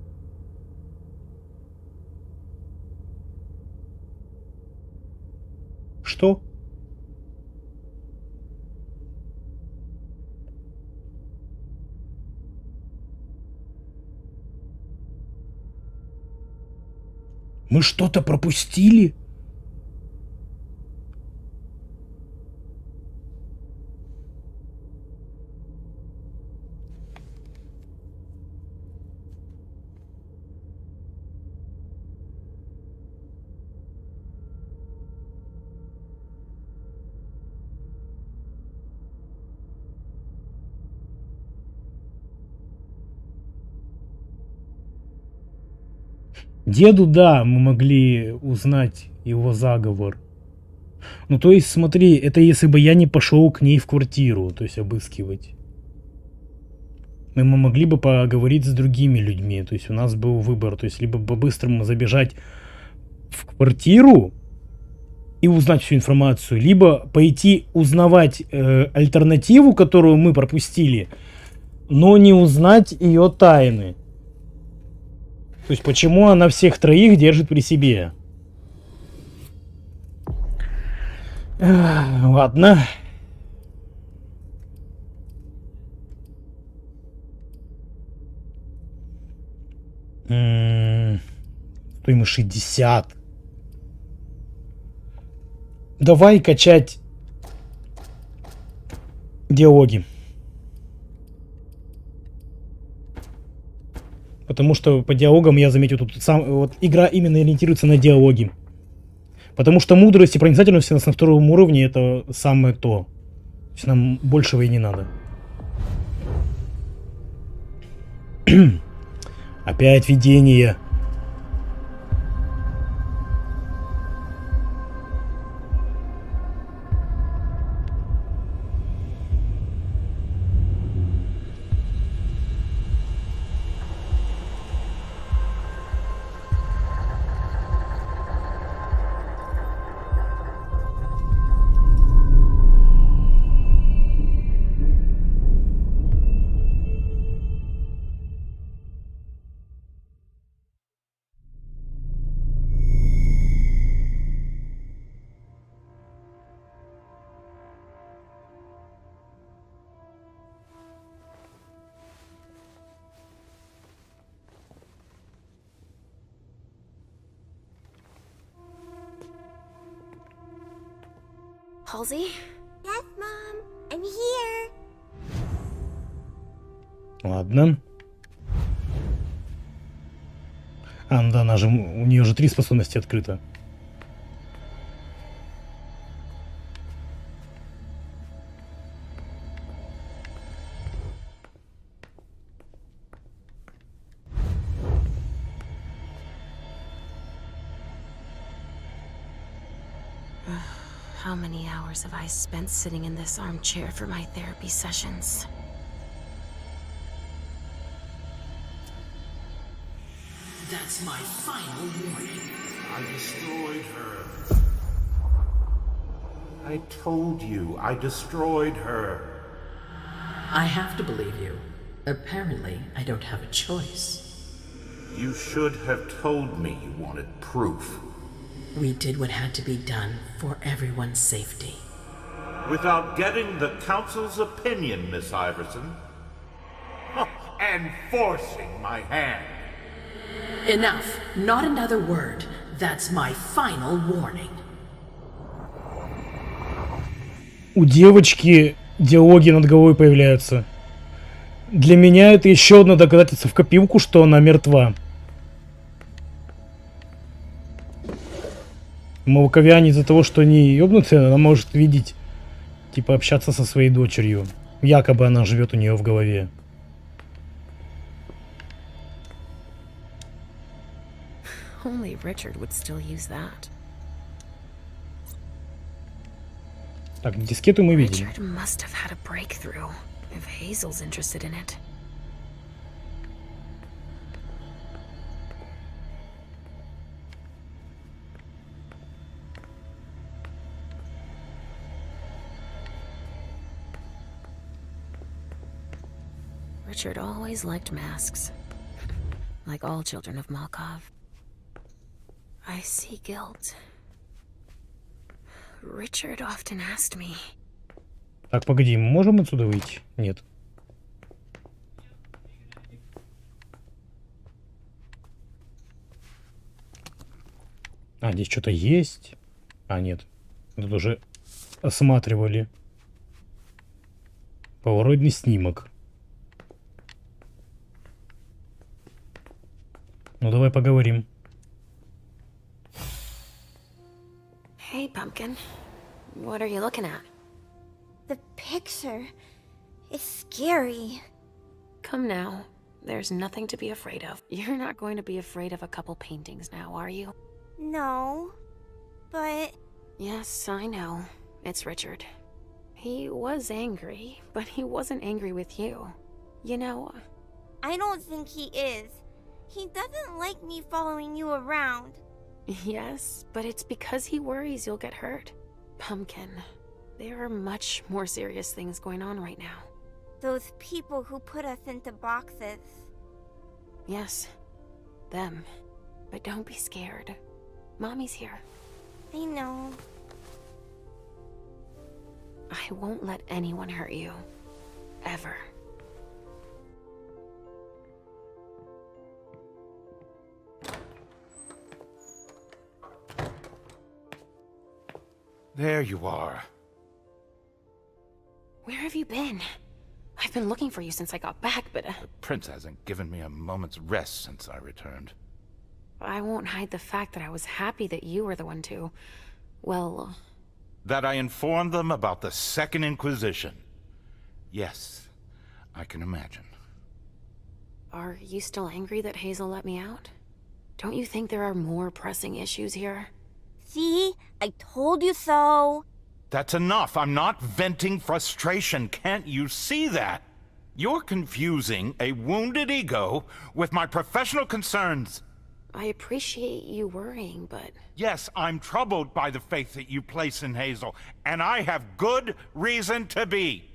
Speaker 1: Что? Мы что-то пропустили? Деду, да, мы могли узнать его заговор. Ну, то есть, смотри, это если бы я не пошел к ней в квартиру, то есть обыскивать. мы могли бы поговорить с другими людьми. То есть у нас был выбор. То есть либо по-быстрому забежать в квартиру и узнать всю информацию, либо пойти узнавать альтернативу, которую мы пропустили, но не узнать ее тайны. То есть почему она всех троих держит при себе. Ладно. Стоимость 60. Давай качать диалоги. Потому что по диалогам я заметил, тут вот игра именно ориентируется на диалоги. Потому что мудрость и проницательность у нас на втором уровне это самое то. То есть нам большего и не надо. Опять видение.
Speaker 12: Halsey? Yes, Mom. I'm here.
Speaker 1: Ладно. Ну да, она же, у нее же 3 способности открыто.
Speaker 15: How many hours have I spent sitting in this armchair for my therapy sessions?
Speaker 2: That's my final warning.
Speaker 13: I destroyed her. I told you, I destroyed her.
Speaker 2: I have to believe you. Apparently, I don't have a choice.
Speaker 13: You should have told me you wanted proof.
Speaker 2: We did what had to be done for everyone's safety.
Speaker 13: Without getting the Council's opinion, Miss Iverson. And forcing my hand.
Speaker 2: Enough. Not another word. That's my final warning.
Speaker 1: У девочки диалоги над головой появляются. Для меня это еще одно доказательство в копилку, что она мертва. Молоковяне из-за того, что они ёбнутые, она может видеть, типа общаться со своей дочерью. Якобы она живет у нее в голове.
Speaker 15: Only Richard would still use that.
Speaker 1: Так, дискету мы видели.
Speaker 15: Richard must have had a breakthrough if Hazel's interested in it. Richard always liked masks, like all children of Malkov. I see guilt. Richard often asked me.
Speaker 1: Так, погоди, мы можем отсюда выйти? Нет. А, здесь что-то есть? А, нет. Тут уже осматривали. Полароидный снимок. Ну, давай поговорим.
Speaker 15: Hey, Pumpkin. What are you looking at?
Speaker 12: The picture is scary.
Speaker 15: Come now. There's nothing to be afraid of. You're not going to be afraid of a couple paintings now, are you?
Speaker 12: No, but...
Speaker 15: Yes, I know. It's Richard. He was angry, but he wasn't angry with you.
Speaker 14: You know...
Speaker 12: I don't think he is. He doesn't like me following you around.
Speaker 14: Yes, but it's because he worries you'll get hurt. Pumpkin, there are much more serious things going on right now.
Speaker 12: Those people who put us into boxes.
Speaker 14: Yes, them. But don't be scared. Mommy's here.
Speaker 12: I know.
Speaker 14: I won't let anyone hurt you. Ever.
Speaker 13: There you are.
Speaker 14: Where have you been? I've been looking for you since I got back, but...
Speaker 13: The prince hasn't given me a moment's rest since I returned.
Speaker 14: I won't hide the fact that I was happy that you were the one to... well...
Speaker 13: That I informed them about the Second Inquisition. Yes, I can imagine.
Speaker 14: Are you still angry that Hazel let me out? Don't you think there are more pressing issues here?
Speaker 12: See? I told you so.
Speaker 13: That's enough. I'm not venting frustration. Can't you see that? You're confusing a wounded ego with my professional concerns.
Speaker 14: I appreciate you worrying, but...
Speaker 13: Yes, I'm troubled by the faith that you place in Hazel, and I have good reason to be.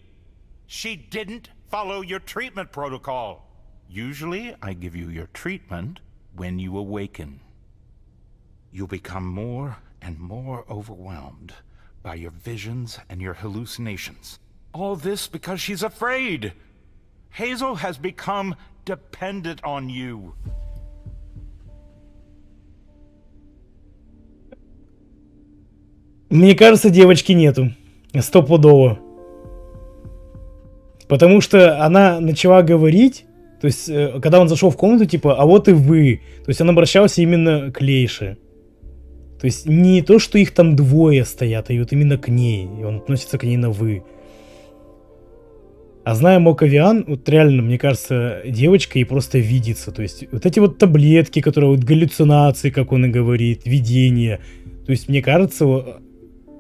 Speaker 13: She didn't follow your treatment protocol. Usually, I give you your treatment when you awaken. You'll become more and more overwhelmed by your visions and your hallucinations. All this because she's afraid. Hazel has become dependent on you.
Speaker 1: Мне кажется, девочки нету. Стопудово. Потому что она начала говорить, то есть, когда он зашел в комнату, типа, а вот и вы. То есть он обращался именно к Лейше. То есть не то, что их там двое стоят, а вот именно к ней. И он относится к ней на «вы». А зная Моковиан, вот реально, мне кажется, девочка ей просто видится. То есть вот эти вот таблетки, которые вот галлюцинации, как он и говорит, видения. То есть мне кажется,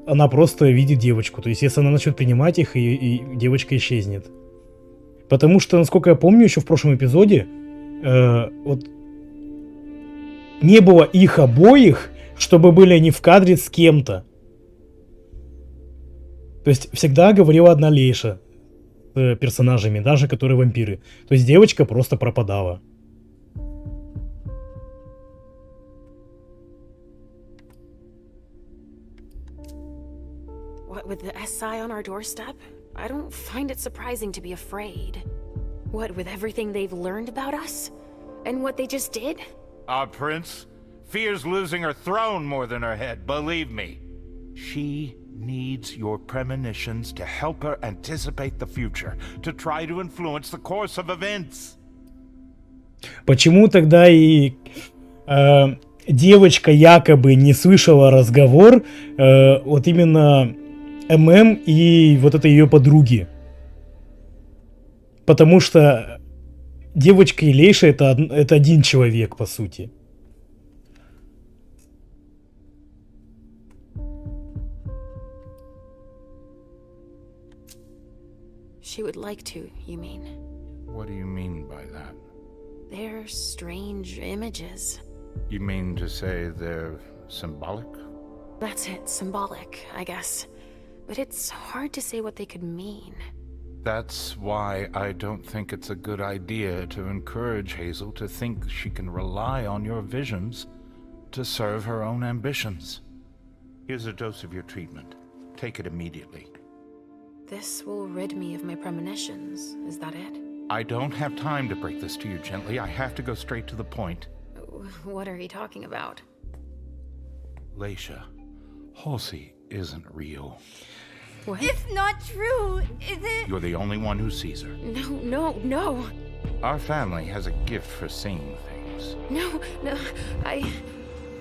Speaker 1: она просто видит девочку. То есть если она начнет принимать их, и девочка исчезнет. Потому что, насколько я помню, еще в прошлом эпизоде вот не было их обоих, чтобы были они в кадре с кем-то. То есть всегда говорила одна Лейша с персонажами, даже которые вампиры. То есть девочка просто пропадала.
Speaker 14: What, with the SI on our doorstep? I don't find it surprising to be afraid. What, with everything they've learned about us? And what they just did?
Speaker 13: Our prince fears losing her throne more than her head, believe me. She needs your premonitions to help her anticipate the future, to try to influence the course of events.
Speaker 1: Почему тогда и девочка якобы не слышала разговор вот именно ММ и вот этой ее подруги? Потому что девочка и Лейша это один человек, по сути.
Speaker 14: She would like to, you mean?
Speaker 13: What do you mean by that?
Speaker 14: They're strange images.
Speaker 13: You mean to say they're symbolic?
Speaker 14: That's it, symbolic, I guess. But it's hard to say what they could mean.
Speaker 13: That's why I don't think it's a good idea to encourage Hazel to think she can rely on your visions to serve her own ambitions. Here's a dose of your treatment. Take it immediately.
Speaker 14: This will rid me of my premonitions, is that it?
Speaker 13: I don't have time to break this to you gently. I have to go straight to the point.
Speaker 14: What are you talking about?
Speaker 13: Leisha, Halsey isn't real.
Speaker 14: What?
Speaker 12: It's not true, is it?
Speaker 13: You're the only one who sees her.
Speaker 14: No.
Speaker 13: Our family has a gift for seeing things.
Speaker 14: No,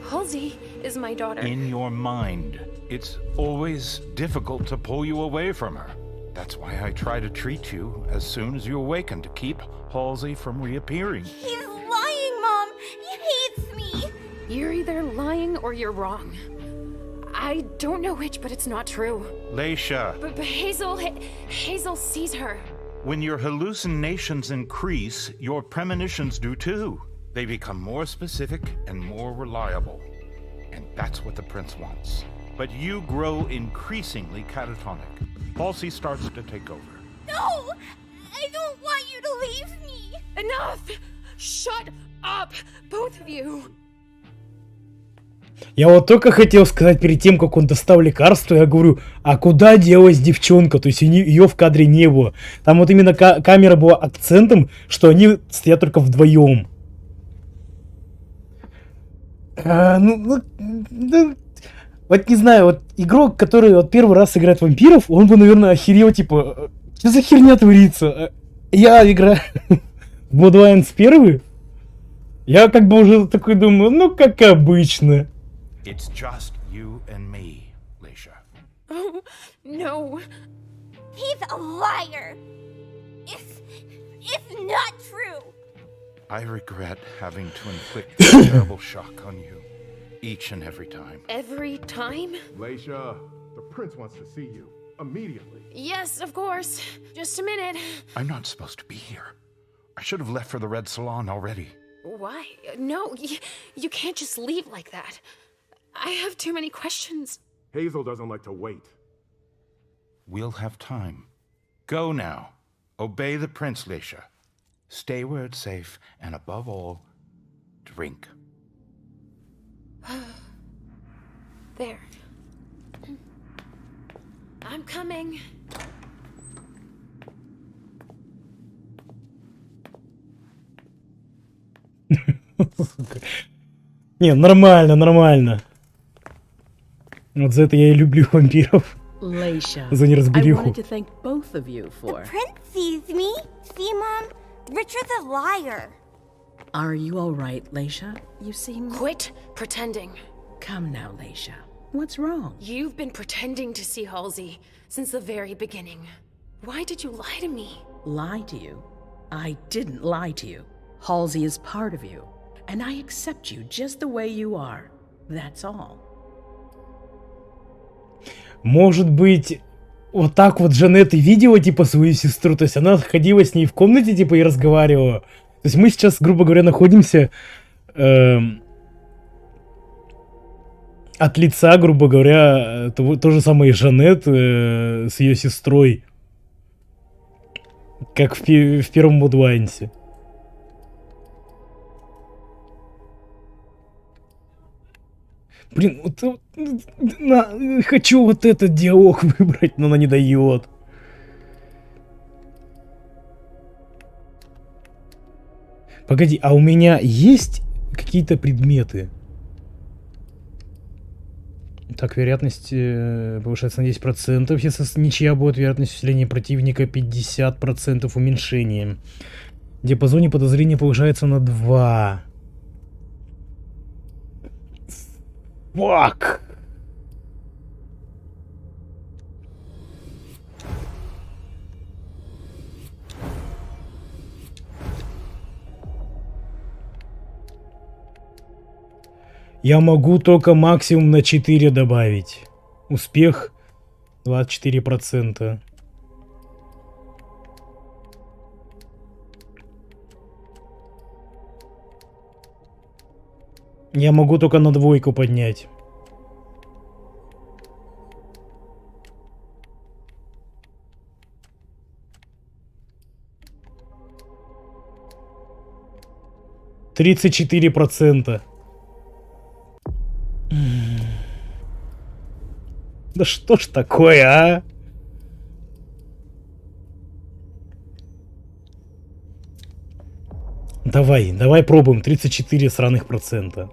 Speaker 14: Halsey is my daughter.
Speaker 13: In your mind. It's always difficult to pull you away from her. That's why I try to treat you as soon as you awaken to keep Halsey from reappearing.
Speaker 12: He's lying, Mom! He hates me!
Speaker 14: You're either lying or you're wrong. I don't know which, but it's not true.
Speaker 13: Leisha!
Speaker 14: But Hazel sees her.
Speaker 13: When your hallucinations increase, your premonitions do too. They become more specific and more reliable. And that's what the prince wants. But you grow increasingly catatonic. Halsey starts to take over.
Speaker 12: No! I don't want you to leave me!
Speaker 14: Enough! Shut up, both of you!
Speaker 1: Я вот только хотел сказать перед тем, как он достал лекарство, я говорю, а куда делась девчонка? То есть ее в кадре не было. Там вот именно камера была акцентом, что они стоят только вдвоем. Вот не знаю, вот игрок, который вот первый раз играет вампиров, он бы, наверное, охерел, типа, что за херня творится? Я играю в Bloodlines 1, я как бы уже такой думаю, ну, как обычно.
Speaker 13: It's just you and me, Leisha.
Speaker 14: Oh, no.
Speaker 12: He's a liar! It's not true!
Speaker 13: I regret having to inflict this terrible shock on you, each and every time.
Speaker 14: Every time?
Speaker 9: Leisha, the prince wants to see you. Immediately.
Speaker 14: Yes, of course. Just a minute.
Speaker 13: I'm not supposed to be here. I should have left for the Red Salon already.
Speaker 14: Why? No, you can't just leave like that. I have too many questions.
Speaker 9: Hazel doesn't like to wait.
Speaker 13: We'll have time. Go now. Obey the prince, Leisha. Stay where it's safe, and above all, drink.
Speaker 14: There. I'm coming.
Speaker 1: Не, нормально, нормально. Вот за это я и люблю вампиров.
Speaker 2: Leisha,
Speaker 1: За неразбериху.
Speaker 2: I wanted to thank both of you for...
Speaker 12: The prince sees me. See, Mom? Richard's a liar.
Speaker 2: Are you all right, Leisha? You seem...
Speaker 14: Quit pretending.
Speaker 2: Come now, Leisha. What's wrong?
Speaker 14: You've been pretending to see Halsey since the very beginning. Why did you lie to me?
Speaker 2: Lie to you? I didn't lie to you. Halsey is part of you, and I accept you just the way you are. That's all.
Speaker 1: Может быть, вот так вот Жанет и видела, типа, свою сестру, то есть она ходила с ней в комнате, типа, и разговаривала. То есть мы сейчас, грубо говоря, находимся от лица, грубо говоря, то же самое Жанет с ее сестрой, как в первом Bloodlines. Блин, вот, хочу вот этот диалог выбрать, но она не дает. Погоди, а у меня есть какие-то предметы? Так, вероятность повышается на 10%. Если ничья будет, вероятность усиления противника 50%, уменьшение. В диапазоне подозрения повышается на 2. Фак! Я могу только максимум на 4 добавить. Успех 24%. Я могу только на 2 поднять. %. Да что ж такое, а? Давай пробуем. 34 сраных %.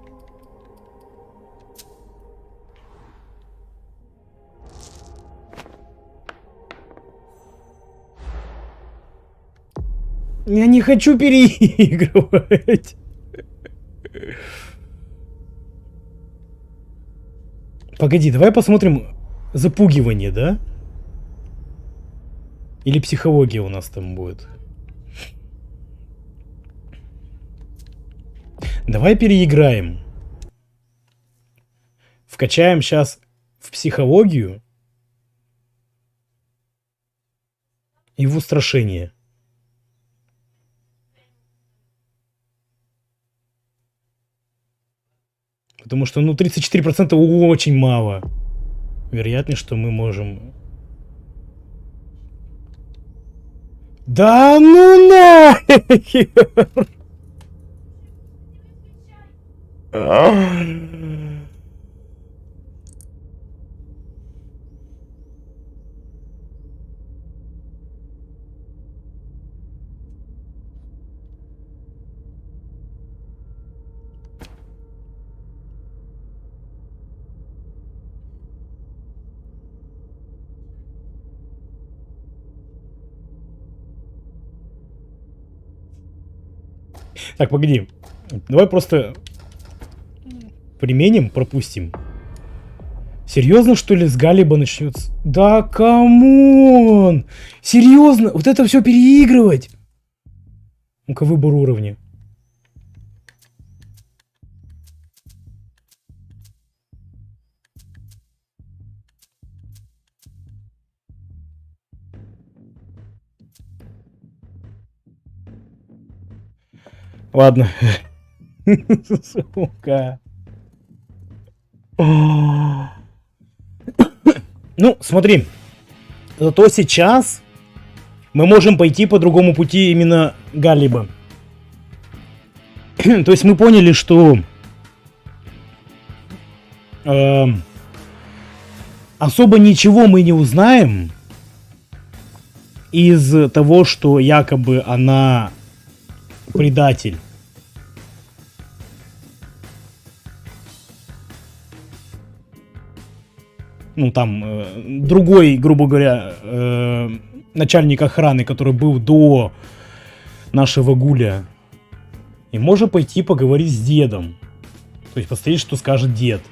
Speaker 1: Я не хочу переигрывать. Погоди, давай посмотрим запугивание, да? Или психология у нас там будет? Давай переиграем. Вкачаем сейчас в психологию и в устрашение. Потому что, ну, 34% очень мало. Вероятность, что мы можем... Да ну нахер! Так, погоди. Давай просто применим, пропустим. Серьезно, что ли, с Галиба начнется? Да камон! Серьезно? Вот это все переигрывать? Ну-ка, выбор уровня. Ладно. Сука. Ну, смотри. Зато сейчас мы можем пойти по другому пути именно Галиба. То есть мы поняли, что особо ничего мы не узнаем из того, что якобы она предатель. Ну, там, другой, грубо говоря, начальник охраны, который был до нашего Гуля. И можно пойти поговорить с дедом. То есть посмотреть, что скажет дед.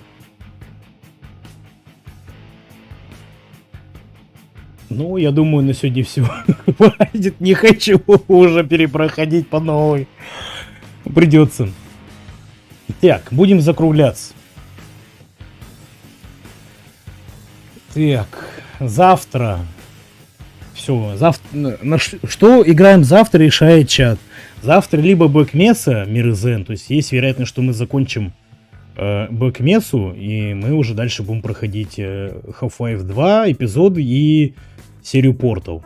Speaker 1: Ну, я думаю, на сегодня все. Хватит, не хочу уже перепроходить по новой. Придется. Так, будем закругляться. Так, завтра. Все, завтра. Что играем завтра, решает чат. Завтра либо Бэкмеса, Мирзен, то есть есть вероятность, что мы закончим Бэкмесу, и мы уже дальше будем проходить Half-Life 2 эпизоды и серию Портал.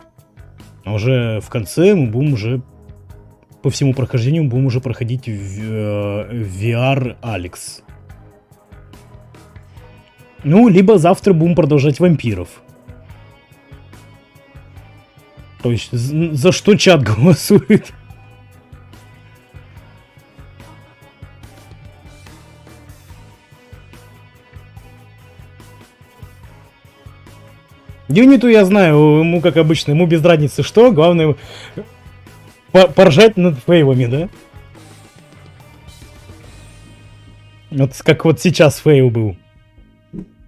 Speaker 1: А уже в конце мы будем уже по всему прохождению будем уже проходить VR Алекс. Ну, либо завтра будем продолжать вампиров. То есть, за что чат голосует? Юниту я знаю, ему как обычно, ему без разницы что, главное поржать над фейлами, да? Вот как вот сейчас фейл был.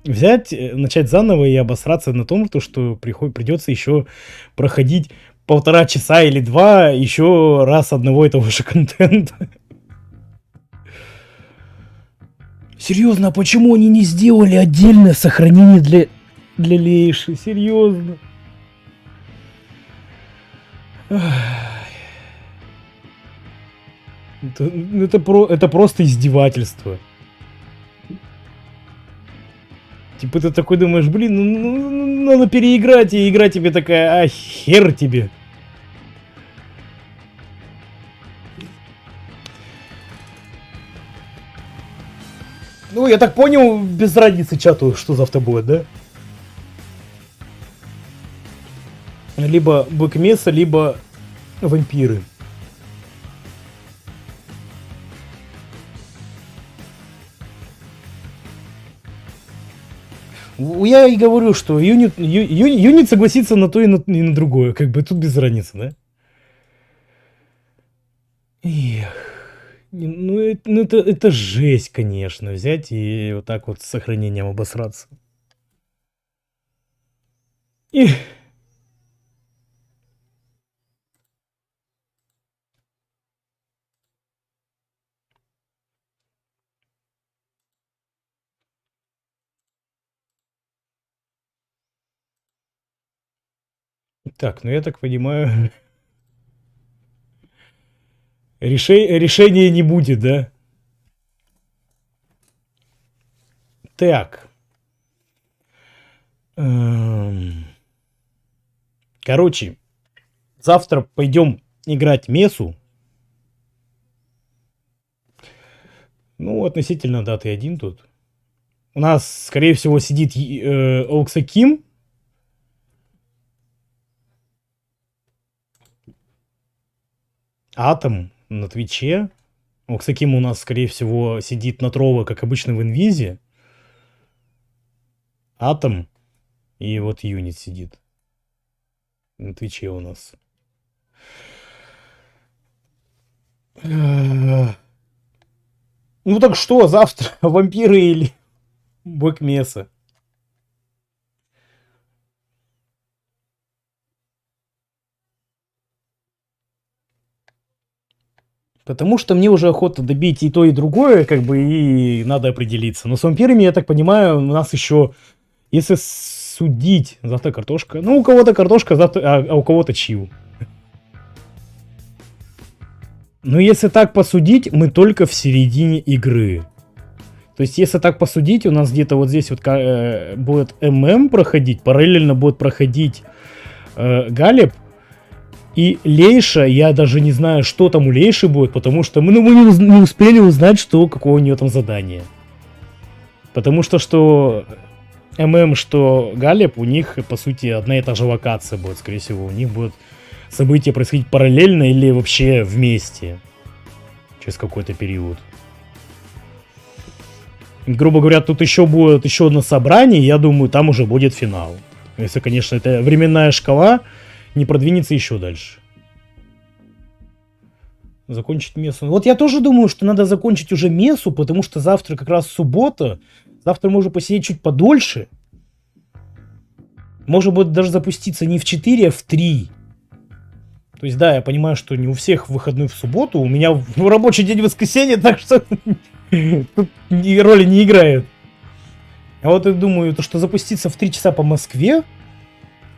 Speaker 1: Взять, начать заново и обосраться на том, что придется еще проходить 1,5 часа или 2 еще раз одного и того же контента. Серьезно, а почему они не сделали отдельное сохранение для Лейши? Серьезно. Это просто издевательство. Типа ты такой думаешь, блин, ну надо переиграть, и игра тебе такая, а хер тебе. Ну, я так понял, без разницы чату, что завтра будет, да? Либо Бэкмеса, либо вампиры. Я и говорю, что юнит согласится на то и на другое. Как бы тут без разницы, да? Эх, ну это жесть, конечно, взять и вот так вот с сохранением обосраться. Эх. Так, ну я так понимаю, решения не будет, да? Так. Короче, завтра пойдем играть Месу. Ну, относительно даты 1 тут. У нас, скорее всего, сидит Оксаким. Атом на Твиче. Оксаким у нас, скорее всего, сидит на Трово, как обычно, в инвизе. Атом и вот Юнит сидит на Твиче у нас. Ну так что, завтра вампиры или Бэкмеса? Потому что мне уже охота добить и то, и другое, как бы, и надо определиться. Но с вампирами, я так понимаю, у нас еще, если судить, завтра картошка. Ну, у кого-то картошка, завтра, а у кого-то чил. Но если так посудить, мы только в середине игры. То есть, если так посудить, у нас где-то вот здесь вот будет ММ проходить, параллельно будет проходить Галеб. И Лейша, я даже не знаю, что там у Лейши будет, потому что мы не успели узнать, какое у нее там задание. Потому что ММ, что Галеб, у них, по сути, одна и та же локация будет, скорее всего. У них будут события происходить параллельно или вообще вместе. Через какой-то период. Грубо говоря, тут еще будет еще одно собрание, я думаю, там уже будет финал. Если, конечно, эта временная шкала не продвинется еще дальше. Закончить Мессу. Вот я тоже думаю, что надо закончить уже Мессу, потому что завтра как раз суббота. Завтра можно посидеть чуть подольше. Может быть, даже запуститься не в 4, а в 3. То есть, да, я понимаю, что не у всех выходной в субботу. У меня в рабочий день в воскресенье, так что тут роли не играет. А вот я думаю, то, что запуститься в 3 часа по Москве,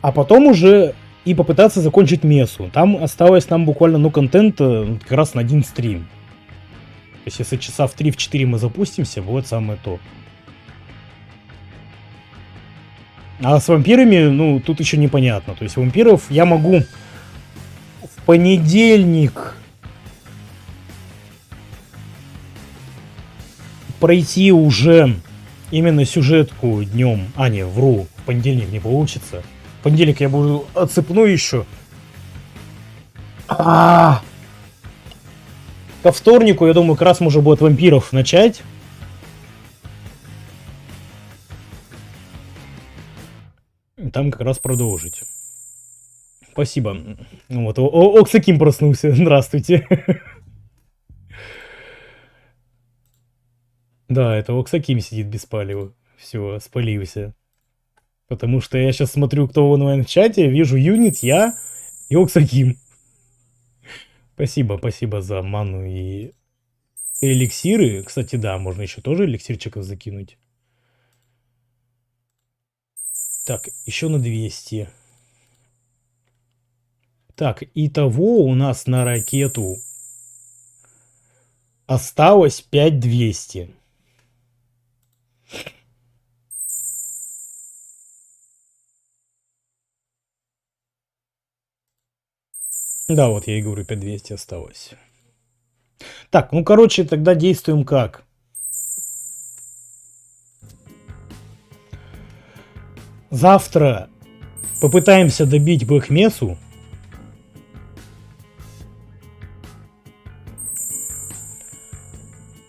Speaker 1: а потом уже и попытаться закончить Мессу. Там осталось нам буквально, контента как раз на один стрим. То есть, если часа в 3-4 мы запустимся, будет самое то. А с вампирами, тут еще непонятно. То есть, вампиров я могу в понедельник пройти уже именно сюжетку днем. А, не, вру, в понедельник не получится. В понедельник я буду отцепну еще. Ко вторнику, я думаю, как раз можно будет вампиров начать. И там как раз продолжить. Спасибо. Вот, Оксаким проснулся. Здравствуйте. Да, это Оксаким сидит без палева. Все, спалился. Потому что я сейчас смотрю, кто в онлайн-чате, вижу Юнит, я и Оксаким. Спасибо за ману и эликсиры. Кстати, да, можно еще тоже эликсирчиков закинуть. Так, еще на 200. Так, итого у нас на ракету осталось 5200. Да, вот я и говорю, 5200 осталось. Так, короче, тогда действуем как? Завтра попытаемся добить Бэкмесу.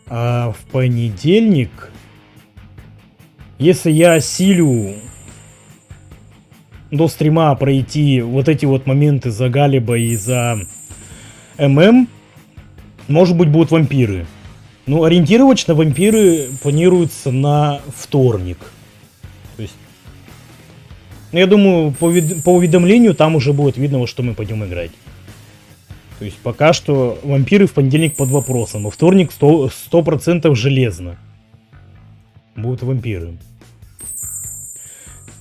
Speaker 1: А в понедельник, если я осилю до стрима пройти вот эти вот моменты за Галиба и за ММ, может быть, будут вампиры. Ориентировочно вампиры планируются на вторник. То есть, я думаю, по уведомлению там уже будет видно, во что мы пойдем играть. То есть, пока что вампиры в понедельник под вопросом. Но вторник 100% железно. Будут вампиры.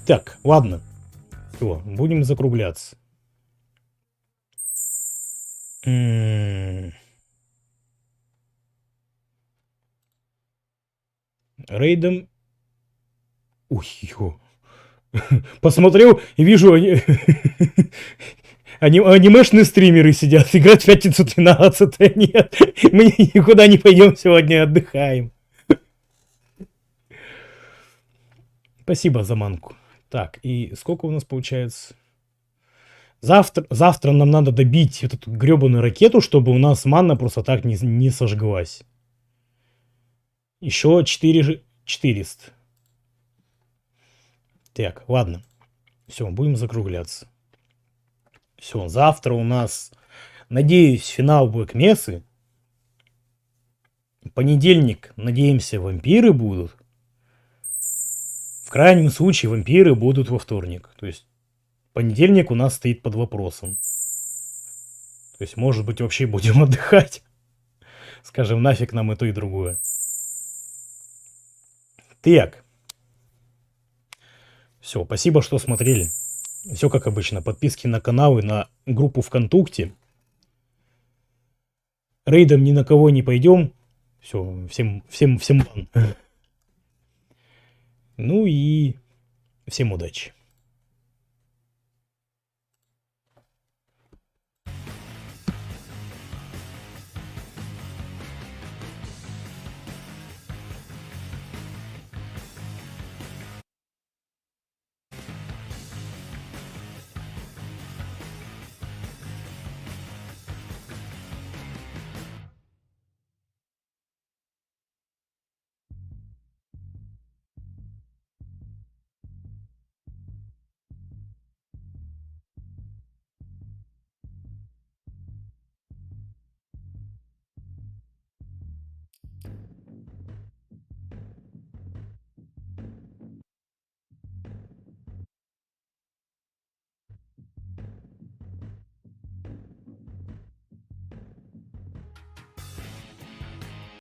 Speaker 1: Так, ладно. Все, будем закругляться. Рейдом Ой, ё. Посмотрел и вижу, анимешные стримеры сидят, играют в пятницу 13. Нет, мы никуда не пойдем сегодня, отдыхаем. Спасибо за манку. Так, и сколько у нас получается? Завтра нам надо добить эту гребаную ракету, чтобы у нас манна просто так не сожглась. Еще 400. Так, ладно. Все, будем закругляться. Все, завтра у нас, надеюсь, финал Black Mesa. Понедельник, надеемся, вампиры будут. В крайнем случае, вампиры будут во вторник. То есть, понедельник у нас стоит под вопросом. То есть, может быть, вообще будем отдыхать. Скажем, нафиг нам и то, и другое. Так. Все, спасибо, что смотрели. Все как обычно. Подписки на канал и на группу ВКонтакте. Рейдом ни на кого не пойдем. Все, всем бан. Ну и всем удачи.